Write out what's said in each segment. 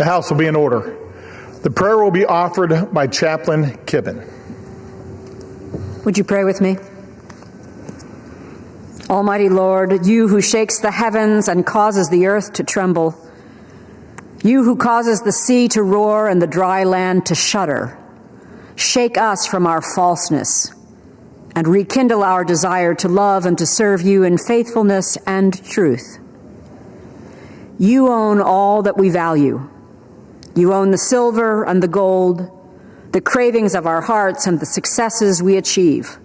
The House will be in order. The prayer will be offered by Chaplain Kibben. Would you pray with me? Almighty Lord, you who shakes the heavens and causes the earth to tremble, you who causes the sea to roar and the dry land to shudder, shake us from our falseness and rekindle our desire to love and to serve you in faithfulness and truth. You own all that we value. You own the silver and the gold, the cravings of our hearts and the successes we achieve,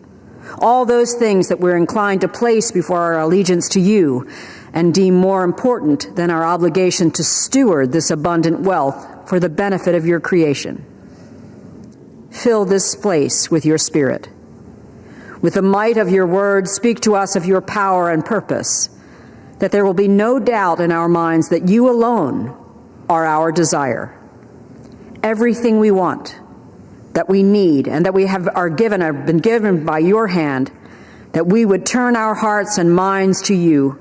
all those things that we're inclined to place before our allegiance to you and deem more important than our obligation to steward this abundant wealth for the benefit of your creation. Fill this place with your Spirit. With the might of your word, speak to us of your power and purpose, that there will be no doubt in our minds that you alone are our desire. Everything we want, that we need, and that we have been given by your hand, that we would turn our hearts and minds to you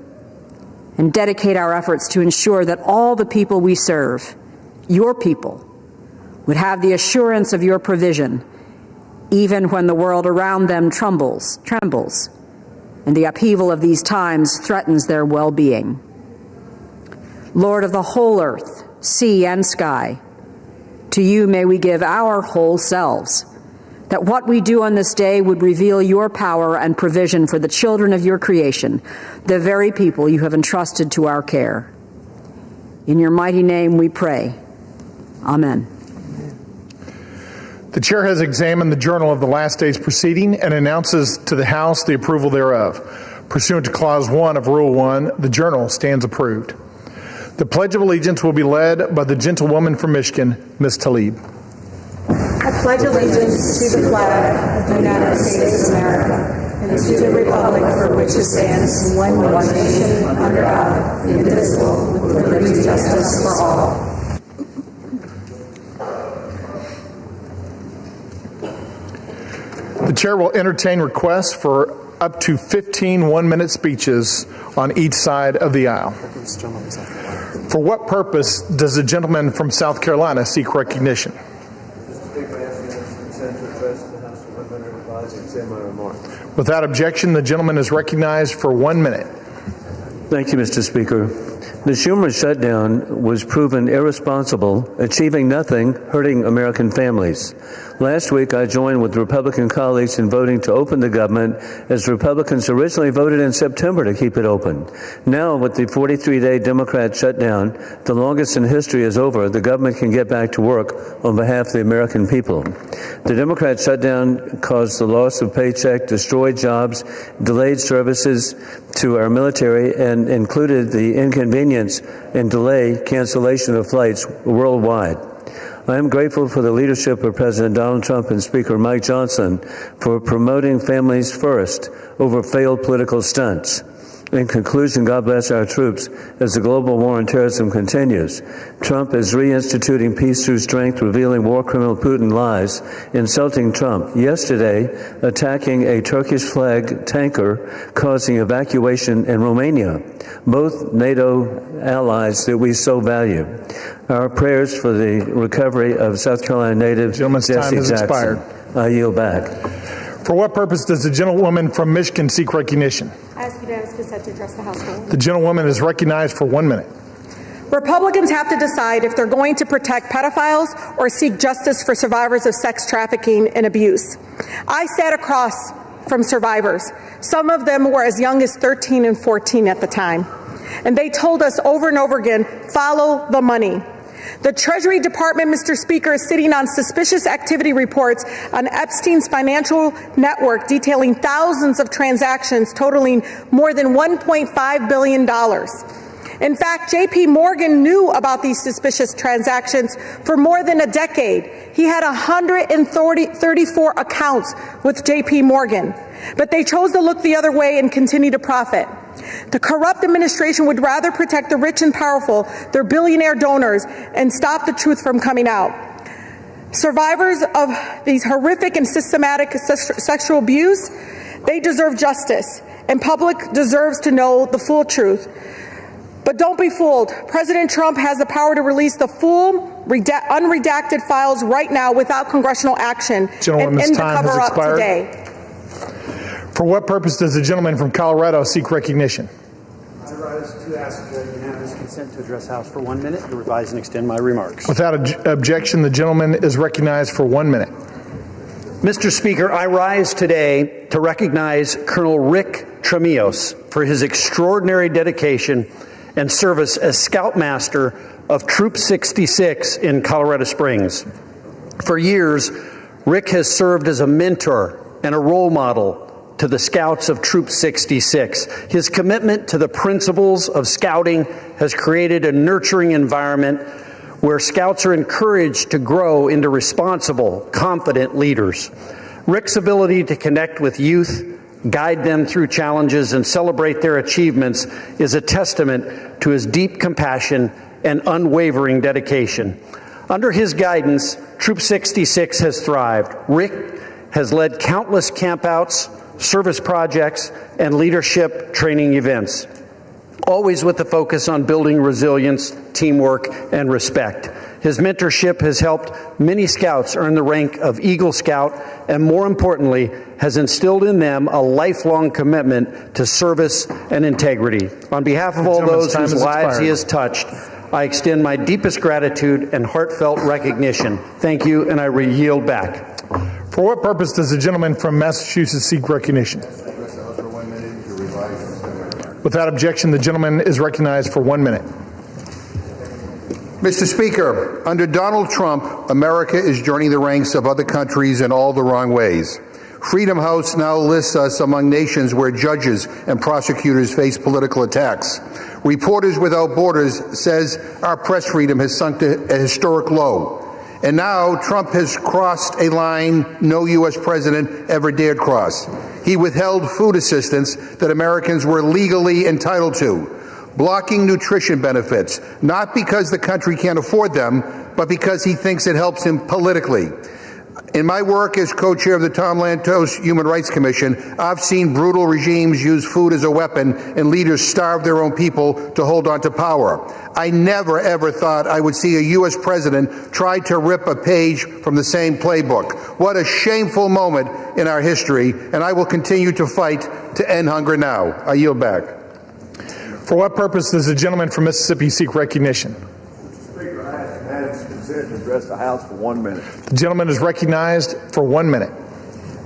and dedicate our efforts to ensure that all the people we serve, your people, would have the assurance of your provision, even when the world around them trembles, and the upheaval of these times threatens their well-being. Lord of the whole earth, sea and sky, to you may we give our whole selves, that what we do on this day would reveal your power and provision for the children of your creation, the very people you have entrusted to our care. In your mighty name we pray. Amen. The chair has examined the journal of the last day's proceeding and announces to the House the approval thereof. Pursuant to Clause 1 of Rule 1, the journal stands approved. The Pledge of Allegiance will be led by the gentlewoman from Michigan, Ms. Tlaib. I pledge allegiance to the flag of the United States of America and to the republic for which it stands, one nation, under God, indivisible, with liberty and justice for all. The chair will entertain requests for up to 15 one-minute speeches on each side of the aisle. For what purpose does the gentleman from South Carolina seek recognition? Without objection, the gentleman is recognized for 1 minute. Thank you, Mr. Speaker. The Schumer shutdown was proven irresponsible, achieving nothing, hurting American families. Last week, I joined with Republican colleagues in voting to open the government, as Republicans originally voted in September to keep it open. Now, with the 43-day Democrat shutdown, the longest in history is over, the government can get back to work on behalf of the American people. The Democrat shutdown caused the loss of paycheck, destroyed jobs, delayed services to our military, and included the inconvenience and delay cancellation of flights worldwide. I am grateful for the leadership of President Donald Trump and Speaker Mike Johnson for promoting families first over failed political stunts. In conclusion, God bless our troops as the global war on terrorism continues. Trump is reinstituting peace through strength, revealing war criminal Putin lies, insulting Trump. Yesterday, attacking a Turkish flag tanker, causing evacuation in Romania, both NATO allies that we so value. Our prayers for the recovery of South Carolina native Gentleman's Jesse time has Jackson. expired. I yield back. For what purpose does the gentlewoman from Michigan seek recognition? I ask unanimous consent to address the House. The gentlewoman is recognized for 1 minute. Republicans have to decide if they're going to protect pedophiles or seek justice for survivors of sex trafficking and abuse. I sat across from survivors. Some of them were as young as 13 and 14 at the time. And they told us over and over again, follow the money. The Treasury Department, Mr. Speaker, is sitting on suspicious activity reports on Epstein's financial network detailing thousands of transactions totaling more than $1.5 billion. In fact, J.P. Morgan knew about these suspicious transactions for more than a decade. He had 134 accounts with J.P. Morgan, but they chose to look the other way and continue to profit. The corrupt administration would rather protect the rich and powerful, their billionaire donors, and stop the truth from coming out. Survivors of these horrific and systematic sexual abuse, they deserve justice, and public deserves to know the full truth. But don't be fooled. President Trump has the power to release the full, unredacted files right now without congressional action and end the cover-up today. For what purpose does the gentleman from Colorado seek recognition? I rise to ask unanimous consent to address the House for 1 minute to revise and extend my remarks. Without objection, the gentleman is recognized for 1 minute. Mr. Speaker, I rise today to recognize Colonel Rick Tremillos for his extraordinary dedication and service as Scoutmaster of Troop 66 in Colorado Springs. For years, Rick has served as a mentor and a role model to the Scouts of Troop 66. His commitment to the principles of Scouting has created a nurturing environment where Scouts are encouraged to grow into responsible, confident leaders. Rick's ability to connect with youth, guide them through challenges, and celebrate their achievements is a testament to his deep compassion and unwavering dedication. Under his guidance, Troop 66 has thrived. Rick has led countless campouts, service projects, and leadership training events, always with the focus on building resilience, teamwork, and respect. His mentorship has helped many Scouts earn the rank of Eagle Scout and, more importantly, has instilled in them a lifelong commitment to service and integrity. On behalf of all those whose lives he has touched, I extend my deepest gratitude and heartfelt recognition. Thank you, and I yield back. For what purpose does the gentleman from Massachusetts seek recognition? Without objection, the gentleman is recognized for 1 minute. Mr. Speaker, under Donald Trump, America is joining the ranks of other countries in all the wrong ways. Freedom House now lists us among nations where judges and prosecutors face political attacks. Reporters Without Borders says our press freedom has sunk to a historic low. And now Trump has crossed a line no U.S. president ever dared cross. He withheld food assistance that Americans were legally entitled to, blocking nutrition benefits, not because the country can't afford them, but because he thinks it helps him politically. In my work as co-chair of the Tom Lantos Human Rights Commission, I've seen brutal regimes use food as a weapon and leaders starve their own people to hold on to power. I never, ever thought I would see a U.S. president try to rip a page from the same playbook. What a shameful moment in our history, and I will continue to fight to end hunger now. I yield back. For what purpose does the gentleman from Mississippi seek recognition? Speaker, I ask unanimous consent to address the House for 1 minute. The gentleman is recognized for 1 minute.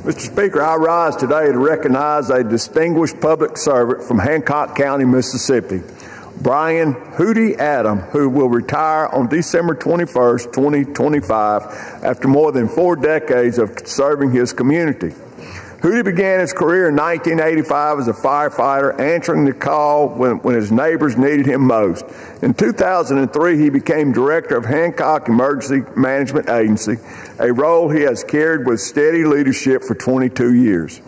Mr. Speaker, I rise today to recognize a distinguished public servant from Hancock County, Mississippi, Brian Hootie Adam, who will retire on December 21st, 2025, after more than 4 decades of serving his community. Hootie began his career in 1985 as a firefighter, answering the call when his neighbors needed him most. In 2003, he became director of Hancock Emergency Management Agency, a role he has carried with steady leadership for 22 years.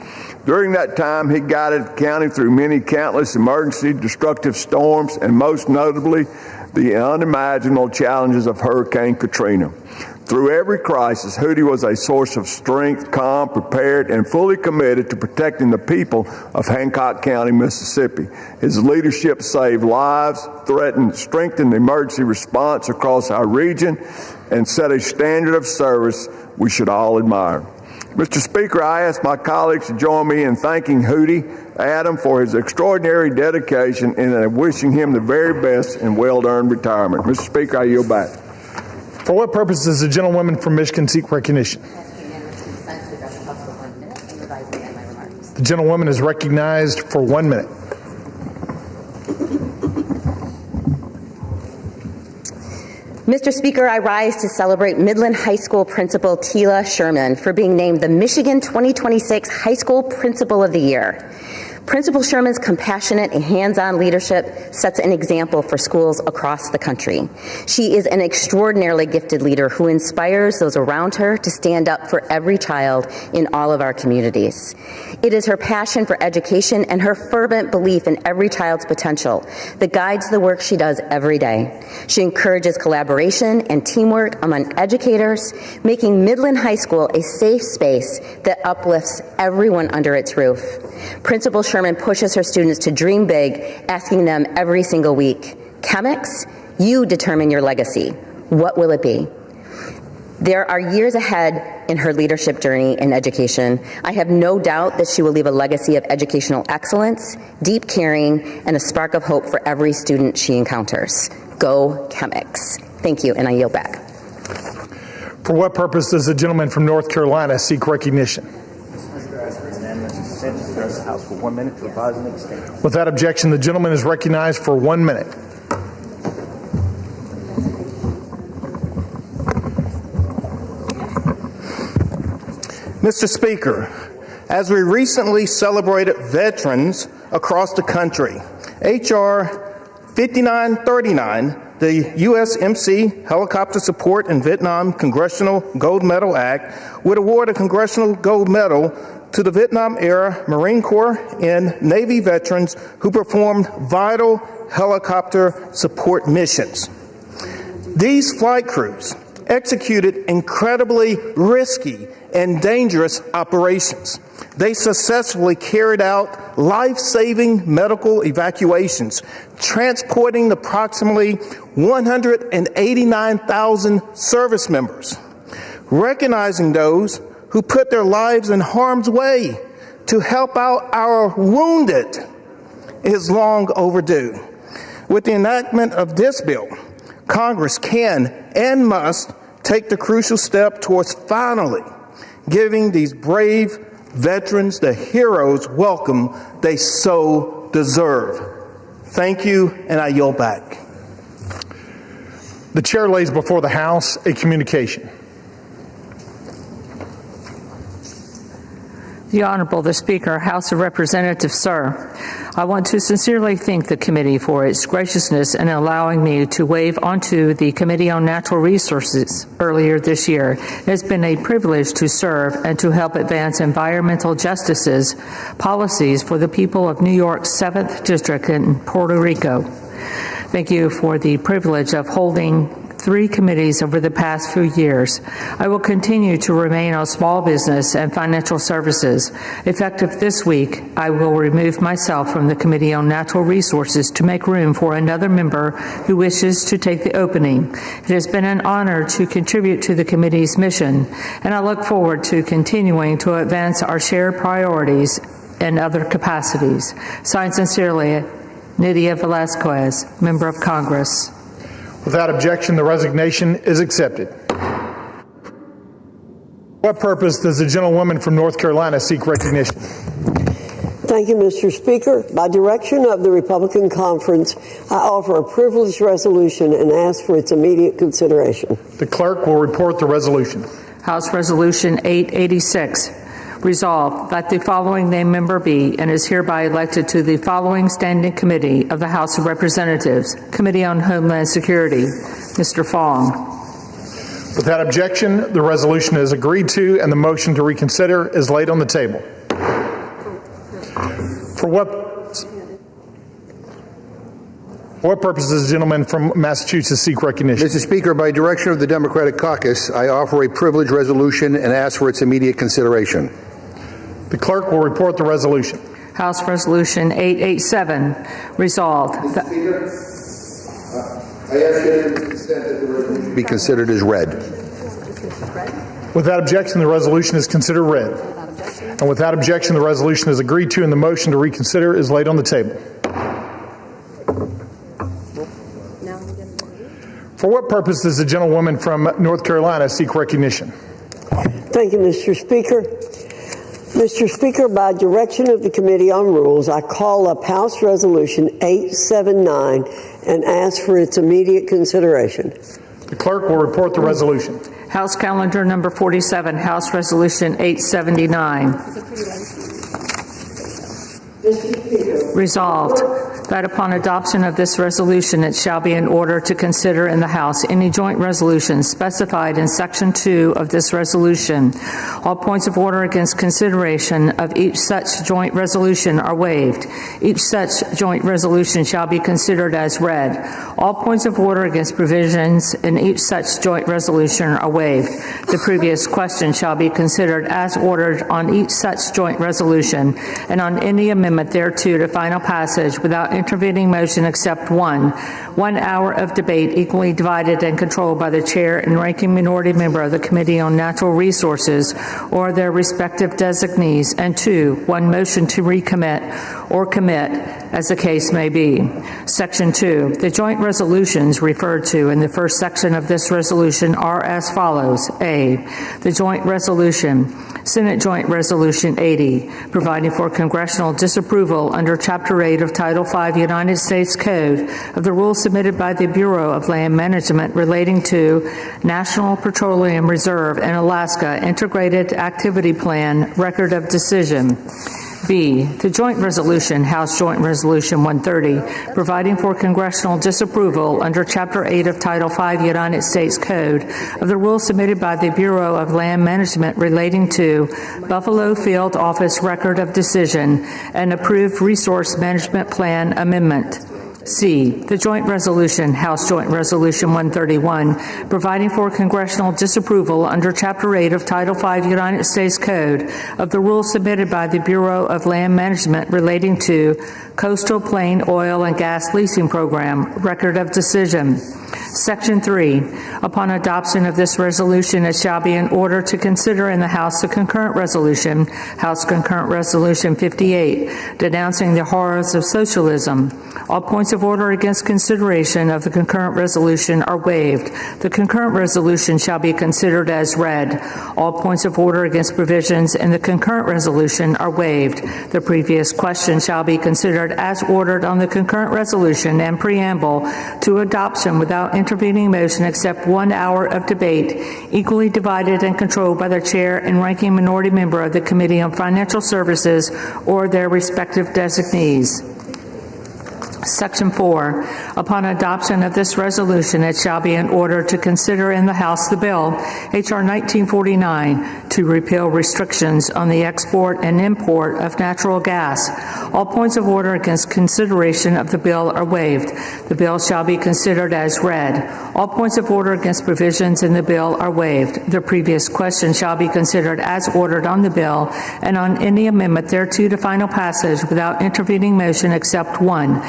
During that time, he guided the county through many countless emergency, destructive storms, and most notably, the unimaginable challenges of Hurricane Katrina. Through every crisis, Hootie was a source of strength, calm, prepared, and fully committed to protecting the people of Hancock County, Mississippi. His leadership saved lives, strengthened the emergency response across our region, and set a standard of service we should all admire. Mr. Speaker, I ask my colleagues to join me in thanking Hootie Adam for his extraordinary dedication and wishing him the very best in well-earned retirement. Mr. Speaker, I yield back. For what purpose does the gentlewoman from Michigan seek recognition? The gentlewoman is recognized for 1 minute. Mr. Speaker, I rise to celebrate Midland High School Principal Tila Sherman for being named the Michigan 2026 High School Principal of the Year. Principal Sherman's compassionate and hands-on leadership sets an example for schools across the country. She is an extraordinarily gifted leader who inspires those around her to stand up for every child in all of our communities. It is her passion for education and her fervent belief in every child's potential that guides the work she does every day. She encourages collaboration and teamwork among educators, making Midland High School a safe space that uplifts everyone under its roof. Principal Sherman pushes her students to dream big, asking them every single week, Chemex, you determine your legacy. What will it be? There are years ahead in her leadership journey in education. I have no doubt that she will leave a legacy of educational excellence, deep caring, and a spark of hope for every student she encounters. Go Chemex. Thank you, and I yield back. For what purpose does the gentleman from North Carolina seek recognition? Without objection, the gentleman is recognized for 1 minute. Mr. Speaker, as we recently celebrated veterans across the country, H.R. 5939, the USMC Helicopter Support in Vietnam Congressional Gold Medal Act, would award a Congressional Gold Medal to the Vietnam-era Marine Corps and Navy veterans who performed vital helicopter support missions. These flight crews executed incredibly risky and dangerous operations. They successfully carried out life-saving medical evacuations, transporting approximately 189,000 service members. Recognizing those who put their lives in harm's way to help out our wounded is long overdue. With the enactment of this bill, Congress can and must take the crucial step towards finally giving these brave veterans the hero's welcome they so deserve. Thank you, and I yield back. The chair lays before the House a communication. The Honorable the Speaker, House of Representatives, sir. I want to sincerely thank the committee for its graciousness in allowing me to waive onto the Committee on Natural Resources earlier this year. It has been a privilege to serve and to help advance environmental justice's policies for the people of New York's 7th District in Puerto Rico. Thank you for the privilege of holding 3 committees over the past few years. I will continue to remain on small business and financial services. Effective this week, I will remove myself from the Committee on Natural Resources to make room for another member who wishes to take the opening. It has been an honor to contribute to the committee's mission, and I look forward to continuing to advance our shared priorities in other capacities. Signed sincerely, Nydia Velazquez, Member of Congress. Without objection, the resignation is accepted. What purpose does the gentlewoman from North Carolina seek recognition? Thank you, Mr. Speaker. By direction of the Republican Conference, I offer a privileged resolution and ask for its immediate consideration. The clerk will report the resolution. House Resolution 886. Resolved that the following named member be and is hereby elected to the following standing committee of the House of Representatives, Committee on Homeland Security, Mr. Fong. Without objection, the resolution is agreed to and the motion to reconsider is laid on the table. For what purpose does the gentleman from Massachusetts seek recognition? Mr. Speaker, by direction of the Democratic Caucus, I offer a privileged resolution and ask for its immediate consideration. The clerk will report the resolution. House Resolution 887. Resolved. Mr. Speaker, I ask unanimous consent that the resolution be considered as read. Without objection, the resolution is considered read. And without objection, the resolution is agreed to and the motion to reconsider is laid on the table. For what purpose does the gentlewoman from North Carolina seek recognition? Thank you, Mr. Speaker. Mr. Speaker, by direction of the Committee on Rules, I call up House Resolution 879 and ask for its immediate consideration. The clerk will report the resolution. House Calendar Number 47, House Resolution 879. Resolved that upon adoption of this resolution, it shall be in order to consider in the House any joint resolutions specified in Section 2 of this resolution. All points of order against consideration of each such joint resolution are waived. Each such joint resolution shall be considered as read. All points of order against provisions in each such joint resolution are waived. The previous question shall be considered as ordered on each such joint resolution and on any amendment thereto to find final passage without intervening motion except one hour of debate equally divided and controlled by the chair and ranking minority member of the Committee on Natural Resources or their respective designees, and 2, one motion to recommit or commit as the case may be. Section 2, the joint resolutions referred to in the first section of this resolution are as follows. A, the joint resolution, Senate Joint Resolution 80, providing for congressional disapproval under Chapter 8 of Title 5 United States Code of the rules submitted by the Bureau of Land Management relating to National Petroleum Reserve and Alaska Integrated Activity Plan Record of Decision. B, the joint resolution, House Joint Resolution 130, providing for congressional disapproval under Chapter 8 of Title 5 United States Code of the rules submitted by the Bureau of Land Management relating to Buffalo Field Office Record of Decision and approved Resource Management Plan Amendment. C, the joint resolution, House Joint Resolution 131, providing for congressional disapproval under Chapter 8 of Title 5 United States Code of the rules submitted by the Bureau of Land Management relating to Coastal Plain Oil and Gas Leasing Program, Record of Decision. Section 3, upon adoption of this resolution, it shall be in order to consider in the House the concurrent resolution, House Concurrent Resolution 58, denouncing the horrors of socialism. All points of order against consideration of the concurrent resolution are waived. The concurrent resolution shall be considered as read. All points of order against provisions in the concurrent resolution are waived. The previous question shall be considered as ordered on the concurrent resolution and preamble to adoption without intervening motion except 1 hour of debate, equally divided and controlled by the chair and ranking minority member of the Committee on Financial Services or their respective designees. Section 4, upon adoption of this resolution, it shall be in order to consider in the House the bill, H.R. 1949, to repeal restrictions on the export and import of natural gas. All points of order against consideration of the bill are waived. The bill shall be considered as read. All points of order against provisions in the bill are waived. The previous question shall be considered as ordered on the bill and on any amendment thereto to final passage without intervening motion except one.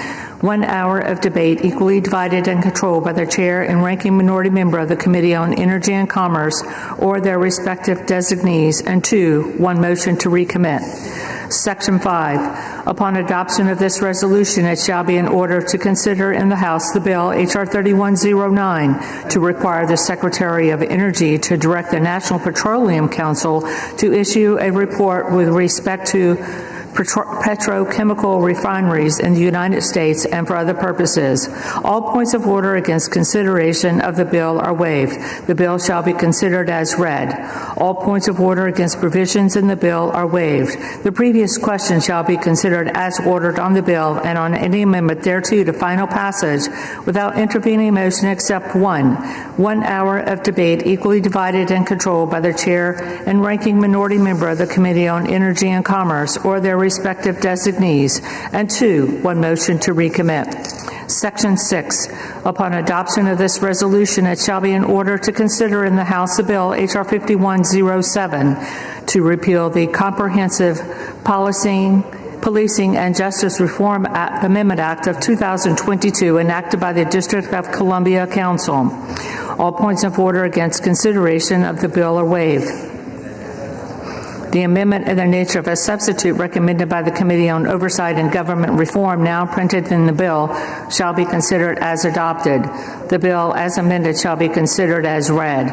1 hour of debate equally divided and controlled by the chair and ranking minority member of the Committee on Energy and Commerce or their respective designees, and 2, one motion to recommit. Section 5, upon adoption of this resolution, it shall be in order to consider in the House the bill H.R. 3109 to require the Secretary of Energy to direct the National Petroleum Council to issue a report with respect to petrochemical refineries in the United States and for other purposes. All points of order against consideration of the bill are waived. The bill shall be considered as read. All points of order against provisions in the bill are waived. The previous question shall be considered as ordered on the bill and on any amendment thereto to final passage without intervening motion except one. 1 hour of debate equally divided and controlled by the chair and ranking minority member of the Committee on Energy and Commerce or their respective designees, and 2, one motion to recommit. Section 6, upon adoption of this resolution, it shall be in order to consider in the House the bill H.R. 5107 to repeal the Comprehensive Policing and Justice Reform Amendment Act of 2022 enacted by the District of Columbia Council. All points of order against consideration of the bill are waived. The amendment in the nature of a substitute recommended by the Committee on Oversight and Government Reform, now printed in the bill, shall be considered as adopted. The bill, as amended, shall be considered as read.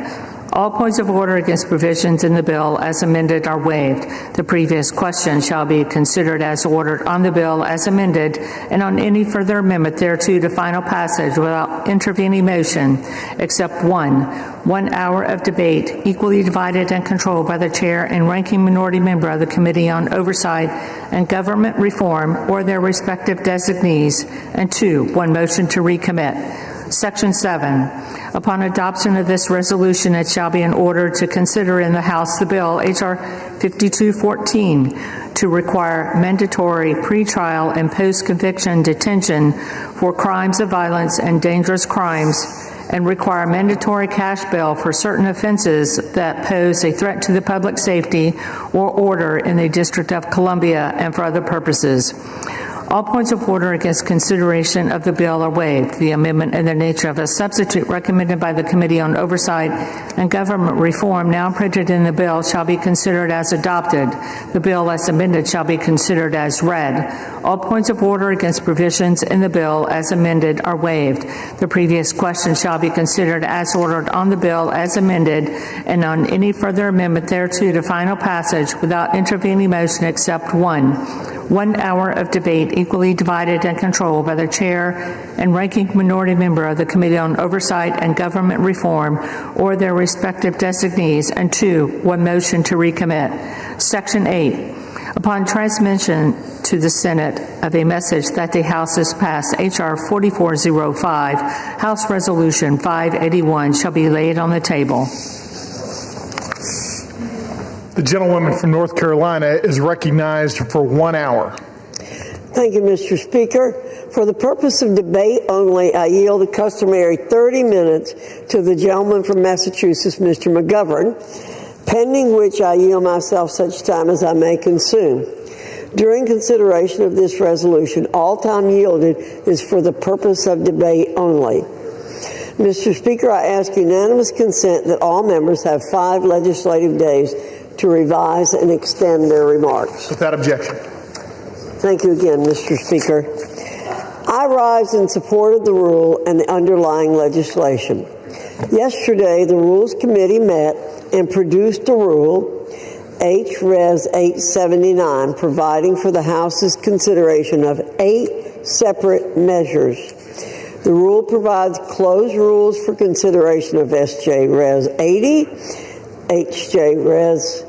All points of order against provisions in the bill as amended are waived. The previous question shall be considered as ordered on the bill as amended and on any further amendment thereto to final passage without intervening motion, except 1 hour of debate, equally divided and controlled by the chair and ranking minority member of the Committee on Oversight and Government Reform or their respective designees, and 2, one motion to recommit. Section 7, upon adoption of this resolution, it shall be in order to consider in the House the bill H.R. 5214 to require mandatory pretrial and post-conviction detention for crimes of violence and dangerous crimes and require mandatory cash bail for certain offenses that pose a threat to the public safety or order in the District of Columbia and for other purposes. All points of order against consideration of the bill are waived. The amendment in the nature of a substitute recommended by the Committee on Oversight and Government Reform now printed in the bill shall be considered as adopted. The bill as amended shall be considered as read. All points of order against provisions in the bill as amended are waived. The previous question shall be considered as ordered on the bill as amended and on any further amendment thereto to final passage without intervening motion except one. 1 hour of debate equally divided and controlled by the chair and ranking minority member of the Committee on Oversight and Government Reform or their respective designees, and 2, 1 motion to recommit. Section 8. Upon transmission to the Senate of a message that the House has passed H.R. 4405, House Resolution 581 shall be laid on the table. The gentlewoman from North Carolina is recognized for 1 hour. Thank you, Mr. Speaker. For the purpose of debate only, I yield the customary 30 minutes to the gentleman from Massachusetts, Mr. McGovern, pending which I yield myself such time as I may consume. During consideration of this resolution, all time yielded is for the purpose of debate only. Mr. Speaker, I ask unanimous consent that all members have 5 legislative days to revise and extend their remarks. Without objection. Thank you again, Mr. Speaker. I rise in support of the rule and the underlying legislation. Yesterday, the Rules Committee met and produced a rule, H.Res. 879, providing for the House's consideration of 8 separate measures. The rule provides closed rules for consideration of S.J. Res. 80, H.J. Res.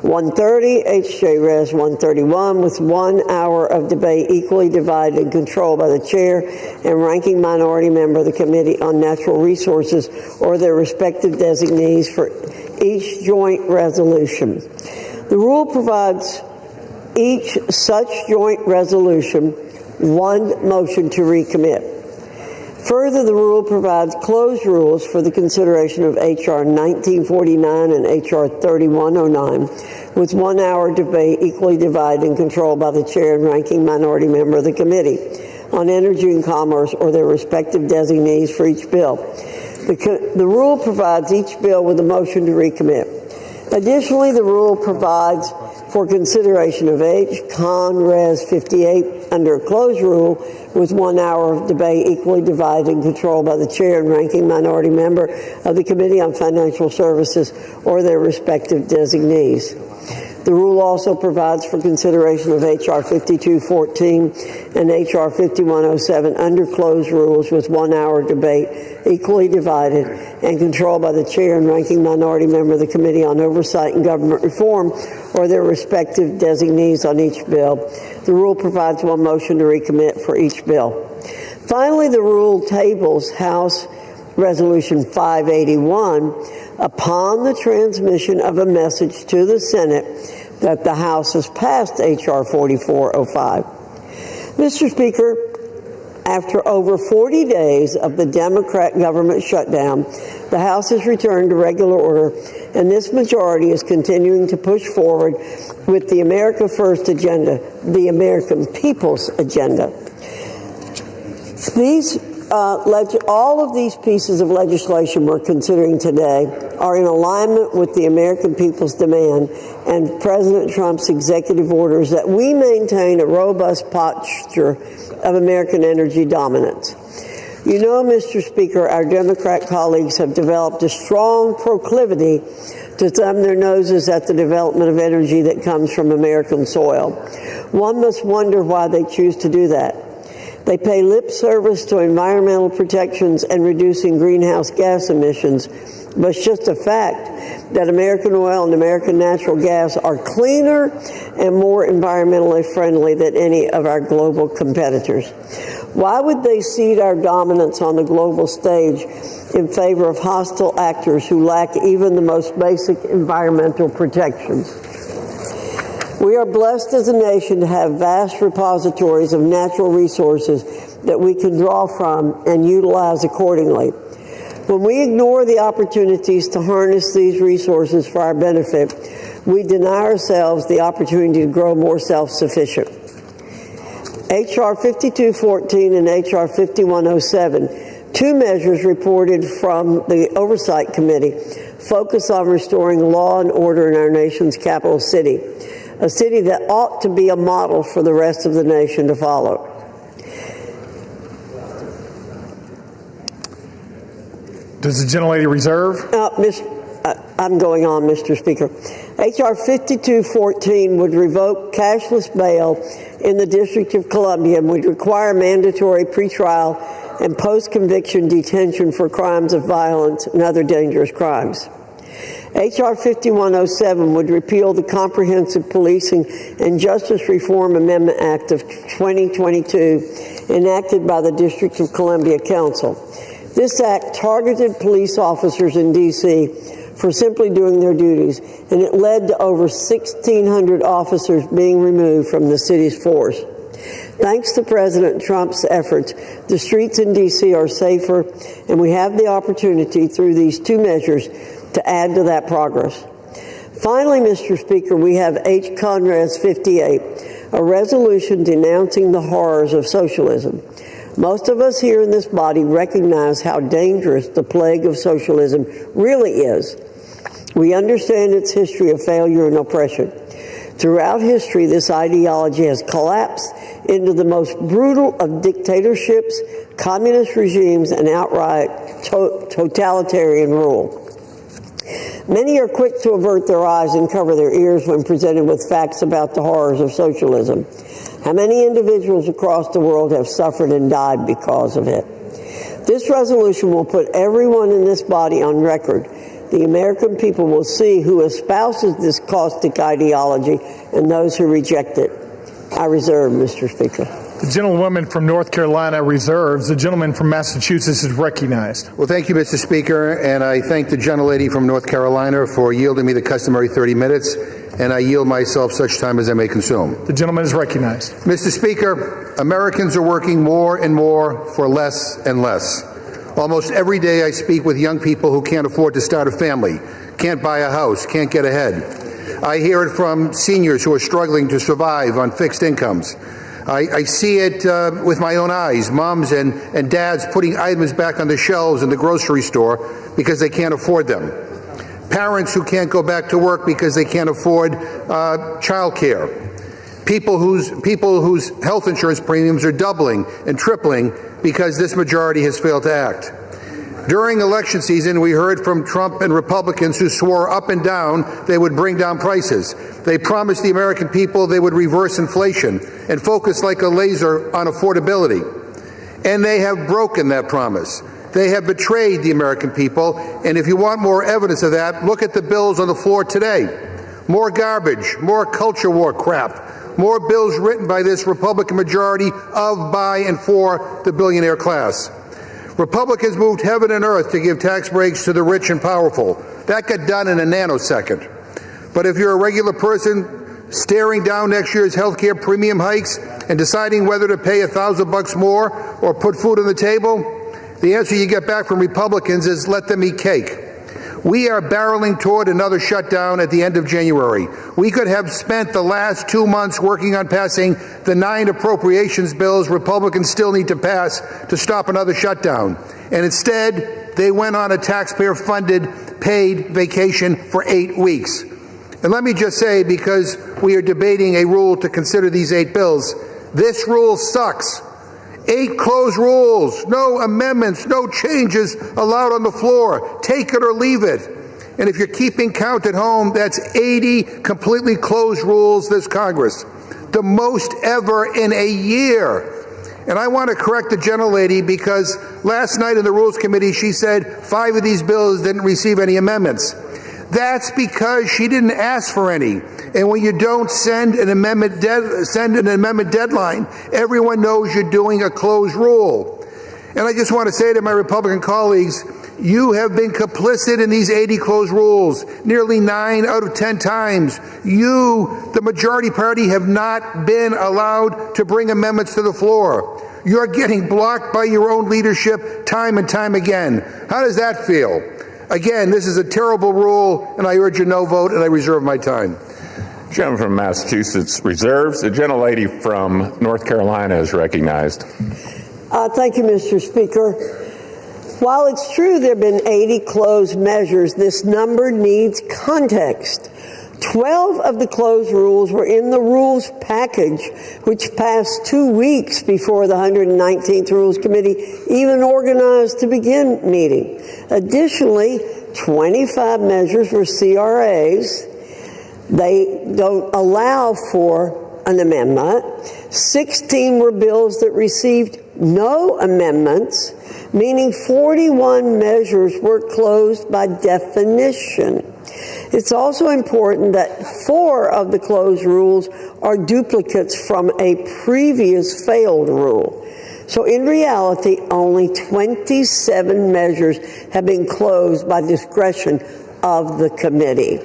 130, H.J. Res. 131, with 1 hour of debate equally divided and controlled by the chair and ranking minority member of the Committee on Natural Resources or their respective designees for each joint resolution. The rule provides each such joint resolution 1 motion to recommit. Further, the rule provides closed rules for the consideration of H.R. 1949 and H.R. 3109, with 1 hour debate equally divided and controlled by the chair and ranking minority member of the Committee on Energy and Commerce or their respective designees for each bill. The rule provides each bill with a motion to recommit. Additionally, the rule provides for consideration of H. Con. Res. 58 under a closed rule with 1 hour of debate equally divided and controlled by the chair and ranking minority member of the Committee on Financial Services or their respective designees. The rule also provides for consideration of H.R. 5214 and H.R. 5107 under closed rules with 1 hour debate equally divided and controlled by the chair and ranking minority member of the Committee on Oversight and Government Reform or their respective designees on each bill. The rule provides 1 motion to recommit for each bill. Finally, the rule tables House Resolution 581 upon the transmission of a message to the Senate that the House has passed H.R. 4405. Mr. Speaker, after over 40 days of the Democrat government shutdown, the House has returned to regular order, and this majority is continuing to push forward with the America First agenda, the American people's agenda. All of these pieces of legislation we're considering today are in alignment with the American people's demand and President Trump's executive orders that we maintain a robust posture of American energy dominance. You know, Mr. Speaker, our Democrat colleagues have developed a strong proclivity to thumb their noses at the development of energy that comes from American soil. One must wonder why they choose to do that. They pay lip service to environmental protections and reducing greenhouse gas emissions, but it's just a fact that American oil and American natural gas are cleaner and more environmentally friendly than any of our global competitors. Why would they cede our dominance on the global stage in favor of hostile actors who lack even the most basic environmental protections? We are blessed as a nation to have vast repositories of natural resources that we can draw from and utilize accordingly. When we ignore the opportunities to harness these resources for our benefit, we deny ourselves the opportunity to grow more self-sufficient. H.R. 5214 and H.R. 5107, two measures reported from the Oversight Committee, focus on restoring law and order in our nation's capital city, a city that ought to be a model for the rest of the nation to follow. Does the gentlelady reserve? I'm going on, Mr. Speaker. H.R. 5214 would revoke cashless bail in the District of Columbia and would require mandatory pretrial and post-conviction detention for crimes of violence and other dangerous crimes. H.R. 5107 would repeal the Comprehensive Policing and Justice Reform Amendment Act of 2022 enacted by the District of Columbia Council. This act targeted police officers in D.C. for simply doing their duties, and it led to over 1,600 officers being removed from the city's force. Thanks to President Trump's efforts, the streets in D.C. are safer, and we have the opportunity through these two measures to add to that progress. Finally, Mr. Speaker, we have H. Conrad's 58, a resolution denouncing the horrors of socialism. Most of us here in this body recognize how dangerous the plague of socialism really is. We understand its history of failure and oppression. Throughout history, this ideology has collapsed into the most brutal of dictatorships, communist regimes, and outright totalitarian rule. Many are quick to avert their eyes and cover their ears when presented with facts about the horrors of socialism. How many individuals across the world have suffered and died because of it? This resolution will put everyone in this body on record. The American people will see who espouses this caustic ideology and those who reject it. I reserve, Mr. Speaker. The gentlewoman from North Carolina reserves. The gentleman from Massachusetts is recognized. Well, thank you, Mr. Speaker, and I thank the gentlelady from North Carolina for yielding me the customary 30 minutes, and I yield myself such time as I may consume. The gentleman is recognized. Mr. Speaker, Americans are working more and more for less and less. Almost every day I speak with young people who can't afford to start a family, can't buy a house, can't get ahead. I hear it from seniors who are struggling to survive on fixed incomes. I see it with my own eyes, moms and dads putting items back on the shelves in the grocery store because they can't afford them. Parents who can't go back to work because they can't afford child care. People whose health insurance premiums are doubling and tripling because this majority has failed to act. During election season, we heard from Trump and Republicans who swore up and down they would bring down prices. They promised the American people they would reverse inflation and focus like a laser on affordability. And they have broken that promise. They have betrayed the American people, and if you want more evidence of that, look at the bills on the floor today. More garbage, more culture war crap, more bills written by this Republican majority of, by, and for the billionaire class. Republicans moved heaven and earth to give tax breaks to the rich and powerful. That got done in a nanosecond. But if you're a regular person staring down next year's health care premium hikes and deciding whether to pay $1,000 more or put food on the table, the answer you get back from Republicans is let them eat cake. We are barreling toward another shutdown at the end of January. We could have spent the last 2 months working on passing the 9 appropriations bills Republicans still need to pass to stop another shutdown. And instead, they went on a taxpayer-funded paid vacation for 8 weeks. And let me just say, because we are debating a rule to consider these 8 bills, this rule sucks. 8 closed rules, no amendments, no changes allowed on the floor. Take it or leave it. And if you're keeping count at home, that's 80 completely closed rules this Congress, the most ever in a year. And I want to correct the gentlelady because last night in the Rules Committee she said 5 of these bills didn't receive any amendments. That's because she didn't ask for any. And when you don't send an amendment deadline, everyone knows you're doing a closed rule. And I just want to say to my Republican colleagues, you have been complicit in these 80 closed rules nearly 9 out of 10 times. You, the majority party, have not been allowed to bring amendments to the floor. You're getting blocked by your own leadership time and time again. How does that feel? Again, this is a terrible rule, and I urge a no vote, and I reserve my time. Gentleman from Massachusetts reserves. The gentlelady from North Carolina is recognized. Thank you, Mr. Speaker. While it's true there have been 80 closed measures, this number needs context. 12 of the closed rules were in the rules package, which passed 2 weeks before the 119th Rules Committee even organized to begin meeting. Additionally, 25 measures were CRAs. They don't allow for an amendment. 16 were bills that received no amendments, meaning 41 measures were closed by definition. It's also important that 4 of the closed rules are duplicates from a previous failed rule. So in reality, only 27 measures have been closed by discretion of the committee.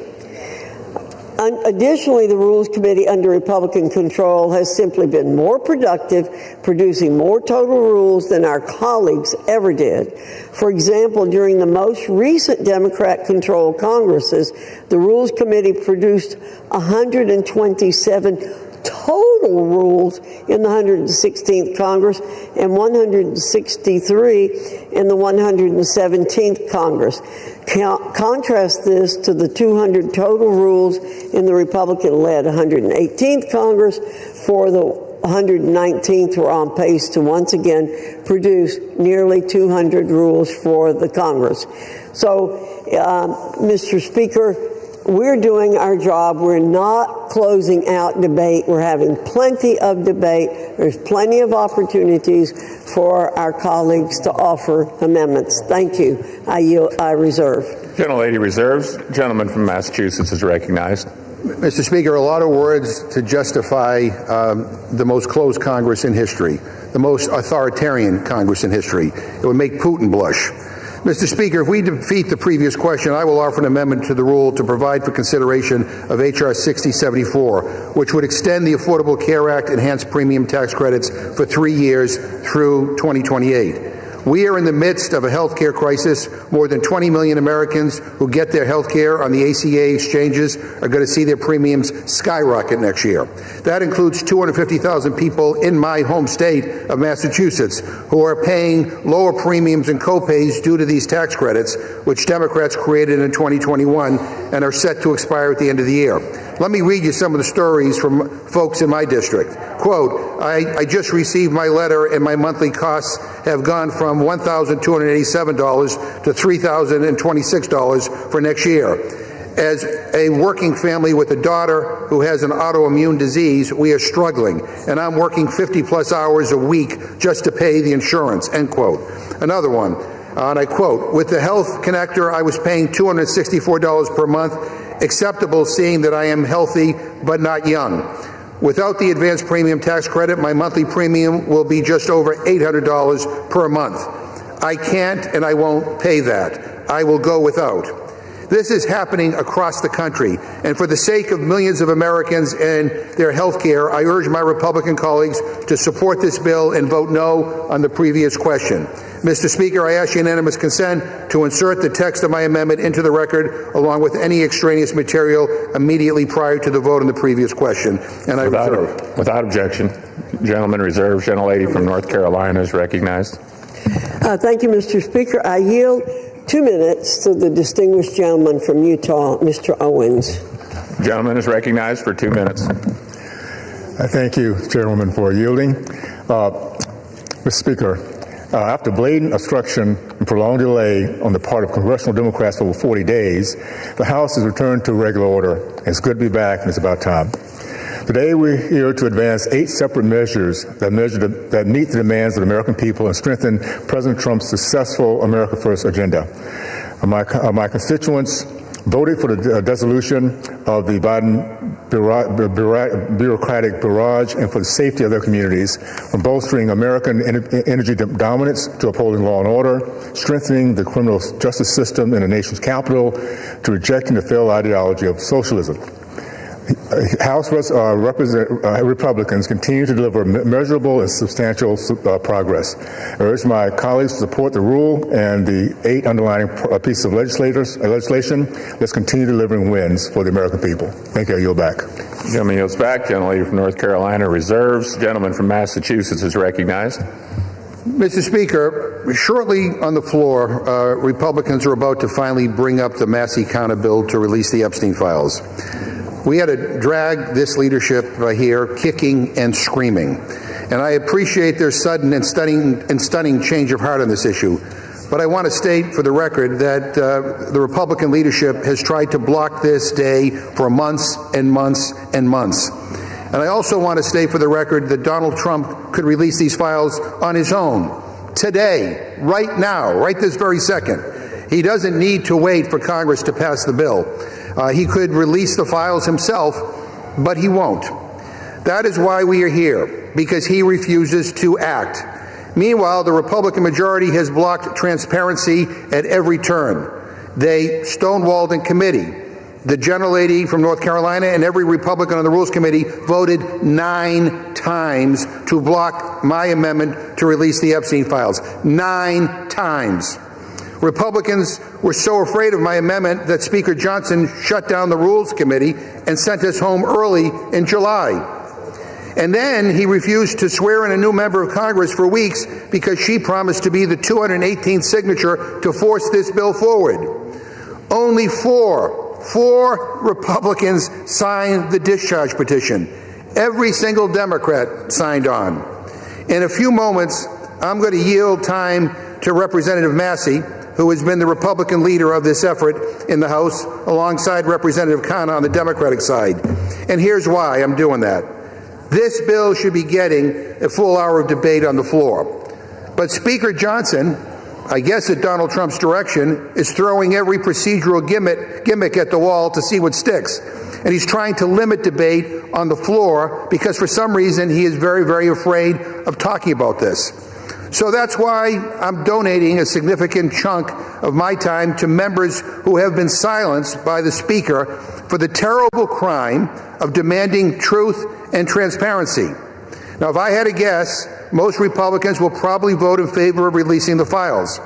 Additionally, the Rules Committee under Republican control has simply been more productive, producing more total rules than our colleagues ever did. For example, during the most recent Democrat-controlled Congresses, the Rules Committee produced 127 total rules in the 116th Congress and 163 in the 117th Congress. Contrast this to the 200 total rules in the Republican-led 118th Congress. For the 119th, we're on pace to once again produce nearly 200 rules for the Congress. So, Mr. Speaker, we're doing our job. We're not closing out debate. We're having plenty of debate. There's plenty of opportunities for our colleagues to offer amendments. Thank you. I reserve. Gentlelady reserves. Gentleman from Massachusetts is recognized. Mr. Speaker, a lot of words to justify the most closed Congress in history, the most authoritarian Congress in history. It would make Putin blush. Mr. Speaker, if we defeat the previous question, I will offer an amendment to the rule to provide for consideration of H.R. 6074, which would extend the Affordable Care Act enhanced premium tax credits for 3 years through 2028. We are in the midst of a health care crisis. More than 20 million Americans who get their health care on the ACA exchanges are going to see their premiums skyrocket next year. That includes 250,000 people in my home state of Massachusetts who are paying lower premiums and copays due to these tax credits, which Democrats created in 2021 and are set to expire at the end of the year. Let me read you some of the stories from folks in my district. Quote, I just received my letter and my monthly costs have gone from $1,287 to $3,026 for next year. As a working family with a daughter who has an autoimmune disease, we are struggling, and I'm working 50-plus hours a week just to pay the insurance, end quote. Another one, and I quote, with the Health Connector, I was paying $264 per month, acceptable seeing that I am healthy but not young. Without the advanced premium tax credit, my monthly premium will be just over $800 per month. I can't and I won't pay that. I will go without. This is happening across the country, and for the sake of millions of Americans and their health care, I urge my Republican colleagues to support this bill and vote no on the previous question. Mr. Speaker, I ask unanimous consent to insert the text of my amendment into the record along with any extraneous material immediately prior to the vote on the previous question, and I reserve. Without objection. Gentleman reserved. Gentlelady from North Carolina is recognized. Thank you, Mr. Speaker. I yield 2 minutes to the distinguished gentleman from Utah, Mr. Owens. Gentleman is recognized for 2 minutes. Thank you, Chairwoman, for yielding. Mr. Speaker, after blatant obstruction and prolonged delay on the part of congressional Democrats for over 40 days, the House has returned to regular order. It's good to be back, and it's about time. Today, we're here to advance 8 separate measures that meet the demands of the American people and strengthen President Trump's successful America First agenda. My constituents voted for the dissolution of the Biden bureaucratic barrage and for the safety of their communities, from bolstering American energy dominance to upholding law and order, strengthening the criminal justice system in the nation's capital, to rejecting the failed ideology of socialism. Republicans continue to deliver measurable and substantial progress. I urge my colleagues to support the rule and the 8 underlying pieces of legislation. Let's continue delivering wins for the American people. Thank you. I yield back. Gentleman yields back. Gentlelady from North Carolina reserves. Gentleman from Massachusetts is recognized. Mr. Speaker, shortly on the floor, Republicans are about to finally bring up the mass account bill to release the Epstein files. We had to drag this leadership here kicking and screaming. And I appreciate their sudden and stunning change of heart on this issue. But I want to state for the record that the Republican leadership has tried to block this day for months and months and months. And I also want to state for the record that Donald Trump could release these files on his own, today, right now, right this very second. He doesn't need to wait for Congress to pass the bill. He could release the files himself, but he won't. That is why we are here, because he refuses to act. Meanwhile, the Republican majority has blocked transparency at every turn. They stonewalled in committee. The gentlelady from North Carolina and every Republican on the Rules Committee voted 9 times to block my amendment to release the Epstein files. 9 times. Republicans were so afraid of my amendment that Speaker Johnson shut down the Rules Committee and sent us home early in July. And then he refused to swear in a new member of Congress for weeks because she promised to be the 218th signature to force this bill forward. Only four Republicans signed the discharge petition. Every single Democrat signed on. In a few moments, I'm going to yield time to Representative Massey, who has been the Republican leader of this effort in the House, alongside Representative Khanna on the Democratic side. And here's why I'm doing that. This bill should be getting a full hour of debate on the floor. But Speaker Johnson, I guess at Donald Trump's direction, is throwing every procedural gimmick at the wall to see what sticks. And he's trying to limit debate on the floor because for some reason he is very, very afraid of talking about this. So that's why I'm donating a significant chunk of my time to members who have been silenced by the Speaker for the terrible crime of demanding truth and transparency. Now, if I had to guess, most Republicans will probably vote in favor of releasing the files.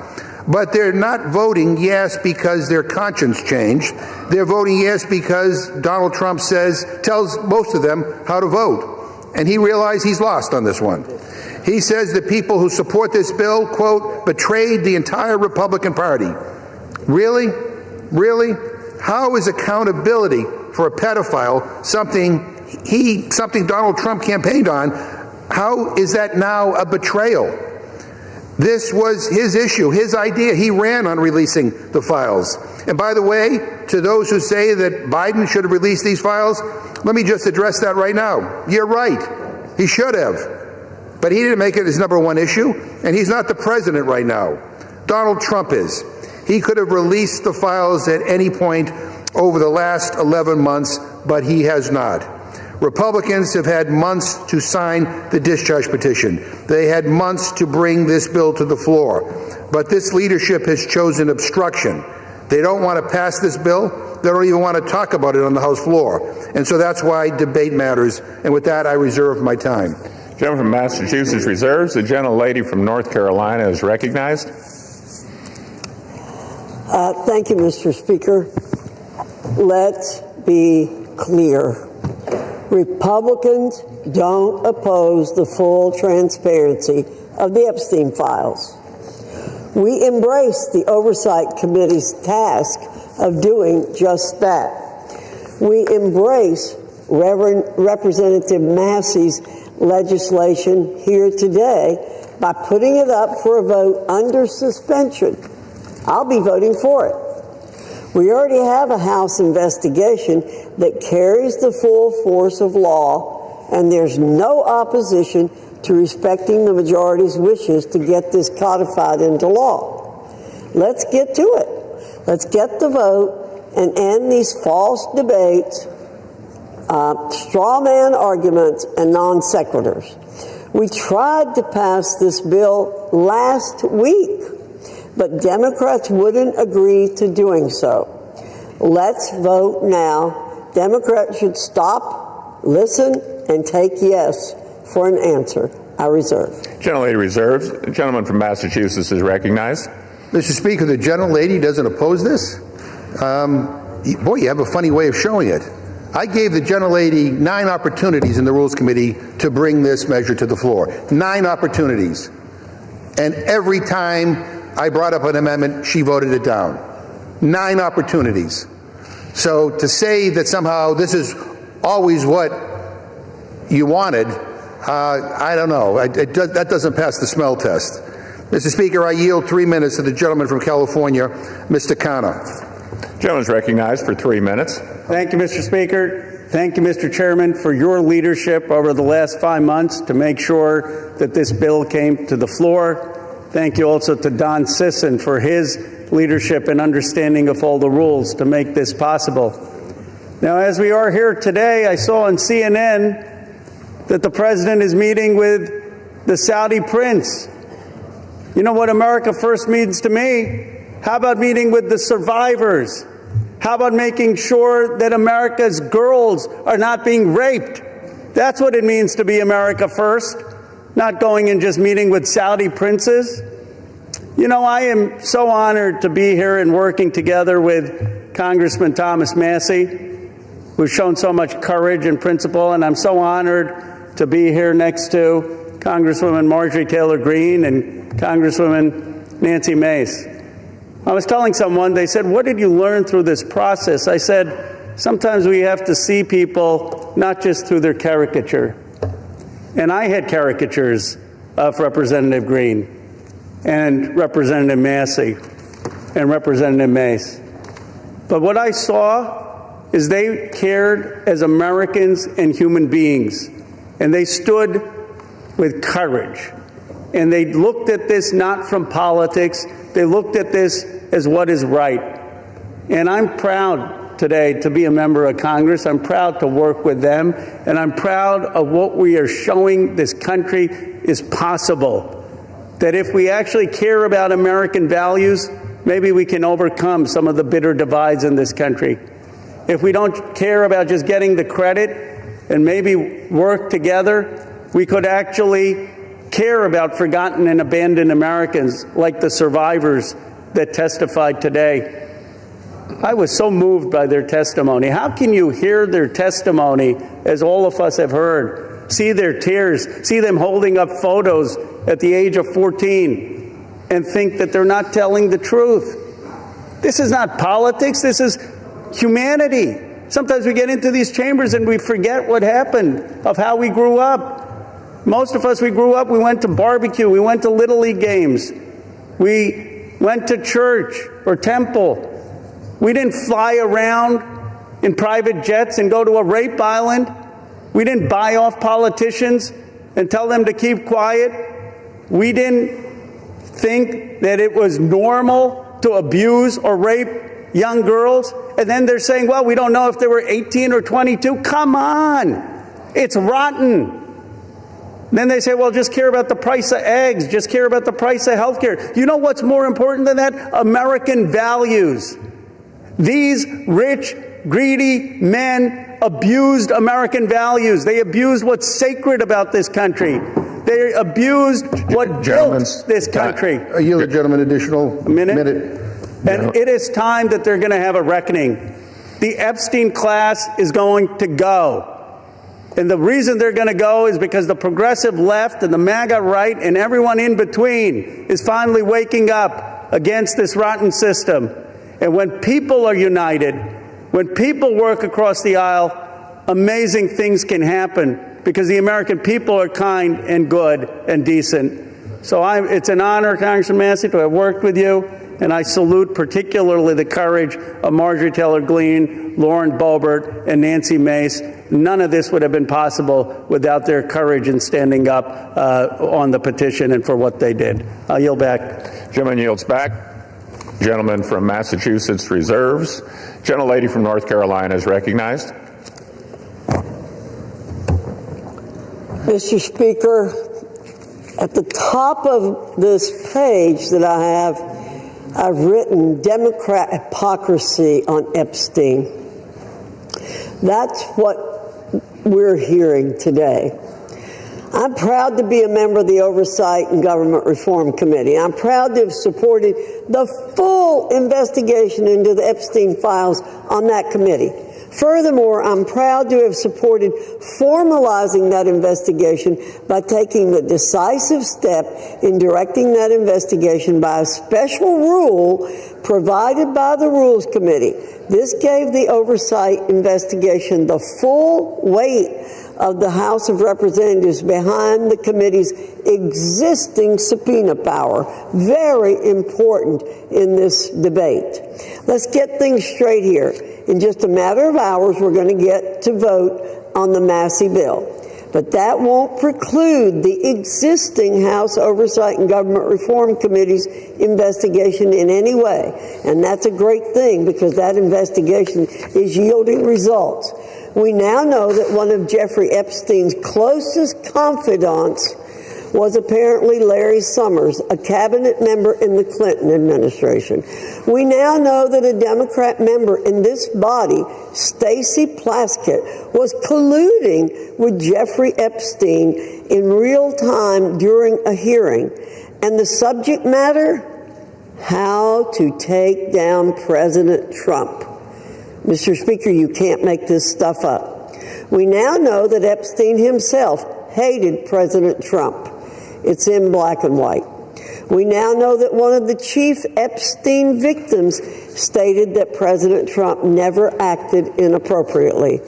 But they're not voting yes because their conscience changed. They're voting yes because Donald Trump tells most of them how to vote. And he realized he's lost on this one. He says the people who support this bill, quote, betrayed the entire Republican Party. Really? Really? How is accountability for a pedophile something Donald Trump campaigned on? How is that now a betrayal? This was his issue, his idea. He ran on releasing the files. And by the way, to those who say that Biden should have released these files, let me just address that right now. You're right. He should have. But he didn't make it his number one issue, and he's not the president right now. Donald Trump is. He could have released the files at any point over the last 11 months, but he has not. Republicans have had months to sign the discharge petition. They had months to bring this bill to the floor. But this leadership has chosen obstruction. They don't want to pass this bill. They don't even want to talk about it on the House floor. And so that's why debate matters. And with that, I reserve my time. Gentleman from Massachusetts reserves. The gentlelady from North Carolina is recognized. Thank you, Mr. Speaker. Let's be clear. Republicans don't oppose the full transparency of the Epstein files. We embrace the Oversight Committee's task of doing just that. We embrace Representative Massey's legislation here today by putting it up for a vote under suspension. I'll be voting for it. We already have a House investigation that carries the full force of law, and there's no opposition to respecting the majority's wishes to get this codified into law. Let's get to it. Let's get the vote and end these false debates, straw man arguments, and non sequiturs. We tried to pass this bill last week, but Democrats wouldn't agree to doing so. Let's vote now Democrats should stop, listen, and take yes for an answer. I reserve. Gentlelady reserves. The gentleman from Massachusetts is recognized. Mr. Speaker, the gentlelady doesn't oppose this? Boy, you have a funny way of showing it. I gave the gentlelady 9 opportunities in the Rules Committee to bring this measure to the floor. 9 opportunities. And every time I brought up an amendment, she voted it down. 9 opportunities. So to say that somehow this is always what you wanted, I don't know. That doesn't pass the smell test. Mr. Speaker, I yield 3 minutes to the gentleman from California, Mr. Khanna. The gentleman is recognized for 3 minutes. Thank you, Mr. Speaker. Thank you, Mr. Chairman, for your leadership over the last 5 months to make sure that this bill came to the floor. Thank you also to Don Sisson for his leadership and understanding of all the rules to make this possible. Now, as we are here today, I saw on CNN that the president is meeting with the Saudi prince. You know what America First means to me? How about meeting with the survivors? How about making sure that America's girls are not being raped? That's what it means to be America First, not going and just meeting with Saudi princes. You know, I am so honored to be here and working together with Congressman Thomas Massie, who's shown so much courage and principle, and I'm so honored to be here next to Congresswoman Marjorie Taylor Greene and Congresswoman Nancy Mace. I was telling someone, they said, what did you learn through this process? I said, sometimes we have to see people not just through their caricature. And I had caricatures of Representative Greene and Representative Massey and Representative Mace. But what I saw is they cared as Americans and human beings. And they stood with courage. And they looked at this not from politics. They looked at this as what is right. And I'm proud today to be a member of Congress. I'm proud to work with them. And I'm proud of what we are showing this country is possible. That if we actually care about American values, maybe we can overcome some of the bitter divides in this country. If we don't care about just getting the credit and maybe work together, we could actually care about forgotten and abandoned Americans like the survivors that testified today. I was so moved by their testimony. How can you hear their testimony, as all of us have heard, see their tears, see them holding up photos at the age of 14 and think that they're not telling the truth? This is not politics. This is humanity. Sometimes we get into these chambers and we forget what happened, of how we grew up. Most of us, we grew up, we went to barbecue, we went to Little League games, we went to church or temple. We didn't fly around in private jets and go to a rape island. We didn't buy off politicians and tell them to keep quiet. We didn't think that it was normal to abuse or rape young girls. And then they're saying, well, we don't know if they were 18 or 22. Come on. It's rotten. Then they say, well, just care about the price of eggs. Just care about the price of health care. You know what's more important than that? American values. These rich, greedy men abused American values. They abused what's sacred about this country. They abused what built this country. I yield the gentleman additional minute. And it is time that they're going to have a reckoning. The Epstein class is going to go. And the reason they're going to go is because the progressive left and the MAGA right and everyone in between is finally waking up against this rotten system. And when people are united, when people work across the aisle, amazing things can happen because the American people are kind and good and decent. So it's an honor, Congressman Massey, to have worked with you. And I salute particularly the courage of Marjorie Taylor Greene, Lauren Boebert, and Nancy Mace. None of this would have been possible without their courage in standing up on the petition and for what they did. I'll yield back. Gentleman yields back. Gentleman from Massachusetts reserves. Gentlelady from North Carolina is recognized. Mr. Speaker, at the top of this page that I have, I've written Democrat hypocrisy on Epstein. That's what we're hearing today. I'm proud to be a member of the Oversight and Government Reform Committee. I'm proud to have supported the full investigation into the Epstein files on that committee. Furthermore, I'm proud to have supported formalizing that investigation by taking the decisive step in directing that investigation by a special rule provided by the Rules Committee. This gave the oversight investigation the full weight of the House of Representatives behind the committee's existing subpoena power. Very important in this debate. Let's get things straight here. In just a matter of hours, we're going to get to vote on the Massey bill. But that won't preclude the existing House Oversight and Government Reform Committee's investigation in any way. And that's a great thing because that investigation is yielding results. We now know that one of Jeffrey Epstein's closest confidants was apparently Larry Summers, a cabinet member in the Clinton administration. We now know that a Democrat member in this body, Stacey Plaskett, was colluding with Jeffrey Epstein in real time during a hearing. And the subject matter? How to take down President Trump. Mr. Speaker, you can't make this stuff up. We now know that Epstein himself hated President Trump. It's in black and white. We now know that one of the chief Epstein victims stated that President Trump never acted inappropriately.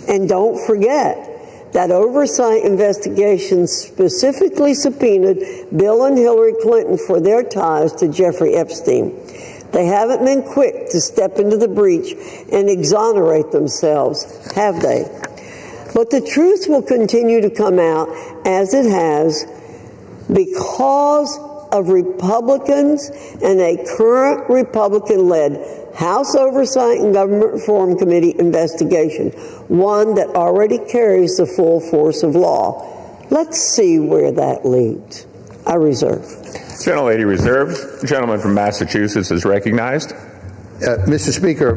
And don't forget that oversight investigation specifically subpoenaed Bill and Hillary Clinton for their ties to Jeffrey Epstein. They haven't been quick to step into the breach and exonerate themselves, have they? But the truth will continue to come out, as it has, because of Republicans and a current Republican-led House Oversight and Government Reform Committee investigation, one that already carries the full force of law. Let's see where that leads. I reserve. Gentlelady reserves. The gentleman from Massachusetts is recognized. Mr. Speaker,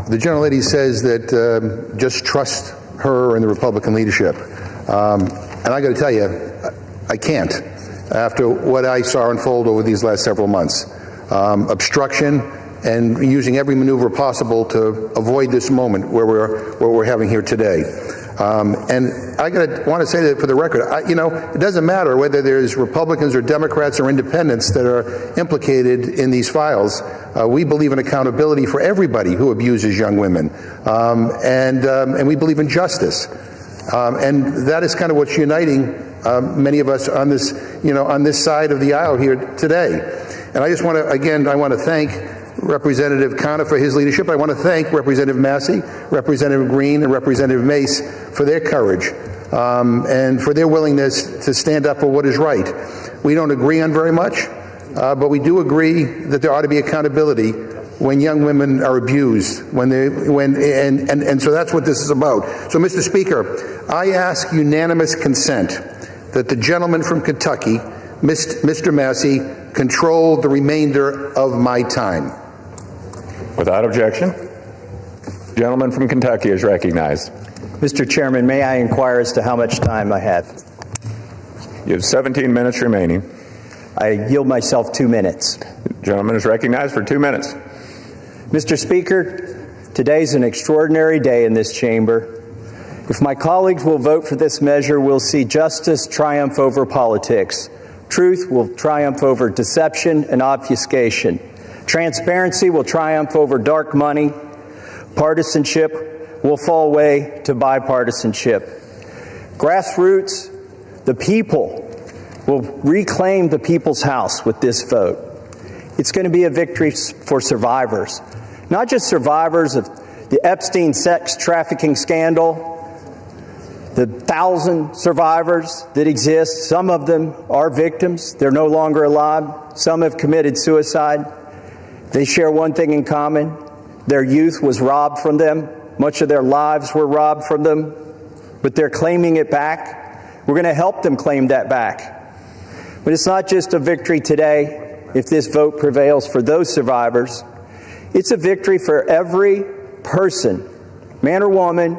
the gentlelady says that just trust her and the Republican leadership. And I got to tell you, I can't after what I saw unfold over these last several months. Obstruction and using every maneuver possible to avoid this moment where we're having here today. And I want to say that for the record, it doesn't matter whether there's Republicans or Democrats or independents that are implicated in these files. We believe in accountability for everybody who abuses young women, and we believe in justice. And that is kind of what's uniting many of us on this, on this side of the aisle here today. And I just want to, again, I want to thank Representative Connor for his leadership. I want to thank Representative Massey, Representative Green, and Representative Mace for their courage and for their willingness to stand up for what is right. We don't agree on very much, but we do agree that there ought to be accountability when young women are abused, and so that's what this is about. So, Mr. Speaker, I ask unanimous consent that the gentleman from Kentucky, Mr. Massey, control the remainder of my time. Without objection. The gentleman from Kentucky is recognized. Mr. Chairman, may I inquire as to how much time I have? You have 17 minutes remaining. I yield myself 2 minutes. The gentleman is recognized for 2 minutes. Mr. Speaker, today's an extraordinary day in this chamber. If my colleagues will vote for this measure, we'll see justice triumph over politics. Truth will triumph over deception and obfuscation. Transparency will triumph over dark money. Partisanship will fall away to bipartisanship. Grassroots, the people, will reclaim the people's house with this vote. It's going to be a victory for survivors, not just survivors of the Epstein sex trafficking scandal, the 1,000 survivors that exist. Some of them are victims. They're no longer alive. Some have committed suicide. They share one thing in common. Their youth was robbed from them. Much of their lives were robbed from them, but they're claiming it back. We're going to help them claim that back. But it's not just a victory today if this vote prevails for those survivors. It's a victory for every person man or woman,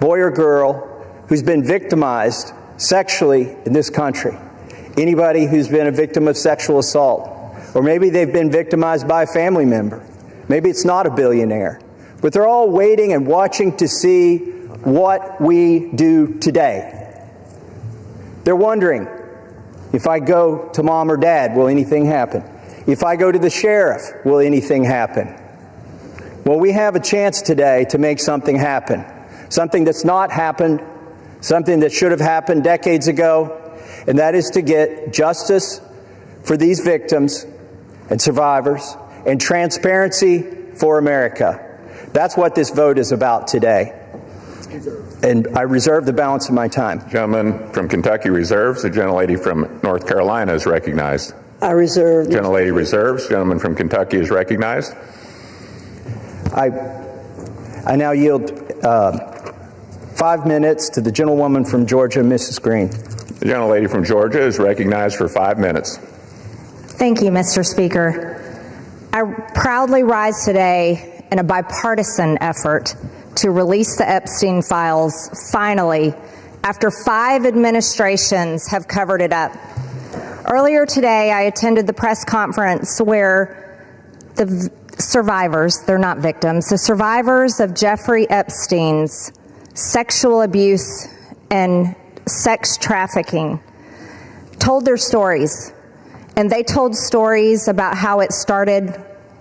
boy or girl, who's been victimized sexually in this country. Anybody who's been a victim of sexual assault. Or maybe they've been victimized by a family member. Maybe it's not a billionaire. But they're all waiting and watching to see what we do today. They're wondering, if I go to mom or dad, will anything happen? If I go to the sheriff, will anything happen? Well, we have a chance today to make something happen. Something that's not happened, something that should have happened decades ago, and that is to get justice for these victims and survivors and transparency for America. That's what this vote is about today. And I reserve the balance of my time. Gentleman from Kentucky reserves. The gentlelady from North Carolina is recognized. I reserve. Gentlelady reserves. Gentleman from Kentucky is recognized. I now yield 5 minutes to the gentlewoman from Georgia, Mrs. Green. The gentlelady from Georgia is recognized for 5 minutes. Thank you, Mr. Speaker. I proudly rise today in a bipartisan effort to release the Epstein files finally, after 5 administrations have covered it up. Earlier today, I attended the press conference where the survivors, they're not victims, the survivors of Jeffrey Epstein's sexual abuse and sex trafficking told their stories. And they told stories about how it started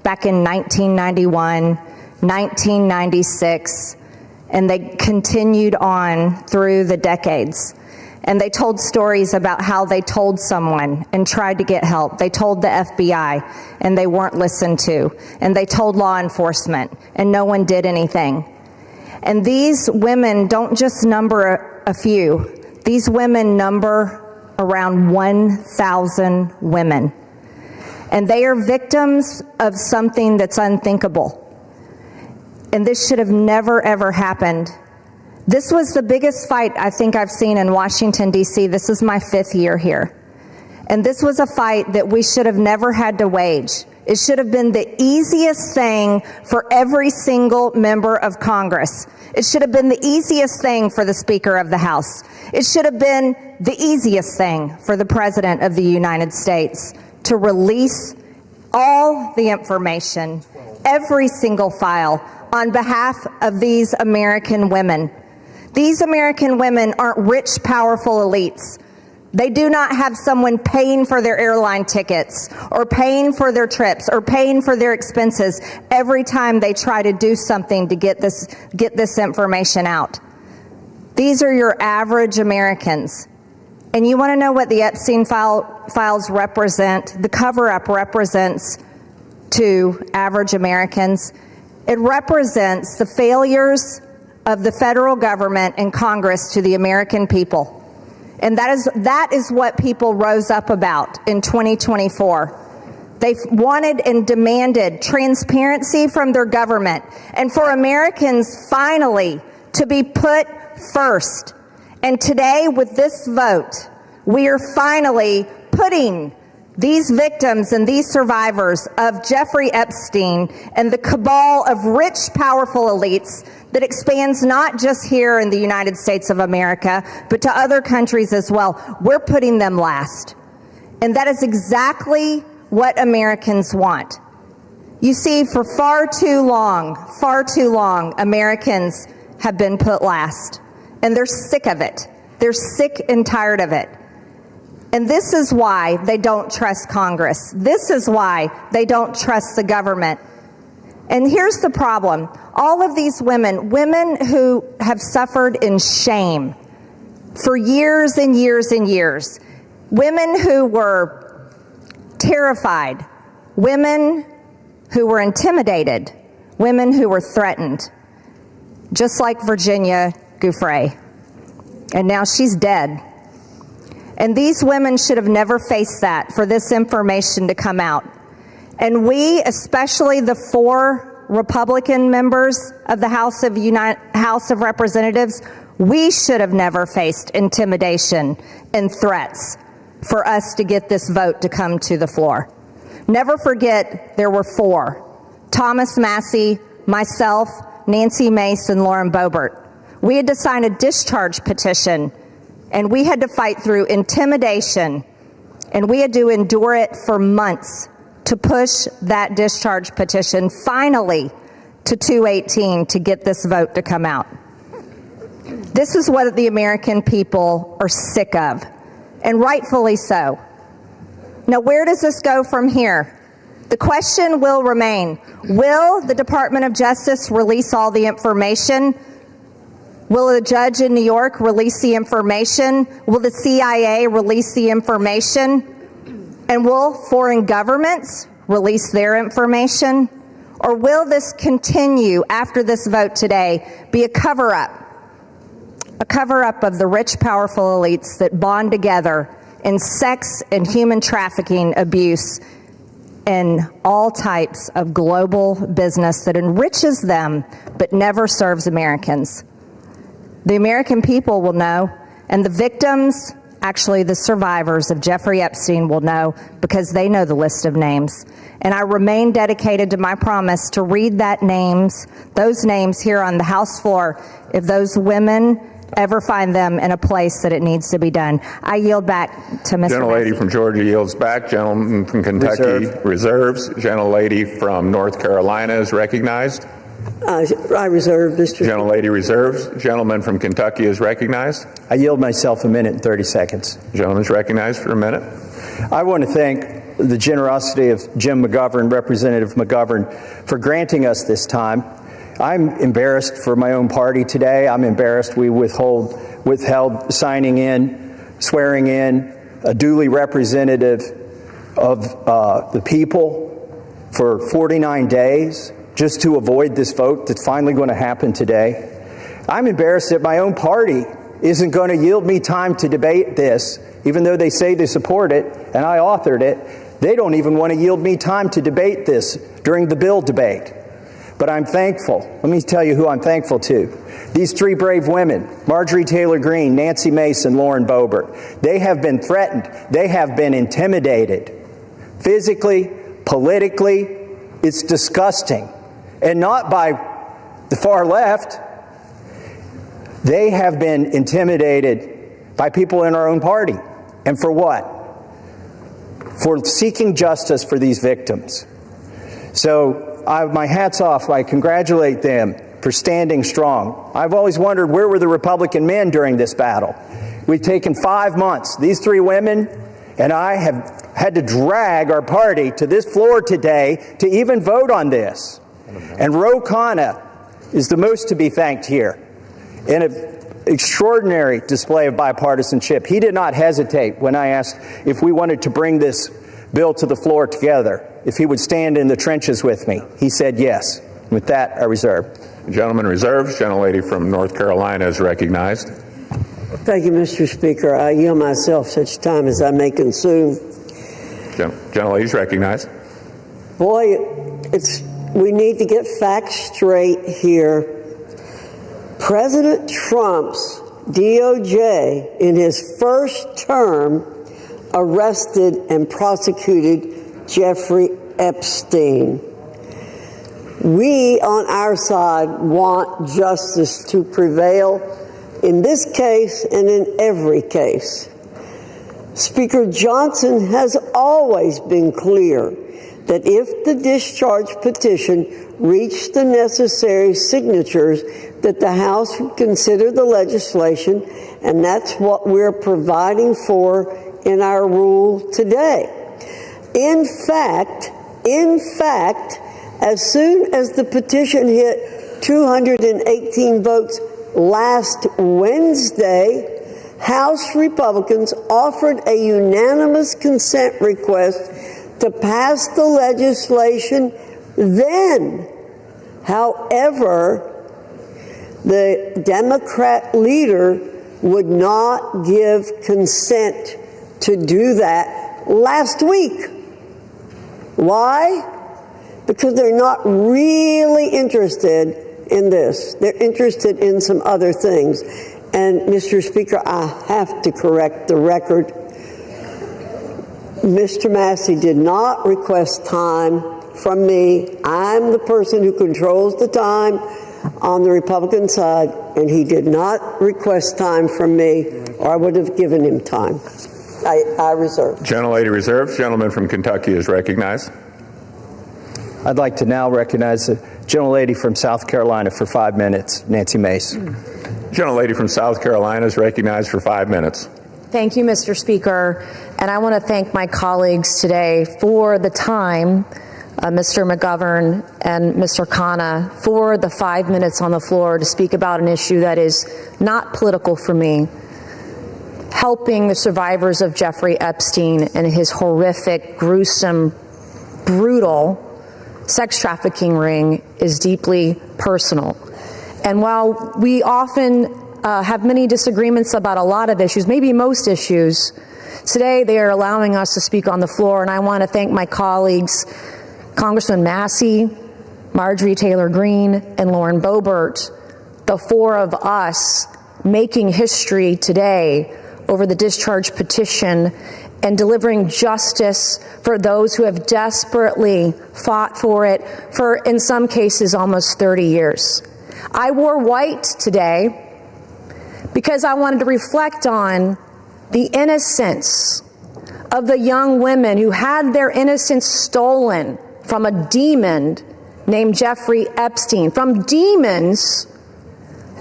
back in 1991, 1996, and they continued on through the decades. And they told stories about how they told someone and tried to get help. They told the FBI and they weren't listened to. And they told law enforcement and no one did anything. And these women don't just number a few. These women number around 1,000 women. And they are victims of something that's unthinkable. And this should have never, ever happened. This was the biggest fight I think I've seen in Washington, D.C. This is my 5th year here. And this was a fight that we should have never had to wage. It should have been the easiest thing for every single member of Congress. It should have been the easiest thing for the Speaker of the House. It should have been the easiest thing for the President of the United States to release all the information, every single file, on behalf of these American women. These American women aren't rich, powerful elites. They do not have someone paying for their airline tickets or paying for their trips or paying for their expenses every time they try to do something to get this information out. These are your average Americans. And you want to know what the Epstein files represent, the cover-up represents to average Americans? It represents the failures of the federal government and Congress to the American people. And that is what people rose up about in 2024. They wanted and demanded transparency from their government and for Americans finally to be put first. And today, with this vote, we are finally putting these victims and these survivors of Jeffrey Epstein and the cabal of rich, powerful elites that expands not just here in the United States of America, but to other countries as well. We're putting them last. And that is exactly what Americans want. You see, for far too long, Americans have been put last. And they're sick of it. They're sick and tired of it. And this is why they don't trust Congress. This is why they don't trust the government. And here's the problem. All of these women who have suffered in shame for years and years and years, women who were terrified, women who were intimidated, women who were threatened, just like Virginia Giuffre. And now she's dead. And these women should have never faced that, for this information to come out. And we, especially the 4 Republican members of the House of Representatives, we should have never faced intimidation and threats for us to get this vote to come to the floor. Never forget, there were 4. Thomas Massey, myself, Nancy Mace, and Lauren Boebert. We had to sign a discharge petition, and we had to fight through intimidation, and we had to endure it for months to push that discharge petition finally to 218 to get this vote to come out. This is what the American people are sick of, and rightfully so. Now, where does this go from here? The question will remain, will the Department of Justice release all the information? Will a judge in New York release the information? Will the CIA release the information? And will foreign governments release their information? Or will this continue after this vote today be a cover-up? A cover-up of the rich, powerful elites that bond together in sex and human trafficking abuse and all types of global business that enriches them but never serves Americans. The American people will know, and the victims, actually the survivors of Jeffrey Epstein, will know because they know the list of names. And I remain dedicated to my promise to read those names here on the House floor if those women ever find them in a place that it needs to be done. I yield back to Mr. Gentlelady from Georgia yields back. Gentleman from Kentucky reserves. Gentlelady from North Carolina is recognized. I reserve, Mr. Gentlelady reserves. Gentleman from Kentucky is recognized. I yield myself a minute and 30 seconds. Gentleman is recognized for a minute. I want to thank the generosity of Jim McGovern, Representative McGovern, for granting us this time. I'm embarrassed for my own party today. I'm embarrassed we withheld signing in, swearing in a duly representative of the people for 49 days just to avoid this vote that's finally going to happen today. I'm embarrassed that my own party isn't going to yield me time to debate this, even though they say they support it and I authored it. They don't even want to yield me time to debate this during the bill debate. But I'm thankful. Let me tell you who I'm thankful to. These three brave women, Marjorie Taylor Greene, Nancy Mace, and Lauren Boebert. They have been threatened. They have been intimidated. Physically, politically, it's disgusting. And not by the far left. They have been intimidated by people in our own party. And for what? For seeking justice for these victims. So, my hat's off. I congratulate them for standing strong. I've always wondered, where were the Republican men during this battle? We've taken 5 months. These three women and I have had to drag our party to this floor today to even vote on this. And Ro Khanna is the most to be thanked here in an extraordinary display of bipartisanship. He did not hesitate when I asked if we wanted to bring this bill to the floor together, if he would stand in the trenches with me. He said yes. With that, I reserve. Gentleman reserves. Gentlelady from North Carolina is recognized. Thank you, Mr. Speaker. I yield myself such time as I may consume. Gentlelady is recognized. Boy, we need to get facts straight here. President Trump's DOJ, in his first term, arrested and prosecuted Jeffrey Epstein. We, on our side, want justice to prevail in this case and in every case. Speaker Johnson has always been clear that if the discharge petition reached the necessary signatures, that the House would consider the legislation, and that's what we're providing for in our rule today. In fact, as soon as the petition hit 218 votes last Wednesday, House Republicans offered a unanimous consent request to pass the legislation then. However, the Democrat leader would not give consent to do that last week. Why? Because they're not really interested in this. They're interested in some other things. And, Mr. Speaker, I have to correct the record. Mr. Massey did not request time from me. I'm the person who controls the time on the Republican side, and he did not request time from me, or I would have given him time. I reserve. Gentlelady reserves. Gentleman from Kentucky is recognized. I'd like to now recognize the gentlelady from South Carolina for 5 minutes, Nancy Mace. Gentlelady from South Carolina is recognized for 5 minutes. Thank you, Mr. Speaker. And I want to thank my colleagues today for the time, Mr. McGovern and Mr. Khanna, for the 5 minutes on the floor to speak about an issue that is not political for me. Helping the survivors of Jeffrey Epstein and his horrific, gruesome, brutal sex trafficking ring is deeply personal. And while we often have many disagreements about a lot of issues, maybe most issues, today they are allowing us to speak on the floor, and I want to thank my colleagues, Congressman Massey, Marjorie Taylor Greene, and Lauren Boebert, the four of us making history today over the discharge petition and delivering justice for those who have desperately fought for it for, in some cases, almost 30 years. I wore white today because I wanted to reflect on the innocence of the young women who had their innocence stolen from a demon named Jeffrey Epstein, from demons,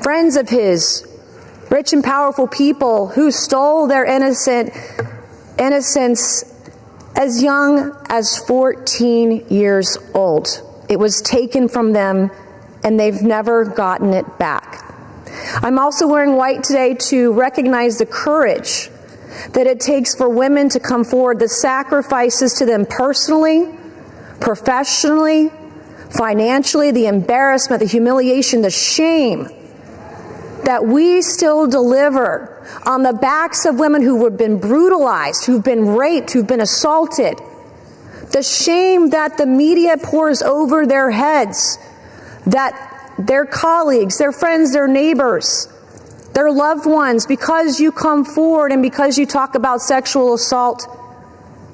friends of his, rich and powerful people who stole their innocence as young as 14 years old. It was taken from them, and they've never gotten it back. I'm also wearing white today to recognize the courage that it takes for women to come forward, the sacrifices to them personally, professionally, financially, the embarrassment, the humiliation, the shame that we still deliver on the backs of women who have been brutalized, who've been raped, who've been assaulted. The shame that the media pours over their heads, that their colleagues, their friends, their neighbors, their loved ones, because you come forward and because you talk about sexual assault,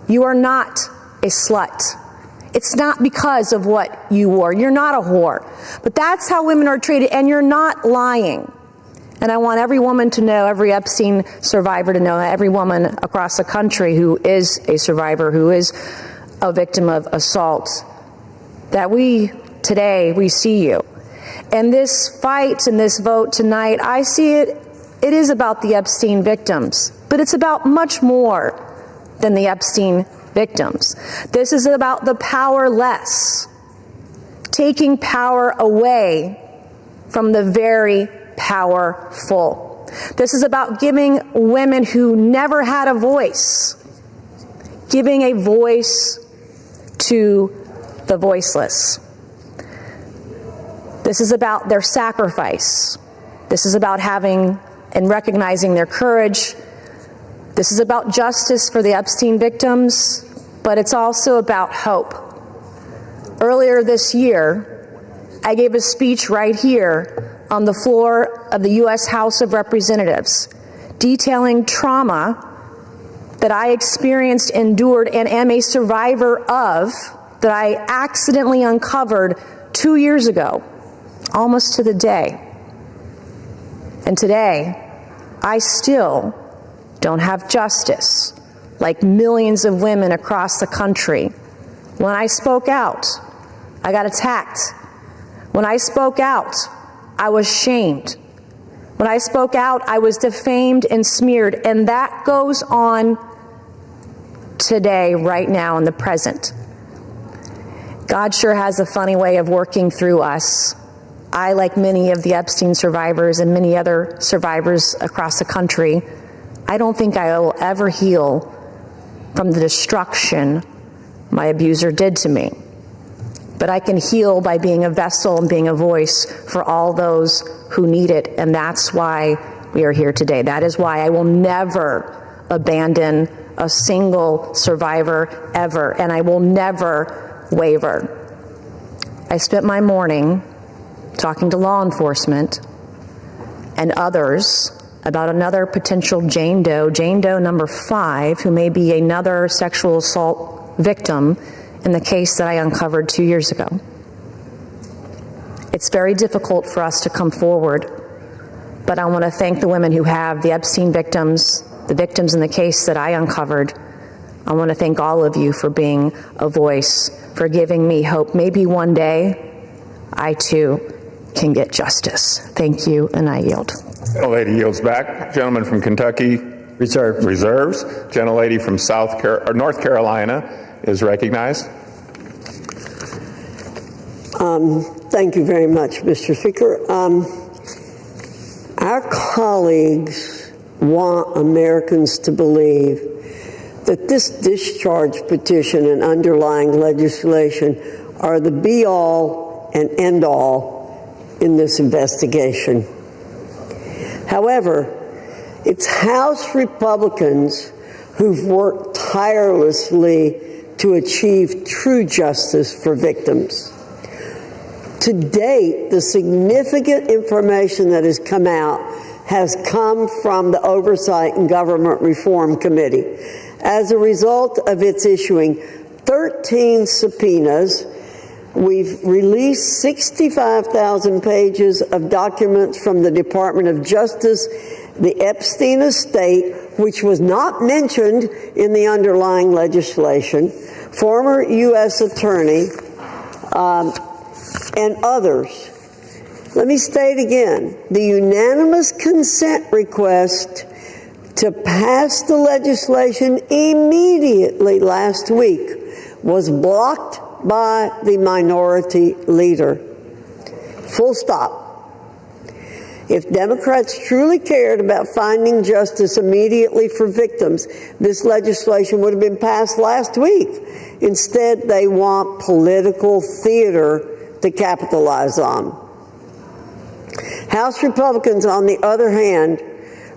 you are not a slut. It's not because of what you wore. You're not a whore. But that's how women are treated, and you're not lying. And I want every woman to know, every Epstein survivor to know, every woman across the country who is a survivor, who is a victim of assault, that today we see you. And this fight and this vote tonight, I see it is about the Epstein victims, but it's about much more than the Epstein victims. This is about the powerless, taking power away from the very powerful. This is about giving women who never had a voice, giving a voice to the voiceless. This is about their sacrifice. This is about having and recognizing their courage. This is about justice for the Epstein victims, but it's also about hope. Earlier this year, I gave a speech right here on the floor of the U.S. House of Representatives, detailing trauma that I experienced, endured, and am a survivor of, that I accidentally uncovered 2 years ago, almost to the day. And today, I still don't have justice, like millions of women across the country. When I spoke out, I got attacked. When I spoke out, I was shamed. When I spoke out, I was defamed and smeared, and that goes on today, right now, in the present. God sure has a funny way of working through us. I, like many of the Epstein survivors and many other survivors across the country, I don't think I will ever heal from the destruction my abuser did to me. But I can heal by being a vessel and being a voice for all those who need it, and that's why we are here today. That is why I will never abandon a single survivor ever, and I will never waver. I spent my morning talking to law enforcement and others about another potential Jane Doe number 5, who may be another sexual assault victim in the case that I uncovered 2 years ago. It's very difficult for us to come forward, but I want to thank the women who have, the Epstein victims, the victims in the case that I uncovered. I want to thank all of you for being a voice, for giving me hope. Maybe one day I too can get justice. Thank you, and I yield. Gentlelady yields back. Gentleman from Kentucky reserves. Gentlelady from North Carolina is recognized. Thank you very much, Mr. Speaker. Our colleagues want Americans to believe that this discharge petition and underlying legislation are the be-all and end-all in this investigation. However, it's House Republicans who've worked tirelessly to achieve true justice for victims. To date, the significant information that has come out has come from the Oversight and Government Reform Committee as a result of its issuing 13 subpoenas. We've released 65,000 pages of documents from the Department of Justice, the Epstein estate, which was not mentioned in the underlying legislation, former U.S. attorney, and others. Let me state again, the unanimous consent request to pass the legislation immediately last week was blocked by the minority leader. Full stop. If Democrats truly cared about finding justice immediately for victims, this legislation would have been passed last week. Instead, they want political theater to capitalize on. House Republicans, on the other hand,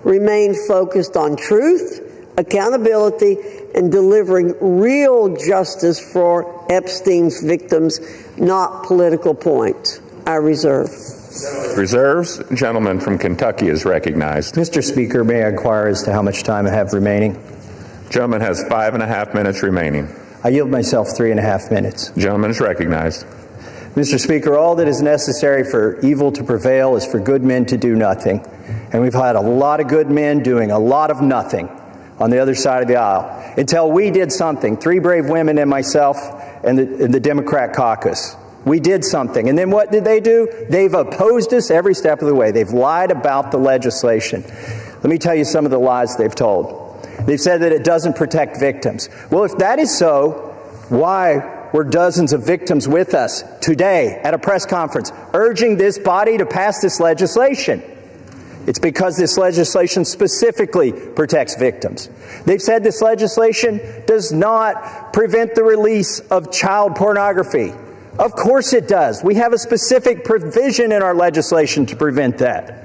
remain focused on truth, accountability, and delivering real justice for Epstein's victims, not political points. I reserve. Reserves. Gentleman from Kentucky is recognized. Mr. Speaker, may I inquire as to how much time I have remaining? Gentleman has 5.5 minutes remaining. I yield myself 3.5 minutes. Gentleman is recognized. Mr. Speaker, all that is necessary for evil to prevail is for good men to do nothing. And we've had a lot of good men doing a lot of nothing on the other side of the aisle until we did something. 3 brave women and myself and the Democrat caucus. We did something. And then what did they do? They've opposed us every step of the way. They've lied about the legislation. Let me tell you some of the lies they've told. They've said that it doesn't protect victims. Well, if that is so, why were dozens of victims with us today at a press conference urging this body to pass this legislation? It's because this legislation specifically protects victims. They've said this legislation does not prevent the release of child pornography. Of course it does. We have a specific provision in our legislation to prevent that.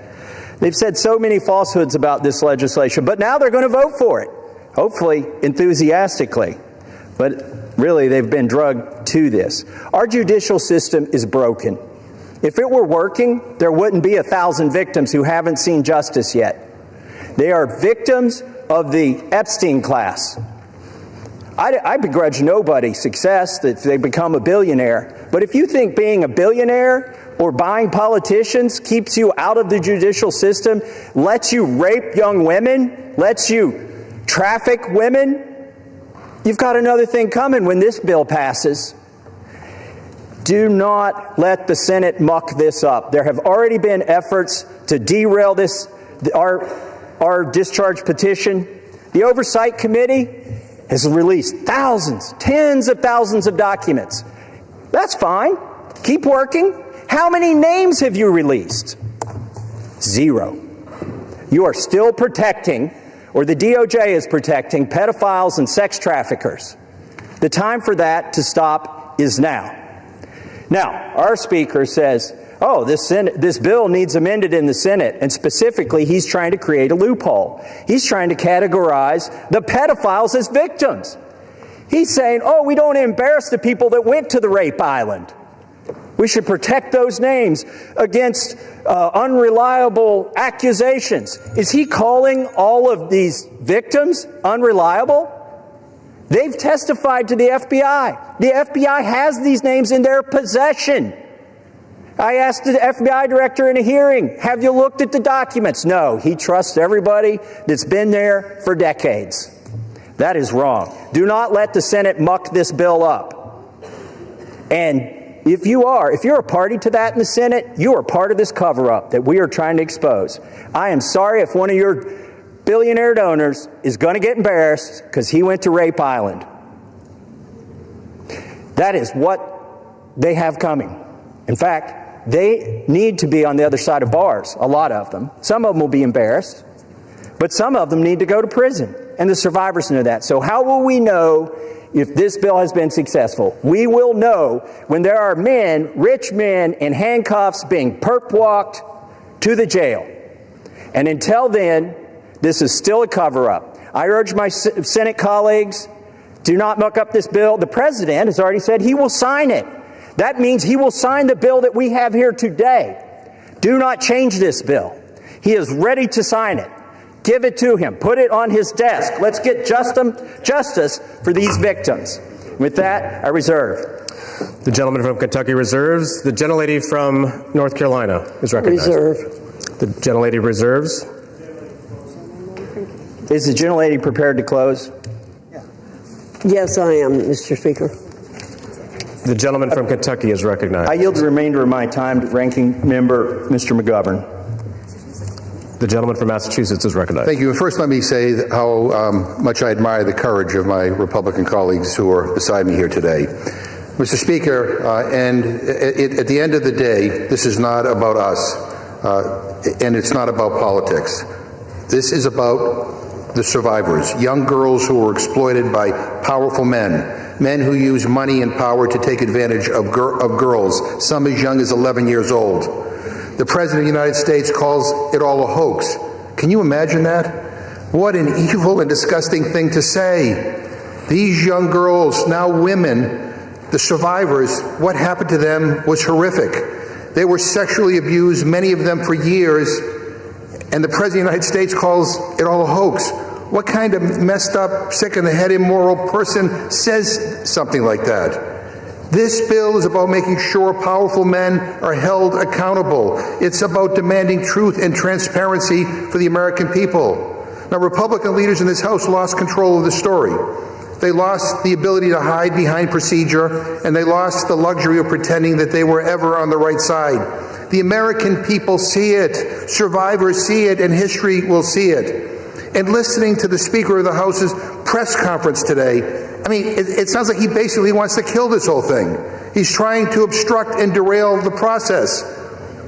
They've said so many falsehoods about this legislation, but now they're going to vote for it, hopefully enthusiastically. But really, they've been drugged to this. Our judicial system is broken. If it were working, there wouldn't be 1,000 victims who haven't seen justice yet. They are victims of the Epstein class. I begrudge nobody success that they become a billionaire. But if you think being a billionaire or buying politicians keeps you out of the judicial system, lets you rape young women, lets you traffic women, you've got another thing coming when this bill passes. Do not let the Senate muck this up. There have already been efforts to derail this, our discharge petition. The Oversight Committee has released thousands, tens of thousands of documents. That's fine. Keep working. How many names have you released? 0. You are still protecting, or the DOJ is protecting, pedophiles and sex traffickers. The time for that to stop is now. Now, our Speaker says, oh, this bill needs amended in the Senate, and specifically, he's trying to create a loophole. He's trying to categorize the pedophiles as victims. He's saying, oh, we don't embarrass the people that went to the rape island. We should protect those names against unreliable accusations. Is he calling all of these victims unreliable? They've testified to the FBI. The FBI has these names in their possession. I asked the FBI director in a hearing, have you looked at the documents? No, he trusts everybody that's been there for decades. That is wrong. Do not let the Senate muck this bill up. And if you're a party to that in the Senate, you are part of this cover-up that we are trying to expose. I am sorry if one of your billionaire donors is going to get embarrassed because he went to Rape Island. That is what they have coming. In fact, they need to be on the other side of bars, a lot of them. Some of them will be embarrassed, but some of them need to go to prison, and the survivors know that. So how will we know if this bill has been successful? We will know when there are men, rich men, in handcuffs being perp-walked to the jail. And until then, this is still a cover-up. I urge my Senate colleagues, do not muck up this bill. The president has already said he will sign it. That means he will sign the bill that we have here today. Do not change this bill. He is ready to sign it. Give it to him. Put it on his desk. Let's get justice for these victims. With that, I reserve. The gentleman from Kentucky reserves. The gentlelady from North Carolina is recognized. Reserve. The gentlelady reserves. Is the gentlelady prepared to close? Yes, I am, Mr. Speaker. The gentleman from Kentucky is recognized. I yield the remainder of my time to Ranking Member Mr. McGovern. The gentleman from Massachusetts is recognized. Thank you. And first, let me say how much I admire the courage of my Republican colleagues who are beside me here today. Mr. Speaker, at the end of the day, this is not about us, and it's not about politics. This is about the survivors, young girls who were exploited by powerful men who use money and power to take advantage of girls, some as young as 11 years old. The President of the United States calls it all a hoax. Can you imagine that? What an evil and disgusting thing to say. These young girls, now women, the survivors, what happened to them was horrific. They were sexually abused, many of them for years, and the President of the United States calls it all a hoax. What kind of messed up, sick in the head, immoral person says something like that? This bill is about making sure powerful men are held accountable. It's about demanding truth and transparency for the American people. Now, Republican leaders in this House lost control of the story. They lost the ability to hide behind procedure, and they lost the luxury of pretending that they were ever on the right side. The American people see it, survivors see it, and history will see it. And listening to the Speaker of the House's press conference today, I mean, it sounds like he basically wants to kill this whole thing. He's trying to obstruct and derail the process.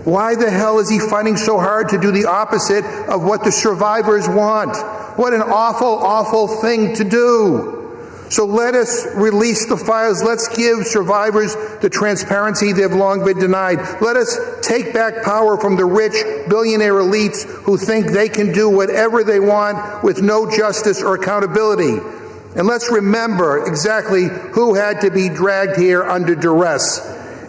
Why the hell is he fighting so hard to do the opposite of what the survivors want? What an awful, awful thing to do. So let us release the files. Let's give survivors the transparency they've long been denied. Let us take back power from the rich billionaire elites who think they can do whatever they want with no justice or accountability. And let's remember exactly who had to be dragged here under duress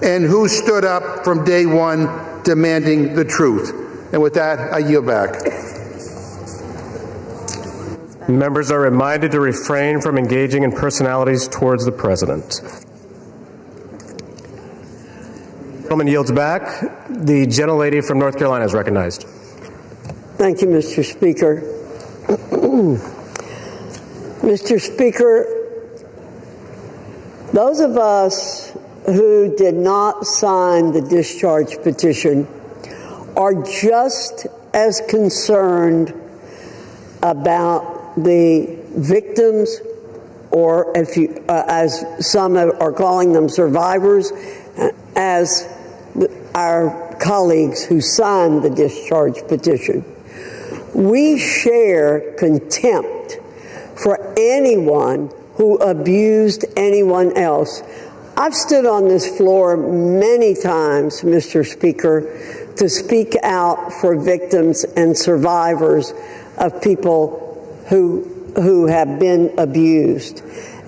and who stood up from day one demanding the truth. And with that, I yield back. Members are reminded to refrain from engaging in personalities towards the President. The gentleman yields back. The gentlelady from North Carolina is recognized. Thank you, Mr. Speaker. Mr. Speaker, those of us who did not sign the discharge petition are just as concerned about the victims, or if you, as some are calling them, survivors, as our colleagues who signed the discharge petition. We share contempt for anyone who abused anyone else. I've stood on this floor many times, Mr. Speaker, to speak out for victims and survivors of people who have been abused,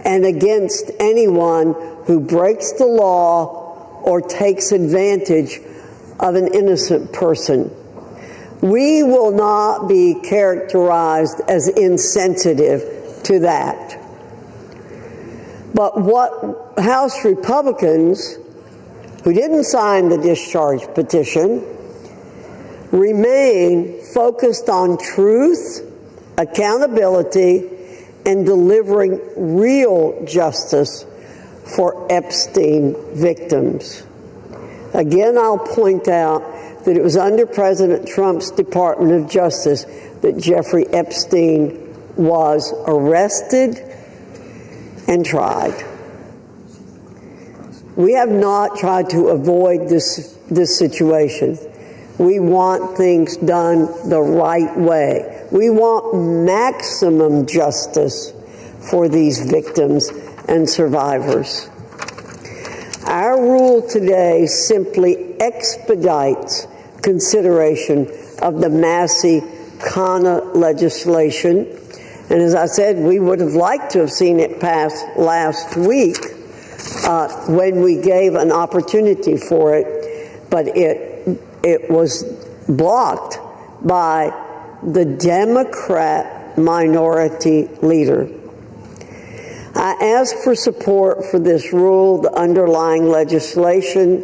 and against anyone who breaks the law or takes advantage of an innocent person. We will not be characterized as insensitive to that. But what House Republicans who didn't sign the discharge petition remain focused on truth, accountability, and delivering real justice for Epstein victims. Again, I'll point out that it was under President Trump's Department of Justice that Jeffrey Epstein was arrested and tried. We have not tried to avoid this situation. We want things done the right way. We want maximum justice for these victims and survivors. Our rule today simply expedites consideration of the Massey-Khanna legislation. And as I said, we would have liked to have seen it pass last week when we gave an opportunity for it, but it was blocked by the Democrat minority leader. I ask for support for this rule, the underlying legislation.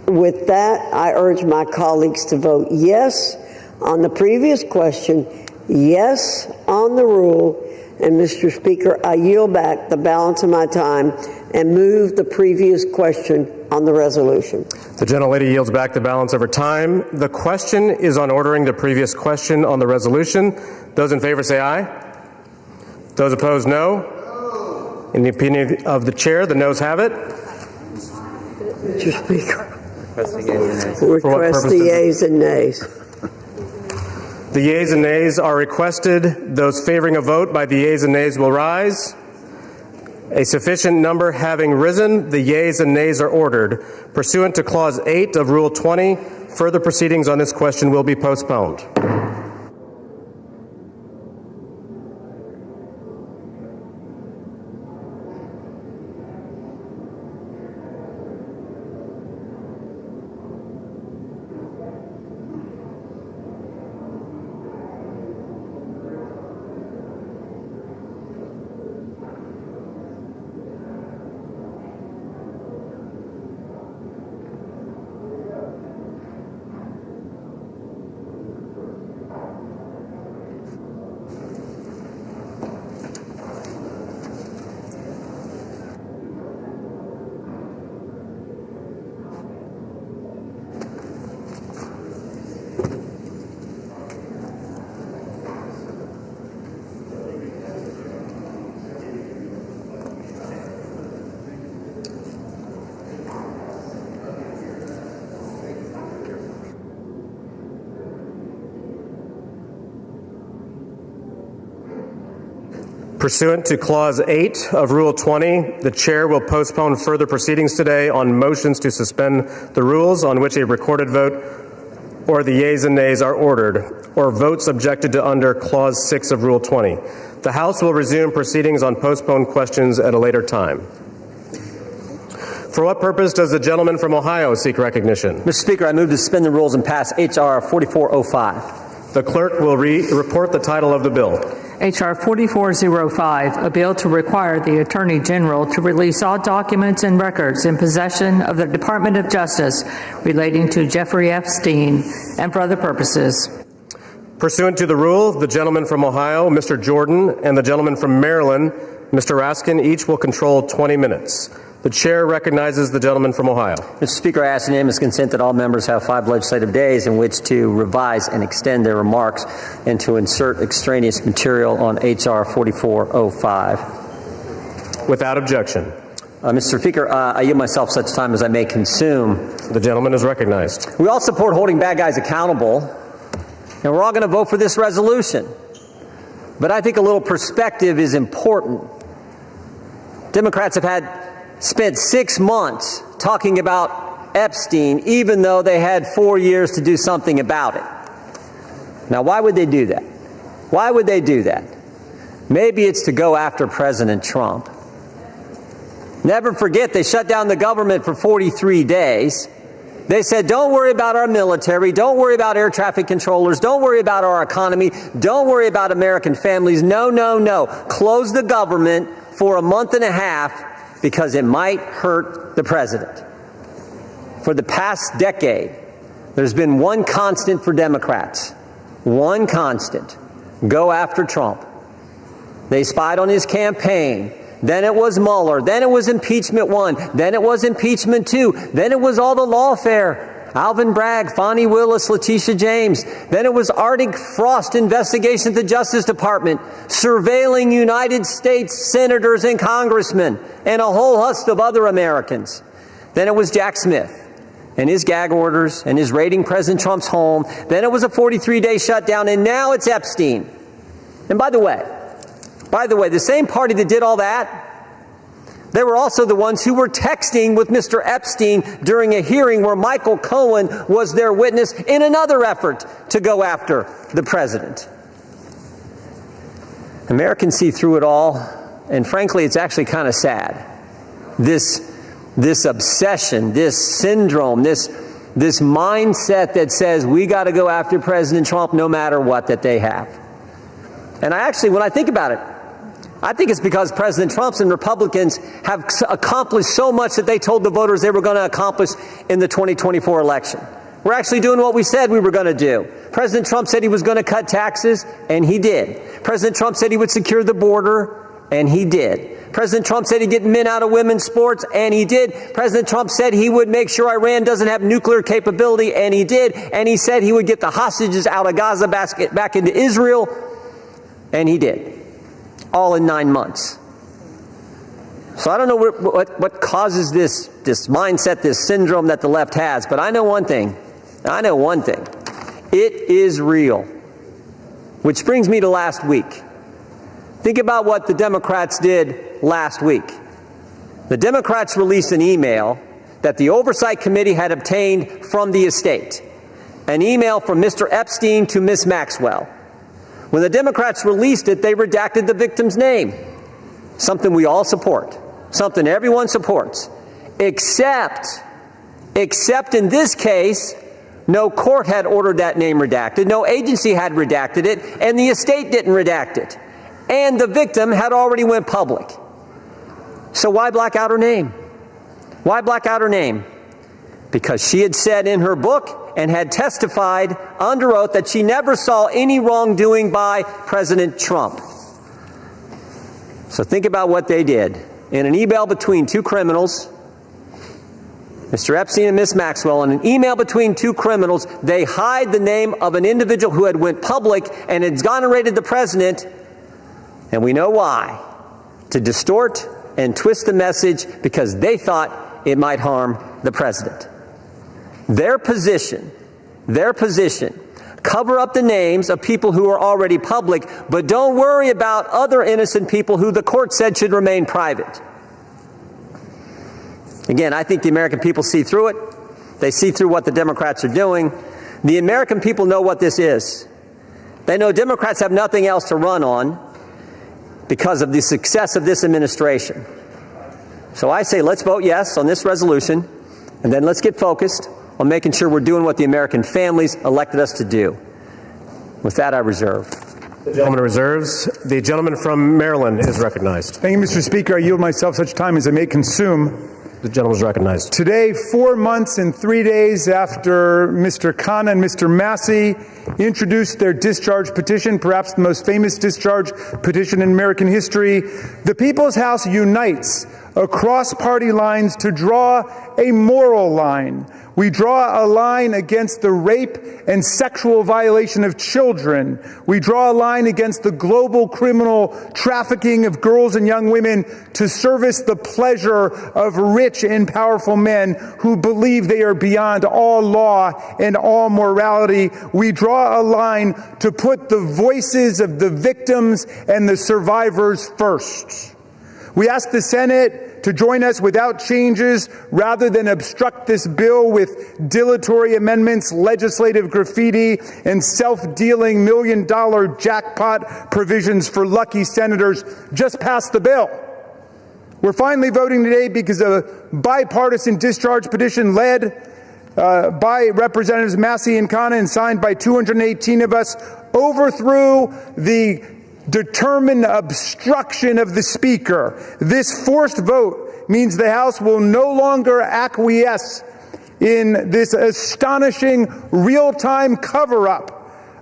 With that, I urge my colleagues to vote yes on the previous question, yes on the rule, and Mr. Speaker, I yield back the balance of my time and move the previous question on the resolution. The gentlelady yields back the balance of her time. The question is on ordering the previous question on the resolution. Those in favor say aye. Those opposed, no. In the opinion of the chair, the noes have it. Mr. Speaker, request the yeas and nays. The yeas and nays are requested. Those favoring a vote by the yeas and nays will rise. A sufficient number having risen, the yeas and nays are ordered. Pursuant to Clause 8 of Rule 20, further proceedings on this question will be postponed. Pursuant to Clause 8 of Rule 20, the chair will postpone further proceedings today on motions to suspend the rules on which a recorded vote or the yeas and nays are ordered, or votes objected to under Clause 6 of Rule 20. The House will resume proceedings on postponed questions at a later time. For what purpose does the gentleman from Ohio seek recognition? Mr. Speaker, I move to suspend the rules and pass H.R. 4405. The clerk will report the title of the bill. H.R. 4405, a bill to require the Attorney General to release all documents and records in possession of the Department of Justice relating to Jeffrey Epstein and for other purposes. Pursuant to the rule, the gentleman from Ohio, Mr. Jordan, and the gentleman from Maryland, Mr. Raskin, each will control 20 minutes. The chair recognizes the gentleman from Ohio. Mr. Speaker, I ask unanimous consent that all members have 5 legislative days in which to revise and extend their remarks and to insert extraneous material on H.R. 4405. Without objection. Mr. Speaker, I yield myself such time as I may consume. The gentleman is recognized. We all support holding bad guys accountable, and we're all going to vote for this resolution. But I think a little perspective is important. Democrats have spent 6 months talking about Epstein, even though they had 4 years to do something about it. Now, why would they do that? Why would they do that? Maybe it's to go after President Trump. Never forget, they shut down the government for 43 days. They said, don't worry about our military, don't worry about air traffic controllers, don't worry about our economy, don't worry about American families. No, no, no. Close the government for a month and a half because it might hurt the president. For the past decade, there's been one constant for Democrats. One constant. Go after Trump. They spied on his campaign. Then it was Mueller. Then it was impeachment 1. Then it was impeachment 2. Then it was all the lawfare. Alvin Bragg, Fonnie Willis, Letitia James. Then it was Arctic Frost investigation at the Justice Department, surveilling United States senators and congressmen, and a whole host of other Americans. Then it was Jack Smith and his gag orders and his raiding President Trump's home. Then it was a 43-day shutdown, and now it's Epstein. And by the way, the same party that did all that, they were also the ones who were texting with Mr. Epstein during a hearing where Michael Cohen was their witness in another effort to go after the president. Americans see through it all, and frankly, it's actually kind of sad. This obsession, this syndrome, this mindset that says we got to go after President Trump no matter what that they have. And when I think about it, I think it's because President Trump and Republicans have accomplished so much that they told the voters they were going to accomplish in the 2024 election. We're actually doing what we said we were going to do. President Trump said he was going to cut taxes, and he did. President Trump said he would secure the border, and he did. President Trump said he'd get men out of women's sports, and he did. President Trump said he would make sure Iran doesn't have nuclear capability, and he did. And he said he would get the hostages out of Gaza back into Israel, and he did. All in 9 months. So I don't know what causes this mindset, this syndrome that the left has, but I know one thing. It is real. Which brings me to last week. Think about what the Democrats did last week. The Democrats released an email that the Oversight Committee had obtained from the estate. An email from Mr. Epstein to Ms. Maxwell. When the Democrats released it, they redacted the victim's name. Something we all support. Something everyone supports. Except in this case, no court had ordered that name redacted, no agency had redacted it, and the estate didn't redact it. And the victim had already went public. So why black out her name? Why black out her name? Because she had said in her book and had testified under oath that she never saw any wrongdoing by President Trump. So think about what they did. In an email between two criminals, Mr. Epstein and Ms. Maxwell, in an email between two criminals, they hide the name of an individual who had went public and exonerated the president, and we know why. To distort and twist the message because they thought it might harm the president. Their position, cover up the names of people who are already public, but don't worry about other innocent people who the court said should remain private. Again, I think the American people see through it. They see through what the Democrats are doing. The American people know what this is. They know Democrats have nothing else to run on because of the success of this administration. So I say let's vote yes on this resolution, and then let's get focused on making sure we're doing what the American families elected us to do. With that, I reserve. The gentleman reserves. The gentleman from Maryland is recognized. Thank you, Mr. Speaker. I yield myself such time as I may consume. The gentleman is recognized. Today, 4 months and 3 days after Mr. Khanna and Mr. Massey introduced their discharge petition, perhaps the most famous discharge petition in American history, the People's House unites across party lines to draw a moral line. We draw a line against the rape and sexual violation of children. We draw a line against the global criminal trafficking of girls and young women to service the pleasure of rich and powerful men who believe they are beyond all law and all morality. We draw a line to put the voices of the victims and the survivors first. We ask the Senate to join us without changes rather than obstruct this bill with dilatory amendments, legislative graffiti, and self-dealing million-dollar jackpot provisions for lucky senators. Just pass the bill. We're finally voting today because a bipartisan discharge petition led by Representatives Massey and Khanna and signed by 218 of us overthrew the determined obstruction of the Speaker. This forced vote means the House will no longer acquiesce in this astonishing real-time cover-up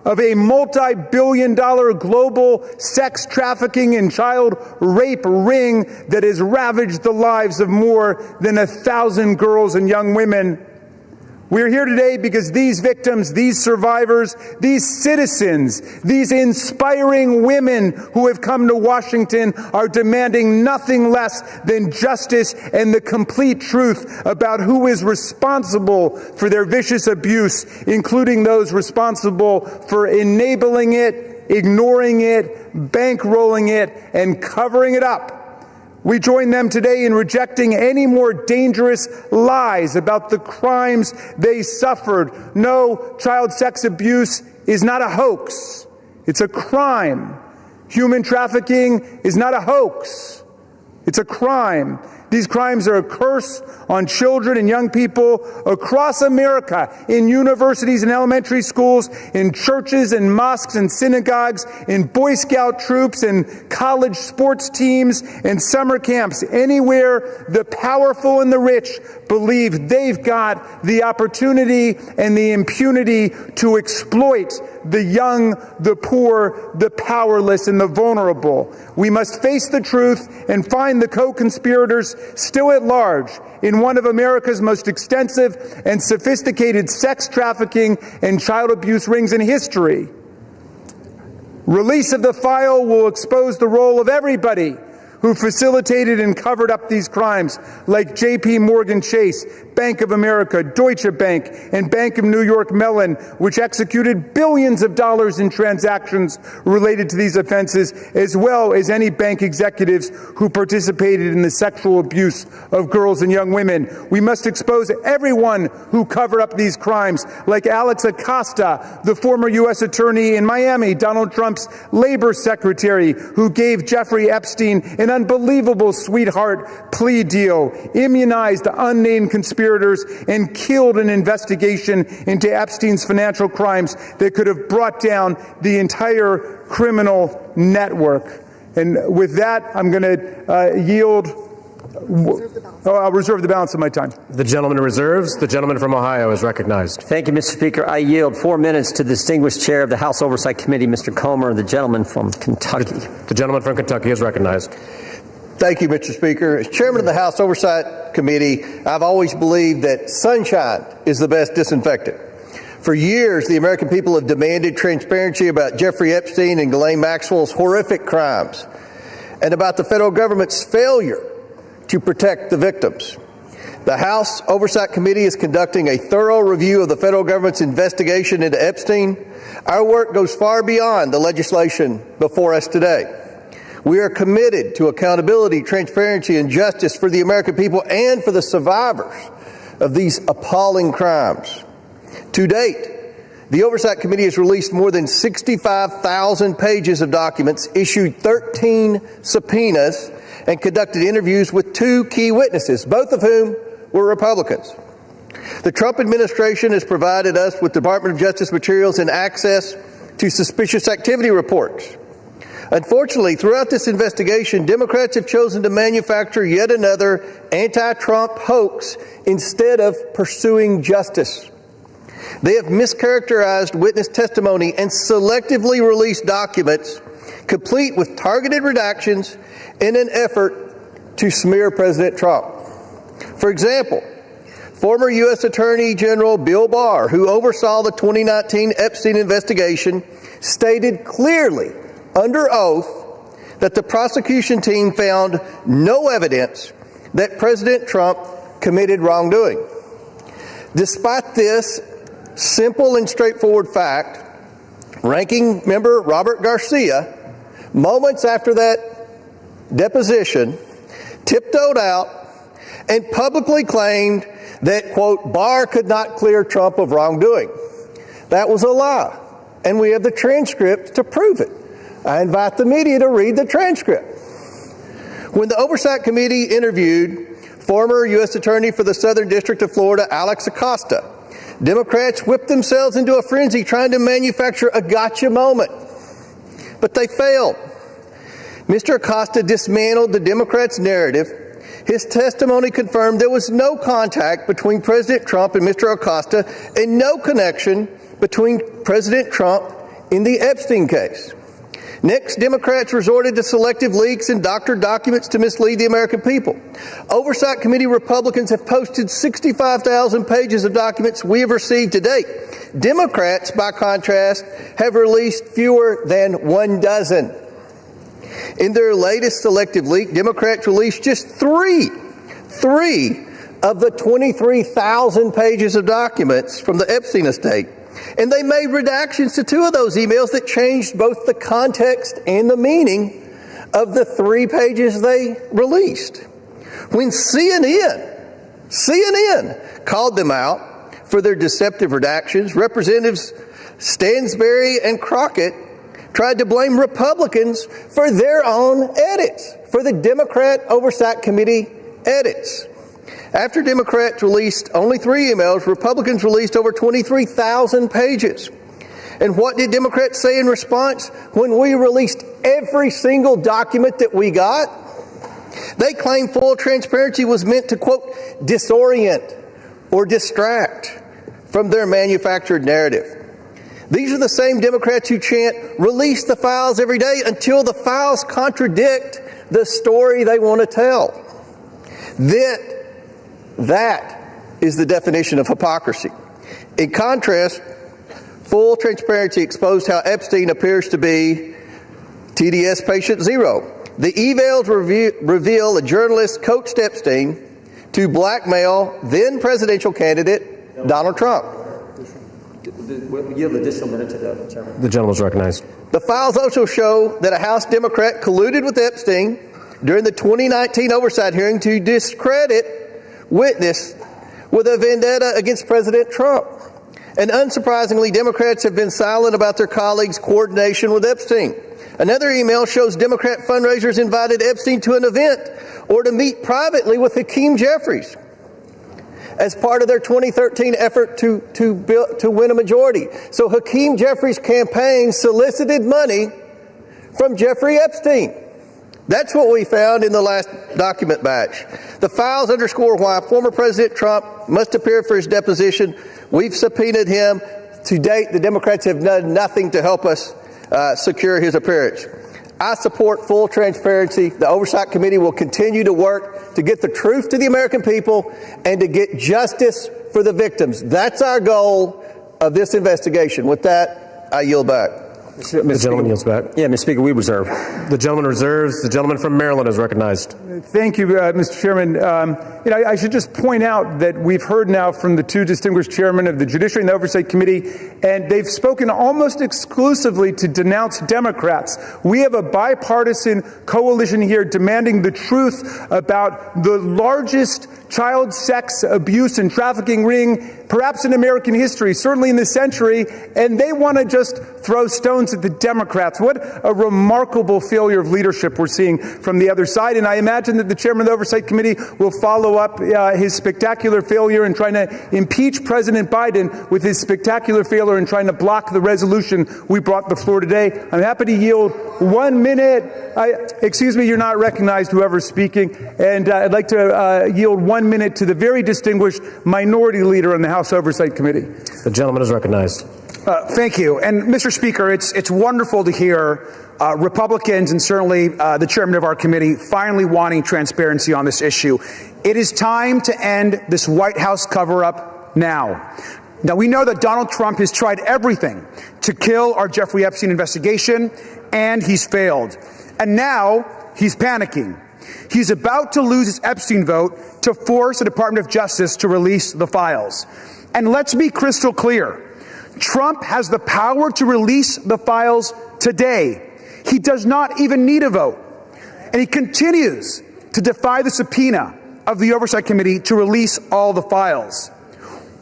of a multi-billion-dollar global sex trafficking and child rape ring that has ravaged the lives of more than 1,000 girls and young women. We're here today because these victims, these survivors, these citizens, these inspiring women who have come to Washington are demanding nothing less than justice and the complete truth about who is responsible for their vicious abuse, including those responsible for enabling it, ignoring it, bankrolling it, and covering it up. We join them today in rejecting any more dangerous lies about the crimes they suffered. No, child sex abuse is not a hoax. It's a crime. Human trafficking is not a hoax. It's a crime. These crimes are a curse on children and young people across America, in universities and elementary schools, in churches and mosques and synagogues, in Boy Scout troops and college sports teams and summer camps. Anywhere the powerful and the rich believe they've got the opportunity and the impunity to exploit the young, the poor, the powerless, and the vulnerable. We must face the truth and find the co-conspirators still at large in one of America's most extensive and sophisticated sex trafficking and child abuse rings in history. Release of the file will expose the role of everybody who facilitated and covered up these crimes, like J.P. Morgan Chase, Bank of America, Deutsche Bank, and Bank of New York Mellon, which executed billions of dollars in transactions related to these offenses, as well as any bank executives who participated in the sexual abuse of girls and young women. We must expose everyone who covered up these crimes, like Alex Acosta, the former U.S. attorney in Miami, Donald Trump's labor secretary, who gave Jeffrey Epstein an unbelievable sweetheart plea deal, immunized unnamed conspirators, and killed an investigation into Epstein's financial crimes that could have brought down the entire criminal network. And with that, I'm going to yield. I'll reserve the balance of my time. The gentleman reserves. The gentleman from Ohio is recognized. Thank you, Mr. Speaker. I yield 4 minutes to the distinguished chair of the House Oversight Committee, Mr. Comer, the gentleman from Kentucky. The gentleman from Kentucky is recognized. Thank you, Mr. Speaker. As chairman of the House Oversight Committee, I've always believed that sunshine is the best disinfectant. For years, the American people have demanded transparency about Jeffrey Epstein and Ghislaine Maxwell's horrific crimes and about the federal government's failure to protect the victims. The House Oversight Committee is conducting a thorough review of the federal government's investigation into Epstein. Our work goes far beyond the legislation before us today. We are committed to accountability, transparency, and justice for the American people and for the survivors of these appalling crimes. To date, the Oversight Committee has released more than 65,000 pages of documents, issued 13 subpoenas, and conducted interviews with 2 key witnesses, both of whom were Republicans. The Trump administration has provided us with Department of Justice materials and access to suspicious activity reports. Unfortunately, throughout this investigation, Democrats have chosen to manufacture yet another anti-Trump hoax instead of pursuing justice. They have mischaracterized witness testimony and selectively released documents complete with targeted redactions in an effort to smear President Trump. For example, former U.S. Attorney General Bill Barr, who oversaw the 2019 Epstein investigation, stated clearly under oath that the prosecution team found no evidence that President Trump committed wrongdoing. Despite this simple and straightforward fact, Ranking Member Robert Garcia, moments after that deposition, tiptoed out and publicly claimed that, quote, Barr could not clear Trump of wrongdoing. That was a lie, and we have the transcript to prove it. I invite the media to read the transcript. When the Oversight Committee interviewed former U.S. Attorney for the Southern District of Florida, Alex Acosta, Democrats whipped themselves into a frenzy trying to manufacture a gotcha moment. But they failed. Mr. Acosta dismantled the Democrats' narrative. His testimony confirmed there was no contact between President Trump and Mr. Acosta and no connection between President Trump in the Epstein case. Next, Democrats resorted to selective leaks and doctored documents to mislead the American people. Oversight Committee Republicans have posted 65,000 pages of documents we have received to date. Democrats, by contrast, have released fewer than 1 dozen. In their latest selective leak, Democrats released just three of the 23,000 pages of documents from the Epstein estate. And they made redactions to 2 of those emails that changed both the context and the meaning of the 3 pages they released. When CNN called them out for their deceptive redactions, Representatives Stansbury and Crockett tried to blame Republicans for their own edits, for the Democrat Oversight Committee edits. After Democrats released only 3 emails, Republicans released over 23,000 pages. And what did Democrats say in response when we released every single document that we got? They claimed full transparency was meant to, quote, disorient or distract from their manufactured narrative. These are the same Democrats who chant, release the files every day until the files contradict the story they want to tell. That is the definition of hypocrisy. In contrast, full transparency exposed how Epstein appears to be TDS patient zero. The emails reveal a journalist coached Epstein to blackmail then presidential candidate Donald Trump. We'll give an additional minute to the chairman. The gentleman is recognized. The files also show that a House Democrat colluded with Epstein during the 2019 oversight hearing to discredit witness with a vendetta against President Trump. And unsurprisingly, Democrats have been silent about their colleagues' coordination with Epstein. Another email shows Democrat fundraisers invited Epstein to an event or to meet privately with Hakeem Jeffries as part of their 2013 effort to win a majority. So Hakeem Jeffries' campaign solicited money from Jeffrey Epstein. That's what we found in the last document batch. The files underscore why former President Trump must appear for his deposition. We've subpoenaed him. To date, the Democrats have done nothing to help us secure his appearance. I support full transparency. The Oversight Committee will continue to work to get the truth to the American people and to get justice for the victims. That's our goal of this investigation. With that, I yield back. The gentleman yields back. Yeah, Mr. Speaker, we reserve. The gentleman reserves. The gentleman from Maryland is recognized. Thank you, Mr. Chairman. I should just point out that we've heard now from the 2 distinguished chairmen of the Judiciary and the Oversight Committee, and they've spoken almost exclusively to denounce Democrats. We have a bipartisan coalition here demanding the truth about the largest child sex abuse and trafficking ring, perhaps in American history, certainly in this century, and they want to just throw stones at the Democrats. What a remarkable failure of leadership we're seeing from the other side, and I imagine that the chairman of the Oversight Committee will follow up his spectacular failure in trying to impeach President Biden with his spectacular failure in trying to block the resolution we brought to the floor today. I'm happy to yield 1 minute. Excuse me, you're not recognized, whoever's speaking, and I'd like to yield 1 minute to the very distinguished minority leader on the House Oversight Committee. The gentleman is recognized. Thank you. And Mr. Speaker, it's wonderful to hear Republicans and certainly the chairman of our committee finally wanting transparency on this issue. It is time to end this White House cover-up now. Now, we know that Donald Trump has tried everything to kill our Jeffrey Epstein investigation, and he's failed. And now he's panicking. He's about to lose his Epstein vote to force the Department of Justice to release the files. And let's be crystal clear. Trump has the power to release the files today. He does not even need a vote. And he continues to defy the subpoena of the Oversight Committee to release all the files.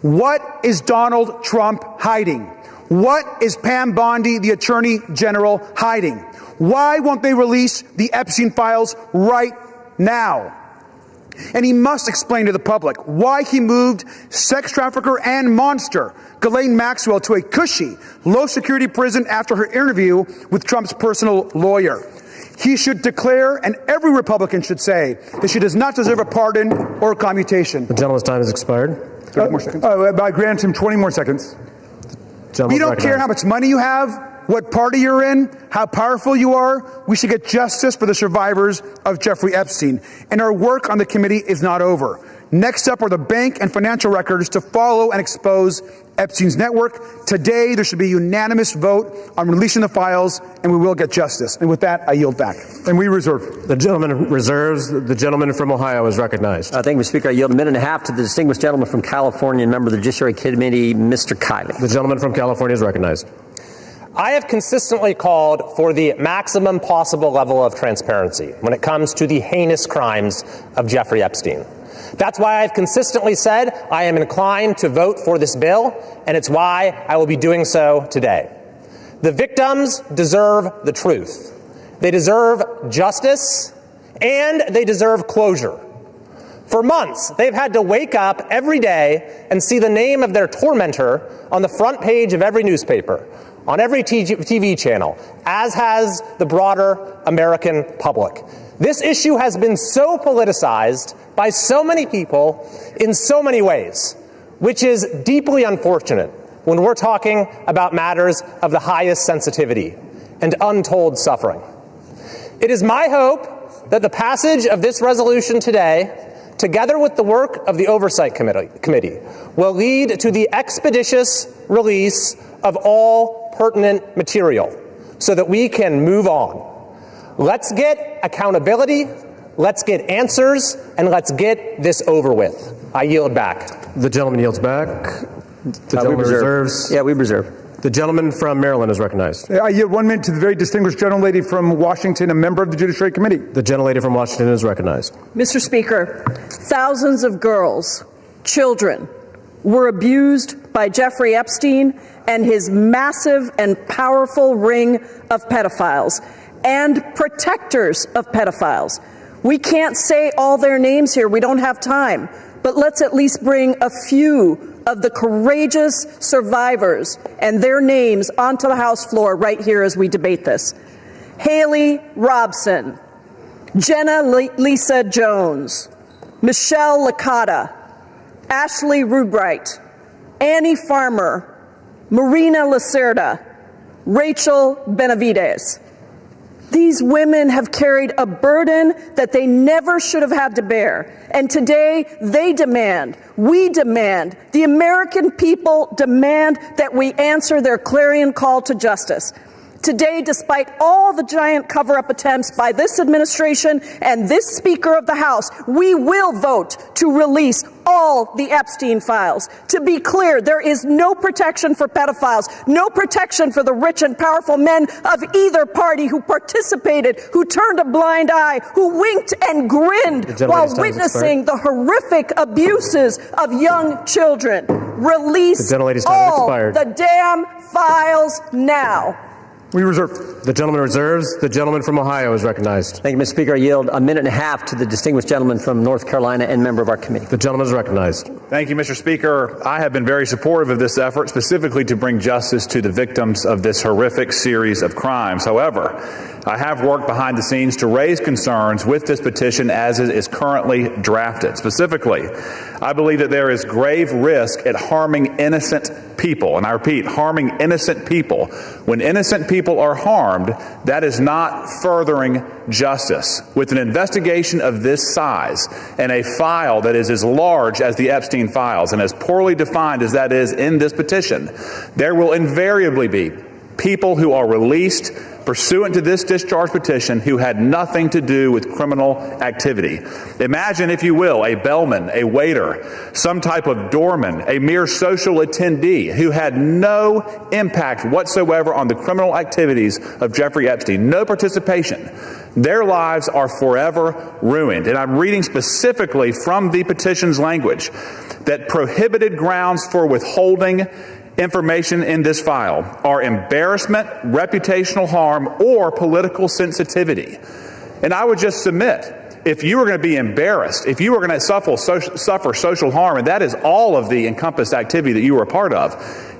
What is Donald Trump hiding? What is Pam Bondi, the Attorney General, hiding? Why won't they release the Epstein files right now? And he must explain to the public why he moved sex trafficker and monster Ghislaine Maxwell to a cushy, low-security prison after her interview with Trump's personal lawyer. He should declare, and every Republican should say, that she does not deserve a pardon or commutation. The gentleman's time has expired. 30 more seconds. I grant him 20 more seconds. We don't care how much money you have, what party you're in, how powerful you are. We should get justice for the survivors of Jeffrey Epstein. And our work on the committee is not over. Next up are the bank and financial records to follow and expose Epstein's network. Today, there should be a unanimous vote on releasing the files, and we will get justice. And with that, I yield back. And we reserve. The gentleman reserves. The gentleman from Ohio is recognized. Thank you, Mr. Speaker. I yield a minute and a half to the distinguished gentleman from California and member of the Judiciary Committee, Mr. Kiley. The gentleman from California is recognized. I have consistently called for the maximum possible level of transparency when it comes to the heinous crimes of Jeffrey Epstein. That's why I've consistently said I am inclined to vote for this bill, and it's why I will be doing so today. The victims deserve the truth. They deserve justice, and they deserve closure. For months, they've had to wake up every day and see the name of their tormentor on the front page of every newspaper, on every TV channel, as has the broader American public. This issue has been so politicized by so many people in so many ways, which is deeply unfortunate when we're talking about matters of the highest sensitivity and untold suffering. It is my hope that the passage of this resolution today, together with the work of the Oversight Committee, will lead to the expeditious release of all pertinent material so that we can move on. Let's get accountability, let's get answers, and let's get this over with. I yield back. The gentleman yields back. The gentleman reserves. Yeah, we reserve. The gentleman from Maryland is recognized. I yield 1 minute to the very distinguished gentlelady from Washington, a member of the Judiciary Committee. The gentlelady from Washington is recognized. Mr. Speaker, thousands of girls, children, were abused by Jeffrey Epstein and his massive and powerful ring of pedophiles and protectors of pedophiles. We can't say all their names here. We don't have time. But let's at least bring a few of the courageous survivors and their names onto the House floor right here as we debate this. Haley Robson, Jenna Lisa Jones, Michelle Licata, Ashley Rubright, Annie Farmer, Marina Lacerda, Rachel Benavides. These women have carried a burden that they never should have had to bear. And today they demand, we demand, the American people demand that we answer their clarion call to justice. Today, despite all the giant cover-up attempts by this administration and this Speaker of the House, we will vote to release all the Epstein files. To be clear, there is no protection for pedophiles, no protection for the rich and powerful men of either party who participated, who turned a blind eye, who winked and grinned while witnessing the horrific abuses of young children. Release all the damn files now. We reserve. The gentleman reserves. The gentleman from Ohio is recognized. Thank you, Mr. Speaker. I yield a minute and a half to the distinguished gentleman from North Carolina and member of our committee. The gentleman is recognized. Thank you, Mr. Speaker. I have been very supportive of this effort, specifically to bring justice to the victims of this horrific series of crimes. However, I have worked behind the scenes to raise concerns with this petition as it is currently drafted. Specifically, I believe that there is grave risk at harming innocent people. And I repeat, harming innocent people. When innocent people are harmed, that is not furthering justice. With an investigation of this size and a file that is as large as the Epstein files and as poorly defined as that is in this petition, there will invariably be people who are released pursuant to this discharge petition who had nothing to do with criminal activity. Imagine, if you will, a bellman, a waiter, some type of doorman, a mere social attendee who had no impact whatsoever on the criminal activities of Jeffrey Epstein, no participation. Their lives are forever ruined. And I'm reading specifically from the petition's language that prohibited grounds for withholding information in this file are embarrassment, reputational harm, or political sensitivity. And I would just submit, if you were going to be embarrassed, if you were going to suffer social harm, and that is all of the encompassed activity that you were a part of,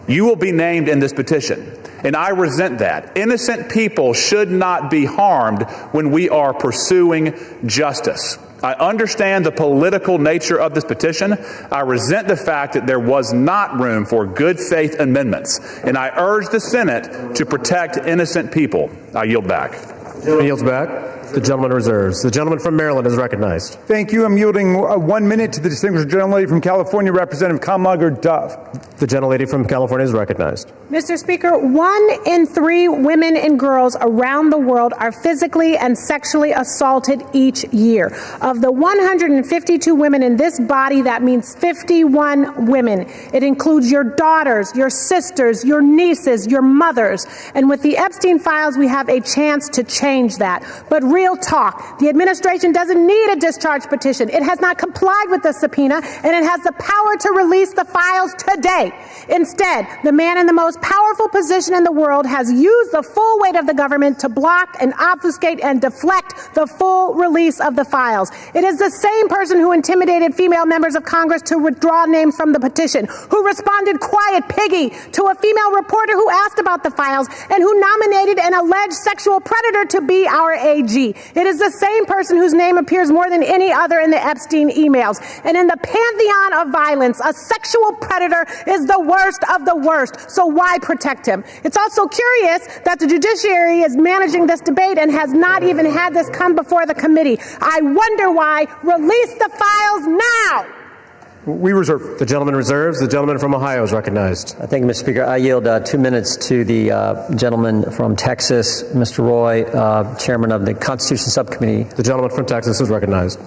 You will be named in this petition. And I resent that. Innocent people should not be harmed when we are pursuing justice. I understand the political nature of this petition. I resent the fact that there was not room for good faith amendments. And I urge the Senate to protect innocent people. I yield back. He yields back. The gentleman reserves. The gentleman from Maryland is recognized. Thank you. I'm yielding 1 minute to the distinguished gentlelady from California, Representative Kamlager Dove. The gentlelady from California is recognized. Mr. Speaker, 1 in 3 women and girls around the world are physically and sexually assaulted each year. Of the 152 women in this body, that means 51 women. It includes your daughters, your sisters, your nieces, your mothers. And with the Epstein files, we have a chance to change that. But real talk, the administration doesn't need a discharge petition. It has not complied with the subpoena, and it has the power to release the files today. Instead, the man in the most powerful position in the world has used the full weight of the government to block and obfuscate and deflect the full release of the files. It is the same person who intimidated female members of Congress to withdraw names from the petition, who responded quiet piggy to a female reporter who asked about the files, and who nominated an alleged sexual predator to be our AG. It is the same person whose name appears more than any other in the Epstein emails. And in the pantheon of violence, a sexual predator is the worst of the worst. So why protect him? It's also curious that the judiciary is managing this debate and has not even had this come before the committee. I wonder why. Release the files now. We reserve. The gentleman reserves. The gentleman from Ohio is recognized. Thank you, Mr. Speaker. I yield 2 minutes to the gentleman from Texas, Mr. Roy, chairman of the Constitution Subcommittee. The gentleman from Texas is recognized.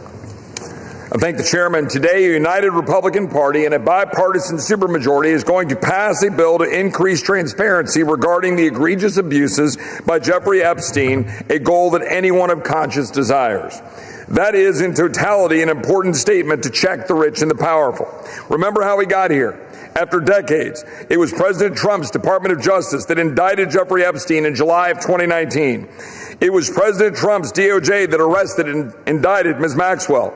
I thank the chairman. Today, a united Republican Party and a bipartisan supermajority is going to pass a bill to increase transparency regarding the egregious abuses by Jeffrey Epstein, a goal that anyone of conscience desires. That is, in totality, an important statement to check the rich and the powerful. Remember how we got here. After decades, it was President Trump's Department of Justice that indicted Jeffrey Epstein in July of 2019. It was President Trump's DOJ that arrested and indicted Ms. Maxwell.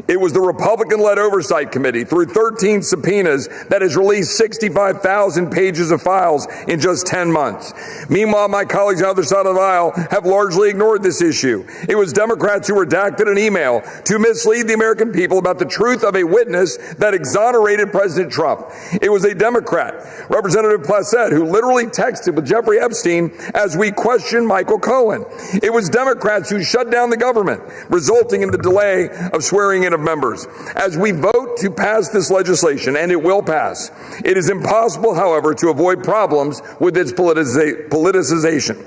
It was the Republican-led Oversight Committee, through 13 subpoenas, that has released 65,000 pages of files in just 10 months. Meanwhile, my colleagues on the other side of the aisle have largely ignored this issue. It was Democrats who redacted an email to mislead the American people about the truth of a witness that exonerated President Trump. It was a Democrat, Representative Placette, who literally texted with Jeffrey Epstein as we questioned Michael Cohen. It was Democrats who shut down the government, resulting in the delay of swearing in of members. As we vote to pass this legislation, and it will pass, it is impossible, however, to avoid problems with its politicization.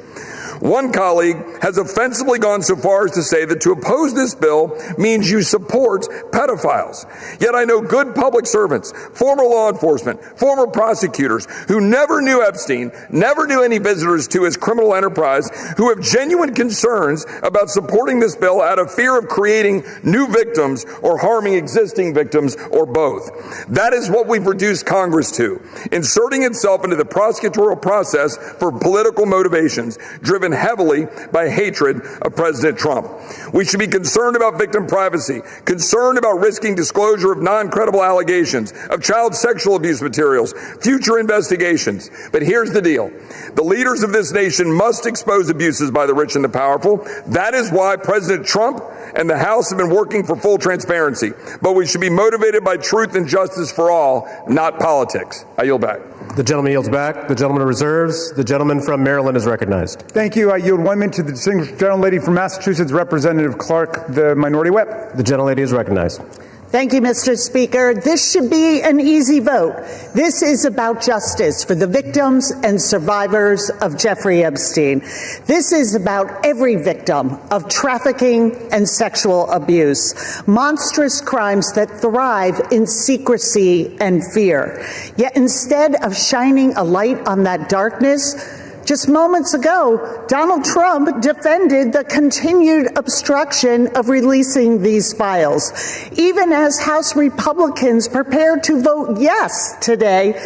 One colleague has offensively gone so far as to say that to oppose this bill means you support pedophiles. Yet I know good public servants, former law enforcement, former prosecutors who never knew Epstein, never knew any visitors to his criminal enterprise, who have genuine concerns about supporting this bill out of fear of creating new victims or harming existing victims, or both. That is what we've reduced Congress to, inserting itself into the prosecutorial process for political motivations, driven heavily by hatred of President Trump. We should be concerned about victim privacy, concerned about risking disclosure of non-credible allegations, of child sexual abuse materials, future investigations. But here's the deal. The leaders of this nation must expose abuses by the rich and the powerful. That is why President Trump and the House have been working for full transparency. But we should be motivated by truth and justice for all, not politics. I yield back. The gentleman yields back. The gentleman reserves. The gentleman from Maryland is recognized. Thank you. I yield 1 minute to the distinguished gentlelady from Massachusetts, Representative Clark, the minority whip. The gentlelady is recognized. Thank you, Mr. Speaker. This should be an easy vote. This is about justice for the victims and survivors of Jeffrey Epstein. This is about every victim of trafficking and sexual abuse, monstrous crimes that thrive in secrecy and fear. Yet instead of shining a light on that darkness, just moments ago, Donald Trump defended the continued obstruction of releasing these files. Even as House Republicans prepare to vote yes today,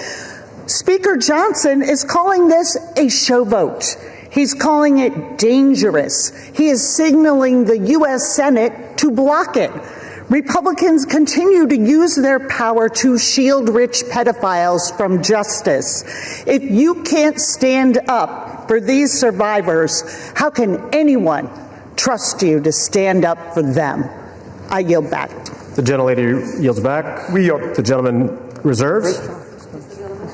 Speaker Johnson is calling this a show vote. He's calling it dangerous. He is signaling the U.S. Senate to block it. Republicans continue to use their power to shield rich pedophiles from justice. If you can't stand up for these survivors, how can anyone trust you to stand up for them? I yield back. The gentlelady yields back. We yield. The gentleman reserves.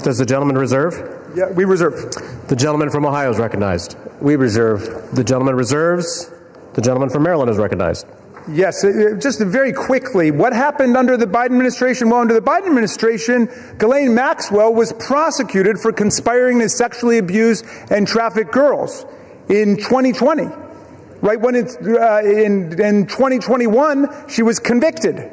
Does the gentleman reserve? Yeah, we reserve. The gentleman from Ohio is recognized. We reserve. The gentleman reserves. The gentleman from Maryland is recognized. Yes, just very quickly, what happened under the Biden administration? Well, under the Biden administration, Ghislaine Maxwell was prosecuted for conspiring to sexually abuse and traffic girls in 2020. Right when it's in 2021, she was convicted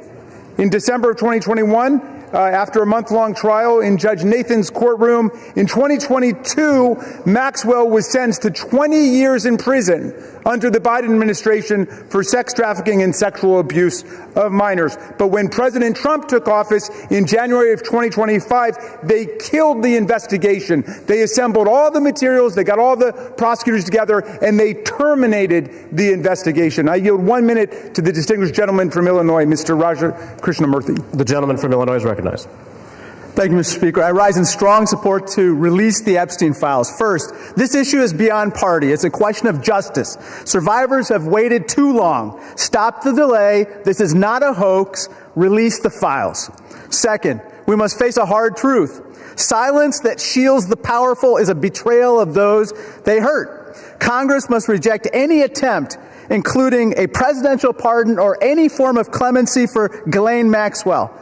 in December of 2021 after a month-long trial in Judge Nathan's courtroom. In 2022, Maxwell was sentenced to 20 years in prison under the Biden administration for sex trafficking and sexual abuse of minors. But when President Trump took office in January of 2025, they killed the investigation. They assembled all the materials, they got all the prosecutors together, and they terminated the investigation. I yield 1 minute to the distinguished gentleman from Illinois, Mr. Raja Krishnamurthy. The gentleman from Illinois is recognized. Thank you, Mr. Speaker. I rise in strong support to release the Epstein files. First, this issue is beyond party. It's a question of justice. Survivors have waited too long. Stop the delay. This is not a hoax. Release the files. Second, we must face a hard truth. Silence that shields the powerful is a betrayal of those they hurt. Congress must reject any attempt, including a presidential pardon or any form of clemency for Ghislaine Maxwell.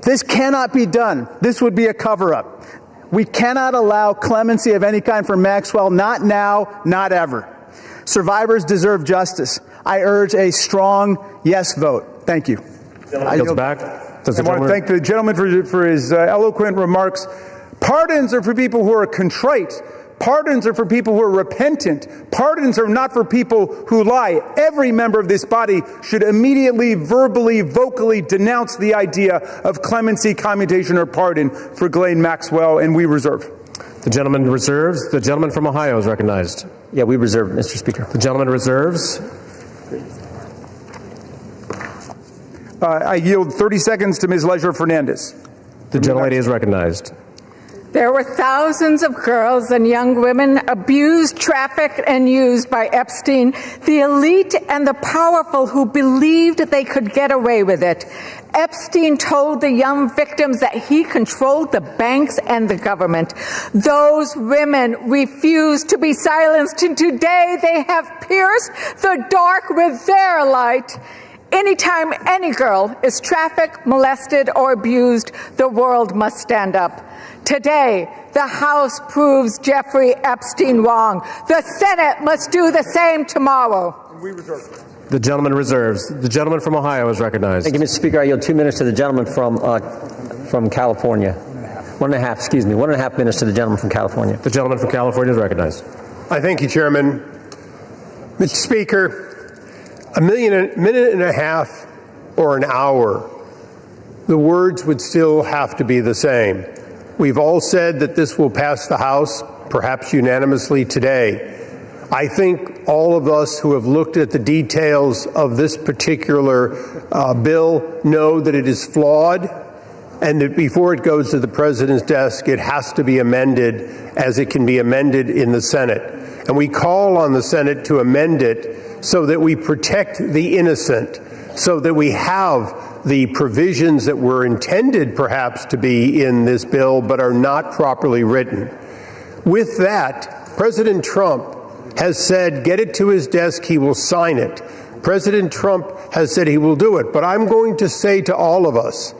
This cannot be done. This would be a cover-up. We cannot allow clemency of any kind for Maxwell, not now, not ever. Survivors deserve justice. I urge a strong yes vote. Thank you. I want to thank the gentleman for his eloquent remarks. Pardons are for people who are contrite. Pardons are for people who are repentant. Pardons are not for people who lie. Every member of this body should immediately, verbally, vocally denounce the idea of clemency, commutation, or pardon for Ghislaine Maxwell, and we reserve. The gentleman reserves. The gentleman from Ohio is recognized. Yeah, we reserve, Mr. Speaker. The gentleman reserves. I yield 30 seconds to Ms. Leisure Fernandez. The gentlelady is recognized. There were thousands of girls and young women abused, trafficked, and used by Epstein, the elite and the powerful who believed they could get away with it. Epstein told the young victims that he controlled the banks and the government. Those women refused to be silenced, and today they have pierced the dark with their light. Anytime any girl is trafficked, molested, or abused, the world must stand up. Today, the House proves Jeffrey Epstein wrong. The Senate must do the same tomorrow. We reserve. The gentleman reserves. The gentleman from Ohio is recognized. Thank you, Mr. Speaker. I yield 2 minutes to the gentleman from California. 1.5 minutes to the gentleman from California. The gentleman from California is recognized. I thank you, Chairman. Mr. Speaker, a minute and a half or an hour, the words would still have to be the same. We've all said that this will pass the House, perhaps unanimously today. I think all of us who have looked at the details of this particular bill know that it is flawed, and that before it goes to the President's desk, it has to be amended as it can be amended in the Senate. And we call on the Senate to amend it so that we protect the innocent, so that we have the provisions that were intended perhaps to be in this bill but are not properly written. With that, President Trump has said, get it to his desk, he will sign it. President Trump has said he will do it. But I'm going to say to all of us,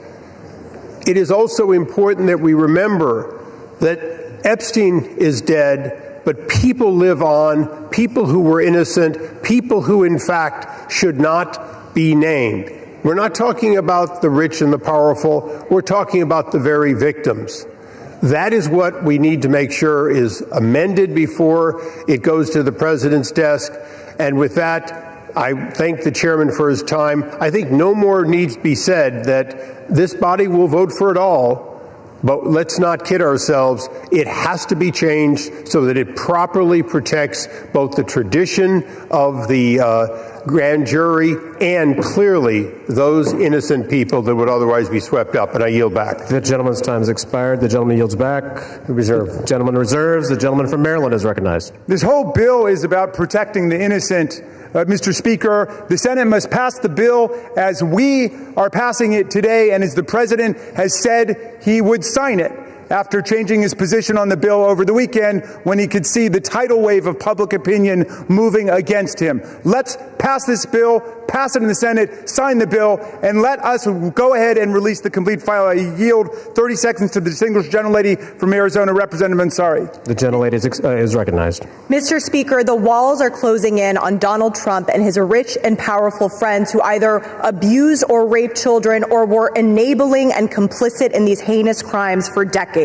it is also important that we remember that Epstein is dead, but people live on, people who were innocent, people who in fact should not be named. We're not talking about the rich and the powerful, we're talking about the very victims. That is what we need to make sure is amended before it goes to the President's desk. And with that, I thank the chairman for his time. I think no more needs to be said that this body will vote for it all, But let's not kid ourselves. It has to be changed so that it properly protects both the tradition of the grand jury and clearly those innocent people that would otherwise be swept up. And I yield back. The gentleman's time has expired. The gentleman yields back. Reserve. The gentleman reserves. The gentleman from Maryland is recognized. This whole bill is about protecting the innocent. Mr. Speaker, the Senate must pass the bill as we are passing it today and as the President has said he would sign it after changing his position on the bill over the weekend when he could see the tidal wave of public opinion moving against him. Let's pass this bill, pass it in the Senate, sign the bill, and let us go ahead and release the complete file. I yield 30 seconds to the distinguished gentlelady from Arizona, Representative Ansari. The gentlelady is recognized. Mr. Speaker, the walls are closing in on Donald Trump and his rich and powerful friends who either abused or raped children or were enabling and complicit in these heinous crimes for decades.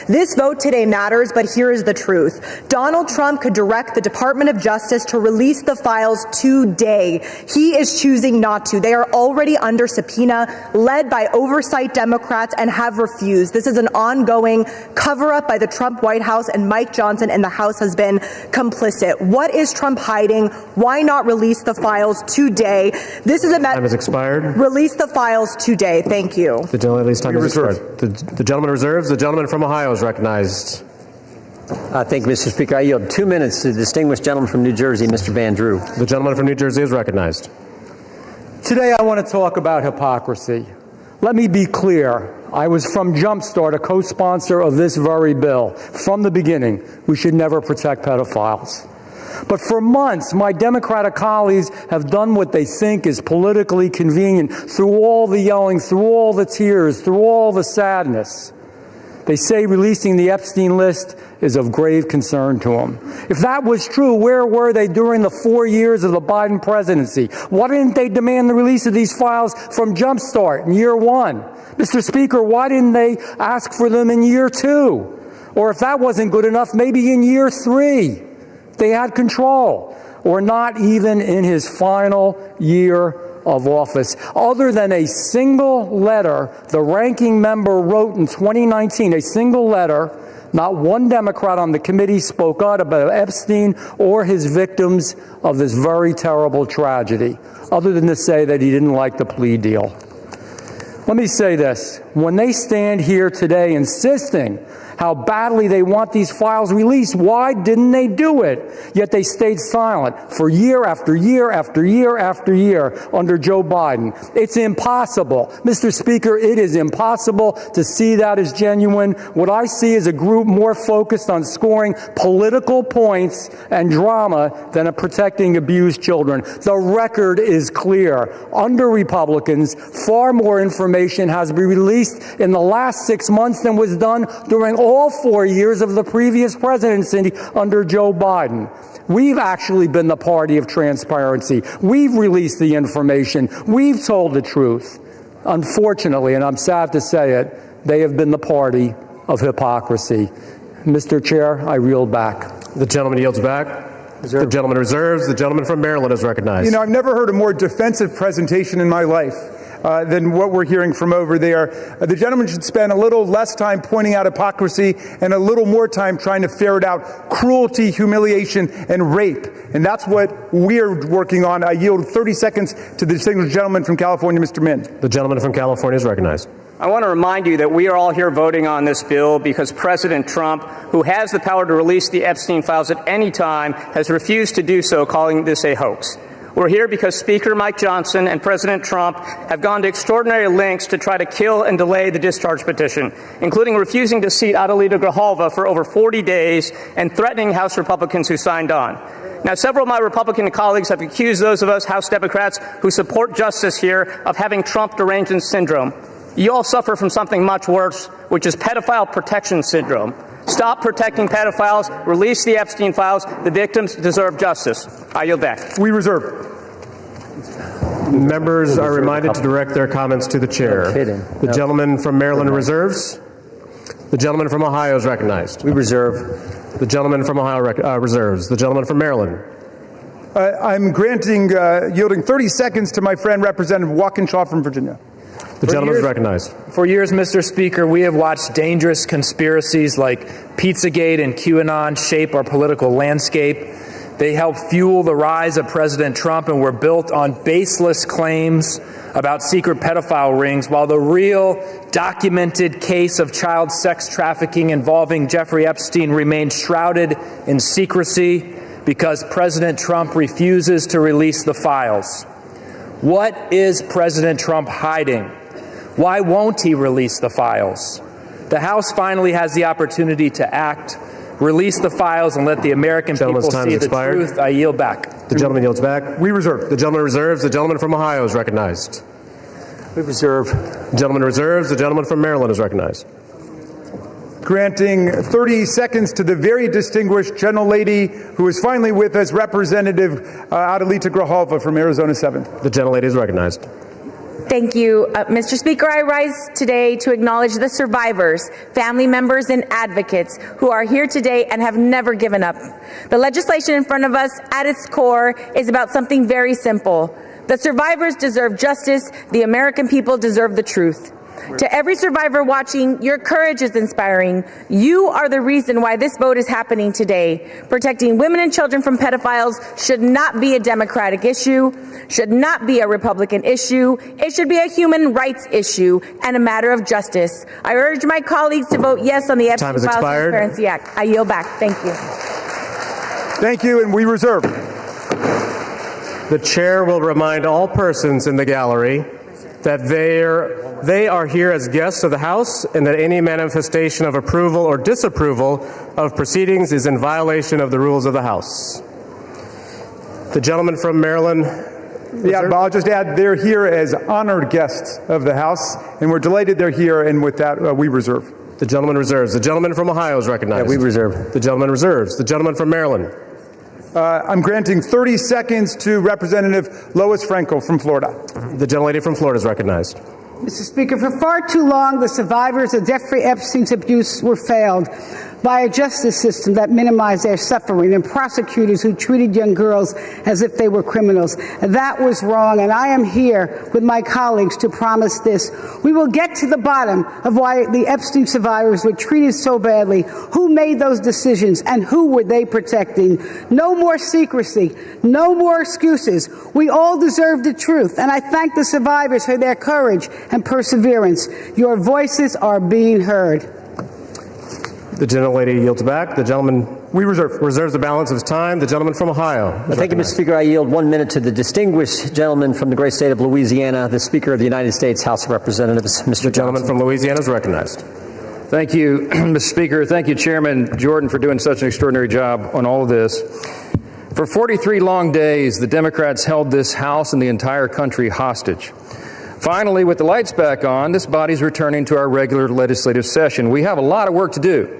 This vote today matters, but here is the truth. Donald Trump could direct the Department of Justice to release the files today. He is choosing not to. They are already under subpoena, led by oversight Democrats, and have refused. This is an ongoing cover-up by the Trump White House, and Mike Johnson and the House has been complicit. What is Trump hiding? Why not release the files today? This is a time has expired. Release the files today. Thank you. The gentlelady's time has expired. The gentleman reserves. The gentleman from Ohio is recognized. Thank you, Mr. Speaker. I yield 2 minutes to the distinguished gentleman from New Jersey, Mr. Van Drew. The gentleman from New Jersey is recognized. Today I want to talk about hypocrisy. Let me be clear. I was from Jumpstart, a co-sponsor of this very bill. From the beginning, we should never protect pedophiles. But for months, my Democratic colleagues have done what they think is politically convenient through all the yelling, through all the tears, through all the sadness. They say releasing the Epstein list is of grave concern to them. If that was true, where were they during the 4 years of the Biden presidency? Why didn't they demand the release of these files from Jumpstart in year one? Mr. Speaker, why didn't they ask for them in year two? Or if that wasn't good enough, maybe in year three. They had control. Or not even in his final year of office. Other than a single letter the ranking member wrote in 2019, a single letter, not one Democrat on the committee spoke out about Epstein or his victims of this very terrible tragedy, other than to say that he didn't like the plea deal. Let me say this. When they stand here today insisting how badly they want these files released, why didn't they do it? Yet they stayed silent for year after year after year after year under Joe Biden. It's impossible. Mr. Speaker, it is impossible to see that as genuine. What I see is a group more focused on scoring political points and drama than on protecting abused children. The record is clear. Under Republicans, far more information has been released in the last 6 months than was done during all 4 years of the previous presidency under Joe Biden. We've actually been the party of transparency. We've released the information. We've told the truth. Unfortunately, and I'm sad to say it, they have been the party of hypocrisy. Mr. Chair, I yield back. The gentleman yields back. The gentleman reserves. The gentleman from Maryland is recognized. You know, I've never heard a more defensive presentation in my life than what we're hearing from over there. The gentleman should spend a little less time pointing out hypocrisy and a little more time trying to ferret out cruelty, humiliation, and rape. And that's what we're working on. I yield 30 seconds to the distinguished gentleman from California, Mr. Min. The gentleman from California is recognized. I want to remind you that we are all here voting on this bill because President Trump, who has the power to release the Epstein files at any time, has refused to do so, calling this a hoax. We're here because Speaker Mike Johnson and President Trump have gone to extraordinary lengths to try to kill and delay the discharge petition, including refusing to seat Adelita Grijalva for over 40 days and threatening House Republicans who signed on. Now, several of my Republican colleagues have accused those of us House Democrats who support justice here of having Trump derangement syndrome. You all suffer from something much worse, which is pedophile protection syndrome. Stop protecting pedophiles. Release the Epstein files. The victims deserve justice. I yield back. We reserve. Members are reminded to direct their comments to the chair. The gentleman from Maryland reserves. The gentleman from Ohio is recognized. We reserve. The gentleman from Ohio reserves. The gentleman from Maryland. I'm yielding 30 seconds to my friend Representative Walkinshaw from Virginia. The gentleman is recognized. For years, Mr. Speaker, we have watched dangerous conspiracies like Pizzagate and QAnon shape our political landscape. They help fuel the rise of President Trump and were built on baseless claims about secret pedophile rings, while the real documented case of child sex trafficking involving Jeffrey Epstein remains shrouded in secrecy because President Trump refuses to release the files. What is President Trump hiding? Why won't he release the files? The House finally has the opportunity to act. Release the files and let the American people see the truth. I yield back. The gentleman yields back. We reserve. The gentleman reserves. The gentleman from Ohio is recognized. We reserve. The gentleman reserves. The gentleman from Maryland is recognized. Granting 30 seconds to the very distinguished gentlelady who is finally with us, Representative Adelita Grijalva from Arizona 7th. The gentlelady is recognized. Thank you, Mr. Speaker. I rise today to acknowledge the survivors, family members, and advocates who are here today and have never given up. The legislation in front of us, at its core, is about something very simple. The survivors deserve justice. The American people deserve the truth. To every survivor watching, your courage is inspiring. You are the reason why this vote is happening today. Protecting women and children from pedophiles should not be a Democratic issue, should not be a Republican issue. It should be a human rights issue and a matter of justice. I urge my colleagues to vote yes on the Epstein Files Transparency Act. I yield back. Thank you. Thank you, and we reserve. The chair will remind all persons in the gallery that they are here as guests of the House and that any manifestation of approval or disapproval of proceedings is in violation of the rules of the House. The gentleman from Maryland. Yeah, but I'll just add they're here as honored guests of the House, and we're delighted they're here, and with that, we reserve. The gentleman reserves. The gentleman from Ohio is recognized. Yeah, we reserve. The gentleman reserves. The gentleman from Maryland. I'm granting 30 seconds to Representative Lois Franco from Florida. The gentlelady from Florida is recognized. Mr. Speaker, for far too long, the survivors of Jeffrey Epstein's abuse were failed by a justice system that minimized their suffering and prosecutors who treated young girls as if they were criminals. That was wrong, and I am here with my colleagues to promise this. We will get to the bottom of why the Epstein survivors were treated so badly, who made those decisions, and who were they protecting. No more secrecy, no more excuses. We all deserve the truth, and I thank the survivors for their courage and perseverance. Your voices are being heard. The gentlelady yields back. The gentleman reserves the balance of his time. The gentleman from Ohio. Thank you, Mr. Speaker. I yield 1 minute to the distinguished gentleman from the great state of Louisiana, the Speaker of the United States House of Representatives, Mr. The gentleman from Louisiana is recognized. Thank you, Mr. Speaker. Thank you, Chairman Jordan, for doing such an extraordinary job on all of this. For 43 long days, the Democrats held this House and the entire country hostage. Finally, with the lights back on, this body's returning to our regular legislative session. We have a lot of work to do.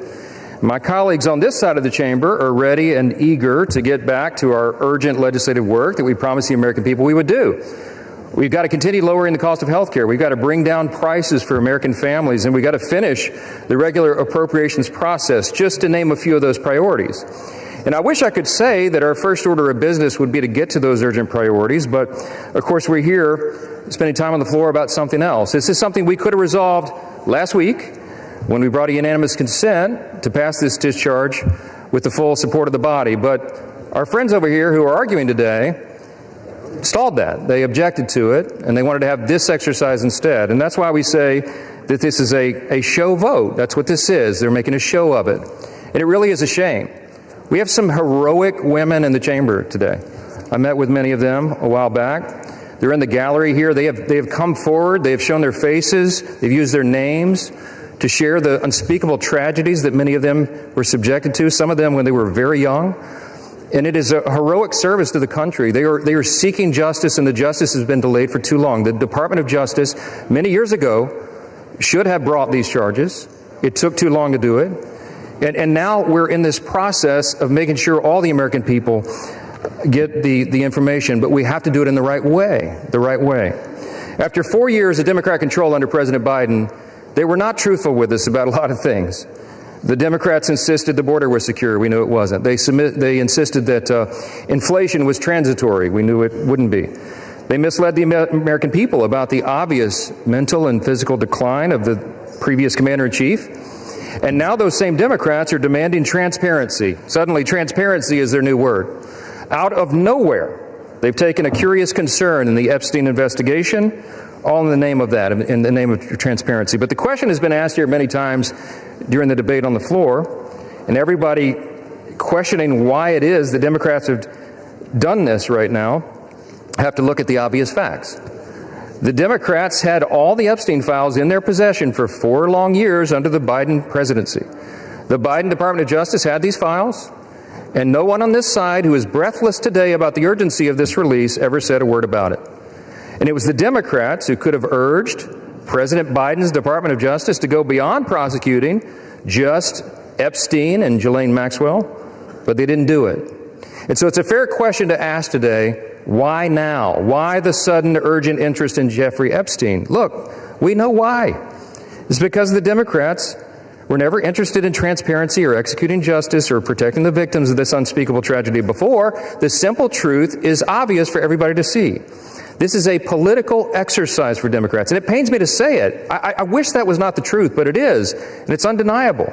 My colleagues on this side of the chamber are ready and eager to get back to our urgent legislative work that we promised the American people we would do. We've got to continue lowering the cost of health care. We've got to bring down prices for American families, and we've got to finish the regular appropriations process, just to name a few of those priorities. And I wish I could say that our first order of business would be to get to those urgent priorities, but of course we're here spending time on the floor about something else. This is something we could have resolved last week when we brought a unanimous consent to pass this discharge with the full support of the body. But our friends over here who are arguing today stalled that. They objected to it, and they wanted to have this exercise instead. And that's why we say that this is a show vote. That's what this is. They're making a show of it. And it really is a shame. We have some heroic women in the chamber today. I met with many of them a while back. They're in the gallery here. They have come forward. They have shown their faces. They've used their names to share the unspeakable tragedies that many of them were subjected to, some of them when they were very young. And it is a heroic service to the country. They are seeking justice, and the justice has been delayed for too long. The Department of Justice, many years ago, should have brought these charges. It took too long to do it. And now we're in this process of making sure all the American people get the information, but we have to do it in the right way, After 4 years of Democrat control under President Biden, they were not truthful with us about a lot of things. The Democrats insisted the border was secure. We knew it wasn't. They insisted that inflation was transitory. We knew it wouldn't be. They misled the American people about the obvious mental and physical decline of the previous commander-in-chief. And now those same Democrats are demanding transparency. Suddenly, transparency is their new word. Out of nowhere, they've taken a curious concern in the Epstein investigation, all in the name of that, in the name of transparency. But the question has been asked here many times during the debate on the floor, and everybody questioning why it is the Democrats have done this right now have to look at the obvious facts. The Democrats had all the Epstein files in their possession for 4 long years under the Biden presidency. The Biden Department of Justice had these files, and no one on this side who is breathless today about the urgency of this release ever said a word about it. And it was the Democrats who could have urged President Biden's Department of Justice to go beyond prosecuting just Epstein and Ghislaine Maxwell, but they didn't do it. And so it's a fair question to ask today, why now? Why the sudden urgent interest in Jeffrey Epstein? Look, we know why. It's because the Democrats were never interested in transparency or executing justice or protecting the victims of this unspeakable tragedy before. The simple truth is obvious for everybody to see. This is a political exercise for Democrats, and it pains me to say it. I wish that was not the truth, but it is, and it's undeniable.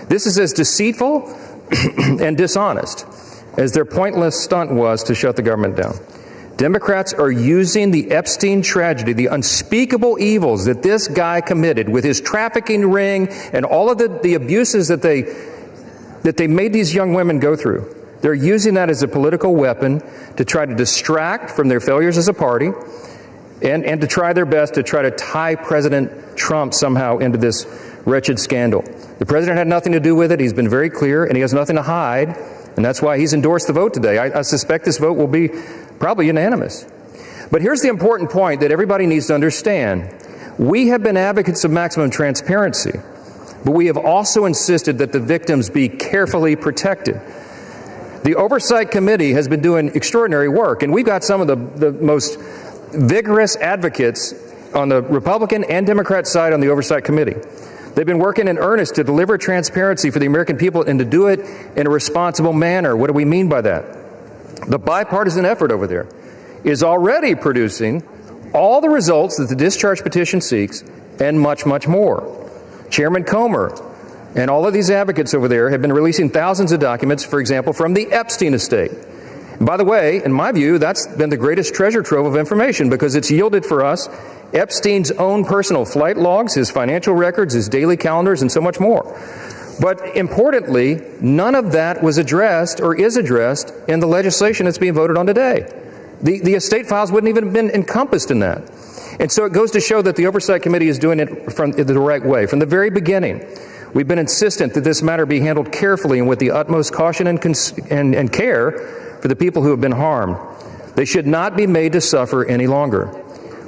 This is as deceitful and dishonest as their pointless stunt was to shut the government down. Democrats are using the Epstein tragedy, the unspeakable evils that this guy committed with his trafficking ring and all of the abuses that they made these young women go through. They're using that as a political weapon to try to distract from their failures as a party and to try their best to try to tie President Trump somehow into this wretched scandal. The president had nothing to do with it. He's been very clear, and he has nothing to hide. And that's why he's endorsed the vote today. I suspect this vote will be probably unanimous. But here's the important point that everybody needs to understand. We have been advocates of maximum transparency, but we have also insisted that the victims be carefully protected. The Oversight Committee has been doing extraordinary work, and we've got some of the most vigorous advocates on the Republican and Democrat side on the Oversight Committee. They've been working in earnest to deliver transparency for the American people and to do it in a responsible manner. What do we mean by that? The bipartisan effort over there is already producing all the results that the discharge petition seeks and much, much more. Chairman Comer and all of these advocates over there have been releasing thousands of documents, for example, from the Epstein estate. And by the way, in my view, that's been the greatest treasure trove of information because it's yielded for us Epstein's own personal flight logs, his financial records, his daily calendars, and so much more. But importantly, none of that was addressed or is addressed in the legislation that's being voted on today. The estate files wouldn't even have been encompassed in that. And so it goes to show that the Oversight Committee is doing it from the right way. From the very beginning, we've been insistent that this matter be handled carefully and with the utmost caution and care for the people who have been harmed. They should not be made to suffer any longer.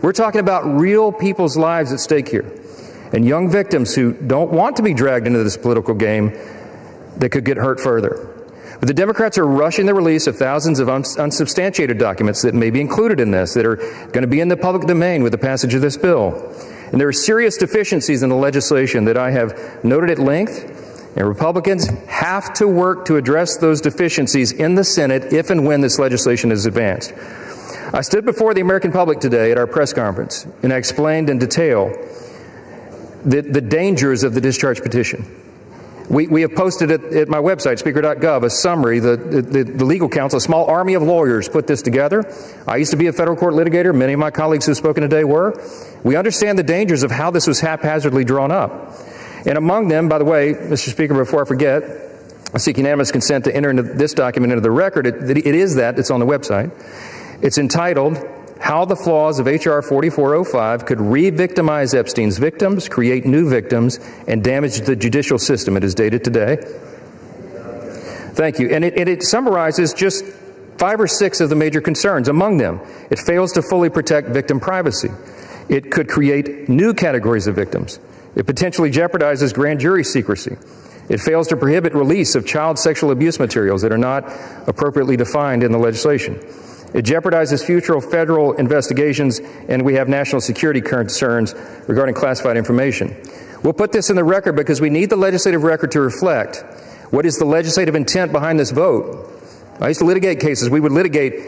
We're talking about real people's lives at stake here, and young victims who don't want to be dragged into this political game that could get hurt further. But the Democrats are rushing the release of thousands of unsubstantiated documents that may be included in this, that are going to be in the public domain with the passage of this bill. And there are serious deficiencies in the legislation that I have noted at length, and Republicans have to work to address those deficiencies in the Senate if and when this legislation is advanced. I stood before the American public today at our press conference, and I explained in detail the dangers of the discharge petition. We have posted at my website, speaker.gov, a summary. The legal counsel, a small army of lawyers, put this together. I used to be a federal court litigator. Many of my colleagues who have spoken today were. We understand the dangers of how this was haphazardly drawn up. And among them, by the way, Mr. Speaker, before I forget, I seek unanimous consent to enter into this document into the record. It's on the website. It's entitled, How the Flaws of H.R. 4405 Could Re-Victimize Epstein's Victims, Create New Victims, and Damage the Judicial System. It is dated today. Thank you. And it summarizes just 5 or 6 of the major concerns. Among them, it fails to fully protect victim privacy. It could create new categories of victims. It potentially jeopardizes grand jury secrecy. It fails to prohibit release of child sexual abuse materials that are not appropriately defined in the legislation. It jeopardizes future federal investigations, and we have national security concerns regarding classified information. We'll put this in the record because we need the legislative record to reflect what is the legislative intent behind this vote. I used to litigate cases. We would litigate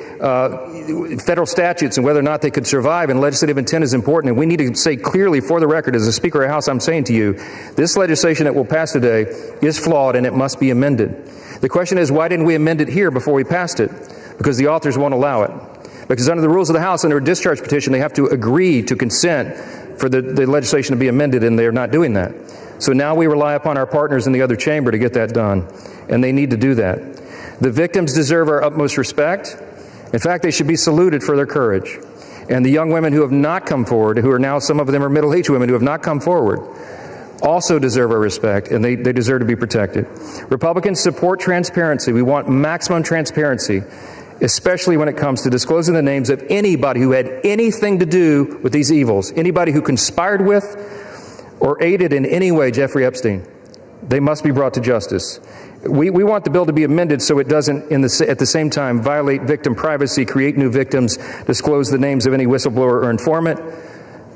federal statutes and whether or not they could survive, and legislative intent is important. And we need to say clearly for the record, as a Speaker of the House, I'm saying to you, this legislation that will pass today is flawed and it must be amended. The question is, why didn't we amend it here before we passed it? Because the authors won't allow it. Because under the rules of the House, under a discharge petition, they have to agree to consent for the legislation to be amended, and they're not doing that. So now we rely upon our partners in the other chamber to get that done, and they need to do that. The victims deserve our utmost respect. In fact, they should be saluted for their courage. And the young women who have not come forward, who are now, some of them are middle-aged women who have not come forward, also deserve our respect, and they deserve to be protected. Republicans support transparency. We want maximum transparency, especially when it comes to disclosing the names of anybody who had anything to do with these evils, anybody who conspired with or aided in any way Jeffrey Epstein. They must be brought to justice. We want the bill to be amended so it doesn't, at the same time, violate victim privacy, create new victims, disclose the names of any whistleblower or informant,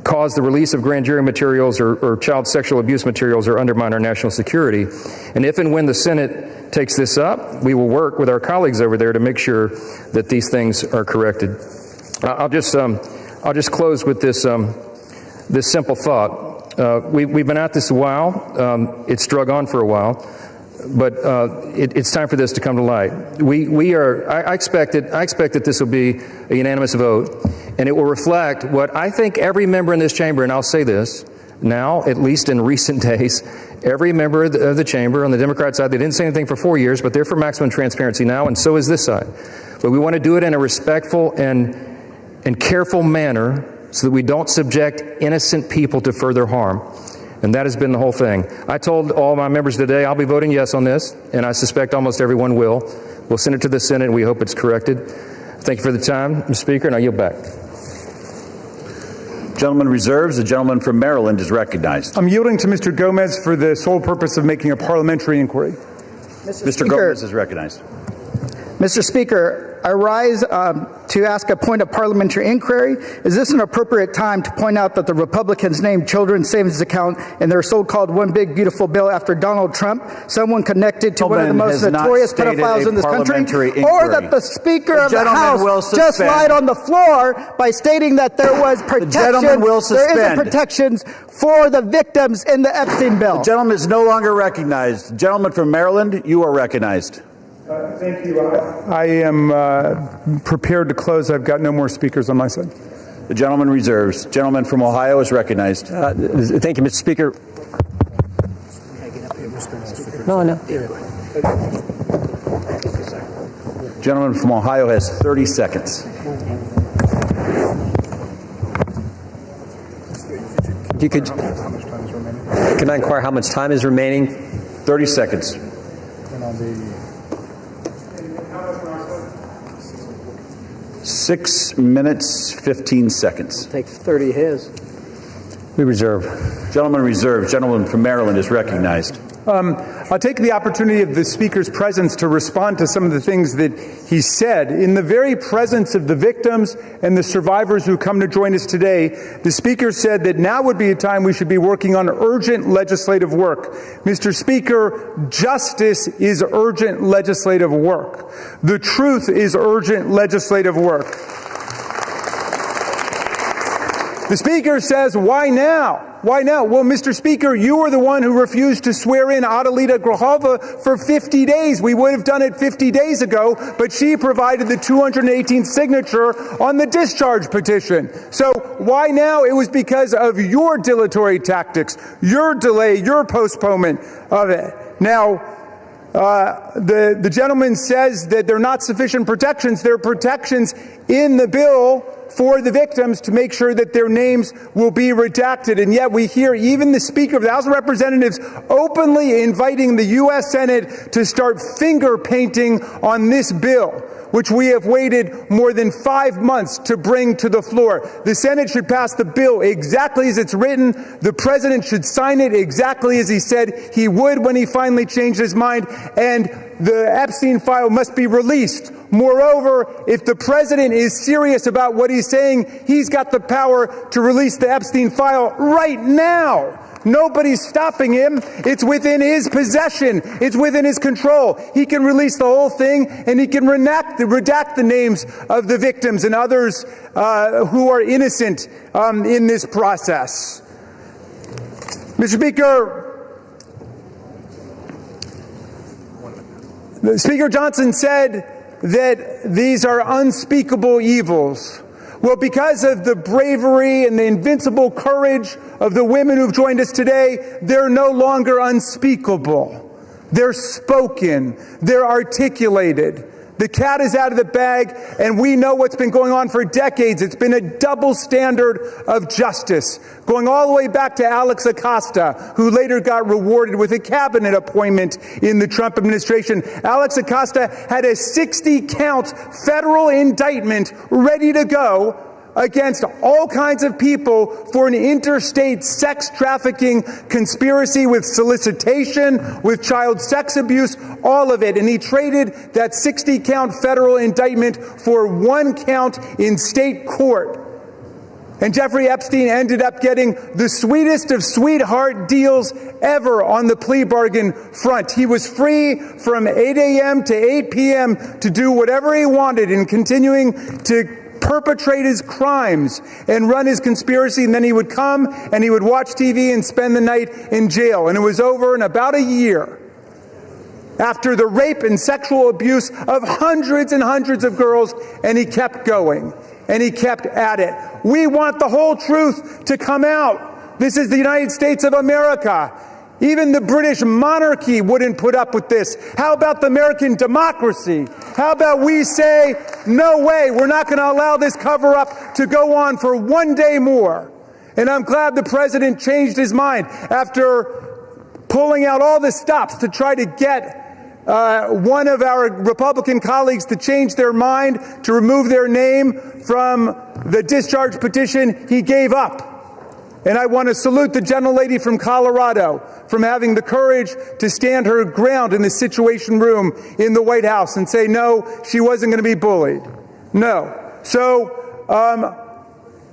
cause the release of grand jury materials or child sexual abuse materials, or undermine our national security. And if and when the Senate takes this up, we will work with our colleagues over there to make sure that these things are corrected. I'll just close with this this simple thought. We've been at this a while. It's drug on for a while, but it's time for this to come to light. I expect that this will be a unanimous vote, and it will reflect what I think every member in this chamber, and I'll say this now, at least in recent days, every member of the chamber on the Democrat side, they didn't say anything for 4 years, but they're for maximum transparency now, and so is this side. But we want to do it in a respectful and careful manner so that we don't subject innocent people to further harm. And that has been the whole thing. I told all my members today I'll be voting yes on this, and I suspect almost everyone will. We'll send it to the Senate, and we hope it's corrected. Thank you for the time, Mr. Speaker, and I yield back. Gentleman reserves. The gentleman from Maryland is recognized. I'm yielding to Mr. Gomez for the sole purpose of making a parliamentary inquiry. Mr. Gomez is recognized. Mr. Speaker, I rise to ask a point of parliamentary inquiry. Is this an appropriate time to point out that the Republicans named children's savings account in their so-called one big beautiful bill after Donald Trump, someone connected to one of the most notorious pedophiles in this country, or that the Speaker of the House just lied on the floor by stating that there was protection, there isn't protections for the victims in the Epstein bill. The gentleman is no longer recognized. Gentleman from Maryland, you are recognized. Thank you. I am prepared to close. I've got no more speakers on my side. The gentleman reserves. Gentleman from Ohio is recognized. Thank you, Mr. Speaker. No. Gentleman from Ohio has 30 seconds. Can I inquire how much time is remaining? 30 seconds. 6 minutes, 15 seconds. Take 30 his. We reserve. Gentleman reserved. Gentleman from Maryland is recognized. I'll take the opportunity of the Speaker's presence to respond to some of the things that he said. In the very presence of the victims and the survivors who come to join us today, the Speaker said that now would be a time we should be working on urgent legislative work. Mr. Speaker, justice is urgent legislative work. The truth is urgent legislative work. The Speaker says, why now? Why now? Well, Mr. Speaker, you were the one who refused to swear in Adelita Grajova for 50 days. We would have done it 50 days ago, but she provided the 218th signature on the discharge petition. So why now? It was because of your dilatory tactics, your delay, your postponement of it. Now, the gentleman says that there are not sufficient protections. There are protections in the bill for the victims to make sure that their names will be redacted. And yet we hear even the Speaker of the House of Representatives openly inviting the U.S. Senate to start finger painting on this bill, which we have waited more than 5 months to bring to the floor. The Senate should pass the bill exactly as it's written. The President should sign it exactly as he said he would when he finally changed his mind. And the Epstein file must be released. Moreover, if the president is serious about what he's saying, he's got the power to release the Epstein file right now. Nobody's stopping him. It's within his possession. It's within his control. He can release the whole thing, and he can redact the names of the victims and others who are innocent in this process. Mr. Speaker, Speaker Johnson said that these are unspeakable evils. Well, because of the bravery and the invincible courage of the women who've joined us today, they're no longer unspeakable. They're spoken. They're articulated. The cat is out of the bag, and we know what's been going on for decades. It's been a double standard of justice, going all the way back to Alex Acosta, who later got rewarded with a cabinet appointment in the Trump administration. Alex Acosta had a 60-count federal indictment ready to go against all kinds of people for an interstate sex trafficking conspiracy with solicitation, with child sex abuse, all of it. And he traded that 60-count federal indictment for 1 count in state court. And Jeffrey Epstein ended up getting the sweetest of sweetheart deals ever on the plea bargain front. He was free from 8 a.m. to 8 p.m. to do whatever he wanted and continuing to perpetrate his crimes and run his conspiracy, and then he would come and he would watch TV and spend the night in jail. And it was over in about a year after the rape and sexual abuse of hundreds and hundreds of girls, and he kept going and he kept at it. We want the whole truth to come out. This is the United States of America. Even the British monarchy wouldn't put up with this. How about the American democracy? How about we say, no way, we're not going to allow this cover-up to go on for 1 day more. And I'm glad the president changed his mind after pulling out all the stops to try to get one of our Republican colleagues to change their mind, to remove their name from the discharge petition. He gave up. And I want to salute the gentlelady from Colorado from having the courage to stand her ground in the Situation Room in the White House and say, no, she wasn't going to be bullied. No. So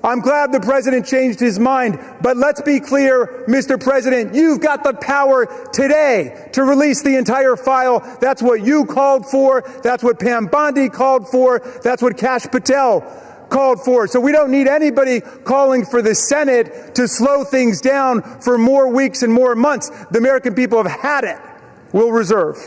I'm glad the president changed his mind. But let's be clear, Mr. President, you've got the power today to release the entire file. That's what you called for. That's what Pam Bondi called for. That's what Kash Patel called for. So we don't need anybody calling for the Senate to slow things down for more weeks and more months. The American people have had it. We'll reserve.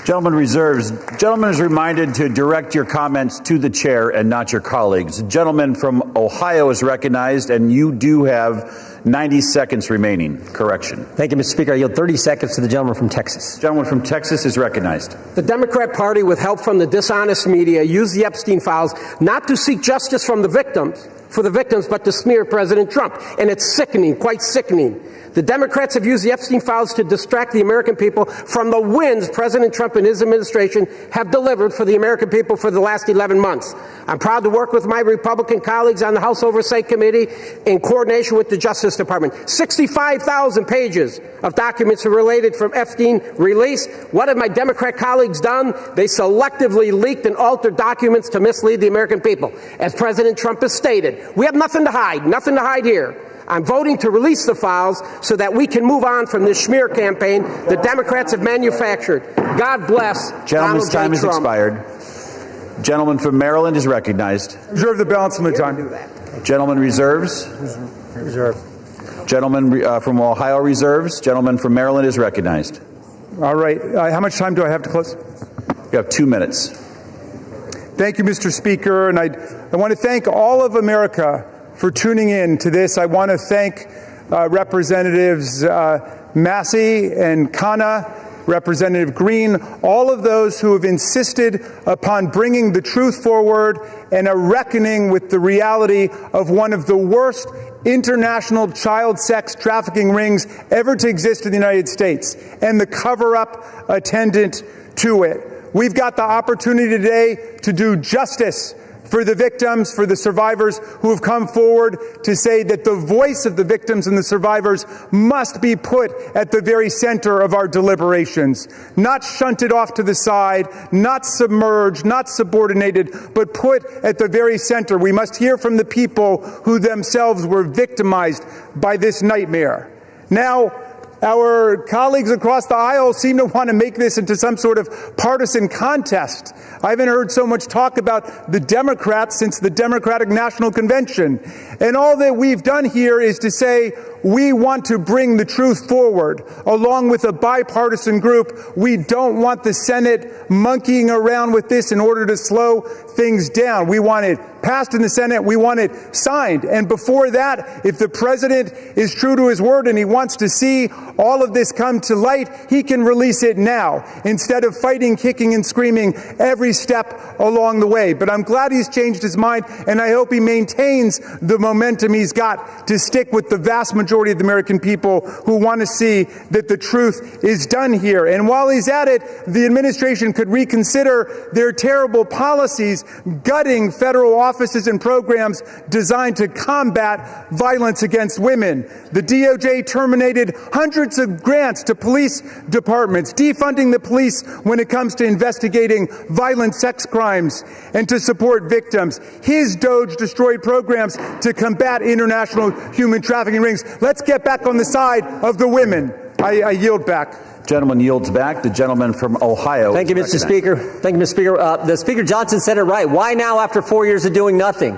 Gentleman reserves. Gentleman is reminded to direct your comments to the chair and not your colleagues. The gentleman from Ohio is recognized, and you do have 90 seconds remaining. Correction. Thank you, Mr. Speaker. I yield 30 seconds to the gentleman from Texas. Gentleman from Texas is recognized. The Democrat Party, with help from the dishonest media, used the Epstein files not to seek justice from the victims, but to smear President Trump. And it's sickening, quite sickening. The Democrats have used the Epstein files to distract the American people from the wins President Trump and his administration have delivered for the American people for the last 11 months. I'm proud to work with my Republican colleagues on the House Oversight Committee in coordination with the Justice Department. 65,000 pages of documents are related from Epstein release. What have my Democrat colleagues done? They selectively leaked and altered documents to mislead the American people. As President Trump has stated, we have nothing to hide here. I'm voting to release the files so that we can move on from this smear campaign the Democrats have manufactured. God bless Gentleman's time has Trump. expired. Gentleman from Maryland is recognized. Reserve the balance of my time. Gentleman reserves. Reserve. Gentleman from Ohio reserves. Gentleman from Maryland is recognized. All right. How much time do I have to close? You have 2 minutes. Thank you, Mr. Speaker. And I want to thank all of America for tuning in to this. I want to thank Representatives Massey and Khanna, Representative Green, all of those who have insisted upon bringing the truth forward and a reckoning with the reality of one of the worst international child sex trafficking rings ever to exist in the United States and the cover-up attendant to it. We've got the opportunity today to do justice for the victims, for the survivors who have come forward to say that the voice of the victims and the survivors must be put at the very center of our deliberations, not shunted off to the side, not submerged, not subordinated, but put at the very center. We must hear from the people who themselves were victimized by this nightmare. Now, our colleagues across the aisle seem to want to make this into some sort of partisan contest. I haven't heard so much talk about the Democrats since the Democratic National Convention. And all that we've done here is to say we want to bring the truth forward, along with a bipartisan group. We don't want the Senate monkeying around with this in order to slow things down. We want it passed in the Senate. We want it signed. And before that, if the president is true to his word and he wants to see all of this come to light, he can release it now instead of fighting, kicking, and screaming every step along the way. But I'm glad he's changed his mind, and I hope he maintains the momentum he's got to stick with the vast majority of the American people who want to see that the truth is done here. And while he's at it, the administration could reconsider their terrible policies gutting federal offices and programs designed to combat violence against women. The DOJ terminated hundreds of grants to police departments, defunding the police when it comes to investigating violent sex crimes and to support victims. His DOJ destroyed programs to combat international human trafficking rings. Let's get back on the side of the women. I yield back. Gentleman yields back. The gentleman from Ohio. Thank you, Mr. Speaker. Thank you, Mr. Speaker. The Speaker Johnson said it right. Why now after 4 years of doing nothing?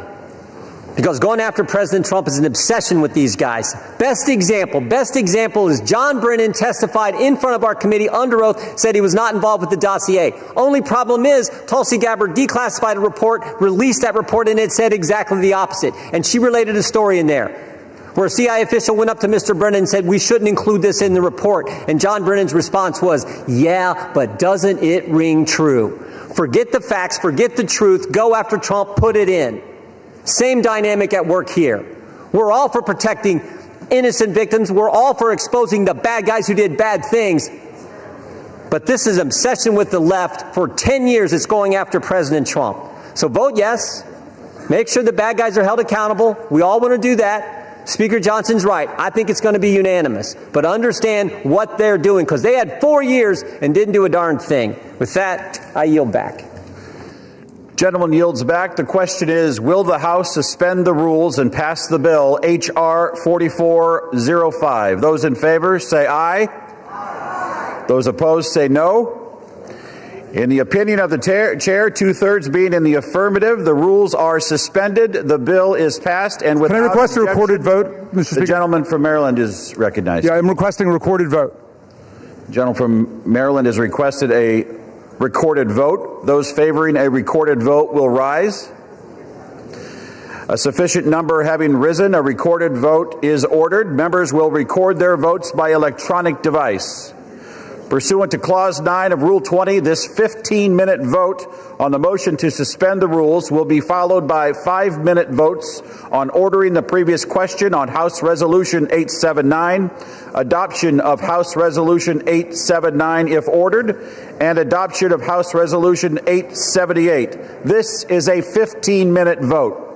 Because going after President Trump is an obsession with these guys. Best example is John Brennan testified in front of our committee under oath, said he was not involved with the dossier. Only problem is Tulsi Gabbard declassified a report, released that report, and it said exactly the opposite. And she related a story in there where a CIA official went up to Mr. Brennan and said, we shouldn't include this in the report. And John Brennan's response was, yeah, but doesn't it ring true? Forget the facts, forget the truth, go after Trump, put it in. Same dynamic at work here. We're all for protecting innocent victims. We're all for exposing the bad guys who did bad things. But this is obsession with the left. For 10 years, it's going after President Trump. So vote yes. Make sure the bad guys are held accountable. We all want to do that. Speaker Johnson's right. I think it's going to be unanimous. But understand what they're doing, because they had 4 years and didn't do a darn thing. With that, I yield back. Gentleman yields back. The question is, will the House suspend the rules and pass the bill H.R. 4405? Those in favor say aye. Aye. Those opposed say no. In the opinion of the chair, two-thirds being in the affirmative, the rules are suspended. The bill is passed. And without Can I request a recorded vote, Mr. Speaker? The gentleman from Maryland is recognized. Yeah, I'm requesting a recorded vote. The gentleman from Maryland has requested a recorded vote. Those favoring a recorded vote will rise. A sufficient number having risen, a recorded vote is ordered. Members will record their votes by electronic device. Pursuant to Clause 9 of Rule 20, this 15-minute vote on the motion to suspend the rules will be followed by 5-minute votes on ordering the previous question on House Resolution 879, adoption of House Resolution 879 if ordered, and adoption of House Resolution 878. This is a 15-minute vote.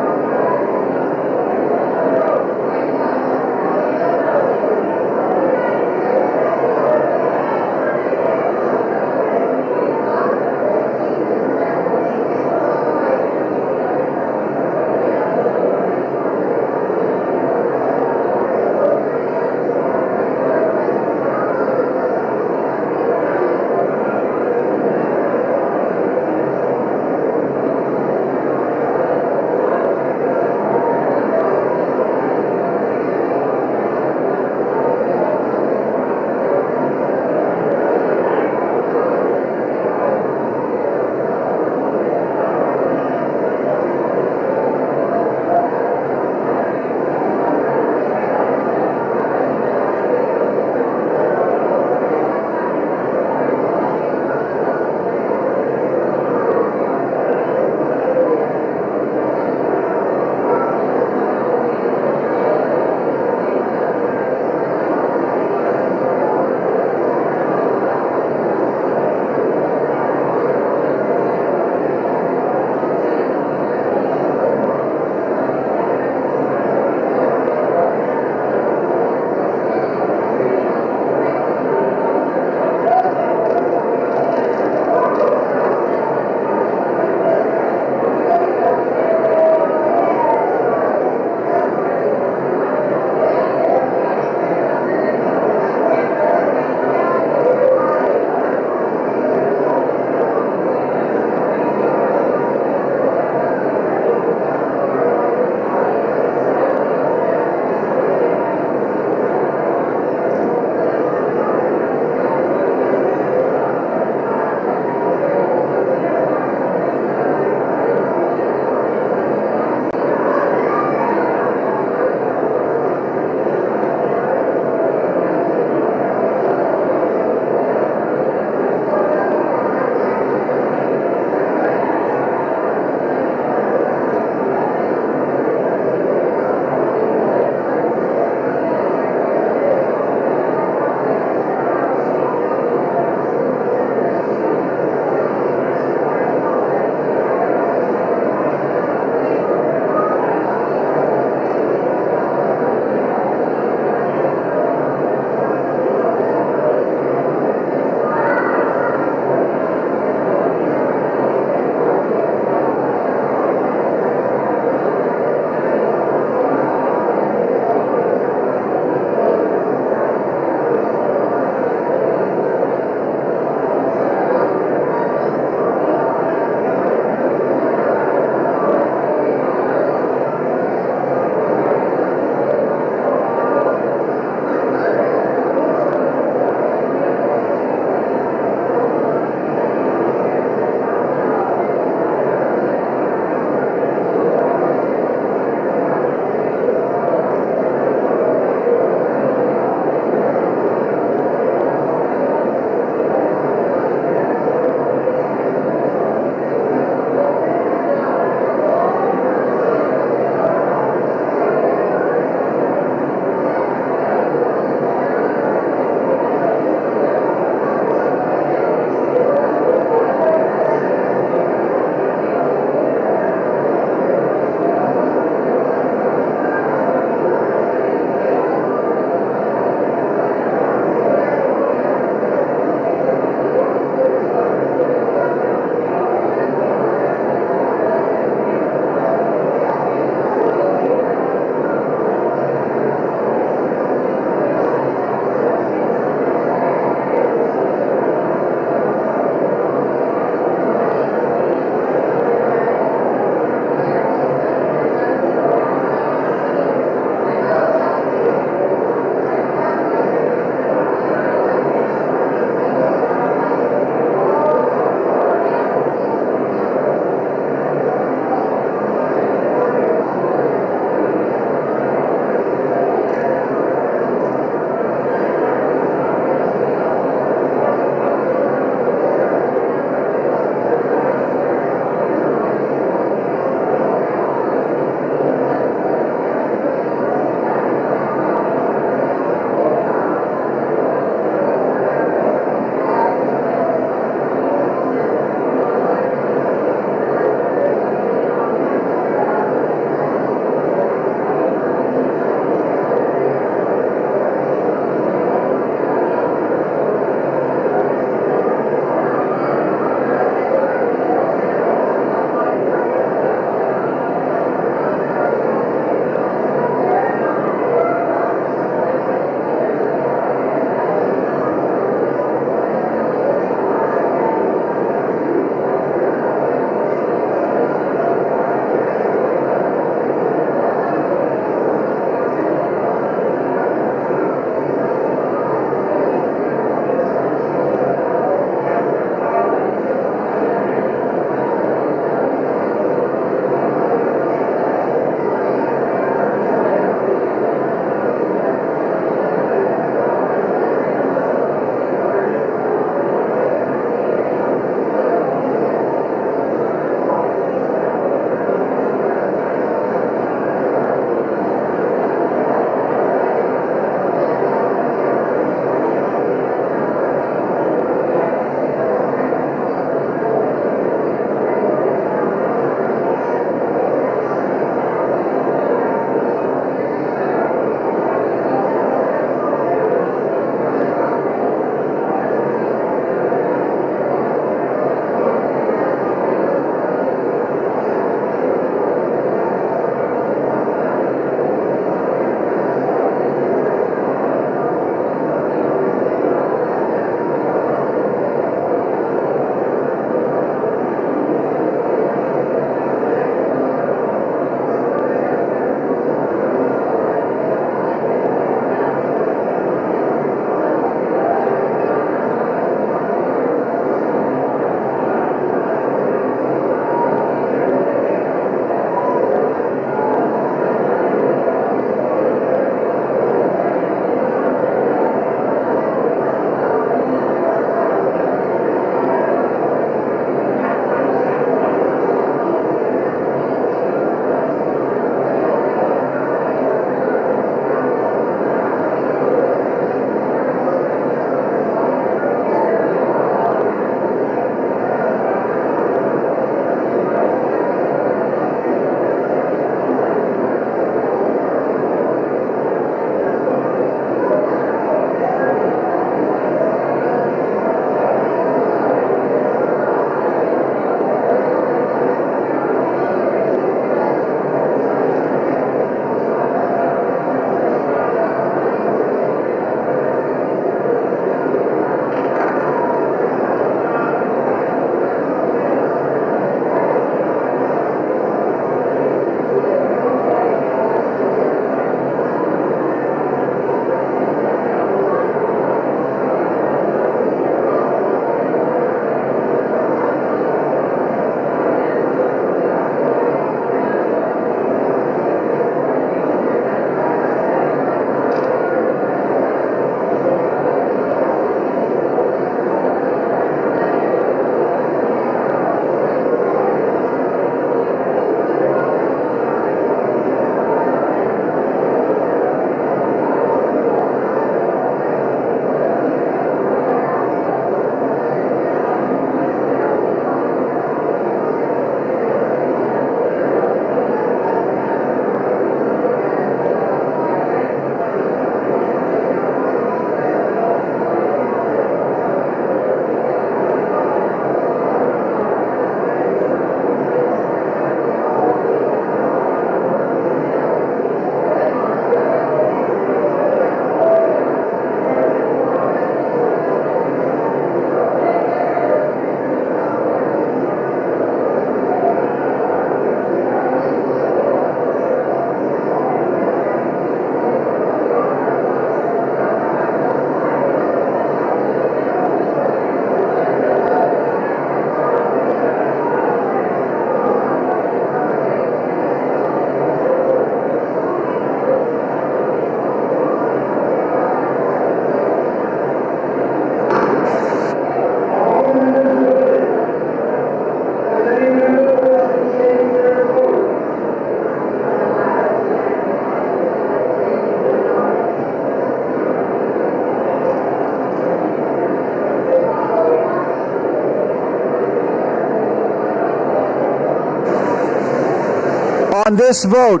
On this vote,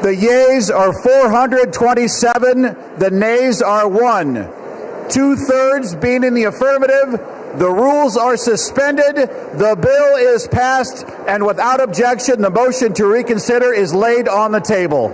the yeas are 427, the nays are 1. 2/3 being in the affirmative, the rules are suspended, the bill is passed, and without objection, the motion to reconsider is laid on the table.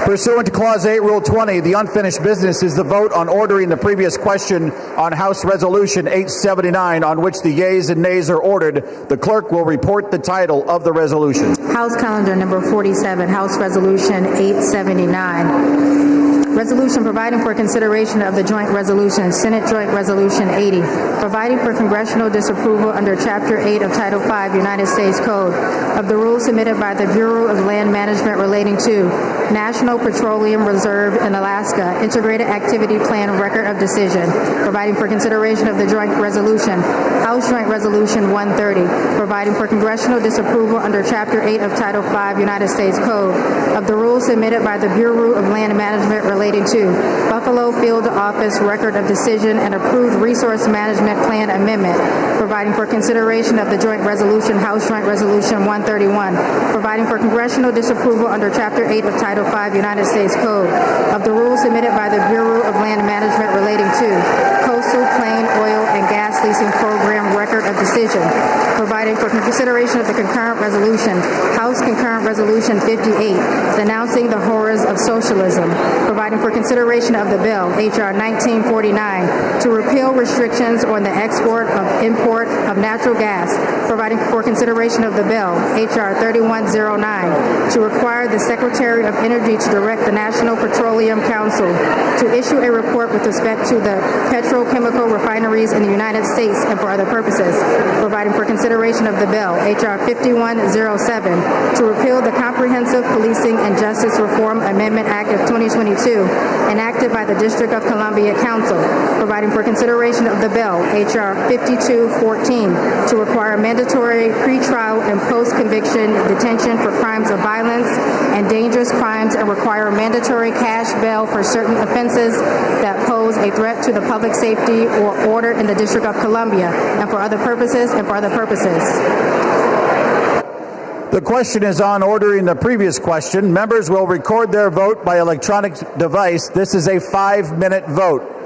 Pursuant to Clause 8, Rule 20, the unfinished business is the vote on ordering the previous question on House Resolution 879, on which the yeas and nays are ordered. The clerk will report the title of the resolution. House Calendar Number 47, House Resolution 879. Resolution providing for consideration of the joint resolution, Senate Joint Resolution 80, providing for congressional disapproval under Chapter 8 of Title 5 United States Code of the rules submitted by the Bureau of Land Management relating to National Petroleum Reserve in Alaska, Integrated Activity Plan Record of Decision, providing for consideration of the joint resolution, House Joint Resolution 130, providing for congressional disapproval under Chapter 8 of Title 5 United States Code of the rules submitted by the Bureau of Land Management relating to Buffalo Field Office Record of Decision and approved Resource Management Plan Amendment, providing for consideration of the joint resolution, House Joint Resolution 131, providing for congressional disapproval under Chapter 8 of Title 5 United States Code of the rules submitted by the Bureau of Land Management relating to Coastal Plain Oil and Gas Leasing Program Record of Decision, providing for consideration of the concurrent resolution, House Concurrent Resolution 58, denouncing the horrors of socialism, providing for consideration of the bill, H.R. 1949, to repeal restrictions on the export of import of natural gas, providing for consideration of the bill, H.R. 3109, to require the Secretary of Energy to direct the National Petroleum Council to issue a report with respect to the petrochemical refineries in the United States and for other purposes, providing for consideration of the bill, H.R. 5107, to repeal the Comprehensive Policing and Justice Reform Amendment Act of 2022, enacted by the District of Columbia Council, providing for consideration of the bill, H.R. 5214, to require mandatory pretrial and post-conviction detention for crimes of violence and dangerous crimes and require mandatory cash bail for certain offenses that pose a threat to the public safety or order in the District of Columbia, and for other purposes and for other purposes. The question is on ordering the previous question. Members will record their vote by electronic device. This is a 5-minute vote.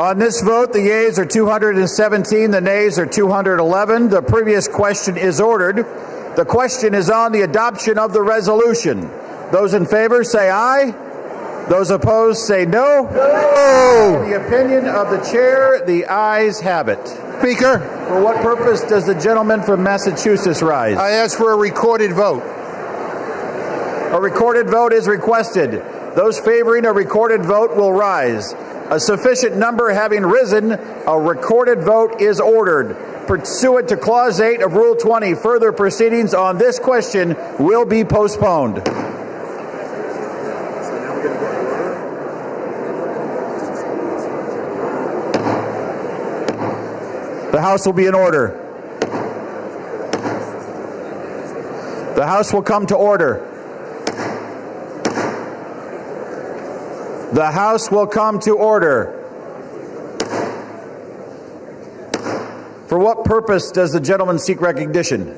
On this vote, the yeas are 217, the nays are 211. The previous question is ordered. The question is on the adoption of the resolution. Those in favor say aye. Those opposed say no. No. In the opinion of the chair, the ayes have it. Speaker. For what purpose does the gentleman from Massachusetts rise? I ask for a recorded vote. A recorded vote is requested. Those favoring a recorded vote will rise. A sufficient number having risen, a recorded vote is ordered. Pursuant to Clause 8 of Rule 20, further proceedings on this question will be postponed. The House will be in order. The House will come to order. The House will come to order. For what purpose does the gentleman seek recognition?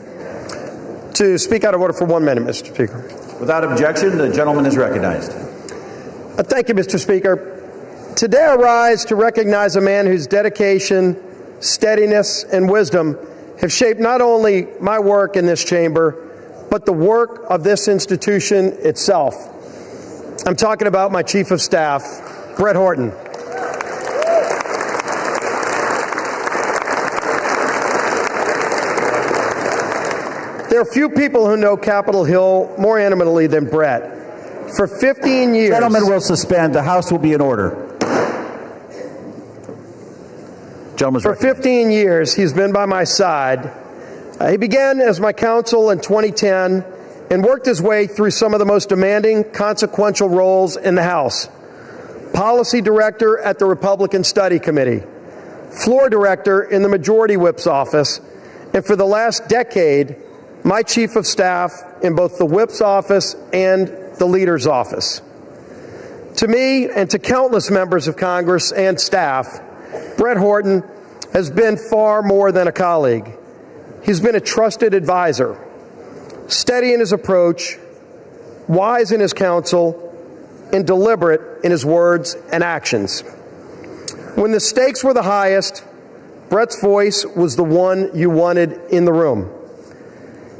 To speak out of order for 1 minute, Mr. Speaker. Without objection, the gentleman is recognized. Thank you, Mr. Speaker. Today I rise to recognize a man whose dedication, steadiness, and wisdom have shaped not only my work in this chamber, but the work of this institution itself. I'm talking about my Chief of Staff, Brett Horton. There are few people who know Capitol Hill more intimately than Brett. For 15 years... Gentlemen will suspend. The House will be in order. For 15 years, he's been by my side. He began as my counsel in 2010 and worked his way through some of the most demanding, consequential roles in the House. Policy Director at the Republican Study Committee, Floor Director in the Majority Whip's office, and for the last decade, my Chief of Staff in both the Whip's office and the Leader's office. To me and to countless members of Congress and staff, Brett Horton has been far more than a colleague. He's been a trusted advisor, steady in his approach, wise in his counsel, and deliberate in his words and actions. When the stakes were the highest, Brett's voice was the one you wanted in the room.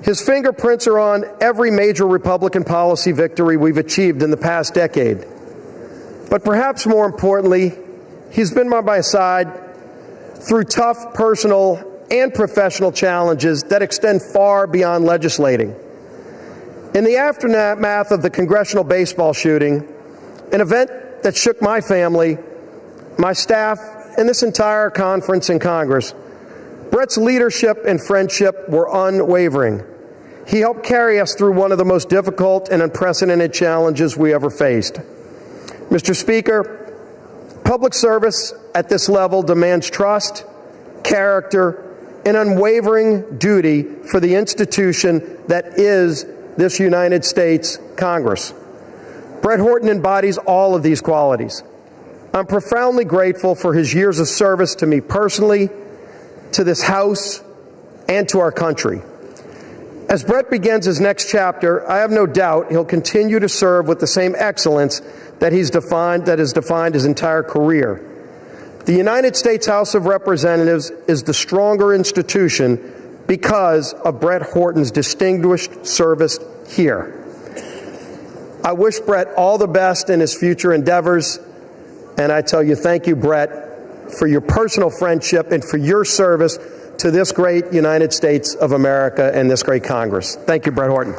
His fingerprints are on every major Republican policy victory we've achieved in the past decade. But perhaps more importantly, he's been by my side through tough personal and professional challenges that extend far beyond legislating. In the aftermath of the congressional baseball shooting, an event that shook my family, my staff, and this entire conference in Congress, Brett's leadership and friendship were unwavering. He helped carry us through one of the most difficult and unprecedented challenges we ever faced. Mr. Speaker, public service at this level demands trust, character, and unwavering duty for the institution that is this United States Congress. Brett Horton embodies all of these qualities. I'm profoundly grateful for his years of service to me personally, to this House, and to our country. As Brett begins his next chapter, I have no doubt he'll continue to serve with the same excellence that has defined his entire career. The United States House of Representatives is the stronger institution because of Brett Horton's distinguished service here. I wish Brett all the best in his future endeavors, and I tell you, thank you, Brett, for your personal friendship and for your service to this great United States of America and this great Congress. Thank you, Brett Horton.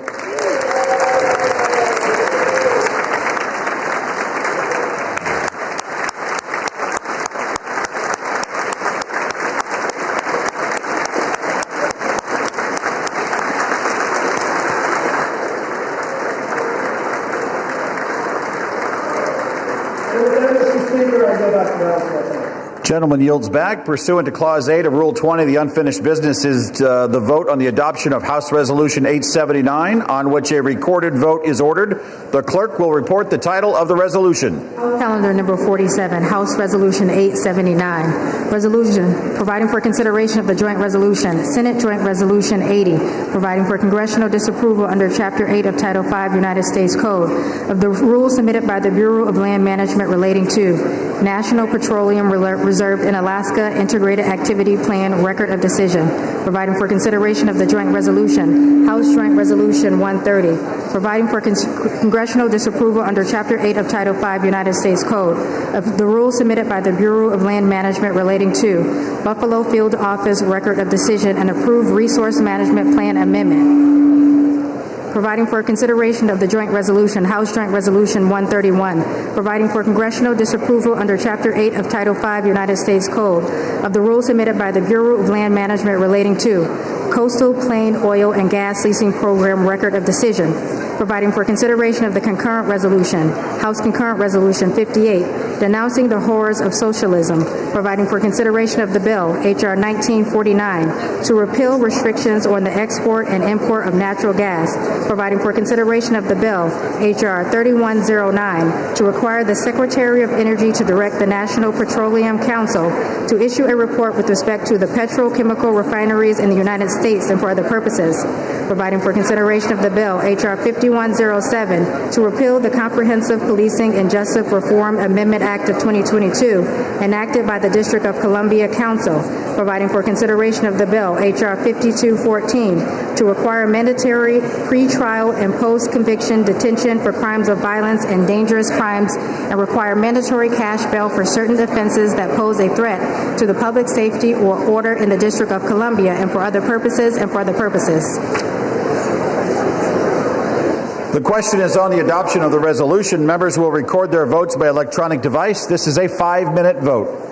Gentleman yields back. Pursuant to Clause 8 of Rule 20, the unfinished business is the vote on the adoption of House Resolution 879, on which a recorded vote is ordered. The clerk will report the title of the resolution. Calendar number 47, House Resolution 879. Resolution providing for consideration of the joint resolution, Senate Joint Resolution 80, providing for congressional disapproval under Chapter 8 of Title 5 United States Code of the rules submitted by the Bureau of Land Management relating to National Petroleum Reserve in Alaska Integrated Activity Plan Record of Decision, providing for consideration of the joint resolution, House Joint Resolution 130, providing for congressional disapproval under Chapter 8 of Title 5 United States Code of the rules submitted by the Bureau of Land Management relating to Buffalo Field Office Record of Decision and approved Resource Management Plan Amendment, providing for consideration of the joint resolution, House Joint Resolution 131, providing for congressional disapproval under Chapter 8 of Title 5 United States Code of the rules submitted by the Bureau of Land Management relating to Coastal Plain Oil and Gas Leasing Program Record of Decision, providing for consideration of the concurrent resolution, House Concurrent Resolution 58, denouncing the horrors of socialism, providing for consideration of the bill, H.R. 1949, to repeal restrictions on the export and import of natural gas, providing for consideration of the bill, H.R. 3109, to require the Secretary of Energy to direct the National Petroleum Council to issue a report with respect to the petrochemical refineries in the United States and for other purposes, providing for consideration of the bill, H.R. 5107, to repeal the Comprehensive Policing and Justice Reform Amendment Act of 2022, enacted by the District of Columbia Council, providing for consideration of the bill, H.R. 5214, to require mandatory pre-trial and post-conviction detention for crimes of violence and dangerous crimes, and require mandatory cash bail for certain offenses that pose a threat to the public safety or order in the District of Columbia, and for other purposes and for other purposes. The question is on the adoption of the resolution. Members will record their votes by electronic device. This is a 5-minute vote.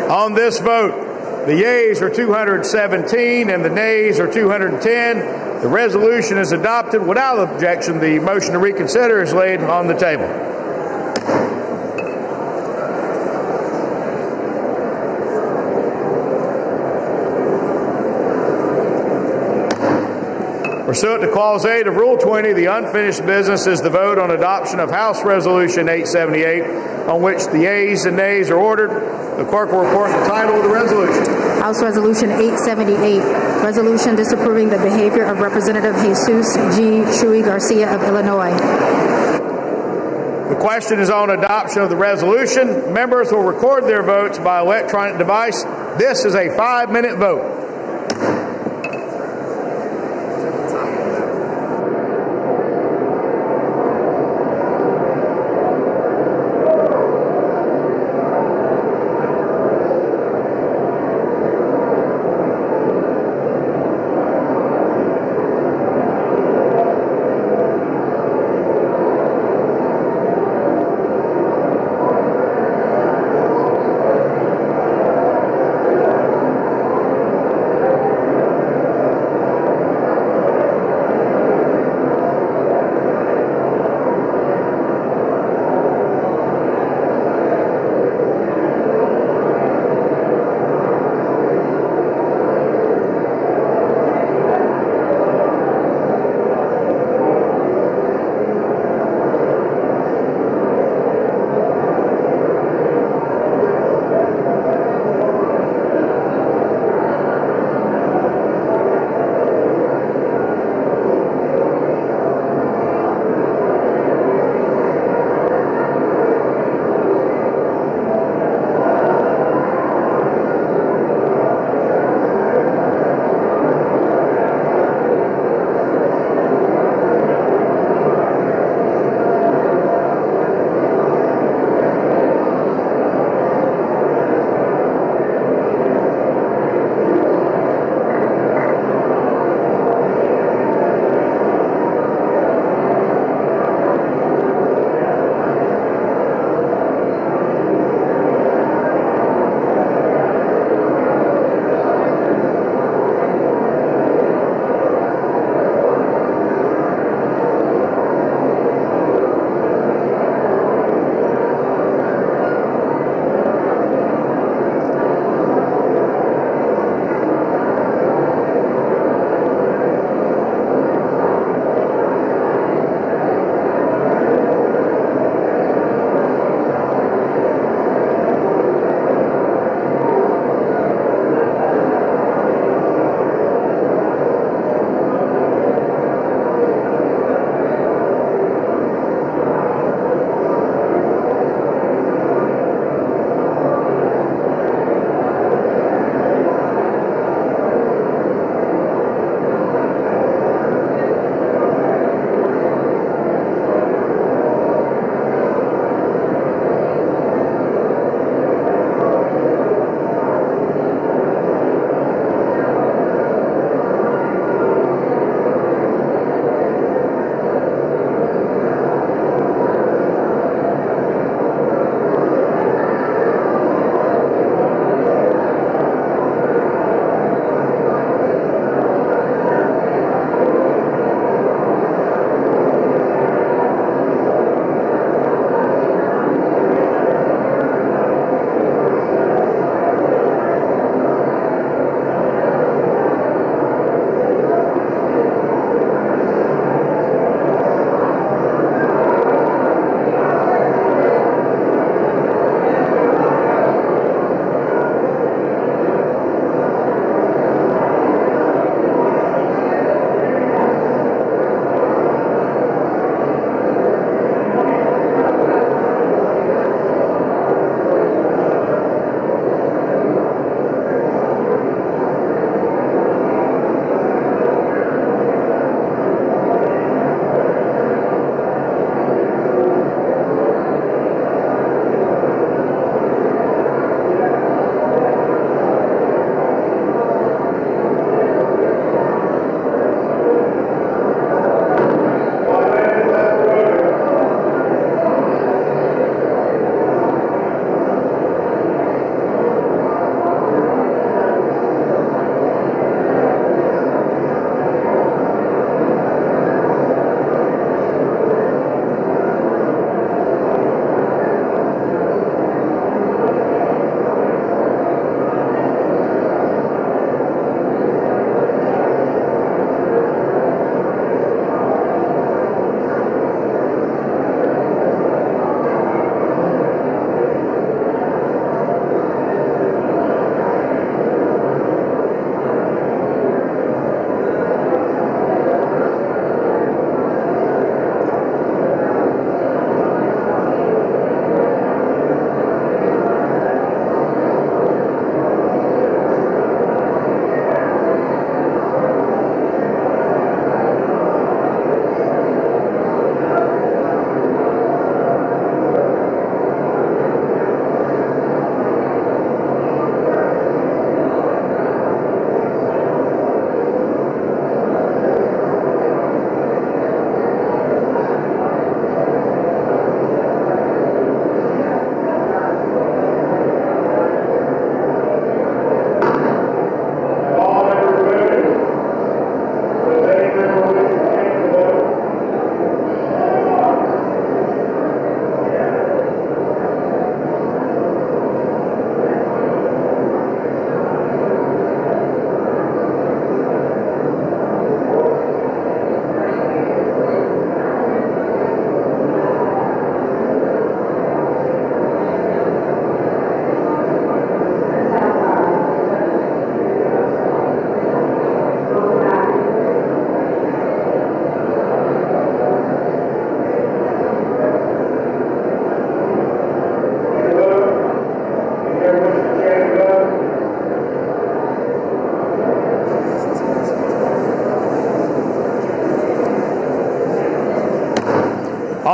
On this vote, the yeas are 217 and the nays are 210. The resolution is adopted without objection. The motion to reconsider is laid on the table. Pursuant to Clause 8 of Rule 20, the unfinished business is the vote on adoption of House Resolution 878, on which the yeas and nays are ordered. The clerk will report the title of the resolution. House Resolution 878, resolution disapproving the behavior of Representative Jesus G. Chuy Garcia of Illinois. The question is on adoption of the resolution. Members will record their votes by electronic device. This is a 5-minute vote.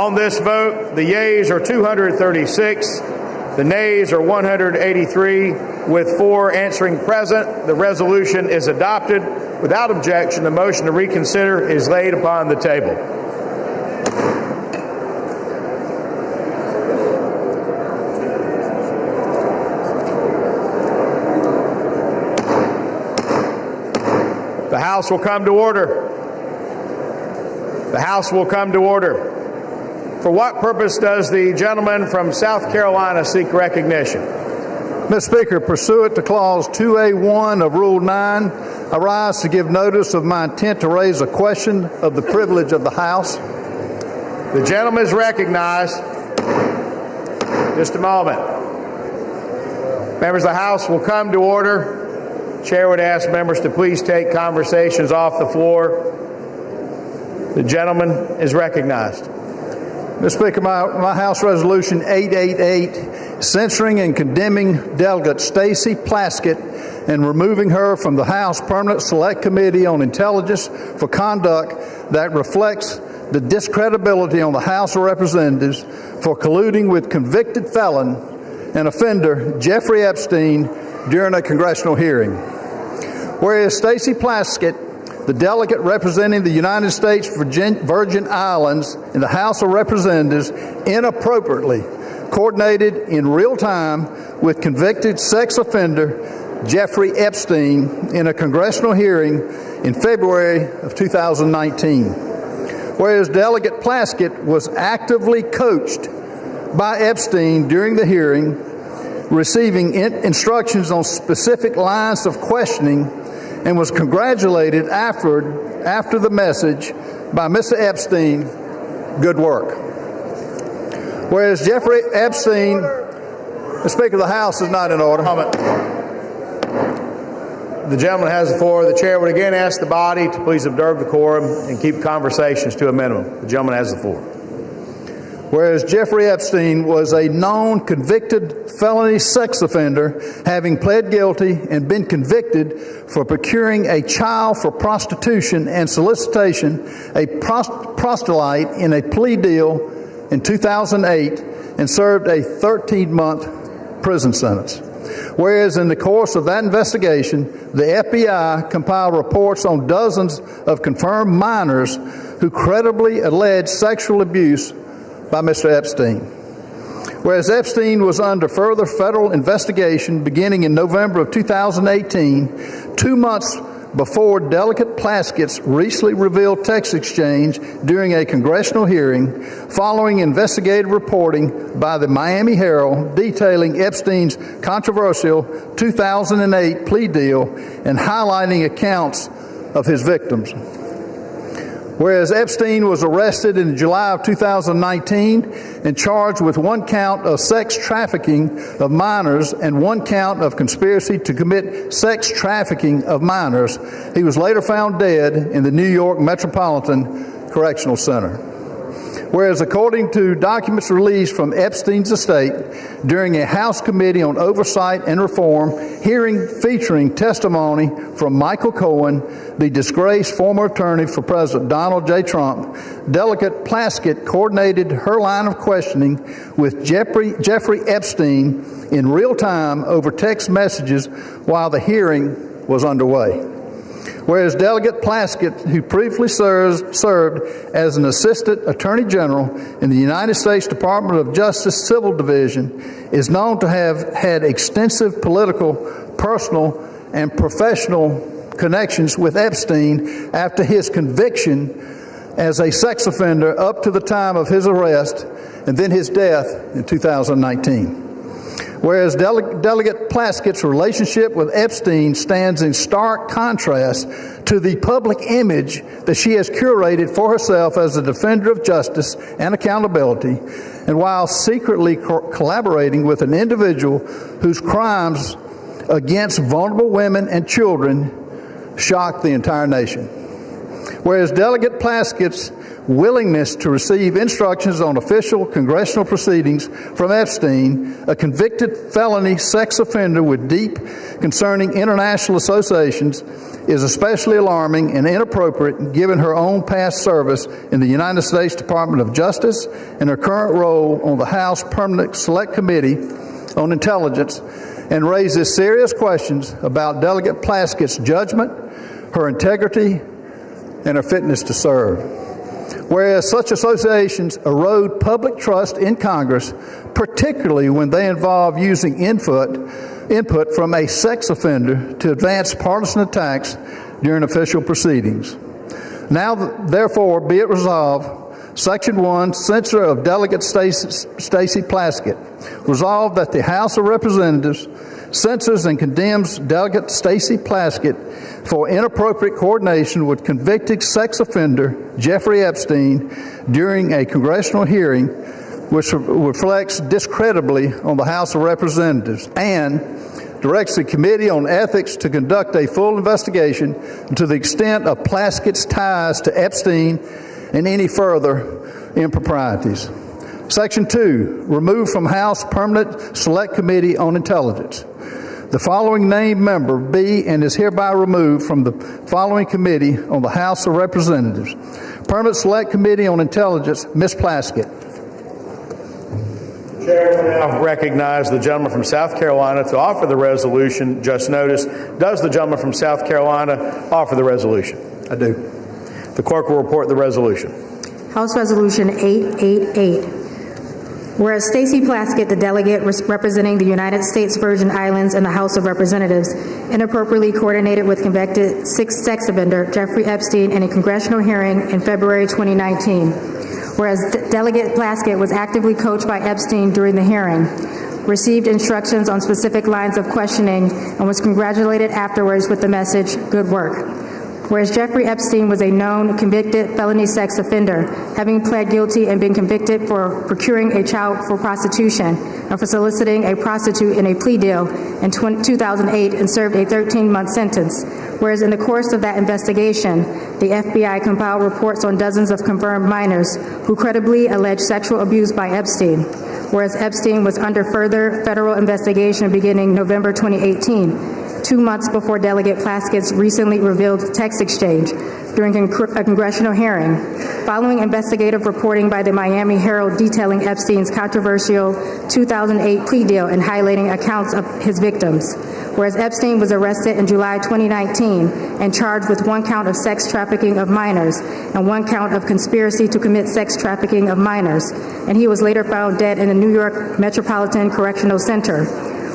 On this vote, the yeas are 236, the nays are 183, with 4 answering present. The resolution is adopted. Without objection, the motion to reconsider is laid upon the table. The House will come to order. The House will come to order. For what purpose does the gentleman from South Carolina seek recognition? Mr. Speaker, pursuant to Clause 2A1 of Rule 9, I rise to give notice of my intent to raise a question of the privilege of the House. The gentleman is recognized. Just a moment. Members of the House will come to order. Chair would ask members to please take conversations off the floor. The gentleman is recognized. Mr. Speaker, my House Resolution 888, censoring and condemning Delegate Stacey Plaskett and removing her from the House Permanent Select Committee on Intelligence for conduct that reflects the discredibility on the House of Representatives for colluding with convicted felon and offender Jeffrey Epstein during a congressional hearing. Whereas Stacey Plaskett, the delegate representing the United States Virgin Islands in the House of Representatives, inappropriately coordinated in real time with convicted sex offender Jeffrey Epstein in a congressional hearing in February of 2019. Whereas Delegate Plaskett was actively coached by Epstein during the hearing, receiving instructions on specific lines of questioning, and was congratulated after the message by Mr. Epstein, good work. Whereas Jeffrey Epstein, the Speaker of the House is not in order. The gentleman has the floor. The chair would again ask the body to please observe the quorum and keep conversations to a minimum. The gentleman has the floor. Whereas Jeffrey Epstein was a known convicted felony sex offender, having pled guilty and been convicted for procuring a child for prostitution and solicitation, a proselyte, in a plea deal in 2008, and served a 13-month prison sentence. Whereas in the course of that investigation, the FBI compiled reports on dozens of confirmed minors who credibly alleged sexual abuse by Mr. Epstein. Whereas Epstein was under further federal investigation beginning in November of 2018, 2 months before Delegate Plaskett's recently revealed text exchange during a congressional hearing, following investigative reporting by the Miami Herald detailing Epstein's controversial 2008 plea deal and highlighting accounts of his victims. Whereas Epstein was arrested in July of 2019 and charged with 1 count of sex trafficking of minors and 1 count of conspiracy to commit sex trafficking of minors, he was later found dead in the New York Metropolitan Correctional Center. Whereas according to documents released from Epstein's estate during a House Committee on Oversight and Reform hearing featuring testimony from Michael Cohen, the disgraced former attorney for President Donald J. Trump, Delegate Plaskett coordinated her line of questioning with Jeffrey Epstein in real time over text messages while the hearing was underway. Whereas Delegate Plaskett, who previously served as an Assistant Attorney General in the United States Department of Justice Civil Division, is known to have had extensive political, personal, and professional connections with Epstein after his conviction as a sex offender up to the time of his arrest and then his death in 2019. Whereas Delegate Plaskett's relationship with Epstein stands in stark contrast to the public image that she has curated for herself as a defender of justice and accountability, and while secretly collaborating with an individual whose crimes against vulnerable women and children shocked the entire nation. Whereas Delegate Plaskett's willingness to receive instructions on official congressional proceedings from Epstein, a convicted felony sex offender with deep concerning international associations, is especially alarming and inappropriate given her own past service in the United States Department of Justice and her current role on the House Permanent Select Committee on Intelligence, and raises serious questions about Delegate Plaskett's judgment, her integrity, and her fitness to serve. Whereas such associations erode public trust in Congress, particularly when they involve using input from a sex offender to advance partisan attacks during official proceedings. Now, therefore, be it resolved, Section 1, censure of Delegate Stacey Plaskett. Resolved that the House of Representatives censors and condemns Delegate Stacey Plaskett for inappropriate coordination with convicted sex offender Jeffrey Epstein during a congressional hearing which reflects discreditably on the House of Representatives, and directs the Committee on Ethics to conduct a full investigation into the extent of Plaskett's ties to Epstein and any further improprieties. Section 2, remove from House Permanent Select Committee on Intelligence. The following named member be and is hereby removed from the following committee on the House of Representatives. Permanent Select Committee on Intelligence, Ms. Plaskett. The chair will now recognize the gentleman from South Carolina to offer the resolution just noticed. Does the gentleman from South Carolina offer the resolution? I do. The clerk will report the resolution. House Resolution 888. Whereas Stacey Plaskett, the delegate representing the United States Virgin Islands in the House of Representatives, inappropriately coordinated with convicted sex offender Jeffrey Epstein in a congressional hearing in February 2019. Whereas Delegate Plaskett was actively coached by Epstein during the hearing, received instructions on specific lines of questioning, and was congratulated afterwards with the message, "Good work." Whereas Jeffrey Epstein was a known convicted felony sex offender, having pled guilty and been convicted for procuring a child for prostitution and for soliciting a prostitute in a plea deal in 2008 and served a 13-month sentence. Whereas in the course of that investigation, the FBI compiled reports on dozens of confirmed minors who credibly alleged sexual abuse by Epstein. Whereas Epstein was under further federal investigation beginning November 2018, 2 months before Delegate Plaskett's recently revealed text exchange during a congressional hearing, following investigative reporting by the Miami Herald detailing Epstein's controversial 2008 plea deal and highlighting accounts of his victims. Whereas Epstein was arrested in July 2019 and charged with 1 count of sex trafficking of minors and 1 count of conspiracy to commit sex trafficking of minors, and he was later found dead in the New York Metropolitan Correctional Center.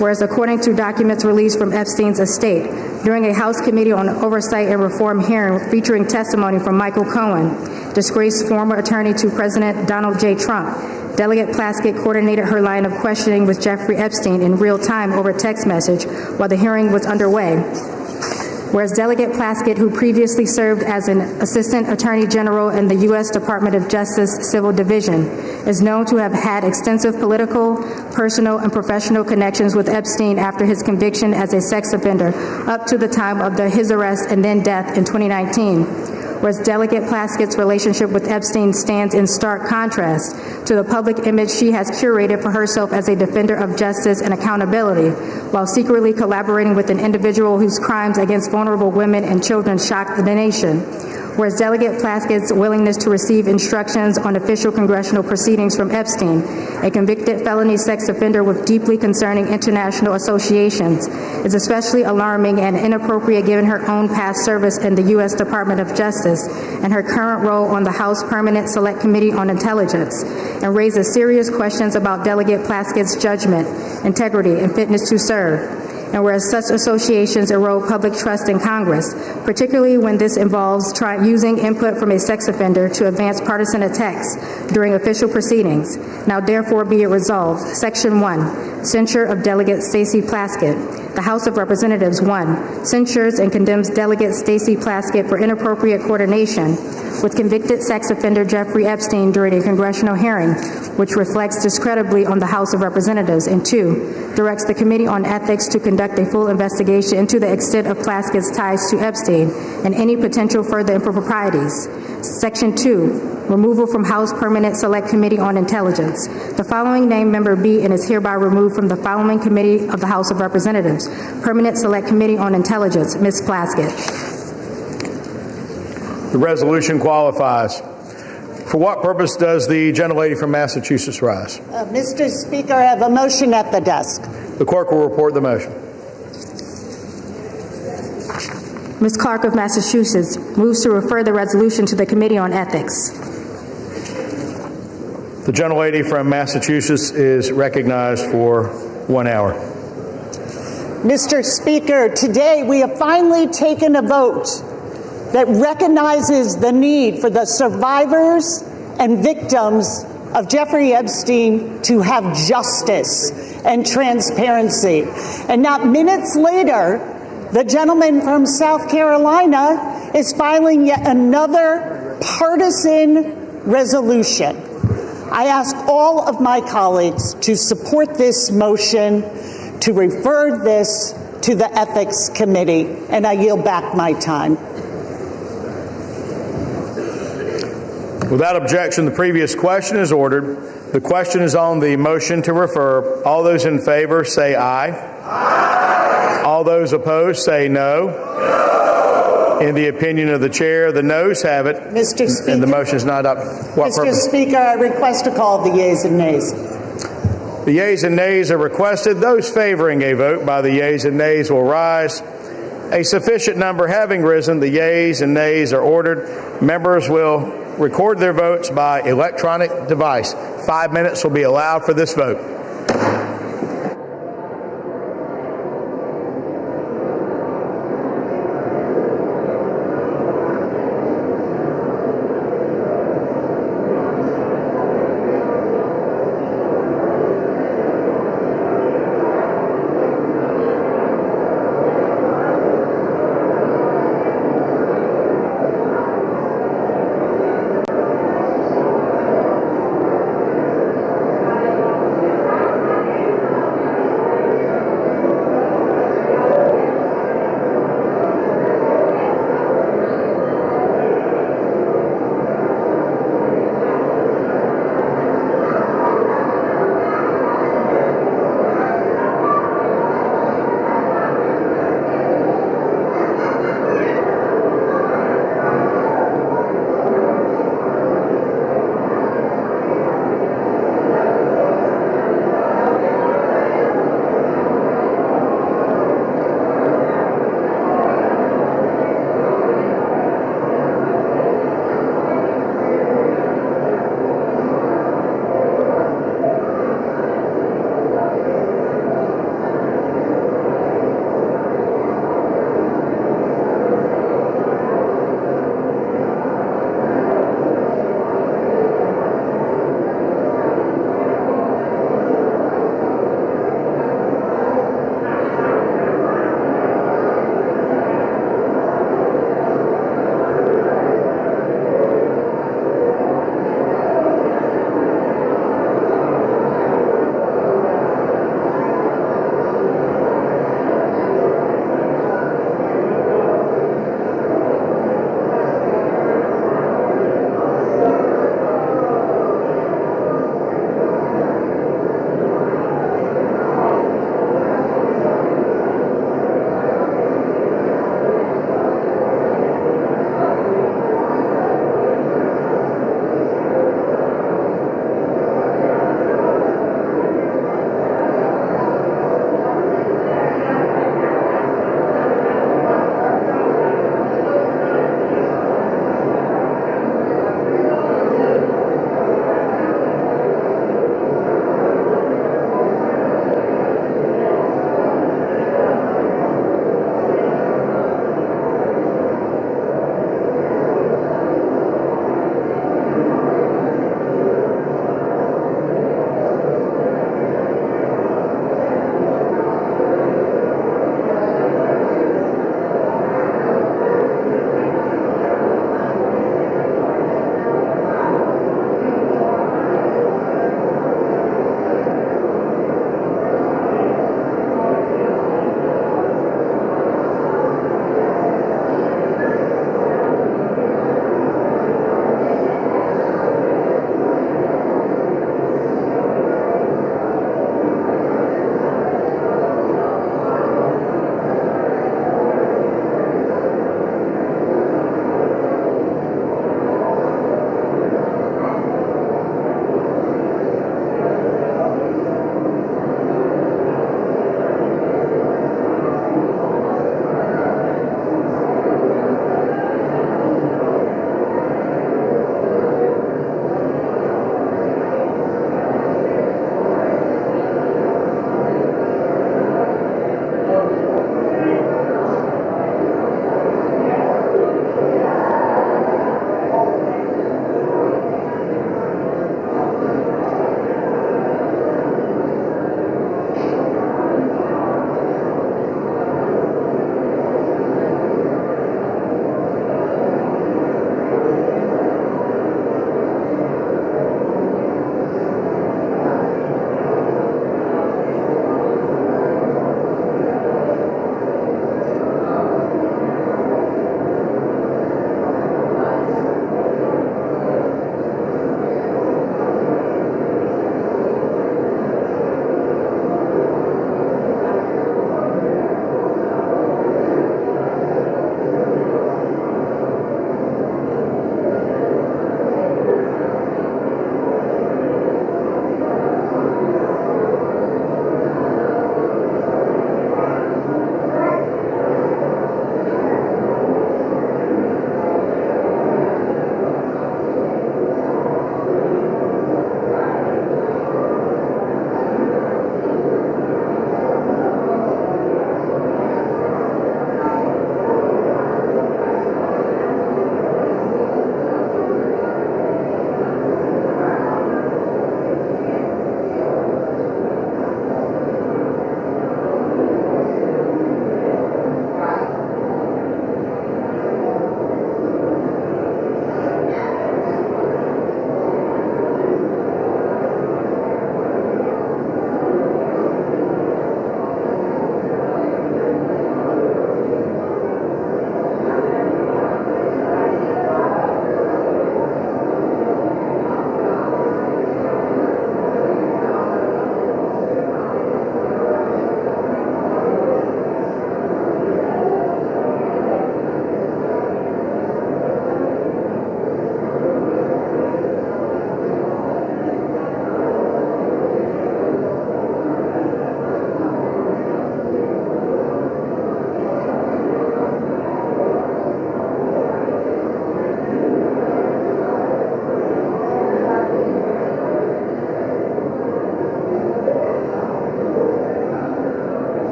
Whereas according to documents released from Epstein's estate, during a House Committee on Oversight and Reform hearing featuring testimony from Michael Cohen, disgraced former attorney to President Donald J. Trump, Delegate Plaskett coordinated her line of questioning with Jeffrey Epstein in real time over text message while the hearing was underway. Whereas Delegate Plaskett, who previously served as an Assistant Attorney General in the U.S. Department of Justice Civil Division, is known to have had extensive political, personal, and professional connections with Epstein after his conviction as a sex offender up to the time of his arrest and then death in 2019. Whereas Delegate Plaskett's relationship with Epstein stands in stark contrast to the public image she has curated for herself as a defender of justice and accountability, while secretly collaborating with an individual whose crimes against vulnerable women and children shocked the nation. Whereas Delegate Plaskett's willingness to receive instructions on official congressional proceedings from Epstein, a convicted felony sex offender with deeply concerning international associations, is especially alarming and inappropriate given her own past service in the U.S. Department of Justice and her current role on the House Permanent Select Committee on Intelligence, and raises serious questions about Delegate Plaskett's judgment, integrity, and fitness to serve. And whereas such associations erode public trust in Congress, particularly when this involves using input from a sex offender to advance partisan attacks during official proceedings, now therefore be it resolved. Section 1, censure of Delegate Stacey Plaskett. The House of Representatives, 1, censures and condemns Delegate Stacey Plaskett for inappropriate coordination with convicted sex offender Jeffrey Epstein during a congressional hearing, which reflects discreditably on the House of Representatives, and 2, directs the Committee on Ethics to conduct a full investigation into the extent of Plaskett's ties to Epstein and any potential further improprieties. Section 2, removal from House Permanent Select Committee on Intelligence. The following named member be and is hereby removed from the following committee of the House of Representatives. Permanent Select Committee on Intelligence, Ms. Plaskett. The resolution qualifies. For what purpose does the gentlelady from Massachusetts rise? Mr. Speaker, I have a motion at the desk. The clerk will report the motion. Ms. Clark of Massachusetts moves to refer the resolution to the Committee on Ethics. The gentlelady from Massachusetts is recognized for 1 hour. Mr. Speaker, today we have finally taken a vote that recognizes the need for the survivors and victims of Jeffrey Epstein to have justice and transparency. And not minutes later, the gentleman from South Carolina is filing yet another partisan resolution. I ask all of my colleagues to support this motion to refer this to the Ethics Committee, and I yield back my time. Without objection, the previous question is ordered. The question is on the motion to refer. All those in favor say aye. Aye. All those opposed say no. No. In the opinion of the chair, the noes have it. Mr. Speaker. And the motion is not up. What Mr. purpose? Speaker, I request to call the yeas and nays. The yeas and nays are requested. Those favoring a vote by the yeas and nays will rise. A sufficient number having risen, the yeas and nays are ordered. Members will record their votes by electronic device. 5 minutes will be allowed for this vote.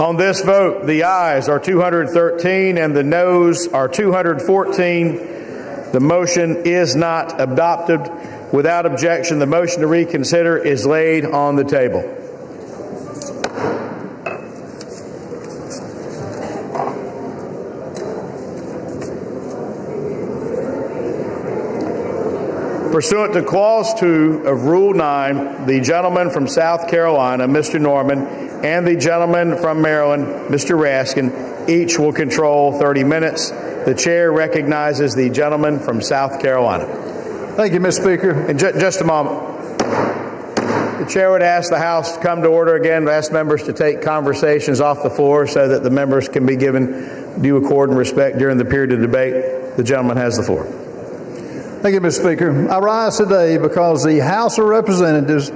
On this vote, the ayes are 213 and the noes are 214. The motion is not adopted. Without objection, the motion to reconsider is laid on the table. Pursuant to Clause 2 of Rule 9, the gentleman from South Carolina, Mr. Norman, and the gentleman from Maryland, Mr. Raskin, each will control 30 minutes. The chair recognizes the gentleman from South Carolina. Thank you, Mr. Speaker. And just a moment. The chair would ask the House to come to order again, to ask members to take conversations off the floor so that the members can be given due accord and respect during the period of debate. The gentleman has the floor. Thank you, Mr. Speaker. I rise today because the House of Representatives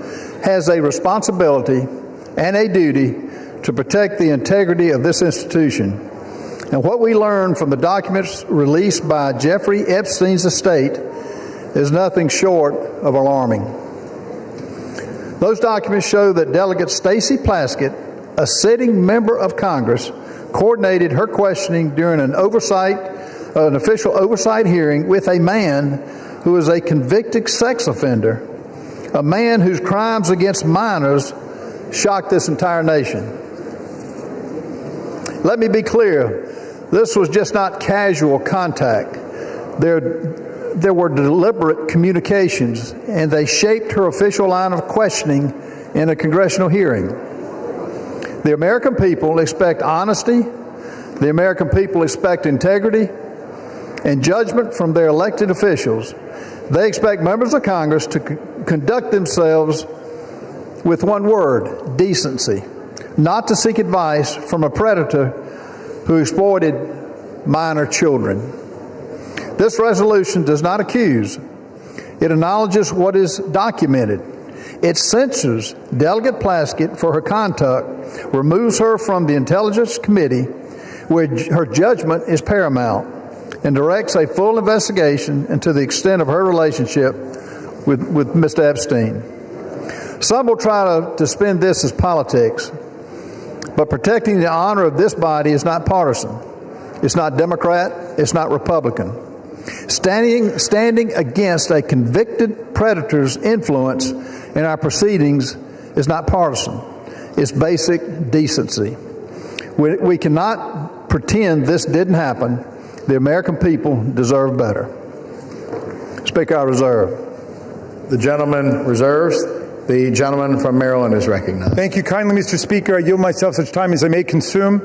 has a responsibility and a duty to protect the integrity of this institution. And what we learned from the documents released by Jeffrey Epstein's estate is nothing short of alarming. Those documents show that Delegate Stacey Plaskett, a sitting member of Congress, coordinated her questioning during an official oversight hearing with a man who is a convicted sex offender, a man whose crimes against minors shocked this entire nation. Let me be clear, this was just not casual contact. There were deliberate communications, and they shaped her official line of questioning in a congressional hearing. The American people expect honesty. The American people expect integrity and judgment from their elected officials. They expect members of Congress to conduct themselves with one word: decency, not to seek advice from a predator who exploited minor children. This resolution does not accuse. It acknowledges what is documented. It censures Delegate Plaskett for her conduct, removes her from the Intelligence Committee, where her judgment is paramount, and directs a full investigation into the extent of her relationship with Mr. Epstein. Some will try to spin this as politics, but protecting the honor of this body is not partisan. It's not Democrat. It's not Republican. Standing against a convicted predator's influence in our proceedings is not partisan. It's basic decency. We cannot pretend this didn't happen. The American people deserve better. Speaker, I reserve. The gentleman reserves. The gentleman from Maryland is recognized. Thank you kindly, Mr. Speaker. I yield myself such time as I may consume.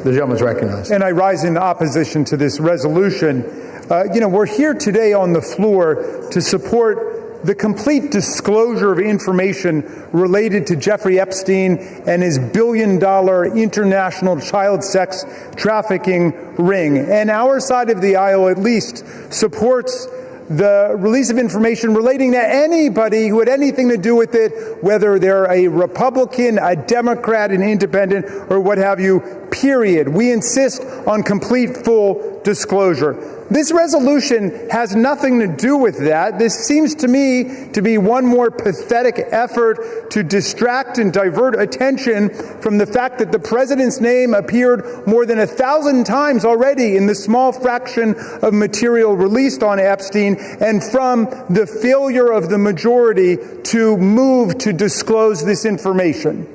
The gentleman is recognized. And I rise in opposition to this resolution. We're here today on the floor to support the complete disclosure of information related to Jeffrey Epstein and his billion-dollar international child sex trafficking ring. And our side of the aisle at least supports the release of information relating to anybody who had anything to do with it, whether they're a Republican, a Democrat, an independent, or what have you, period. We insist on complete, full disclosure. This resolution has nothing to do with that. This seems to me to be one more pathetic effort to distract and divert attention from the fact that the president's name appeared more than 1,000 times already in the small fraction of material released on Epstein, and from the failure of the majority to move to disclose this information.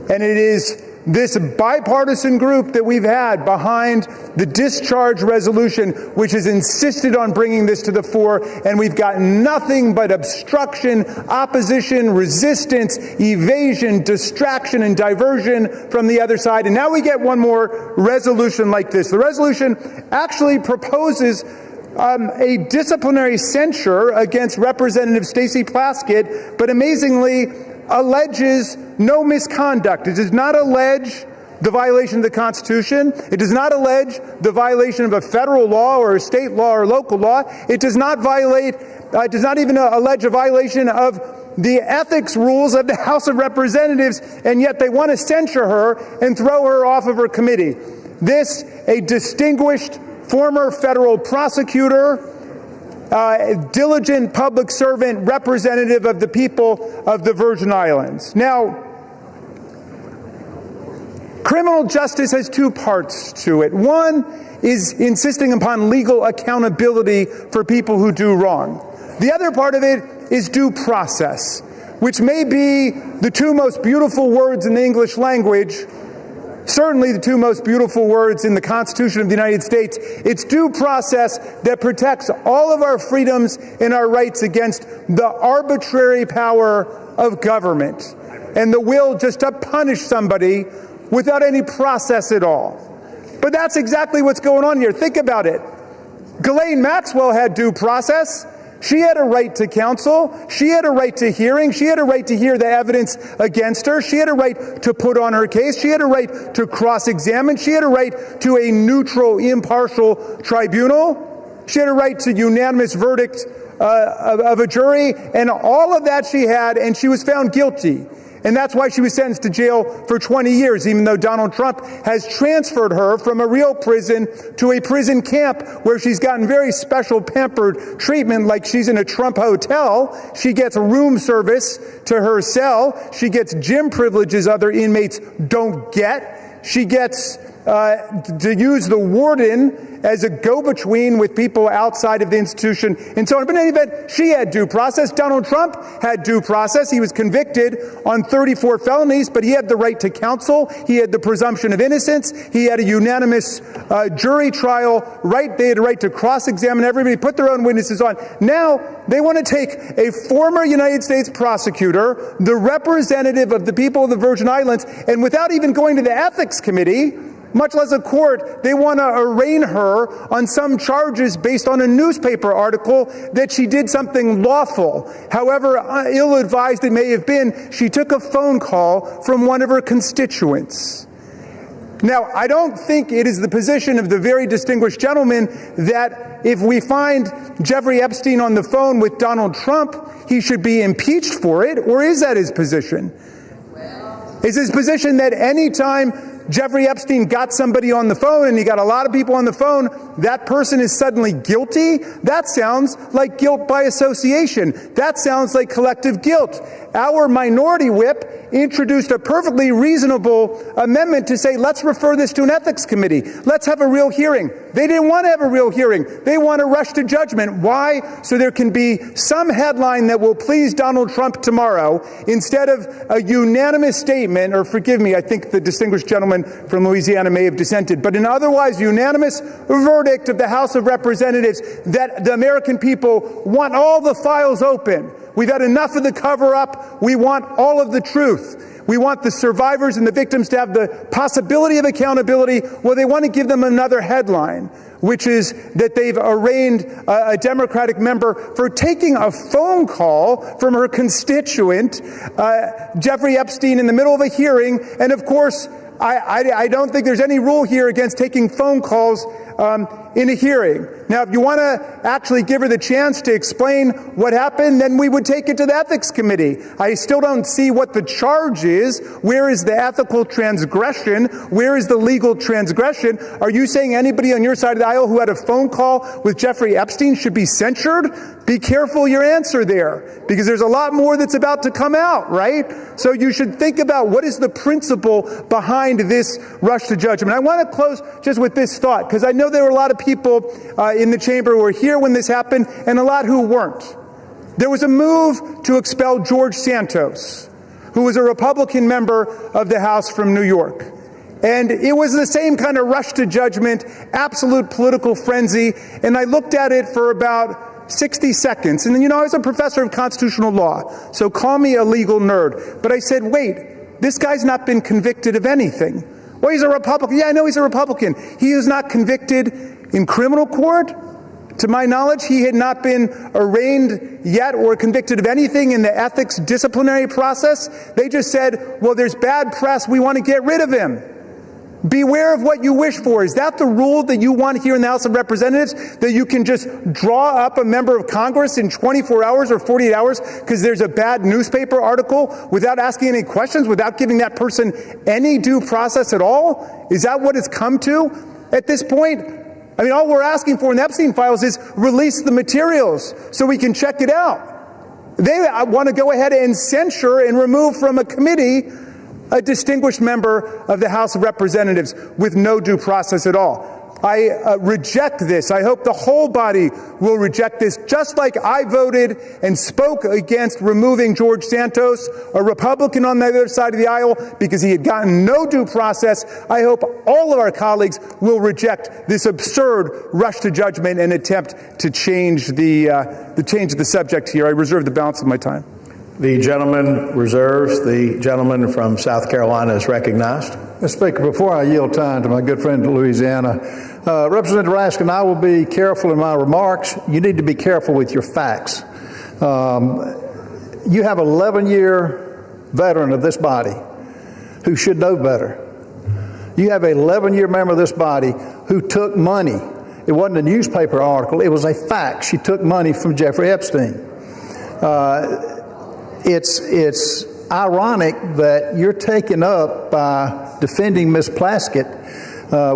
And it is this bipartisan group that we've had behind the discharge resolution, which has insisted on bringing this to the fore, and we've got nothing but obstruction, opposition, resistance, evasion, distraction, and diversion from the other side. And now we get one more resolution like this. The resolution actually proposes a disciplinary censure against Representative Stacey Plaskett, but amazingly alleges no misconduct. It does not allege the violation of the Constitution. It does not allege the violation of a federal law or a state law or local law. It does not even allege a violation of the ethics rules of the House of Representatives, and yet they want to censure her and throw her off of her committee. This, a distinguished former federal prosecutor, diligent public servant, representative of the people of the Virgin Islands. Now, Criminal justice has two parts to it. One is insisting upon legal accountability for people who do wrong. The other part of it is due process, which may be the two most beautiful words in the English language, certainly the two most beautiful words in the Constitution of the United States. It's due process that protects all of our freedoms and our rights against the arbitrary power of government and the will just to punish somebody without any process at all. But that's exactly what's going on here. Think about it. Ghislaine Maxwell had due process. She had a right to counsel. She had a right to hearing. She had a right to hear the evidence against her. She had a right to put on her case. She had a right to cross-examine. She had a right to a neutral, impartial tribunal. She had a right to unanimous verdict of a jury. And all of that she had, and she was found guilty. And that's why she was sentenced to jail for 20 years, even though Donald Trump has transferred her from a real prison to a prison camp where she's gotten very special pampered treatment, like she's in a Trump hotel. She gets room service to her cell. She gets gym privileges other inmates don't get. She gets to use the warden as a go-between with people outside of the institution and so on. But in any event, she had due process. Donald Trump had due process. He was convicted on 34 felonies, but he had the right to counsel. He had the presumption of innocence. He had a unanimous jury trial right. They had a right to cross-examine everybody, put their own witnesses on. Now, they want to take a former United States prosecutor, the representative of the people of the Virgin Islands, and without even going to the ethics committee, much less a court, they want to arraign her on some charges based on a newspaper article that she did something lawful. However ill-advised it may have been, she took a phone call from one of her constituents. Now, I don't think it is the position of the very distinguished gentleman that if we find Jeffrey Epstein on the phone with Donald Trump, he should be impeached for it, or is that his position? Is his position that any time Jeffrey Epstein got somebody on the phone, and he got a lot of people on the phone, that person is suddenly guilty? That sounds like guilt by association. That sounds like collective guilt. Our minority whip introduced a perfectly reasonable amendment to say, let's refer this to an ethics committee. Let's have a real hearing. They didn't want to have a real hearing. They want to rush to judgment. Why? So there can be some headline that will please Donald Trump tomorrow instead of a unanimous statement, or forgive me, I think the distinguished gentleman from Louisiana may have dissented, but an otherwise unanimous verdict of the House of Representatives that the American people want all the files open. We've had enough of the cover-up. We want all of the truth. We want the survivors and the victims to have the possibility of accountability. Well, they want to give them another headline, which is that they've arraigned a Democratic member for taking a phone call from her constituent, Jeffrey Epstein, in the middle of a hearing. And of course, I don't think there's any rule here against taking phone calls in a hearing. Now, if you want to actually give her the chance to explain what happened, then we would take it to the ethics committee. I still don't see what the charge is. Where is the ethical transgression? Where is the legal transgression? Are you saying anybody on your side of the aisle who had a phone call with Jeffrey Epstein should be censured? Be careful your answer there, because there's a lot more that's about to come out, right? So you should think about what is the principle behind this rush to judgment. I want to close just with this thought, because I know there were a lot of people in the chamber who were here when this happened, and a lot who weren't. There was a move to expel George Santos, who was a Republican member of the House from New York. And it was the same kind of rush to judgment, absolute political frenzy, and I looked at it for about 60 seconds. And then, I was a professor of constitutional law, so call me a legal nerd. But I said, wait, this guy's not been convicted of anything. Well, he's a Republican. Yeah, I know he's a Republican. He is not convicted in criminal court. To my knowledge, he had not been arraigned yet or convicted of anything in the ethics disciplinary process. They just said, well, there's bad press. We want to get rid of him. Beware of what you wish for. Is that the rule that you want here in the House of Representatives? That you can just draw up a member of Congress in 24 hours or 48 hours because there's a bad newspaper article without asking any questions, without giving that person any due process at all? Is that what it's come to at this point? I mean, all we're asking for in the Epstein files is release the materials so we can check it out. They want to go ahead and censure and remove from a committee a distinguished member of the House of Representatives with no due process at all. I reject this. I hope the whole body will reject this, just like I voted and spoke against removing George Santos, a Republican on the other side of the aisle, because he had gotten no due process. I hope all of our colleagues will reject this absurd rush to judgment and attempt to change the subject here. I reserve the balance of my time. The gentleman reserves. The gentleman from South Carolina is recognized. Mr. Speaker, before I yield time to my good friend in Louisiana, Representative Raskin, I will be careful in my remarks. You need to be careful with your facts. You have an 11-year veteran of this body who should know better. You have an 11-year member of this body who took money. It wasn't a newspaper article. It was a fact. She took money from Jeffrey Epstein. It's ironic that you're taken up by defending Ms. Plaskett,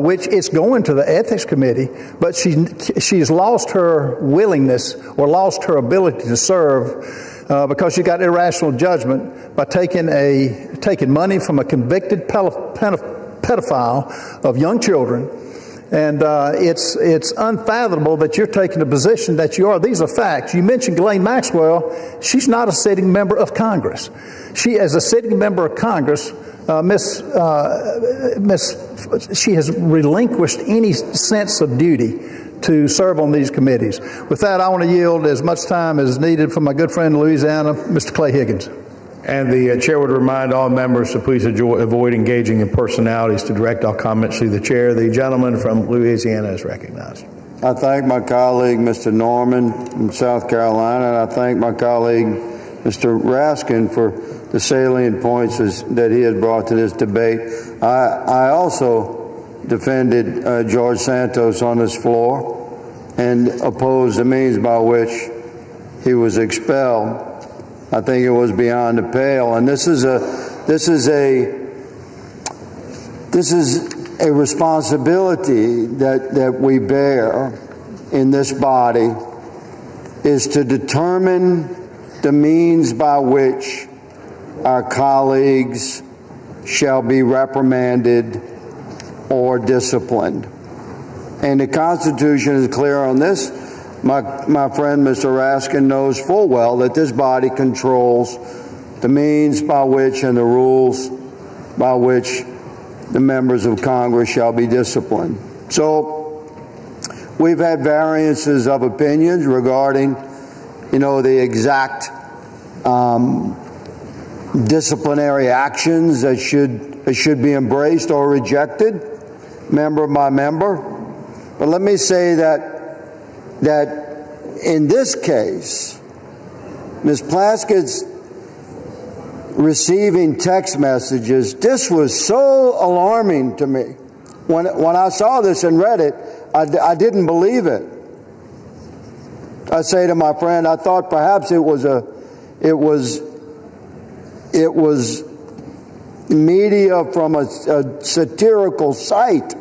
which is going to the Ethics Committee, but she's lost her willingness or lost her ability to serve because she got irrational judgment by taking money from a convicted pedophile of young children. And it's unfathomable that you're taking a position that you are. These are facts. You mentioned Ghislaine Maxwell. She's not a sitting member of Congress. She, as a sitting member of Congress, she has relinquished any sense of duty to serve on these committees. With that, I want to yield as much time as needed for my good friend in Louisiana, Mr. Clay Higgins. And the chair would remind all members to please avoid engaging in personalities to direct all comments to the chair. The gentleman from Louisiana is recognized. I thank my colleague, Mr. Norman from South Carolina, and I thank my colleague, Mr. Raskin, for the salient points that he has brought to this debate. I also defended George Santos on this floor and opposed the means by which he was expelled. I think it was beyond the pale, and this is a responsibility that we bear in this body, is to determine the means by which our colleagues shall be reprimanded or disciplined. And the Constitution is clear on this. My friend Mr. Raskin knows full well that this body controls the means by which and the rules by which the members of Congress shall be disciplined. So we've had variances of opinions regarding, the exact disciplinary actions that should be embraced or rejected, member by member. But let me say that in this case, Ms. Plaskett's receiving text messages, this was so alarming to me. When I saw this and read it, I didn't believe it. I say to my friend, I thought perhaps it was media from a satirical site.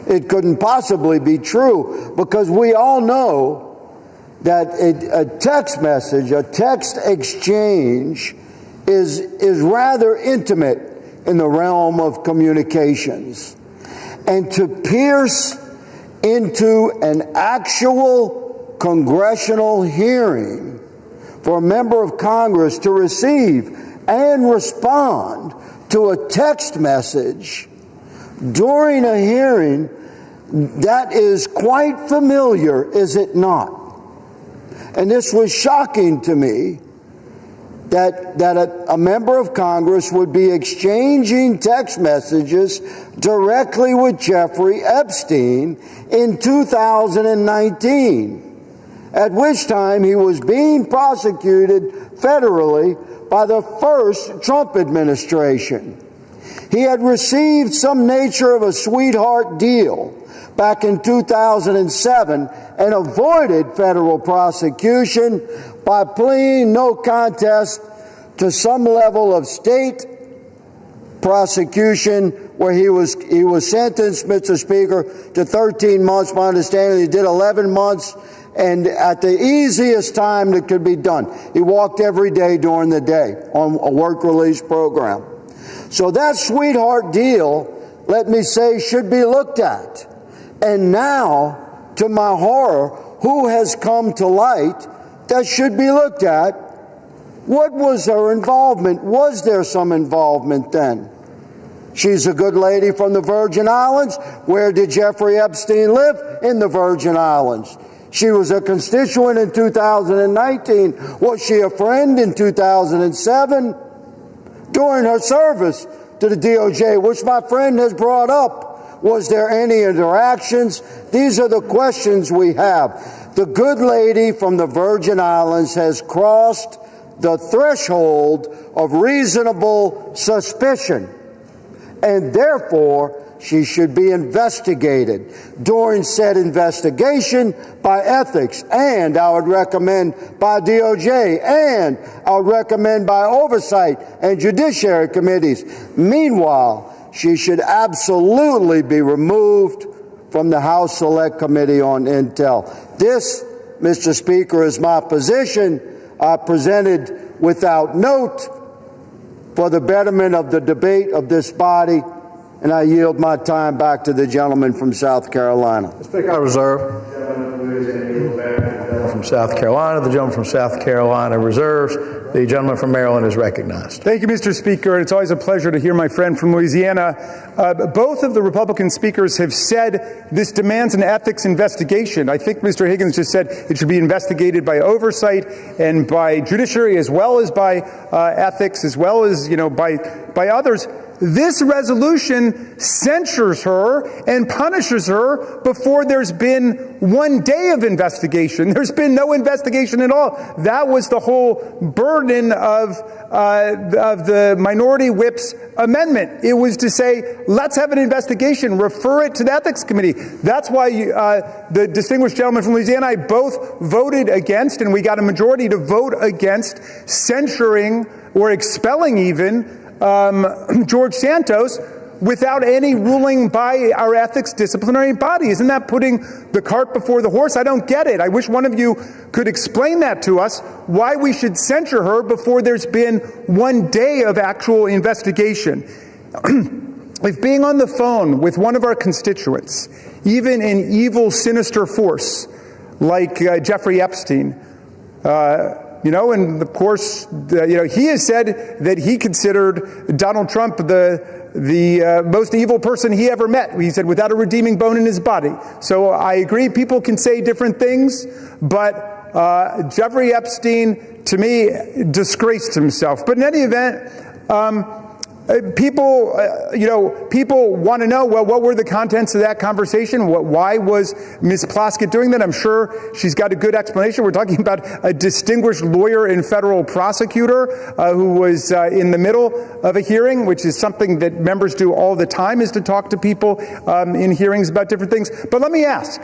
It couldn't possibly be true, because we all know that a text message, a text exchange is rather intimate in the realm of communications. And to pierce into an actual congressional hearing for a member of Congress to receive and respond to a text message during a hearing, that is quite familiar, is it not? And this was shocking to me, that a member of Congress would be exchanging text messages directly with Jeffrey Epstein in 2019, at which time he was being prosecuted federally by the first Trump administration. He had received some nature of a sweetheart deal back in 2007 and avoided federal prosecution by pleading no contest to some level of state prosecution, where he was sentenced, Mr. Speaker, to 13 months. My understanding, he did 11 months, and at the easiest time that could be done. He walked every day during the day on a work release program. So that sweetheart deal, let me say, should be looked at. And now, to my horror, who has come to light that should be looked at? What was her involvement? Was there some involvement then? She's a good lady from the Virgin Islands. Where did Jeffrey Epstein live? In the Virgin Islands. She was a constituent in 2019. Was she a friend in 2007? During her service to the DOJ, which my friend has brought up, was there any interactions? These are the questions we have. The good lady from the Virgin Islands has crossed the threshold of reasonable suspicion, and therefore she should be investigated. During said investigation by ethics, and I would recommend by DOJ, and I would recommend by oversight and judiciary committees. Meanwhile, she should absolutely be removed from the House Select Committee on Intel. This, Mr. Speaker, is my position. I presented without note for the betterment of the debate of this body, and I yield my time back to the gentleman from South Carolina. Speaker, I reserve. From South Carolina, the gentleman from South Carolina reserves. The gentleman from Maryland is recognized. Thank you, Mr. Speaker. It's always a pleasure to hear my friend from Louisiana. Both of the Republican speakers have said this demands an ethics investigation. I think Mr. Higgins just said it should be investigated by oversight and by judiciary, as well as by ethics, as well as, by others. This resolution censures her and punishes her before there's been 1 day of investigation. There's been no investigation at all. That was the whole burden of the minority whip's amendment. It was to say, let's have an investigation, refer it to the Ethics Committee. That's why the distinguished gentleman from Louisiana and I both voted against, and we got a majority to vote against censuring or expelling even George Santos without any ruling by our ethics disciplinary body. Isn't that putting the cart before the horse? I don't get it. I wish one of you could explain that to us, why we should censure her before there's been 1 day of actual investigation. If being on the phone with one of our constituents, even an evil, sinister force like Jeffrey Epstein, and of course, he has said that he considered Donald Trump the most evil person he ever met. He said without a redeeming bone in his body. So I agree, people can say different things, but Jeffrey Epstein, to me, disgraced himself. But in any event, people want to know, well, what were the contents of that conversation? Why was Ms. Plaskett doing that? I'm sure she's got a good explanation. We're talking about a distinguished lawyer and federal prosecutor who was in the middle of a hearing, which is something that members do all the time, is to talk to people in hearings about different things. But let me ask,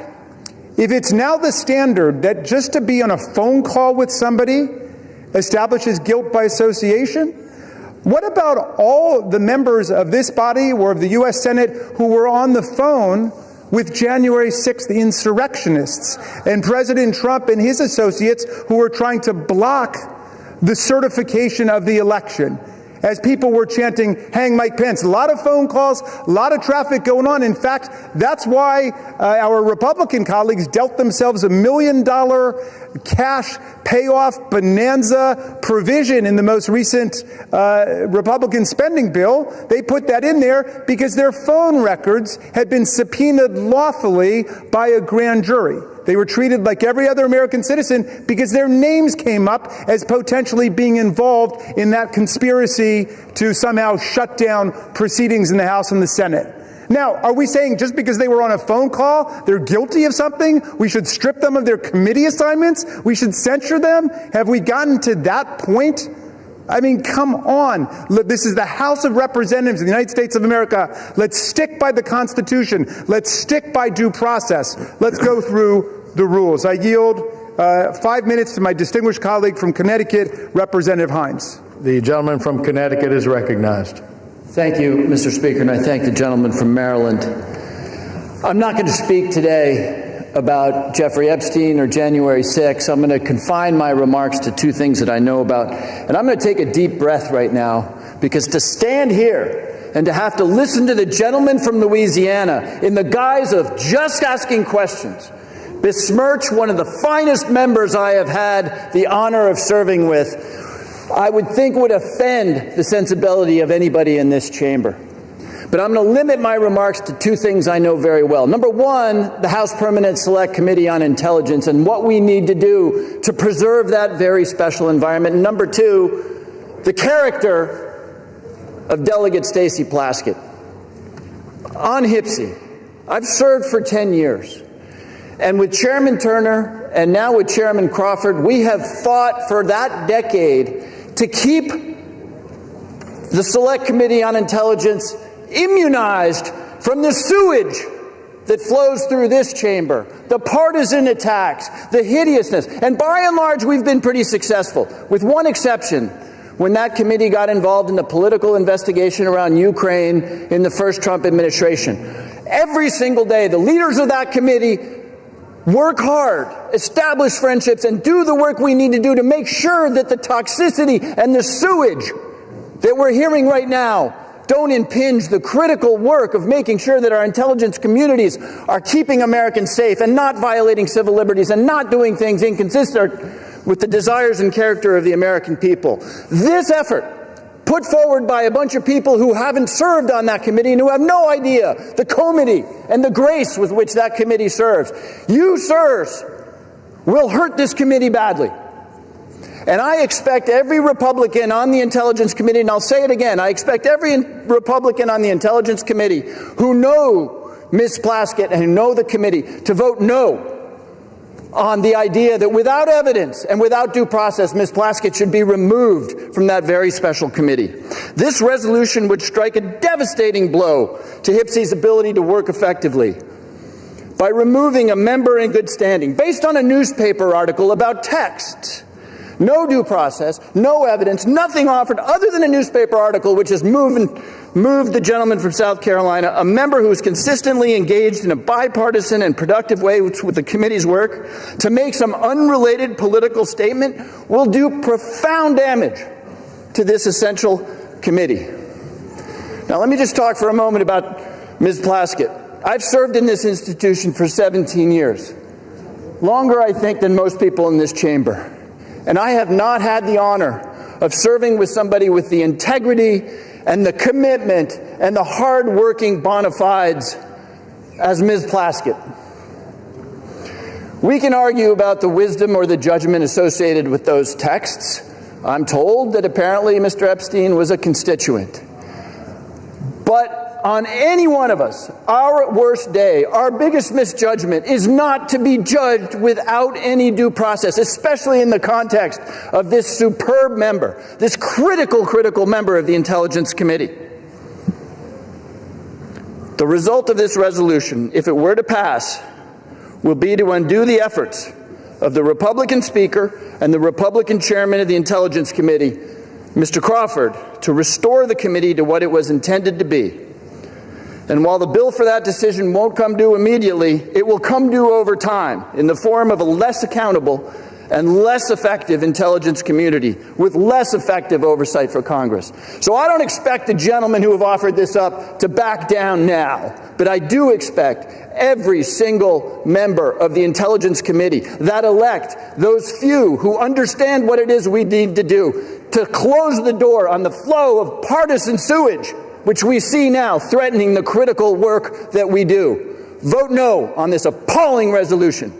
if it's now the standard that just to be on a phone call with somebody establishes guilt by association, what about all the members of this body or of the U.S. Senate who were on the phone with January 6th insurrectionists and President Trump and his associates who were trying to block the certification of the election? As people were chanting, hang Mike Pence. A lot of phone calls, a lot of traffic going on. In fact, that's why our Republican colleagues dealt themselves $1 million cash payoff bonanza provision in the most recent Republican spending bill. They put that in there because their phone records had been subpoenaed lawfully by a grand jury. They were treated like every other American citizen because their names came up as potentially being involved in that conspiracy to somehow shut down proceedings in the House and the Senate. Now, are we saying just because they were on a phone call, they're guilty of something, we should strip them of their committee assignments? We should censure them? Have we gotten to that point? I mean, come on. This is the House of Representatives of the United States of America. Let's stick by the Constitution. Let's stick by due process. Let's go through the rules. I yield 5 minutes to my distinguished colleague from Connecticut, Representative Hines. The gentleman from Connecticut is recognized. Thank you, Mr. Speaker, and I thank the gentleman from Maryland. I'm not going to speak today about Jeffrey Epstein or January 6th. I'm going to confine my remarks to two things that I know about. And I'm going to take a deep breath right now Because to stand here and to have to listen to the gentleman from Louisiana in the guise of just asking questions besmirch one of the finest members I have had the honor of serving with, I would think would offend the sensibility of anybody in this chamber. But I'm going to limit my remarks to two things I know very well. Number one, the House Permanent Select Committee on Intelligence and what we need to do to preserve that very special environment. And number two, the character of Delegate Stacey Plaskett. On HPSI, I've served for 10 years. And with Chairman Turner and now with Chairman Crawford, we have fought for that decade to keep the Select Committee on Intelligence immunized from the sewage that flows through this chamber, the partisan attacks, the hideousness. And by and large, we've been pretty successful, with one exception, when that committee got involved in the political investigation around Ukraine in the first Trump administration. Every single day, the leaders of that committee work hard, establish friendships, and do the work we need to do to make sure that the toxicity and the sewage that we're hearing right now don't impinge the critical work of making sure that our intelligence communities are keeping Americans safe and not violating civil liberties and not doing things inconsistent with the desires and character of the American people. This effort, put forward by a bunch of people who haven't served on that committee and who have no idea the comity and the grace with which that committee serves. You, sirs, will hurt this committee badly. And I expect every Republican on the Intelligence Committee, and I'll say it again, I expect every Republican on the Intelligence Committee who know Ms. Plaskett and who know the committee to vote no on the idea that without evidence and without due process, Ms. Plaskett should be removed from that very special committee. This resolution would strike a devastating blow to HPSI's ability to work effectively by removing a member in good standing based on a newspaper article about text. No due process, no evidence, nothing offered other than a newspaper article which has moved the gentleman from South Carolina, a member who is consistently engaged in a bipartisan and productive way with the committee's work, to make some unrelated political statement will do profound damage to this essential committee. Now let me just talk for a moment about Ms. Plaskett. I've served in this institution for 17 years. Longer, I think, than most people in this chamber. And I have not had the honor of serving with somebody with the integrity and the commitment and the hard-working bona fides as Ms. Plaskett. We can argue about the wisdom or the judgment associated with those texts. I'm told that apparently Mr. Epstein was a constituent. But on any one of us, our worst day, our biggest misjudgment is not to be judged without any due process, especially in the context of this superb member, this critical member of the Intelligence Committee. The result of this resolution, if it were to pass, will be to undo the efforts of the Republican Speaker and the Republican Chairman of the Intelligence Committee, Mr. Crawford, to restore the committee to what it was intended to be. And while the bill for that decision won't come due immediately, it will come due over time in the form of a less accountable and less effective intelligence community with less effective oversight for Congress. So I don't expect the gentlemen who have offered this up to back down now, but I do expect every single member of the Intelligence Committee that elect those few who understand what it is we need to do to close the door on the flow of partisan sewage which we see now threatening the critical work that we do. Vote no on this appalling resolution.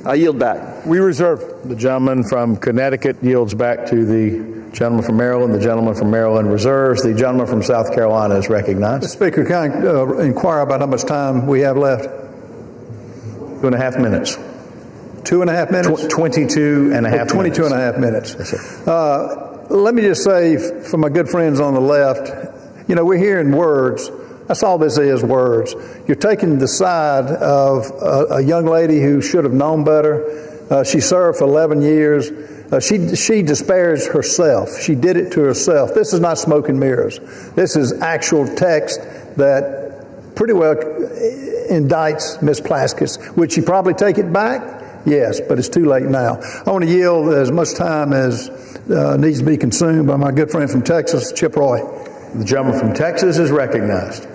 I yield back. We reserve. The gentleman from Connecticut yields back to the gentleman from Maryland. The gentleman from Maryland reserves. The gentleman from South Carolina is recognized. Mr. Speaker, can I inquire about how much time we have left? 2.5 minutes. 2.5 minutes? 22 and a half 22 and a half minutes. Let me just say, for my good friends on the left, you know, we're hearing words. That's all this is, words. You're taking the side of a young lady who should have known better. She served for 11 years. She disparaged herself. She did it to herself. This is not smoke and mirrors. This is actual text that pretty well indicts Ms. Plaskett. Would she probably take it back? Yes, but it's too late now. I want to yield as much time as needs to be consumed by my good friend from Texas, Chip Roy. The gentleman from Texas is recognized.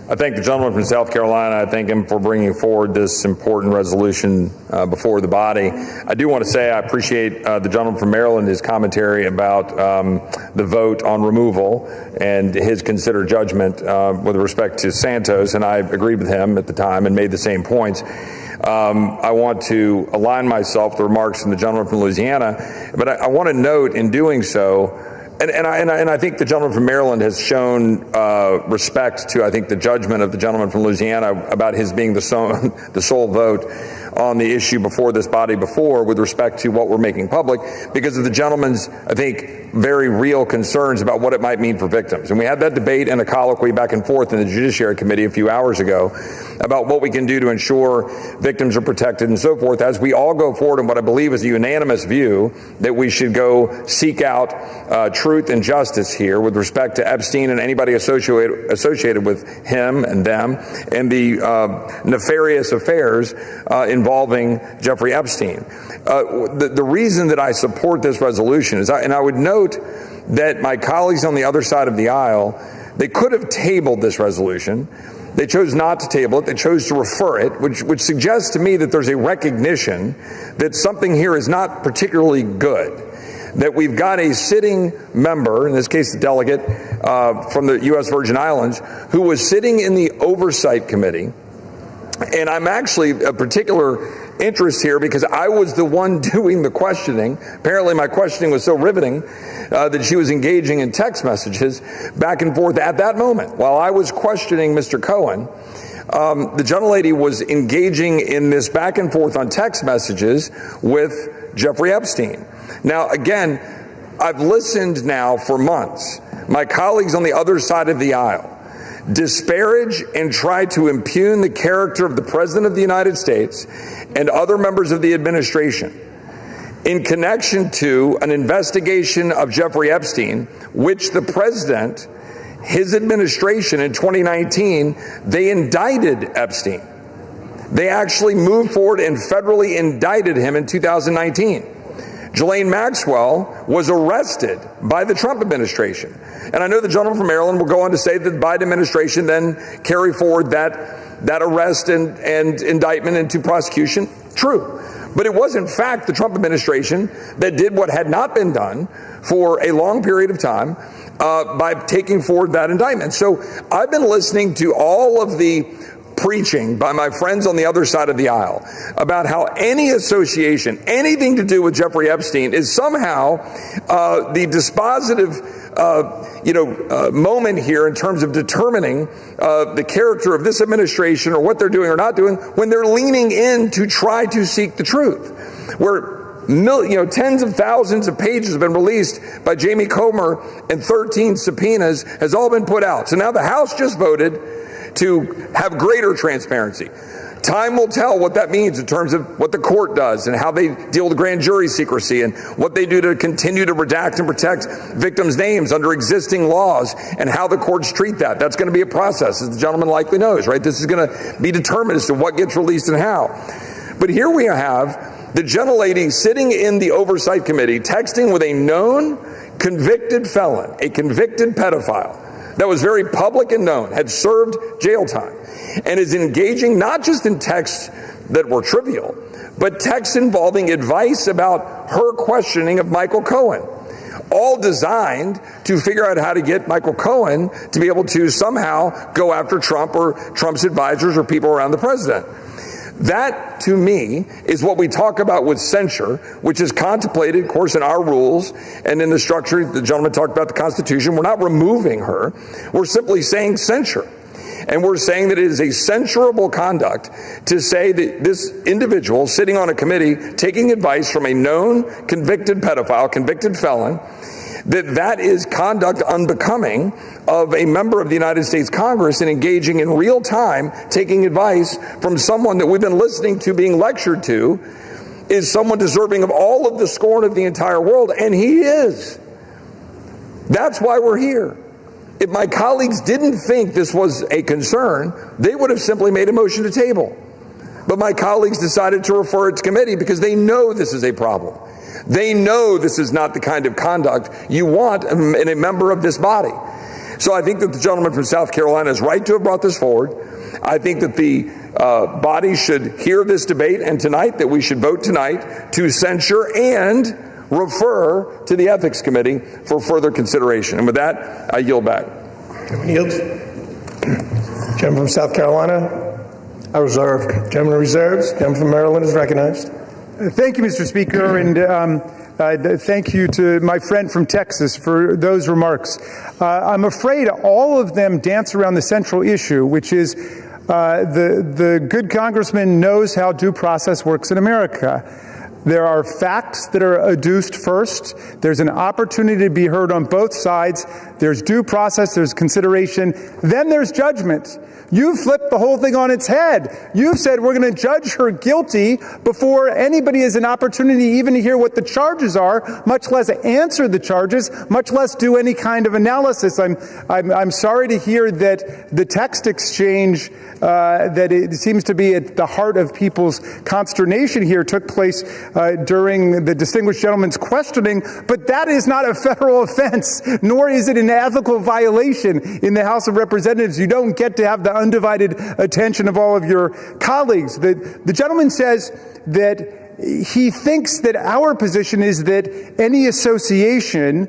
I thank the gentleman from South Carolina. I thank him for bringing forward this important resolution before the body. I do want to say I appreciate the gentleman from Maryland, his commentary about the vote on removal and his considered judgment with respect to Santos, and I agreed with him at the time and made the same points. I want to align myself with the remarks from the gentleman from Louisiana, but I want to note in doing so, and I think the gentleman from Maryland has shown respect to, I think, the judgment of the gentleman from Louisiana about his being the sole vote on the issue before this body before with respect to what we're making public because of the gentleman's, I think, very real concerns about what it might mean for victims. And we had that debate and a colloquy back and forth in the Judiciary Committee a few hours ago about what we can do to ensure victims are protected and so forth as we all go forward in what I believe is a unanimous view that we should go seek out truth and justice here with respect to Epstein and anybody associated with him and them and the nefarious affairs involving Jeffrey Epstein. The reason that I support this resolution is, and I would note that my colleagues on the other side of the aisle, they could have tabled this resolution. They chose not to table it. They chose to refer it, which suggests to me that there's a recognition that something here is not particularly good. That we've got a sitting member, in this case the delegate from the U.S. Virgin Islands, who was sitting in the Oversight Committee. And I'm actually a particular interest here because I was the one doing the questioning. Apparently my questioning was so riveting that she was engaging in text messages back and forth at that moment. While I was questioning Mr. Cohen, the gentlelady was engaging in this back and forth on text messages with Jeffrey Epstein. Now, again, I've listened now for months. My colleagues on the other side of the aisle disparage and try to impugn the character of the President of the United States and other members of the administration in connection to an investigation of Jeffrey Epstein, which the President, his administration in 2019, they indicted Epstein. They actually moved forward and federally indicted him in 2019. Ghislaine Maxwell was arrested by the Trump administration. And I know the gentleman from Maryland will go on to say that the Biden administration then carry forward that arrest and indictment into prosecution. True. But it was, in fact, the Trump administration that did what had not been done for a long period of time by taking forward that indictment. So I've been listening to all of the preaching by my friends on the other side of the aisle about how any association, anything to do with Jeffrey Epstein is somehow the dispositive moment here in terms of determining the character of this administration or what they're doing or not doing when they're leaning in to try to seek the truth. Where tens of thousands of pages have been released by Jamie Comer and 13 subpoenas has all been put out. So now the House just voted to have greater transparency. Time will tell what that means in terms of what the court does and how they deal with grand jury secrecy and what they do to continue to redact and protect victims' names under existing laws and how the courts treat that. That's going to be a process, as the gentleman likely knows, right? This is going to be determined as to what gets released and how. But here we have the gentlelady sitting in the Oversight Committee texting with a known convicted felon, a convicted pedophile, that was very public and known, had served jail time, and is engaging not just in texts that were trivial, but texts involving advice about her questioning of Michael Cohen, all designed to figure out how to get Michael Cohen to be able to somehow go after Trump or Trump's advisors or people around the president. That, to me, is what we talk about with censure, which is contemplated, of course, in our rules and in the structure. The gentleman talked about the Constitution. We're not removing her. We're simply saying censure. And we're saying that it is a censurable conduct to say that this individual sitting on a committee taking advice from a known convicted pedophile, convicted felon, that is conduct unbecoming of a member of the United States Congress and engaging in real time, taking advice from someone that we've been listening to being lectured to, is someone deserving of all of the scorn of the entire world, and he is. That's why we're here. If my colleagues didn't think this was a concern, they would have simply made a motion to table. But my colleagues decided to refer it to committee because they know this is a problem. They know this is not the kind of conduct you want in a member of this body. So I think that the gentleman from South Carolina is right to have brought this forward. I think that the body should hear this debate, and tonight that we should vote tonight to censure and refer to the Ethics Committee for further consideration. And with that, I yield back. Yield. Gentleman from South Carolina. I reserve. Gentleman reserves. Gentleman from Maryland is recognized. Thank you, Mr. Speaker, and thank you to my friend from Texas for those remarks. I'm afraid all of them dance around the central issue, which is the good congressman knows how due process works in America. There are facts that are adduced first. There's an opportunity to be heard on both sides. There's due process, there's consideration, then there's judgment. You flipped the whole thing on its head. You've said we're going to judge her guilty before anybody has an opportunity even to hear what the charges are, much less answer the charges, much less do any kind of analysis. I'm sorry to hear that the text exchange that it seems to be at the heart of people's consternation here took place during the distinguished gentleman's questioning, but that is not a federal offense, nor is it an ethical violation in the House of Representatives. You don't get to have the undivided attention of all of your colleagues. The gentleman says that he thinks that our position is that any association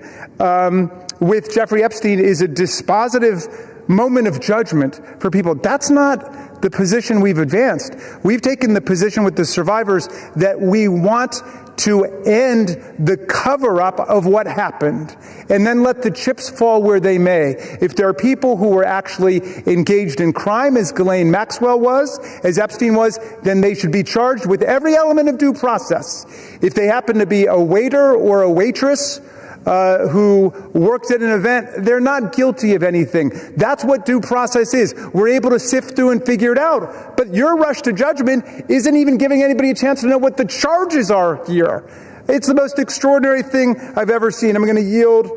with Jeffrey Epstein is a dispositive moment of judgment for people. That's not the position we've advanced. We've taken the position with the survivors that we want to end the cover-up of what happened and then let the chips fall where they may. If there are people who were actually engaged in crime, as Ghislaine Maxwell was, as Epstein was, then they should be charged with every element of due process. If they happen to be a waiter or a waitress who worked at an event, they're not guilty of anything. That's what due process is. We're able to sift through and figure it out. But your rush to judgment isn't even giving anybody a chance to know what the charges are here. It's the most extraordinary thing I've ever seen. I'm going to yield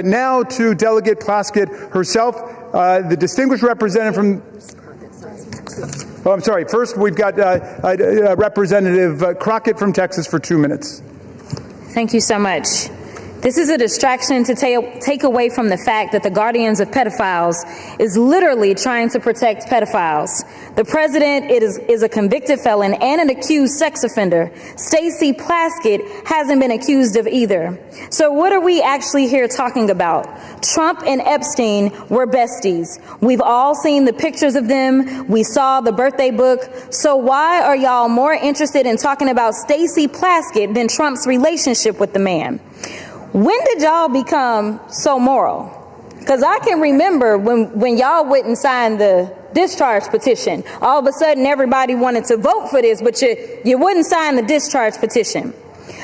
now to Delegate Plaskett herself, the distinguished representative from... Oh, I'm sorry. First, we've got Representative Crockett from Texas for 2 minutes. Thank you so much. This is a distraction to take away from the fact that the Guardians of Pedophiles is literally trying to protect pedophiles. The president is a convicted felon and an accused sex offender. Stacey Plaskett hasn't been accused of either. So what are we actually here talking about? Trump and Epstein were besties. We've all seen the pictures of them. We saw the birthday book. So why are y'all more interested in talking about Stacey Plaskett than Trump's relationship with the man? When did y'all become so moral? Because I can remember when y'all wouldn't sign the discharge petition. All of a sudden, everybody wanted to vote for this, but you wouldn't sign the discharge petition.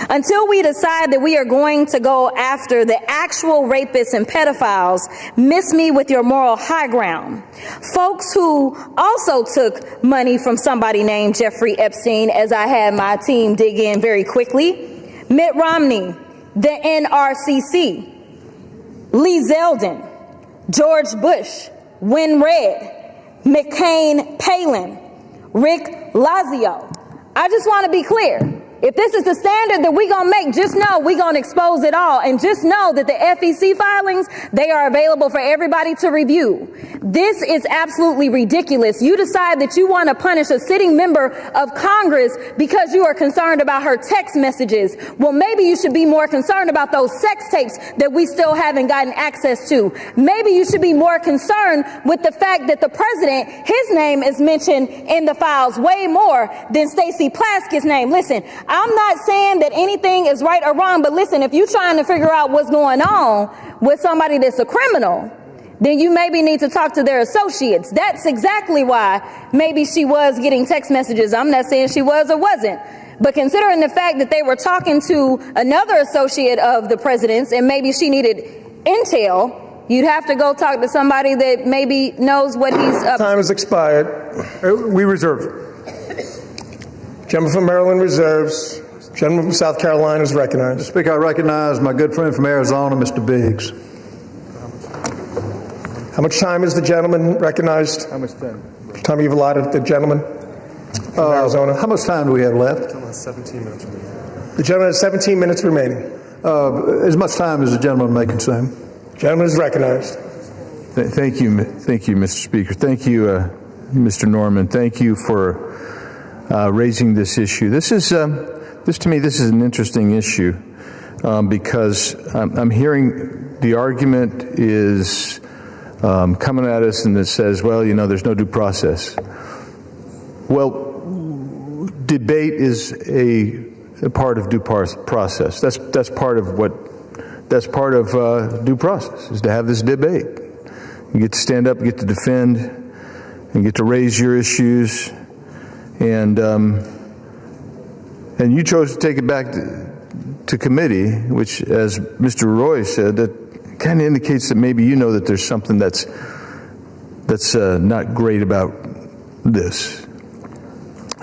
Until we decide that we are going to go after the actual rapists and pedophiles, miss me with your moral high ground. Folks who also took money from somebody named Jeffrey Epstein, as I had my team dig in very quickly. Mitt Romney, the NRCC, Lee Zeldin, George Bush, Win Red, McCain Palin, Rick Lazio. I just want to be clear. If this is the standard that we're going to make, just know we're going to expose it all. And just know that the FEC filings, they are available for everybody to review. This is absolutely ridiculous. You decide that you want to punish a sitting member of Congress because you are concerned about her text messages. Well, maybe you should be more concerned about those sex tapes that we still haven't gotten access to. Maybe you should be more concerned with the fact that the president, his name is mentioned in the files way more than Stacey Plaskett's name. Listen, I'm not saying that anything is right or wrong, but listen, if you're trying to figure out what's going on with somebody that's a criminal, then you maybe need to talk to their associates. That's exactly why maybe she was getting text messages. I'm not saying she was or wasn't. But considering the fact that they were talking to another associate of the president's and maybe she needed intel, you'd have to go talk to somebody that maybe knows what he's up to. Time has expired. We reserve. Gentleman from Maryland reserves. Gentleman from South Carolina is recognized. Speaker, I recognize my good friend from Arizona, Mr. Biggs. How much time is the gentleman recognized? How much time? Time you've allotted the gentleman from Arizona? How much time do we have left? The gentleman has 17 minutes remaining. The gentleman has 17 minutes remaining. As much time as the gentleman may consume. Gentleman is recognized. Thank you, Mr. Speaker. Thank you, Mr. Norman. Thank you for raising this issue. This to me, this is an interesting issue because I'm hearing the argument is coming at us and it says, well, you know, there's no due process. Well, debate is a part of due process. That's part of due process, is to have this debate. You get to stand up, get to defend, and get to raise your issues, and you chose to take it back to committee, which, as Mr. Roy said, that kind of indicates that maybe you know that there's something that's not great about this.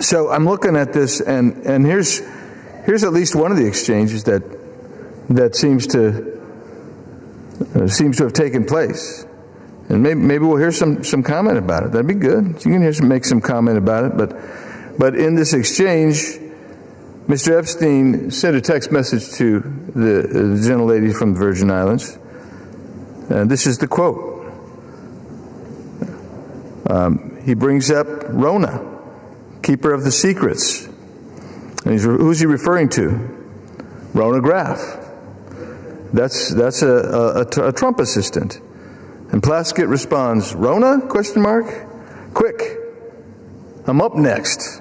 So I'm looking at this, and here's at least one of the exchanges that seems to have taken place. And maybe we'll hear some comment about it. That'd be good. You can make some comment about it. But in this exchange, Mr. Epstein sent a text message to the gentlelady from the Virgin Islands. And this is the quote. He brings up Rona, keeper of the secrets. And who's he referring to? Rona Graff. That's a Trump assistant. And Plaskett responds, Rona? ? Quick, I'm up next.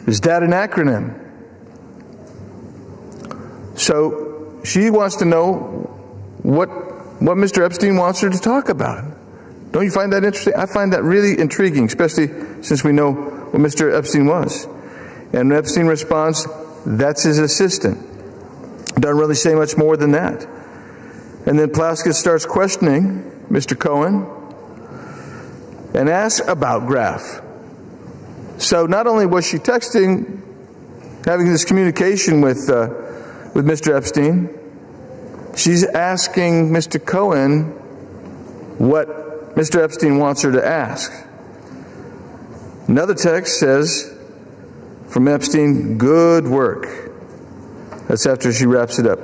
Is that an acronym? So she wants to know what Mr. Epstein wants her to talk about. Don't you find that interesting? I find that really intriguing, especially since we know what Mr. Epstein was. And Epstein responds, that's his assistant. Doesn't really say much more than that. And then Plaskett starts questioning Mr. Cohen and asks about Graff. So not only was she texting, having this communication with Mr. Epstein, she's asking Mr. Cohen what Mr. Epstein wants her to ask. Another text says from Epstein, good work. That's after she wraps it up.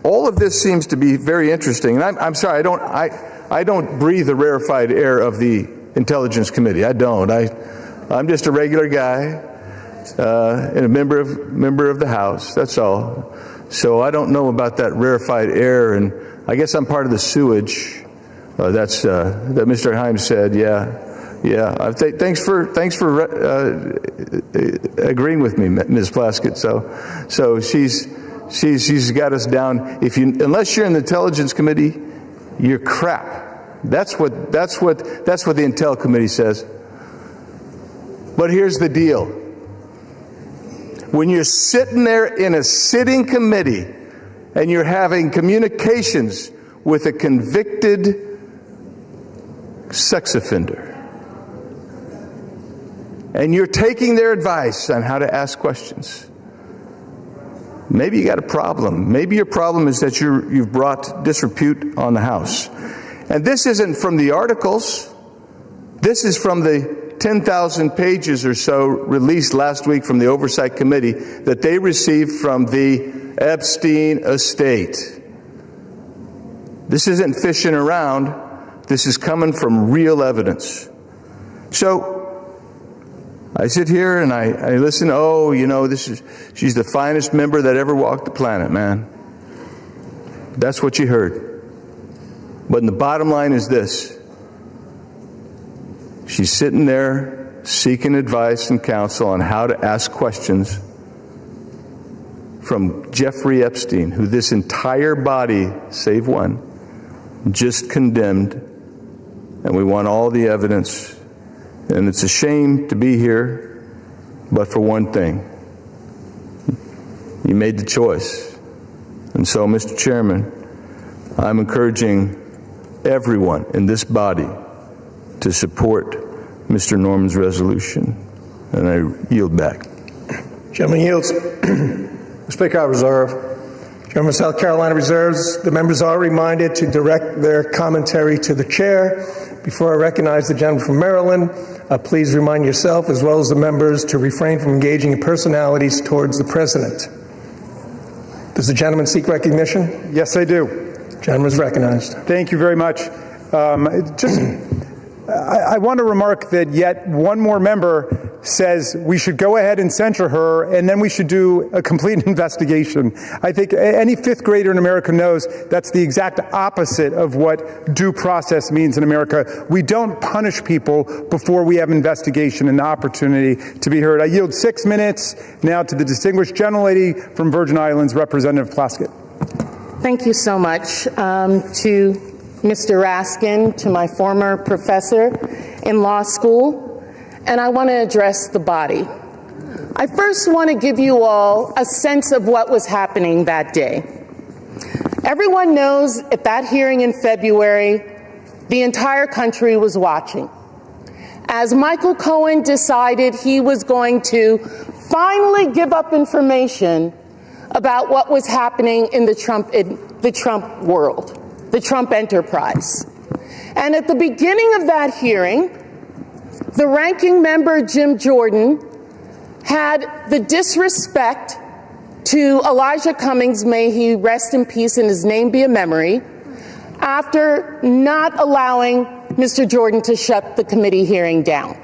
All of this seems to be very interesting, and I'm sorry, I don't breathe the rarefied air of the Intelligence Committee. I don't. I'm just a regular guy and a member of the House. That's all. So I don't know about that rarefied air, and I guess I'm part of the sewage. That Mr. Himes said. Yeah. Thanks for agreeing with me, Ms. Plaskett. So she's got us down. Unless you're in the Intelligence Committee, you're crap. That's what the Intel Committee says. But here's the deal. When you're sitting there in a sitting committee and you're having communications with a convicted sex offender, and you're taking their advice on how to ask questions, maybe you got a problem. Maybe your problem is that you've brought disrepute on the House. And this isn't from the articles. This is from the 10,000 pages or so released last week from the Oversight Committee that they received from the Epstein estate. This isn't fishing around. This is coming from real evidence. So I sit here and I listen. Oh, you know, she's the finest member that ever walked the planet, man. That's what you heard. But the bottom line is this. She's sitting there seeking advice and counsel on how to ask questions from Jeffrey Epstein, who this entire body, save one, just condemned. And we want all the evidence. And it's a shame to be here, but for one thing, you made the choice. And so, Mr. Chairman, I'm encouraging everyone in this body to support Mr. Norman's resolution. And I yield back. Gentleman yields. Speaker, I reserve. Gentleman, South Carolina reserves. The members are reminded to direct their commentary to the chair. Before I recognize the gentleman from Maryland, please remind yourself as well as the members to refrain from engaging in personalities towards the president. Does the gentleman seek recognition? Yes, I do. Gentleman is recognized. Thank you very much. I want to remark that yet one more member says we should go ahead and censure her, and then we should do a complete investigation. I think any fifth grader in America knows that's the exact opposite of what due process means in America. We don't punish people before we have investigation and the opportunity to be heard. I yield 6 minutes now to the distinguished gentlelady from Virgin Islands, Representative Plaskett. Thank you so much to Mr. Raskin, to my former professor in law school, and I want to address the body. I first want to give you all a sense of what was happening that day. Everyone knows at that hearing in February, the entire country was watching. As Michael Cohen decided he was going to finally give up information about what was happening in the Trump world, the Trump enterprise. And at the beginning of that hearing, the ranking member, Jim Jordan, had the disrespect to Elijah Cummings, may he rest in peace and his name be a memory, after not allowing Mr. Jordan to shut the committee hearing down.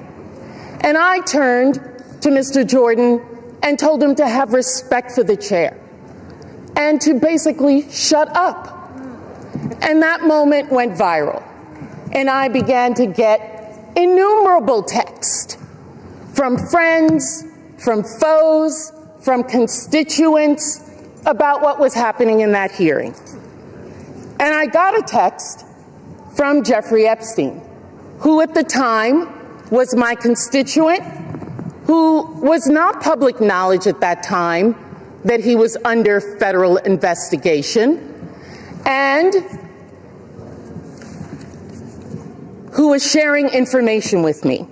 And I turned to Mr. Jordan and told him to have respect for the chair and to basically shut up. And that moment went viral. And I began to get innumerable texts from friends, from foes, from constituents about what was happening in that hearing. And I got a text from Jeffrey Epstein, who at the time was my constituent, who was not public knowledge at that time that he was under federal investigation, and who was sharing information with me.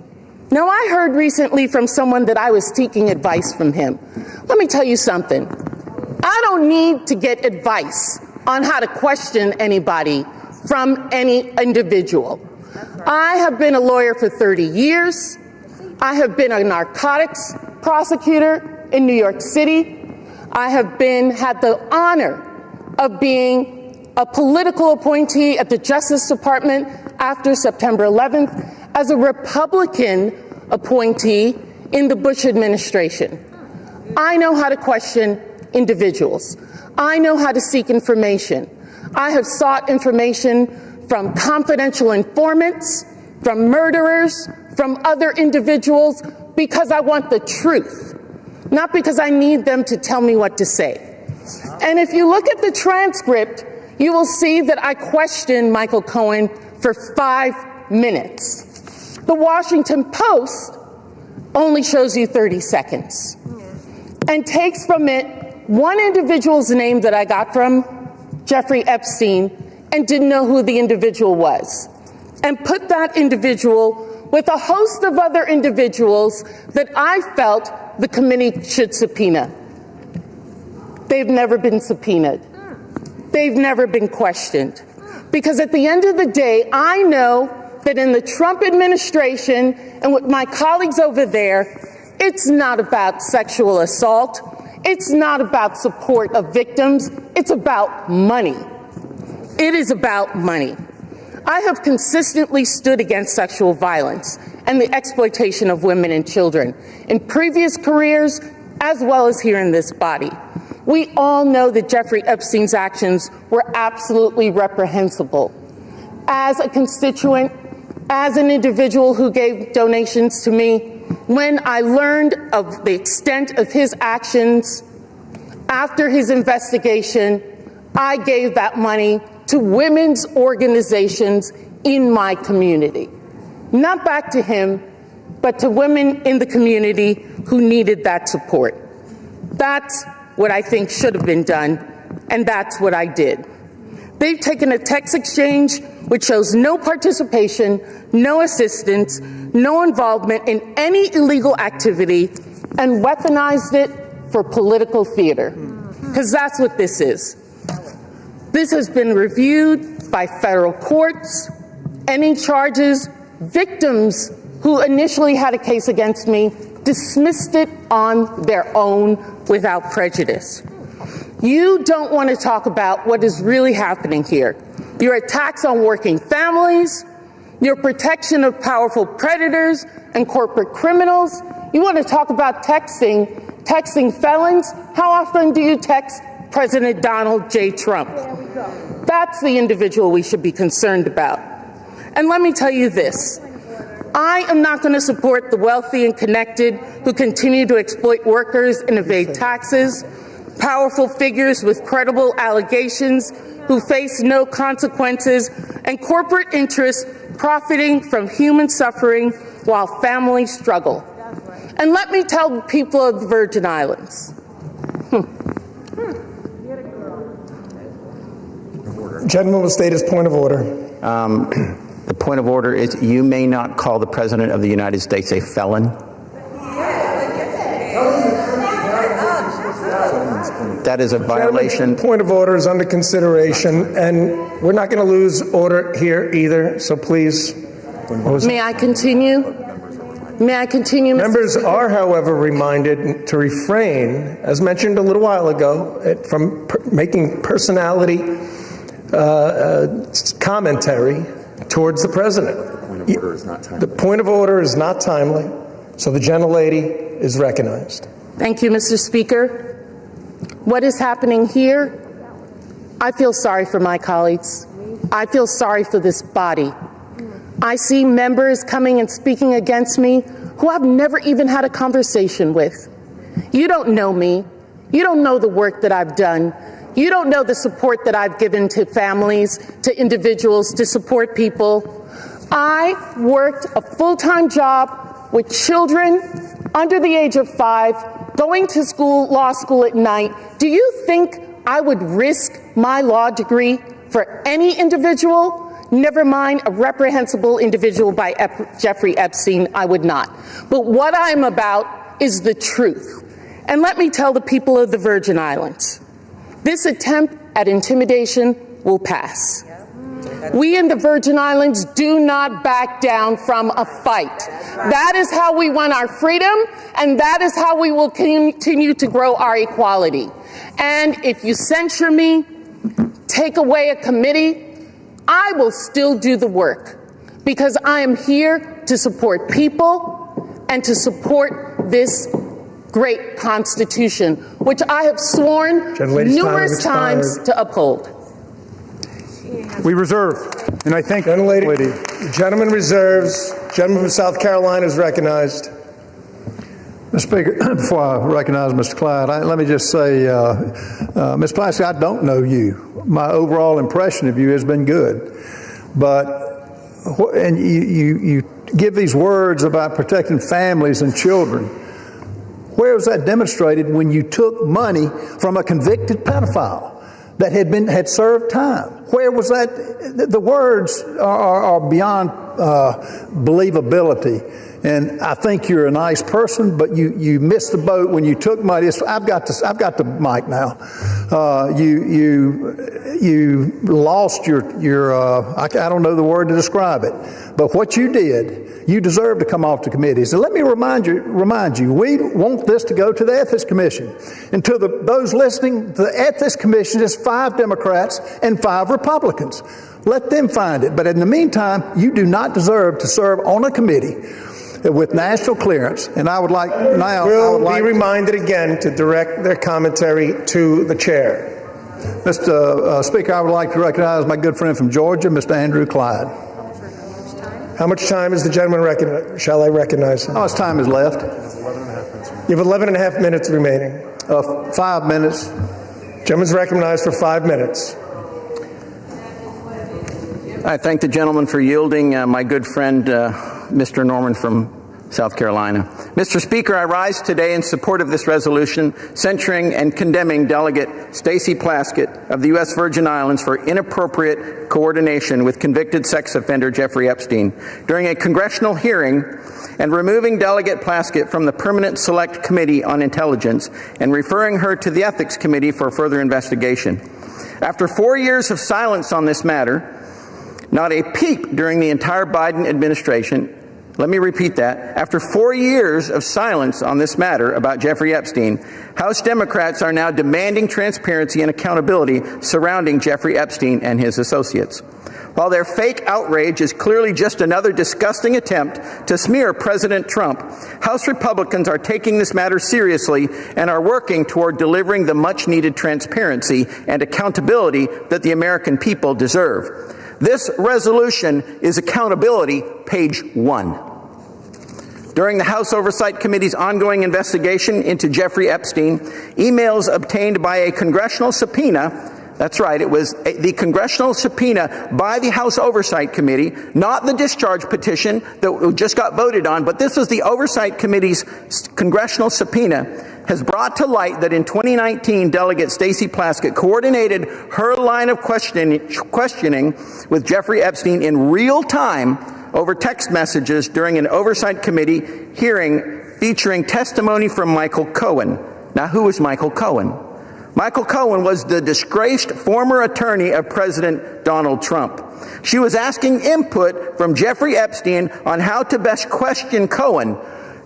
Now, I heard recently from someone that I was seeking advice from him. Let me tell you something. I don't need to get advice on how to question anybody from any individual. I have been a lawyer for 30 years. I have been a narcotics prosecutor in New York City. I have had the honor of being a political appointee at the Justice Department after September 11th as a Republican appointee in the Bush administration. I know how to question individuals. I know how to seek information. I have sought information from confidential informants, from murderers, from other individuals, because I want the truth, not because I need them to tell me what to say. And if you look at the transcript, you will see that I questioned Michael Cohen for 5 minutes. The Washington Post only shows you 30 seconds and takes from it one individual's name that I got from Jeffrey Epstein and didn't know who the individual was, and put that individual with a host of other individuals that I felt the committee should subpoena. They've never been subpoenaed. They've never been questioned. Because at the end of the day, I know that in the Trump administration and with my colleagues over there, it's not about sexual assault. It's not about support of victims. It's about money. It is about money. I have consistently stood against sexual violence and the exploitation of women and children in previous careers as well as here in this body. We all know that Jeffrey Epstein's actions were absolutely reprehensible. As a constituent, as an individual who gave donations to me, when I learned of the extent of his actions after his investigation, I gave that money to women's organizations in my community. Not back to him, but to women in the community who needed that support. That's what I think should have been done, and that's what I did. They've taken a text exchange which shows no participation, no assistance, no involvement in any illegal activity, and weaponized it for political theater. Because that's what this is. This has been reviewed by federal courts. Any charges, victims who initially had a case against me dismissed it on their own without prejudice. You don't want to talk about what is really happening here. Your attacks on working families, your protection of powerful predators and corporate criminals. You want to talk about texting felons? How often do you text President Donald J. Trump? That's the individual we should be concerned about. And let me tell you this. I am not going to support the wealthy and connected who continue to exploit workers and evade taxes, powerful figures with credible allegations who face no consequences, and corporate interests profiting from human suffering while families struggle. And let me tell the people of the Virgin Islands. Gentleman will state his point of order. The point of order is you may not call the President of the United States a felon. That is a violation. Point of order is under consideration, and we're not going to lose order here either, so please. May I continue? May I continue, Mr. Members Speaker? are, however, reminded to refrain, as mentioned a little while ago, from making personality commentary towards the president. The point of order is not timely, so the gentlelady is recognized. Thank you, Mr. Speaker. What is happening here? I feel sorry for my colleagues. I feel sorry for this body. I see members coming and speaking against me who I've never even had a conversation with. You don't know me. You don't know the work that I've done. You don't know the support that I've given to families, to individuals, to support people. I worked a full-time job with children under the age of 5, going to school, law school at night. Do you think I would risk my law degree for any individual? Never mind a reprehensible individual by Jeffrey Epstein, I would not. But what I'm about is the truth. And let me tell the people of the Virgin Islands, this attempt at intimidation will pass. We in the Virgin Islands do not back down from a fight. That is how we won our freedom, and that is how we will continue to grow our equality. And if you censure me, take away a committee, I will still do the work, because I am here to support people and to support this great Constitution, which I have sworn numerous times to uphold. We reserve, and I thank the lady. The gentleman reserves. Gentleman from South Carolina is recognized. Mr. Speaker, before I recognize Mr. Clyde, let me just say, Ms. Plasky, I don't know you. My overall impression of you has been good. And you give these words about protecting families and children. Where was that demonstrated when you took money from a convicted pedophile that had served time? Where was that? The words are beyond believability. And I think you're a nice person, but you missed the boat when you took money. I've got the mic now. You lost your I don't know the word to describe it, but what you did, you deserve to come off the committees. And let me remind you, we want this to go to the Ethics Commission. And to those listening, the Ethics Commission is 5 Democrats and 5 Republicans. Let them find it. But in the meantime, you do not deserve to serve on a committee with national clearance. And I would like now... Will be reminded again to direct their commentary to the chair. Mr. Speaker, I would like to recognize my good friend from Georgia, Mr. Andrew Clyde. How much time is the gentleman recognize? Shall I recognize him? How much time is left? You have 11 and a half minutes remaining. 5 minutes. Gentleman's recognized for 5 minutes. I thank the gentleman for yielding. My good friend, Mr. Norman from South Carolina. Mr. Speaker, I rise today in support of this resolution censuring and condemning Delegate Stacey Plaskett of the U.S. Virgin Islands for inappropriate coordination with convicted sex offender Jeffrey Epstein during a congressional hearing, and removing Delegate Plaskett from the Permanent Select Committee on Intelligence and referring her to the Ethics Committee for further investigation. After 4 years of silence on this matter, not a peep during the entire Biden administration, Let me repeat that. After 4 years of silence on this matter about Jeffrey Epstein, House Democrats are now demanding transparency and accountability surrounding Jeffrey Epstein and his associates. While their fake outrage is clearly just another disgusting attempt to smear President Trump, House Republicans are taking this matter seriously and are working toward delivering the much-needed transparency and accountability that the American people deserve. This resolution is accountability, page 1. During the House Oversight Committee's ongoing investigation into Jeffrey Epstein, emails obtained by a congressional subpoena, that's right, it was the congressional subpoena by the House Oversight Committee, not the discharge petition that just got voted on, but this was the Oversight Committee's congressional subpoena, has brought to light that in 2019, Delegate Stacey Plaskett coordinated her line of questioning with Jeffrey Epstein in real time over text messages during an Oversight Committee hearing featuring testimony from Michael Cohen. Now, who is Michael Cohen? Michael Cohen was the disgraced former attorney of President Donald Trump. She was asking input from Jeffrey Epstein on how to best question Cohen,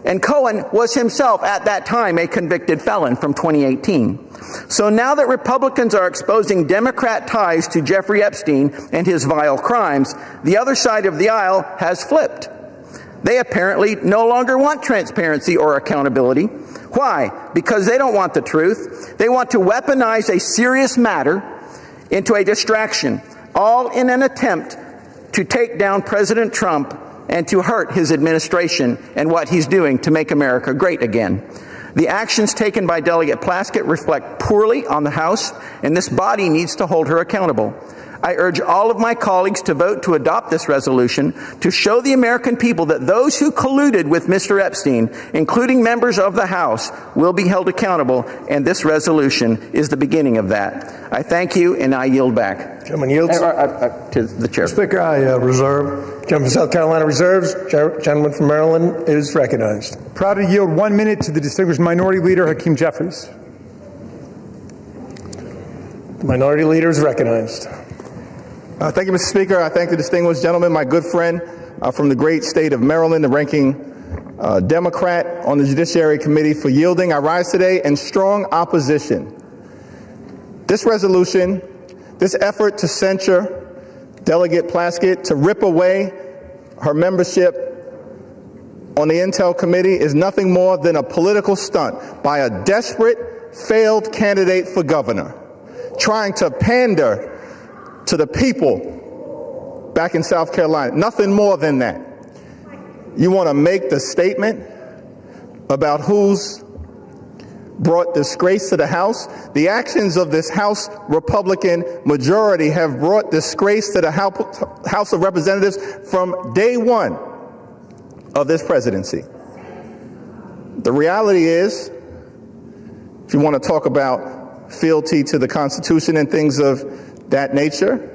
and Cohen was himself at that time a convicted felon from 2018. So now that Republicans are exposing Democrat ties to Jeffrey Epstein and his vile crimes, the other side of the aisle has flipped. They apparently no longer want transparency or accountability. Why? Because they don't want the truth. They want to weaponize a serious matter into a distraction, all in an attempt to take down President Trump and to hurt his administration and what he's doing to make America great again. The actions taken by Delegate Plaskett reflect poorly on the House, and this body needs to hold her accountable. I urge all of my colleagues to vote to adopt this resolution to show the American people that those who colluded with Mr. Epstein, including members of the House, will be held accountable, and this resolution is the beginning of that. I thank you, and I yield back. Gentleman yields. To the chair. Speaker, I reserve. Gentleman from South Carolina reserves. Gentleman from Maryland is recognized. Proud to yield 1 minute to the distinguished Minority Leader, Hakeem Jeffries. The Minority Leader is recognized. Thank you, Mr. Speaker. I thank the distinguished gentleman, my good friend from the great state of Maryland, the ranking Democrat on the Judiciary Committee, for yielding. I rise today in strong opposition. This resolution, this effort to censure Delegate Plaskett, to rip away her membership on the Intel Committee, is nothing more than a political stunt by a desperate, failed candidate for governor, trying to pander to the people back in South Carolina. Nothing more than that. You want to make the statement about who's brought disgrace to the House? The actions of this House Republican majority have brought disgrace to the House of Representatives from day one of this presidency. The reality is, if you want to talk about fealty to the Constitution and things of that nature,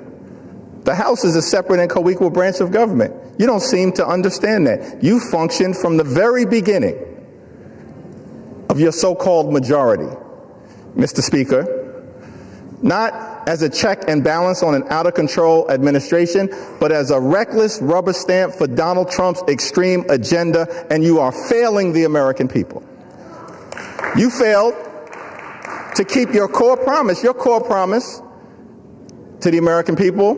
the House is a separate and co-equal branch of government. You don't seem to understand that. You functioned from the very beginning of your so-called majority, Mr. Speaker, not as a check and balance on an out-of-control administration, but as a reckless rubber stamp for Donald Trump's extreme agenda, and you are failing the American people. You failed to keep your core promise. Your core promise to the American people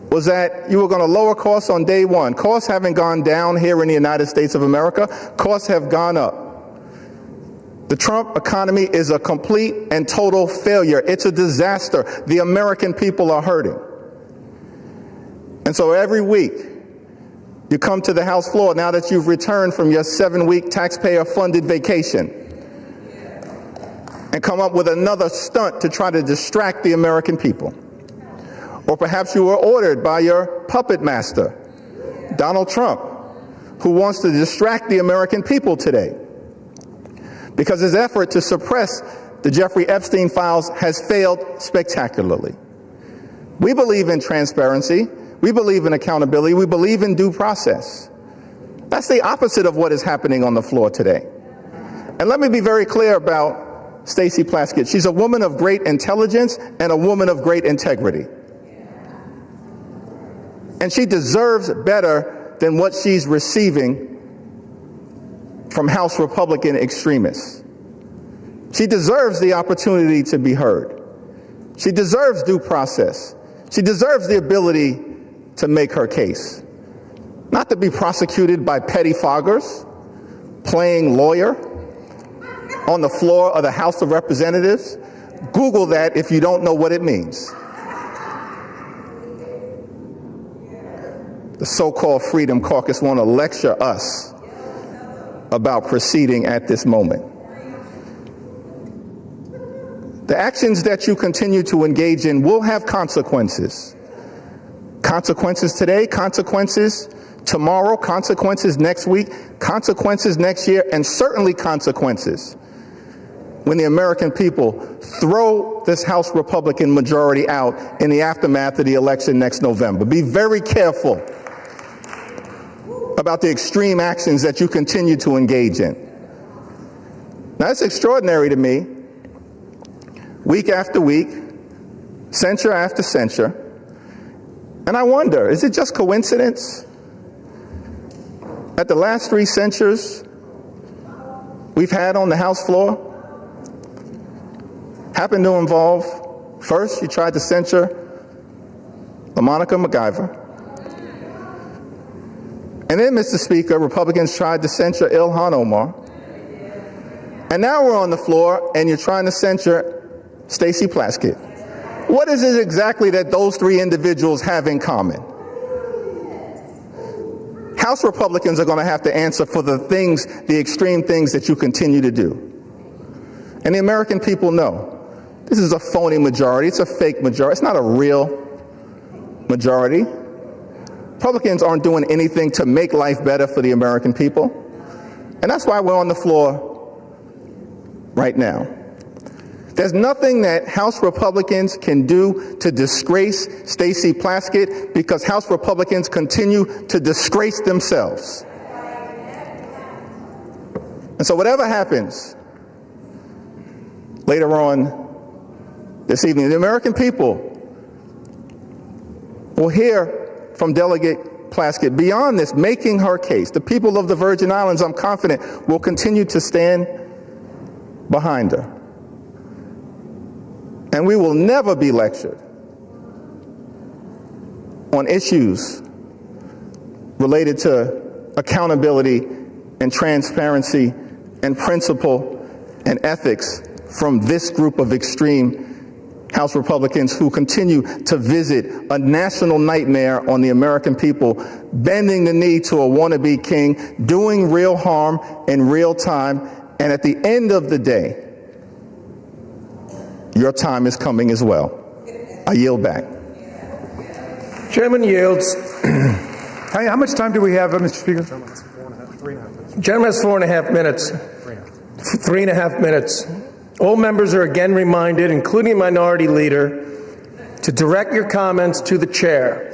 was that you were going to lower costs on day one. Costs haven't gone down here in the United States of America. Costs have gone up. The Trump economy is a complete and total failure. It's a disaster. The American people are hurting. And so every week, you come to the House floor now that you've returned from your 7-week taxpayer-funded vacation and come up with another stunt to try to distract the American people. Or perhaps you were ordered by your puppet master, Donald Trump, who wants to distract the American people today because his effort to suppress the Jeffrey Epstein files has failed spectacularly. We believe in transparency. We believe in accountability. We believe in due process. That's the opposite of what is happening on the floor today. And let me be very clear about Stacey Plaskett. She's a woman of great intelligence and a woman of great integrity. And she deserves better than what she's receiving from House Republican extremists. She deserves the opportunity to be heard. She deserves due process. She deserves the ability to make her case, not to be prosecuted by pettifoggers playing lawyer on the floor of the House of Representatives. Google that if you don't know what it means. The so-called Freedom Caucus want to lecture us about proceeding at this moment. The actions that you continue to engage in will have consequences. Consequences today, consequences tomorrow, consequences next week, consequences next year, and certainly consequences when the American people throw this House Republican majority out in the aftermath of the election next November. Be very careful about the extreme actions that you continue to engage in. Now, it's extraordinary to me, week after week, censure after censure, and I wonder, is it just coincidence that the last 3 censures we've had on the House floor happen to involve, first, you tried to censure LaMonica MacGyver. And then, Mr. Speaker, Republicans tried to censure Ilhan Omar. And now we're on the floor and you're trying to censure Stacey Plaskett. What is it exactly that those 3 individuals have in common? House Republicans are going to have to answer for the things, the extreme things that you continue to do. And the American people know this is a phony majority. It's a fake majority. It's not a real majority. Republicans aren't doing anything to make life better for the American people. And that's why we're on the floor right now. There's nothing that House Republicans can do to disgrace Stacey Plaskett because House Republicans continue to disgrace themselves. And so whatever happens later on this evening, the American people will hear from Delegate Plaskett beyond this, making her case. The people of the Virgin Islands, I'm confident, will continue to stand behind her. And we will never be lectured on issues related to accountability and transparency and principle and ethics from this group of extreme House Republicans who continue to visit a national nightmare on the American people, bending the knee to a wannabe king, doing real harm in real time, and at the end of the day, your time is coming as well. I yield back. Chairman yields. How much time do we have, Mr. Speaker? Gentleman has 4.5 minutes. 3.5 minutes. All members are again reminded, including Minority Leader, to direct your comments to the chair.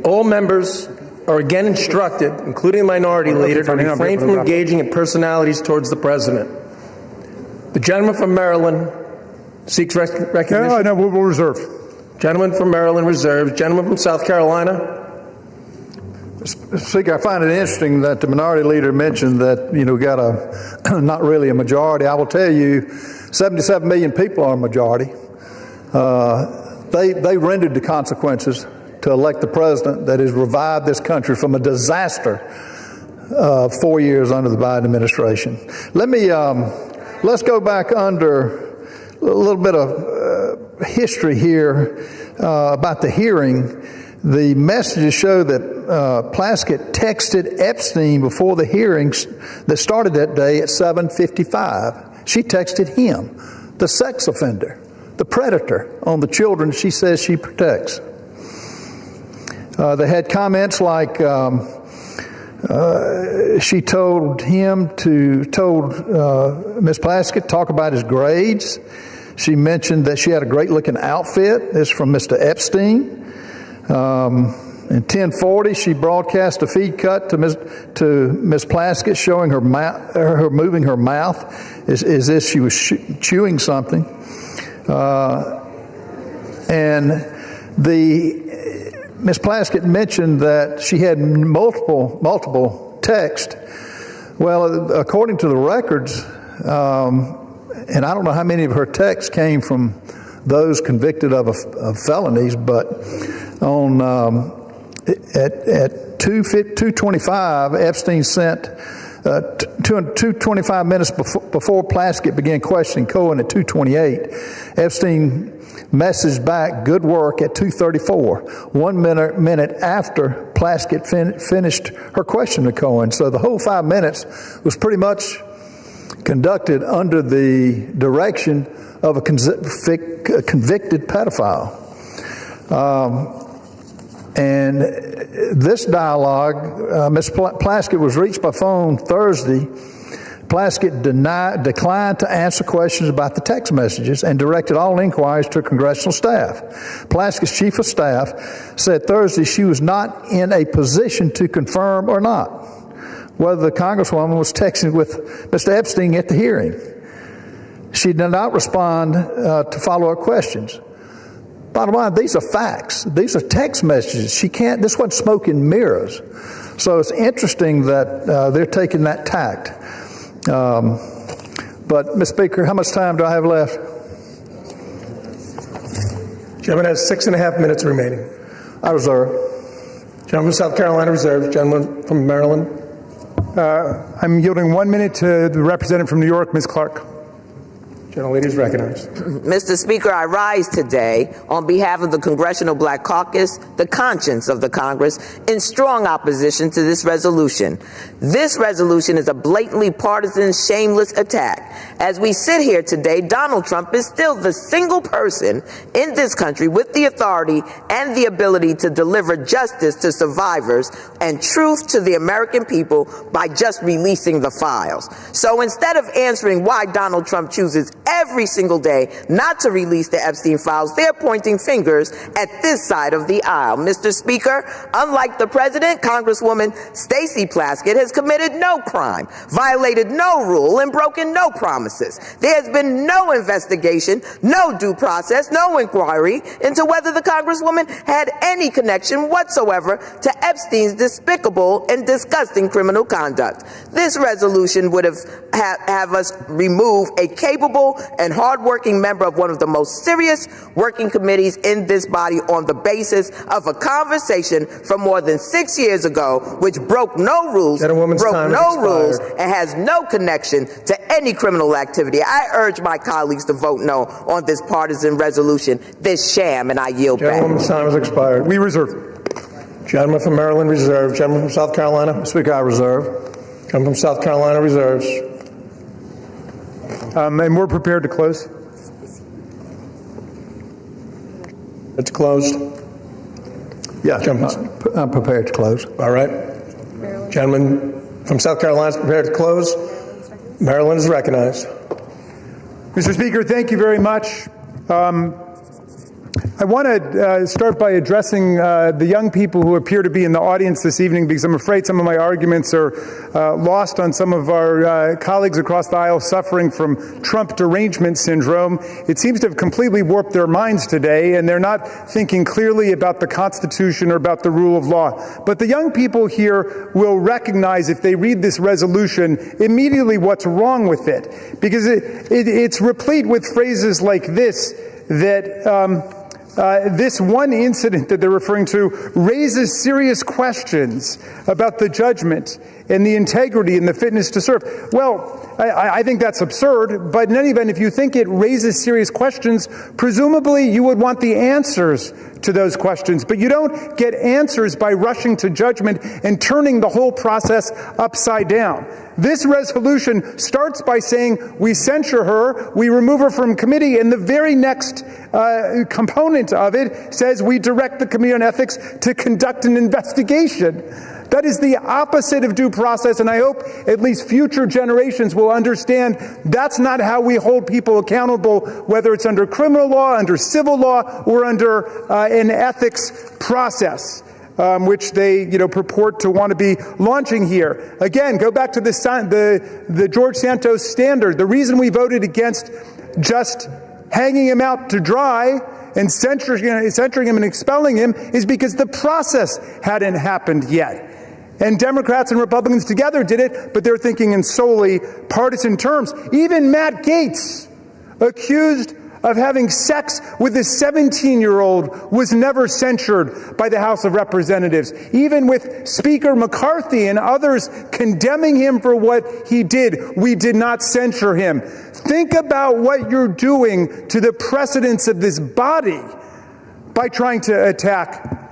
All members are again instructed, including Minority Leader, to refrain from engaging in personalities towards the President. The gentleman from Maryland seeks recognition. No, we'll reserve. Gentleman from Maryland reserves. Gentleman from South Carolina. Speaker, I find it interesting that the Minority Leader mentioned that, we got not really a majority. I will tell you, 77 million people are a majority. They rendered the consequences to elect the president that has revived this country from a disaster 4 years under the Biden administration. Let's go back under a little bit of history here about the hearing. The messages show that Plaskett texted Epstein before the hearings that started that day at 7:55. She texted him, the sex offender, the predator on the children she says she protects. They had comments like she told Ms. Plaskett talk about his grades. She mentioned that she had a great-looking outfit. This is from Mr. Epstein. In 10:40, she broadcast a feed cut to Ms. Plaskett showing her moving her mouth as if she was chewing something. And Ms. Plaskett mentioned that she had multiple texts. Well, according to the records, and I don't know how many of her texts came from those convicted of felonies, but on at 2:25, Epstein sent 2:25 minutes before Plaskett began questioning Cohen at 2:28. Epstein messaged back, "Good work," at 2:34, 1 minute after Plaskett finished her question to Cohen. So the whole 5 minutes was pretty much conducted under the direction of a convicted pedophile. And this dialogue, Ms. Plaskett was reached by phone Thursday. Plaskett declined to answer questions about the text messages and directed all inquiries to congressional staff. Plaskett's chief of staff said Thursday she was not in a position to confirm or not whether the Congresswoman was texting with Mr. Epstein at the hearing. She did not respond to follow-up questions. Bottom line, these are facts. These are text messages. This wasn't smoke and mirrors. So it's interesting that they're taking that tact. But, Ms. Speaker, how much time do I have left? Gentleman has 6.5 minutes remaining. I reserve. Gentleman from South Carolina reserves. Gentleman from Maryland. I'm yielding 1 minute to the representative from New York, Ms. Clark. Gentlelady is recognized. Mr. Speaker, I rise today on behalf of the Congressional Black Caucus, the conscience of the Congress, in strong opposition to this resolution. This resolution is a blatantly partisan, shameless attack. As we sit here today, Donald Trump is still the single person in this country with the authority and the ability to deliver justice to survivors and truth to the American people by just releasing the files. So instead of answering why Donald Trump chooses every single day not to release the Epstein files, they're pointing fingers at this side of the aisle. Mr. Speaker, unlike the president, Congresswoman Stacey Plaskett has committed no crime, violated no rule, and broken no promises. There has been no investigation, no due process, no inquiry into whether the Congresswoman had any connection whatsoever to Epstein's despicable and disgusting criminal conduct. This resolution would have us remove a capable and hardworking member of one of the most serious working committees in this body on the basis of a conversation from more than 6 years ago, which broke no rules, and has no connection to any criminal activity. I urge my colleagues to vote no on this partisan resolution, this sham, and I yield back. Gentlewoman's time has expired. We reserve. Gentleman from Maryland reserves. Gentleman from South Carolina. Speaker, I reserve. Gentleman from South Carolina reserves. And we're prepared to close. It's closed. Yeah, I'm prepared to close. All right. Gentleman from South Carolina is prepared to close. Maryland is recognized. Mr. Speaker, thank you very much. I want to start by addressing the young people who appear to be in the audience this evening, because I'm afraid some of my arguments are lost on some of our colleagues across the aisle suffering from Trump derangement syndrome. It seems to have completely warped their minds today, and they're not thinking clearly about the Constitution or about the rule of law. But the young people here will recognize, if they read this resolution, immediately what's wrong with it, because it's replete with phrases like this, that this one incident that they're referring to raises serious questions about the judgment and the integrity and the fitness to serve. Well, I think that's absurd, but in any event, if you think it raises serious questions, presumably you would want the answers to those questions, but you don't get answers by rushing to judgment and turning the whole process upside down. This resolution starts by saying we censure her, we remove her from committee, and the very next component of it says we direct the Committee on Ethics to conduct an investigation. That is the opposite of due process, and I hope at least future generations will understand that's not how we hold people accountable, whether it's under criminal law, under civil law, or under an ethics process, which they purport to want to be launching here. Again, go back to the George Santos standard. The reason we voted against just hanging him out to dry and censoring him and expelling him is because the process hadn't happened yet. And Democrats and Republicans together did it, but they're thinking in solely partisan terms. Even Matt Gaetz, accused of having sex with a 17-year-old, was never censured by the House of Representatives. Even with Speaker McCarthy and others condemning him for what he did, we did not censure him. Think about what you're doing to the precedents of this body by trying to attack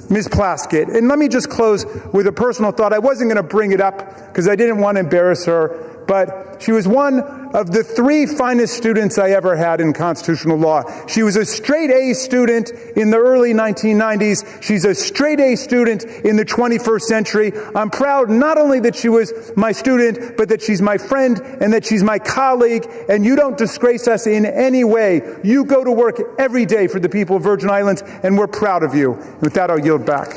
Ms. Plaskett. And let me just close with a personal thought. I wasn't going to bring it up because I didn't want to embarrass her, but she was one of the 3 finest students I ever had in constitutional law. She was a straight A student in the early 1990s. She's a straight A student in the 21st century. I'm proud not only that she was my student, but that she's my friend and that she's my colleague, and you don't disgrace us in any way. You go to work every day for the people of Virgin Islands, and we're proud of you. With that, I'll yield back.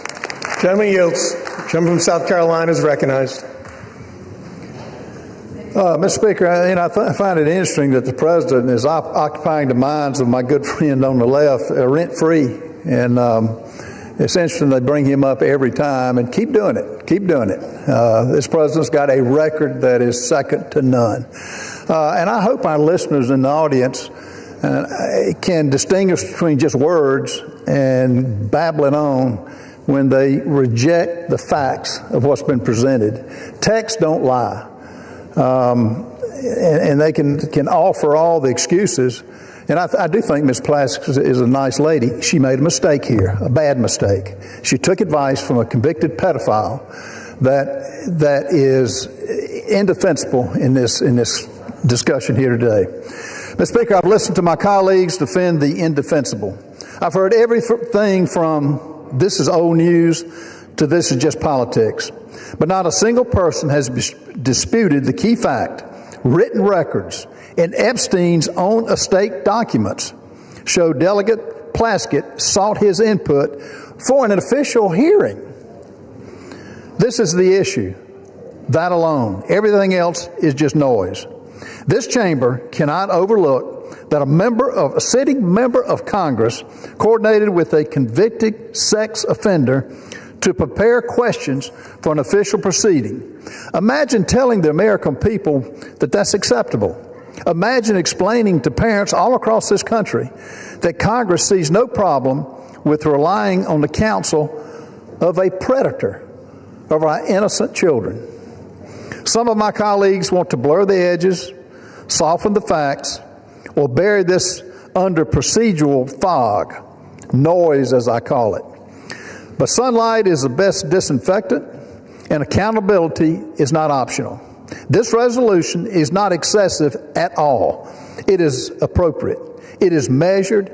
Gentleman yields. Gentleman from South Carolina is recognized. Mr. Speaker, I find it interesting that the president is occupying the minds of my good friend on the left rent-free. And it's interesting they bring him up every time, and keep doing it. Keep doing it. This president's got a record that is second to none. And I hope our listeners in the audience can distinguish between just words and babbling on when they reject the facts of what's been presented. Texts don't lie. And they can offer all the excuses. And I do think Ms. Plaskett is a nice lady. She made a mistake here, a bad mistake. She took advice from a convicted pedophile that is indefensible in this discussion here today. Mr. Speaker, I've listened to my colleagues defend the indefensible. I've heard everything from this is old news to this is just politics. But not a single person has disputed the key fact. Written records in Epstein's own estate documents show Delegate Plaskett sought his input for an official hearing. This is the issue. That alone. Everything else is just noise. This chamber cannot overlook that a sitting member of Congress coordinated with a convicted sex offender to prepare questions for an official proceeding. Imagine telling the American people that that's acceptable. Imagine explaining to parents all across this country that Congress sees no problem with relying on the counsel of a predator of our innocent children. Some of my colleagues want to blur the edges, soften the facts, or bury this under procedural fog, noise as I call it. But sunlight is the best disinfectant, and accountability is not optional. This resolution is not excessive at all. It is appropriate. It is measured.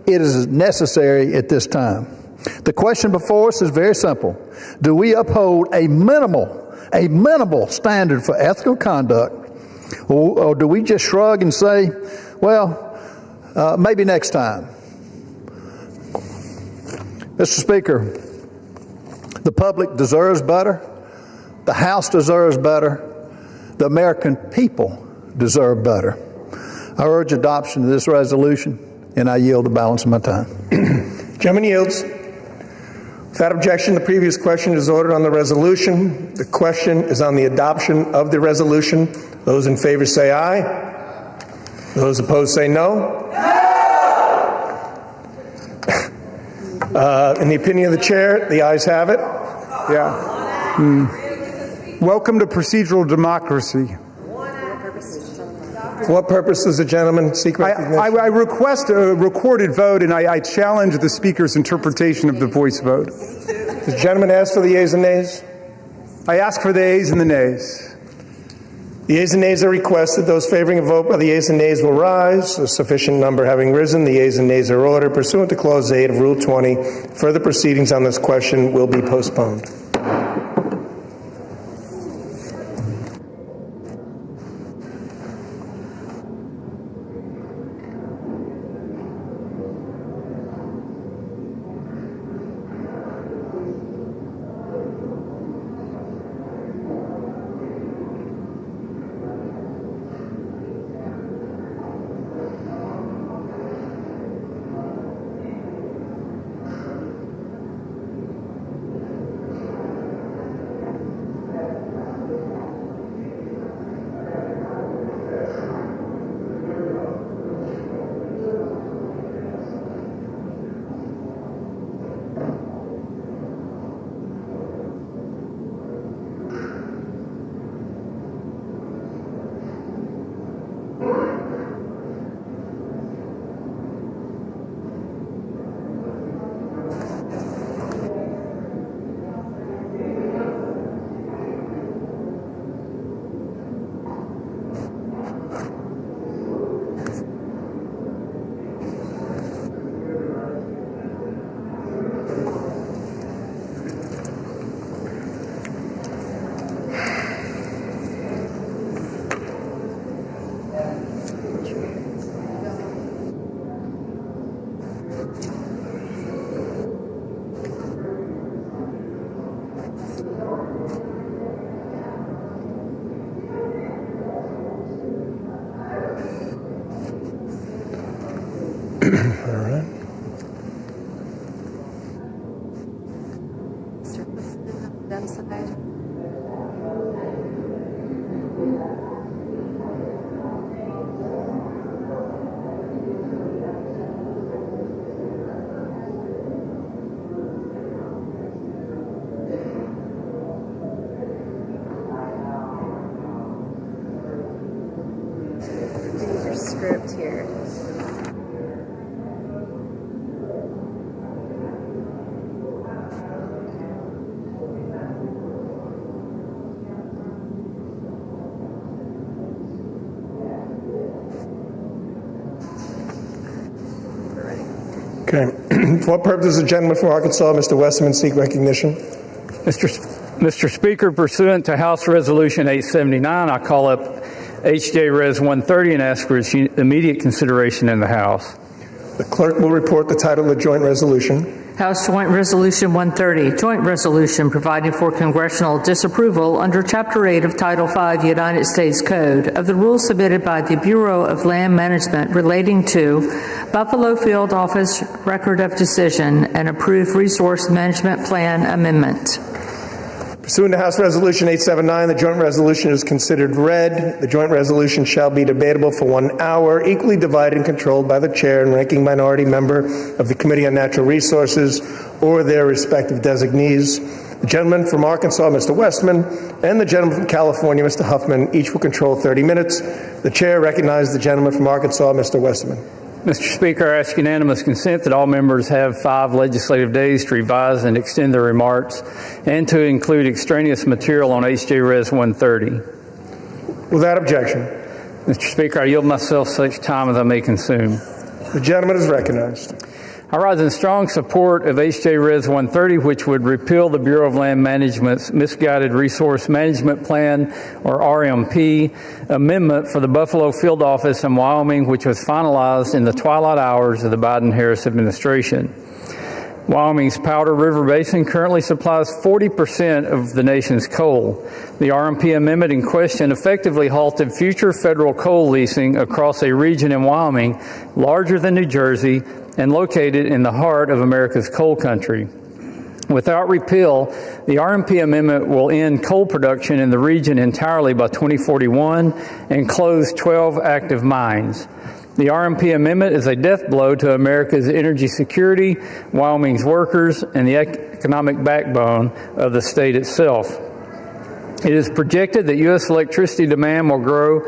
It is necessary at this time. The question before us is very simple. Do we uphold a minimal standard for ethical conduct, or do we just shrug and say, well, maybe next time? Mr. Speaker, the public deserves better. The House deserves better. The American people deserve better. I urge adoption of this resolution, and I yield the balance of my time. Gentleman yields. Without objection, the previous question is ordered on the resolution. The question is on the adoption of the resolution. Those in favor say aye. Those opposed say no. In the opinion of the chair, the ayes have it. Yeah. Welcome to procedural democracy. For what purpose does the gentleman seek recognition? I request a recorded vote, and I challenge the Speaker's interpretation of the voice vote. Does the gentleman ask for the yeas and nays? I ask for the yeas and the nays. The yeas and nays are requested. Those favoring a vote by the yeas and nays will rise. A sufficient number having risen, the yeas and nays are ordered. Pursuant to Clause 8 of Rule 20, further proceedings on this question will be postponed. All right. Script here. Okay. For what purpose does the gentleman from Arkansas, Mr. Westerman, seek recognition? Mr. Speaker, pursuant to House Resolution 879, I call up H.J. Res. 130 and ask for its immediate consideration in the House. The clerk will report the title of the joint resolution. House Joint Resolution 130, Joint Resolution providing for congressional disapproval under Chapter 8 of Title 5 United States Code of the rules submitted by the Bureau of Land Management relating to Buffalo Field Office Record of Decision and Approved Resource Management Plan Amendment. Pursuant to House Resolution 879, the joint resolution is considered read. The joint resolution shall be debatable for 1 hour, equally divided and controlled by the chair and ranking minority member of the Committee on Natural Resources or their respective designees. The gentleman from Arkansas, Mr. Westman, and the gentleman from California, Mr. Huffman, each will control 30 minutes. The chair recognizes the gentleman from Arkansas, Mr. Westman. Mr. Speaker, I ask unanimous consent that all members have 5 legislative days to revise and extend their remarks and to include extraneous material on H.J. Res. 130. Without objection. Mr. Speaker, I yield myself such time as I may consume. The gentleman is recognized. I rise in strong support of H.J. Res. 130, which would repeal the Bureau of Land Management's Misguided Resource Management Plan, or RMP, amendment for the Buffalo Field Office in Wyoming, which was finalized in the twilight hours of the Biden-Harris administration. Wyoming's Powder River Basin currently supplies 40% of the nation's coal. The RMP amendment in question effectively halted future federal coal leasing across a region in Wyoming larger than New Jersey and located in the heart of America's coal country. Without repeal, the RMP amendment will end coal production in the region entirely by 2041 and close 12 active mines. The RMP amendment is a death blow to America's energy security, Wyoming's workers, and the economic backbone of the state itself. It is projected that U.S. electricity demand will grow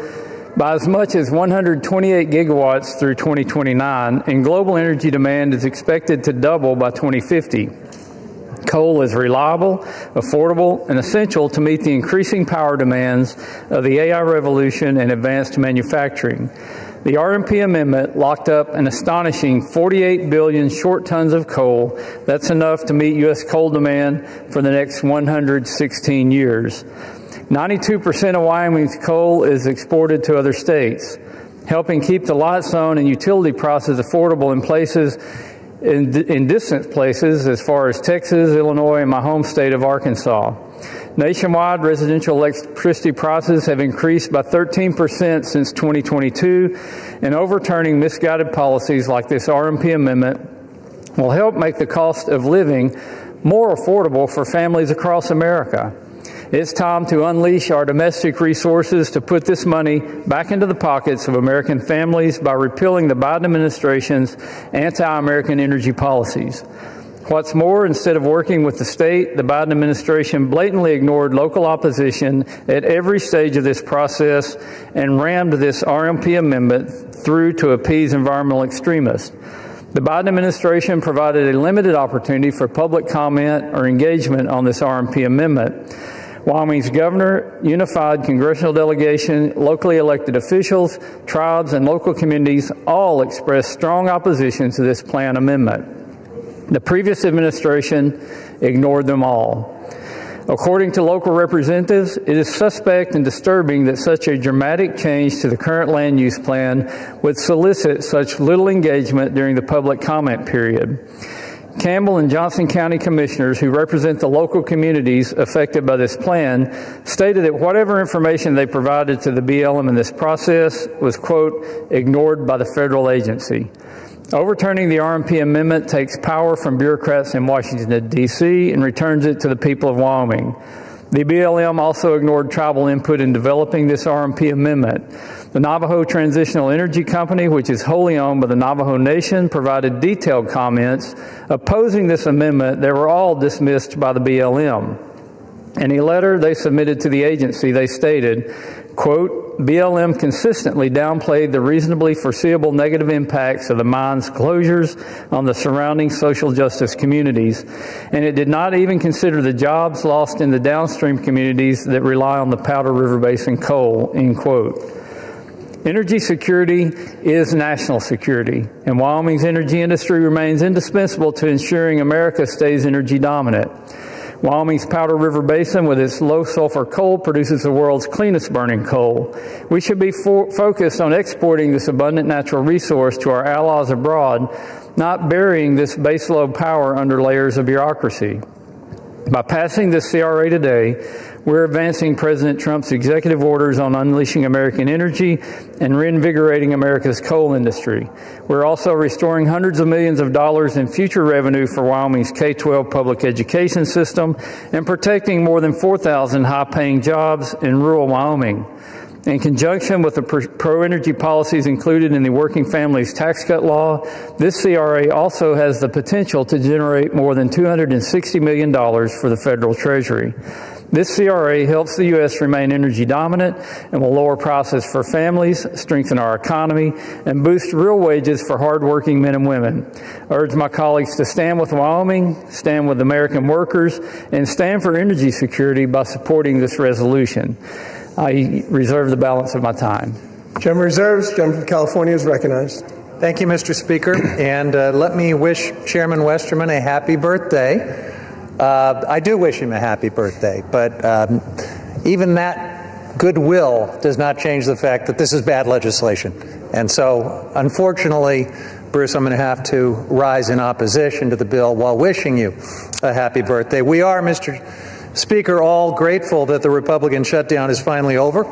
by as much as 128 gigawatts through 2029, and global energy demand is expected to double by 2050. Coal is reliable, affordable, and essential to meet the increasing power demands of the AI revolution and advanced manufacturing. The RMP amendment locked up an astonishing 48 billion short tons of coal. That's enough to meet U.S. coal demand for the next 116 years. 92% of Wyoming's coal is exported to other states, helping keep the lot zone and utility prices affordable in distant places as far as Texas, Illinois, and my home state of Arkansas. Nationwide, residential electricity prices have increased by 13% since 2022, and overturning misguided policies like this RMP amendment will help make the cost of living more affordable for families across America. It's time to unleash our domestic resources to put this money back into the pockets of American families by repealing the Biden administration's anti-American energy policies. What's more, instead of working with the state, the Biden administration blatantly ignored local opposition at every stage of this process and rammed this RMP amendment through to appease environmental extremists. The Biden administration provided a limited opportunity for public comment or engagement on this RMP amendment. Wyoming's governor, unified congressional delegation, locally elected officials, tribes, and local communities all expressed strong opposition to this plan amendment. The previous administration ignored them all. According to local representatives, it is suspect and disturbing that such a dramatic change to the current land use plan would solicit such little engagement during the public comment period. Campbell and Johnson County commissioners who represent the local communities affected by this plan stated that whatever information they provided to the BLM in this process was, quote, ignored by the federal agency. Overturning the RMP amendment takes power from bureaucrats in Washington, D.C. and returns it to the people of Wyoming. The BLM also ignored tribal input in developing this RMP amendment. The Navajo Transitional Energy Company, which is wholly owned by the Navajo Nation, provided detailed comments opposing this amendment that were all dismissed by the BLM. In a letter they submitted to the agency, they stated, quote, BLM consistently downplayed the reasonably foreseeable negative impacts of the mine's closures on the surrounding social justice communities, and it did not even consider the jobs lost in the downstream communities that rely on the Powder River Basin coal, end quote. Energy security is national security, and Wyoming's energy industry remains indispensable to ensuring America stays energy dominant. Wyoming's Powder River Basin, with its low sulfur coal, produces the world's cleanest burning coal. We should be focused on exporting this abundant natural resource to our allies abroad, not burying this baseload power under layers of bureaucracy. By passing this CRA today, we're advancing President Trump's executive orders on unleashing American energy and reinvigorating America's coal industry. We're also restoring hundreds of millions of dollars in future revenue for Wyoming's K-12 public education system and protecting more than 4,000 high-paying jobs in rural Wyoming. In conjunction with the pro-energy policies included in the Working Families Tax Cut Law, this CRA also has the potential to generate more than $260 million for the federal Treasury. This CRA helps the U.S. remain energy dominant and will lower prices for families, strengthen our economy, and boost real wages for hardworking men and women. I urge my colleagues to stand with Wyoming, stand with American workers, and stand for energy security by supporting this resolution. I reserve the balance of my time. Gentleman reserves. Gentleman from California is recognized. Thank you, Mr. Speaker. And let me wish Chairman Westerman a happy birthday. I do wish him a happy birthday, but even that goodwill does not change the fact that this is bad legislation. And so, unfortunately, Bruce, I'm going to have to rise in opposition to the bill while wishing you a happy birthday. We are, Mr. Speaker, all grateful that the Republican shutdown is finally over,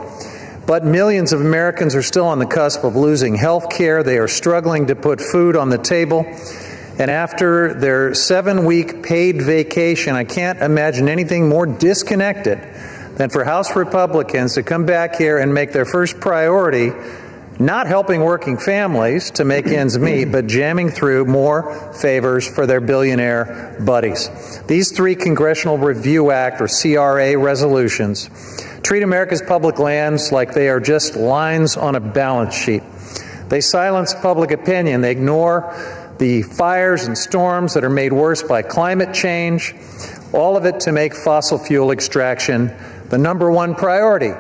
but millions of Americans are still on the cusp of losing health care. They are struggling to put food on the table. And after their 7-week paid vacation, I can't imagine anything more disconnected than for House Republicans to come back here and make their first priority not helping working families to make ends meet, but jamming through more favors for their billionaire buddies. These 3 Congressional Review Act, or CRA, resolutions treat America's public lands like they are just lines on a balance sheet. They silence public opinion. They ignore the fires and storms that are made worse by climate change, all of it to make fossil fuel extraction the #1 priority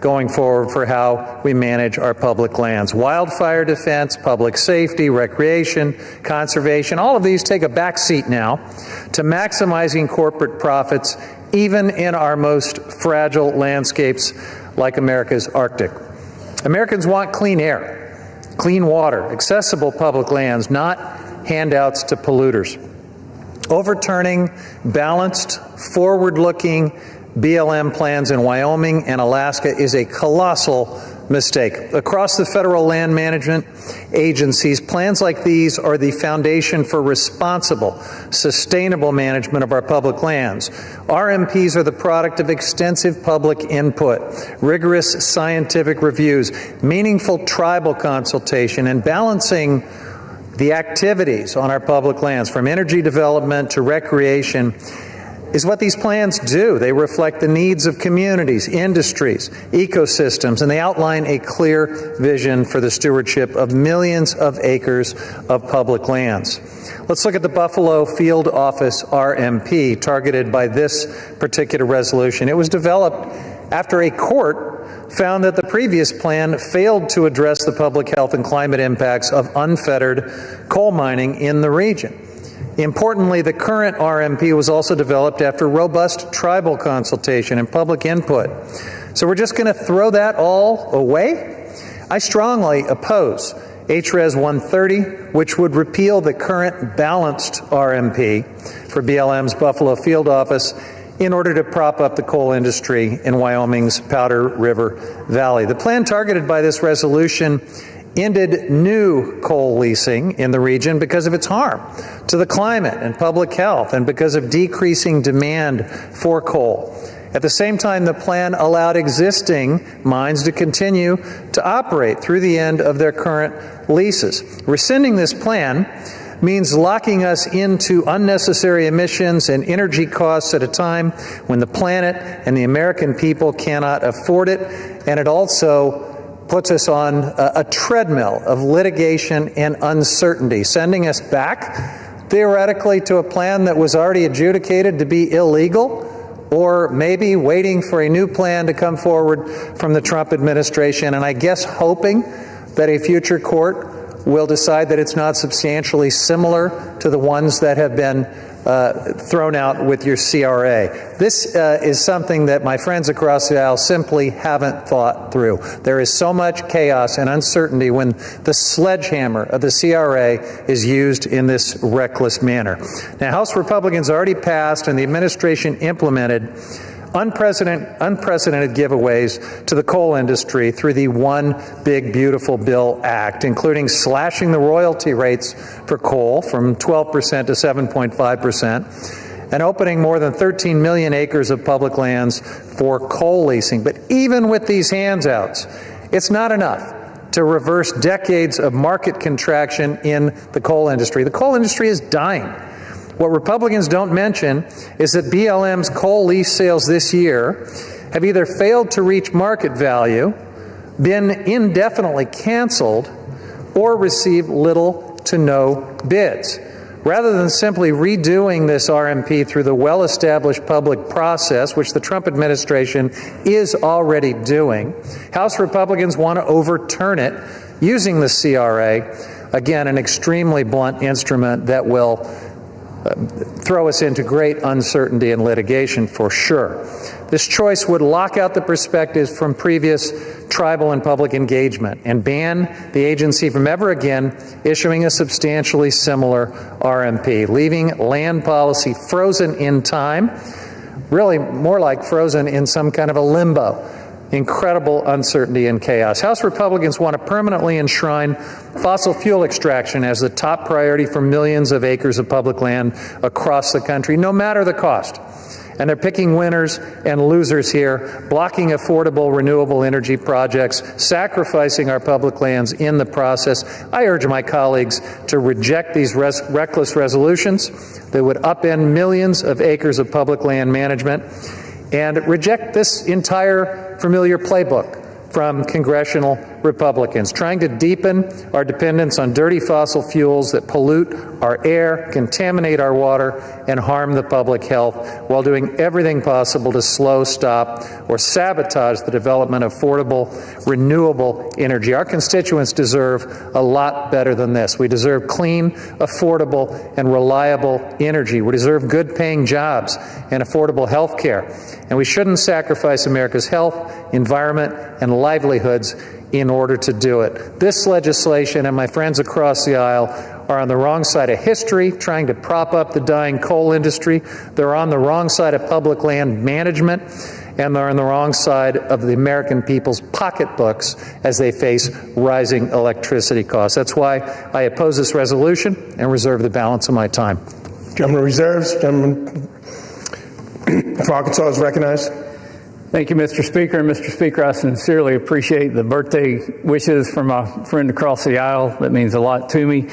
going forward for how we manage our public lands. Wildfire defense, public safety, recreation, conservation, all of these take a back seat now to maximizing corporate profits, even in our most fragile landscapes like America's Arctic. Americans want clean air, clean water, accessible public lands, not handouts to polluters. Overturning balanced, forward-looking BLM plans in Wyoming and Alaska is a colossal mistake. Across the federal land management agencies, plans like these are the foundation for responsible, sustainable management of our public lands. RMPs are the product of extensive public input, rigorous scientific reviews, meaningful tribal consultation, and balancing the activities on our public lands, from energy development to recreation, is what these plans do. They reflect the needs of communities, industries, ecosystems, and they outline a clear vision for the stewardship of millions of acres of public lands. Let's look at the Buffalo Field Office RMP targeted by this particular resolution. It was developed after a court found that the previous plan failed to address the public health and climate impacts of unfettered coal mining in the region. Importantly, the current RMP was also developed after robust tribal consultation and public input. So we're just going to throw that all away? I strongly oppose HRES 130, which would repeal the current balanced RMP for BLM's Buffalo Field Office in order to prop up the coal industry in Wyoming's Powder River Valley. The plan targeted by this resolution ended new coal leasing in the region because of its harm to the climate and public health and because of decreasing demand for coal. At the same time, the plan allowed existing mines to continue to operate through the end of their current leases. Rescinding this plan means locking us into unnecessary emissions and energy costs at a time when the planet and the American people cannot afford it, and it also puts us on a treadmill of litigation and uncertainty, sending us back, theoretically, to a plan that was already adjudicated to be illegal, or maybe waiting for a new plan to come forward from the Trump administration, and I guess hoping that a future court will decide that it's not substantially similar to the ones that have been thrown out with your CRA. This is something that my friends across the aisle simply haven't thought through. There is so much chaos and uncertainty when the sledgehammer of the CRA is used in this reckless manner. Now, House Republicans already passed and the administration implemented unprecedented giveaways to the coal industry through the One Big Beautiful Bill Act, including slashing the royalty rates for coal from 12% to 7.5%, and opening more than 13 million acres of public lands for coal leasing. But even with these handouts, it's not enough to reverse decades of market contraction in the coal industry. The coal industry is dying. What Republicans don't mention is that BLM's coal lease sales this year have either failed to reach market value, been indefinitely canceled, or received little to no bids. Rather than simply redoing this RMP through the well-established public process, which the Trump administration is already doing, House Republicans want to overturn it using the CRA, again, an extremely blunt instrument that will throw us into great uncertainty and litigation for sure. This choice would lock out the perspectives from previous tribal and public engagement and ban the agency from ever again issuing a substantially similar RMP, leaving land policy frozen in time, really more like frozen in some kind of a limbo. Incredible uncertainty and chaos. House Republicans want to permanently enshrine fossil fuel extraction as the top priority for millions of acres of public land across the country, no matter the cost. And they're picking winners and losers here, blocking affordable renewable energy projects, sacrificing our public lands in the process. I urge my colleagues to reject these reckless resolutions that would upend millions of acres of public land management, and reject this entire familiar playbook from congressional Republicans, trying to deepen our dependence on dirty fossil fuels that pollute our air, contaminate our water, and harm the public health, while doing everything possible to slow, stop, or sabotage the development of affordable, renewable energy. Our constituents deserve a lot better than this. We deserve clean, affordable, and reliable energy. We deserve good-paying jobs and affordable health care. And we shouldn't sacrifice America's health, environment, and livelihoods in order to do it. This legislation and my friends across the aisle are on the wrong side of history, trying to prop up the dying coal industry. They're on the wrong side of public land management, and they're on the wrong side of the American people's pocketbooks as they face rising electricity costs. That's why I oppose this resolution and reserve the balance of my time. Gentleman reserves. Gentleman for Arkansas is recognized. Thank you, Mr. Speaker. And Mr. Speaker, I sincerely appreciate the birthday wishes from my friend across the aisle. That means a lot to me.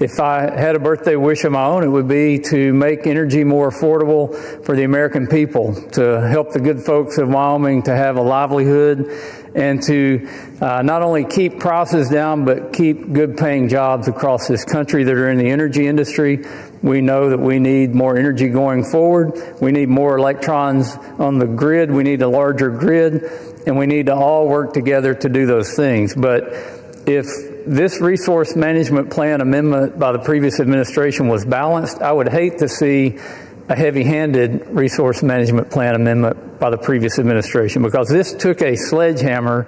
If I had a birthday wish of my own, it would be to make energy more affordable for the American people, to help the good folks of Wyoming to have a livelihood, and to not only keep prices down, but keep good-paying jobs across this country that are in the energy industry. We know that we need more energy going forward. We need more electrons on the grid. We need a larger grid, and we need to all work together to do those things. But if this resource management plan amendment by the previous administration was balanced, I would hate to see a heavy-handed resource management plan amendment by the previous administration, because this took a sledgehammer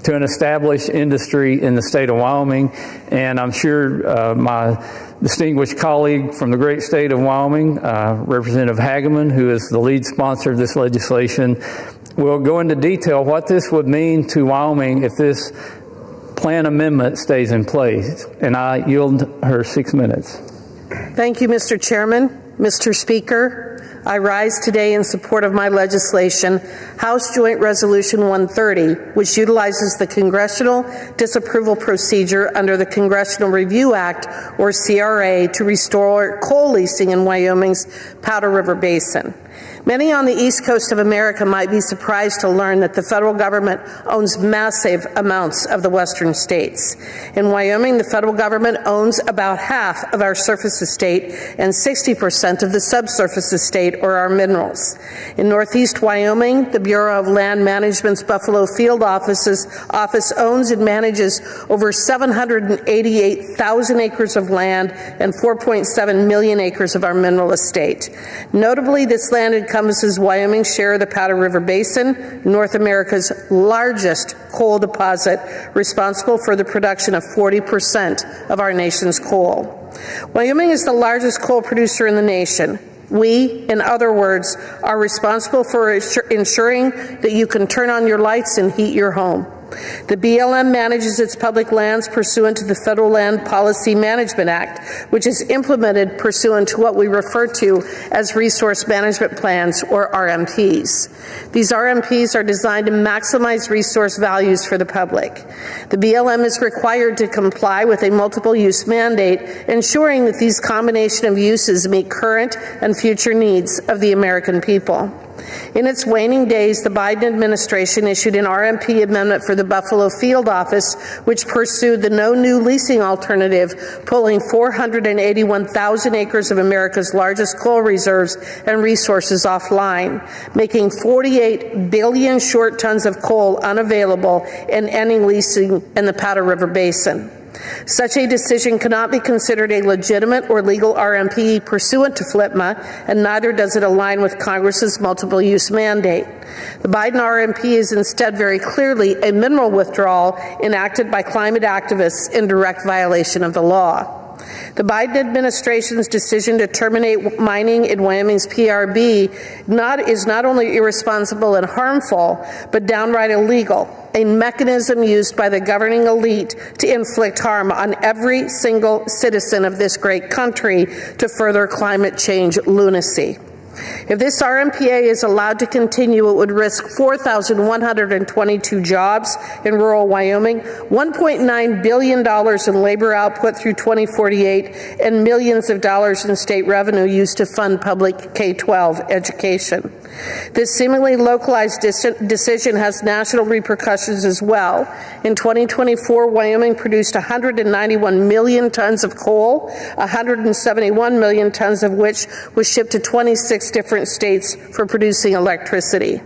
to an established industry in the state of Wyoming. And I'm sure my distinguished colleague from the great state of Wyoming, Representative Hageman, who is the lead sponsor of this legislation, will go into detail what this would mean to Wyoming if this plan amendment stays in place. And I yield her 6 minutes. Thank you, Mr. Chairman. Mr. Speaker, I rise today in support of my legislation, House Joint Resolution 130, which utilizes the Congressional Disapproval Procedure under the Congressional Review Act, or CRA, to restore coal leasing in Wyoming's Powder River Basin. Many on the East Coast of America might be surprised to learn that the federal government owns massive amounts of the western states. In Wyoming, the federal government owns about half of our surface estate and 60% of the subsurface estate, or our minerals. In Northeast Wyoming, the Bureau of Land Management's Buffalo Field Office owns and manages over 788,000 acres of land and 4.7 million acres of our mineral estate. Notably, this land encompasses Wyoming's share of the Powder River Basin, North America's largest coal deposit, responsible for the production of 40% of our nation's coal. Wyoming is the largest coal producer in the nation. We, in other words, are responsible for ensuring that you can turn on your lights and heat your home. The BLM manages its public lands pursuant to the Federal Land Policy Management Act, which is implemented pursuant to what we refer to as Resource Management Plans, or RMPs. These RMPs are designed to maximize resource values for the public. The BLM is required to comply with a multiple use mandate, ensuring that these combination of uses meet current and future needs of the American people. In its waning days, the Biden administration issued an RMP amendment for the Buffalo Field Office, which pursued the no new leasing alternative, pulling 481,000 acres of America's largest coal reserves and resources offline, making 48 billion short tons of coal unavailable and ending leasing in the Powder River Basin. Such a decision cannot be considered a legitimate or legal RMP pursuant to FLPMA, and neither does it align with Congress's multiple-use mandate. The Biden RMP is instead very clearly a mineral withdrawal enacted by climate activists in direct violation of the law. The Biden administration's decision to terminate mining in Wyoming's PRB is not only irresponsible and harmful, but downright illegal, a mechanism used by the governing elite to inflict harm on every single citizen of this great country to further climate change lunacy. If this RMPA is allowed to continue, it would risk 4,122 jobs in rural Wyoming, $1.9 billion in labor output through 2048, and millions of dollars in state revenue used to fund public K-12 education. This seemingly localized decision has national repercussions as well. In 2024, Wyoming produced 191 million tons of coal, 171 million tons of which was shipped to 26 different states for producing electricity.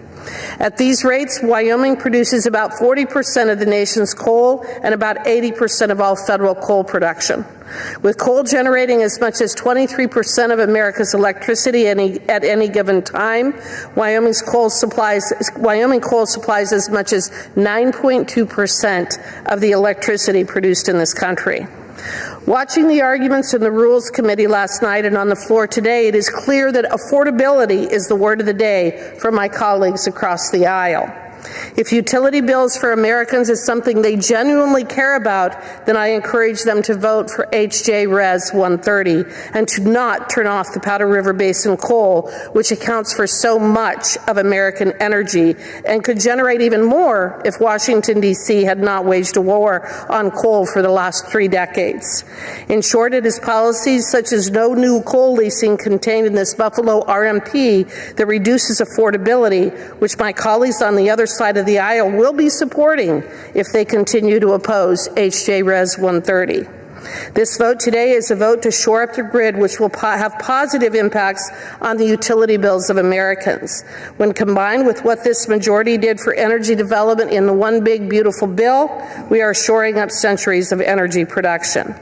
At these rates, Wyoming produces about 40% of the nation's coal and about 80% of all federal coal production. With coal generating as much as 23% of America's electricity at any given time, Wyoming coal supplies as much as 9.2% of the electricity produced in this country. Watching the arguments in the Rules Committee last night and on the floor today, it is clear that affordability is the word of the day for my colleagues across the aisle. If utility bills for Americans is something they genuinely care about, then I encourage them to vote for H.J. Res. 130 and to not turn off the Powder River Basin coal, which accounts for so much of American energy and could generate even more if Washington, D.C. had not waged a war on coal for the last 3 decades. In short, it is policies such as no new coal leasing contained in this Buffalo RMP that reduces affordability, which my colleagues on the other side of the aisle will be supporting if they continue to oppose H.J. Res. 130. This vote today is a vote to shore up the grid, which will have positive impacts on the utility bills of Americans. When combined with what this majority did for energy development in the One Big Beautiful Bill, we are shoring up centuries of energy production.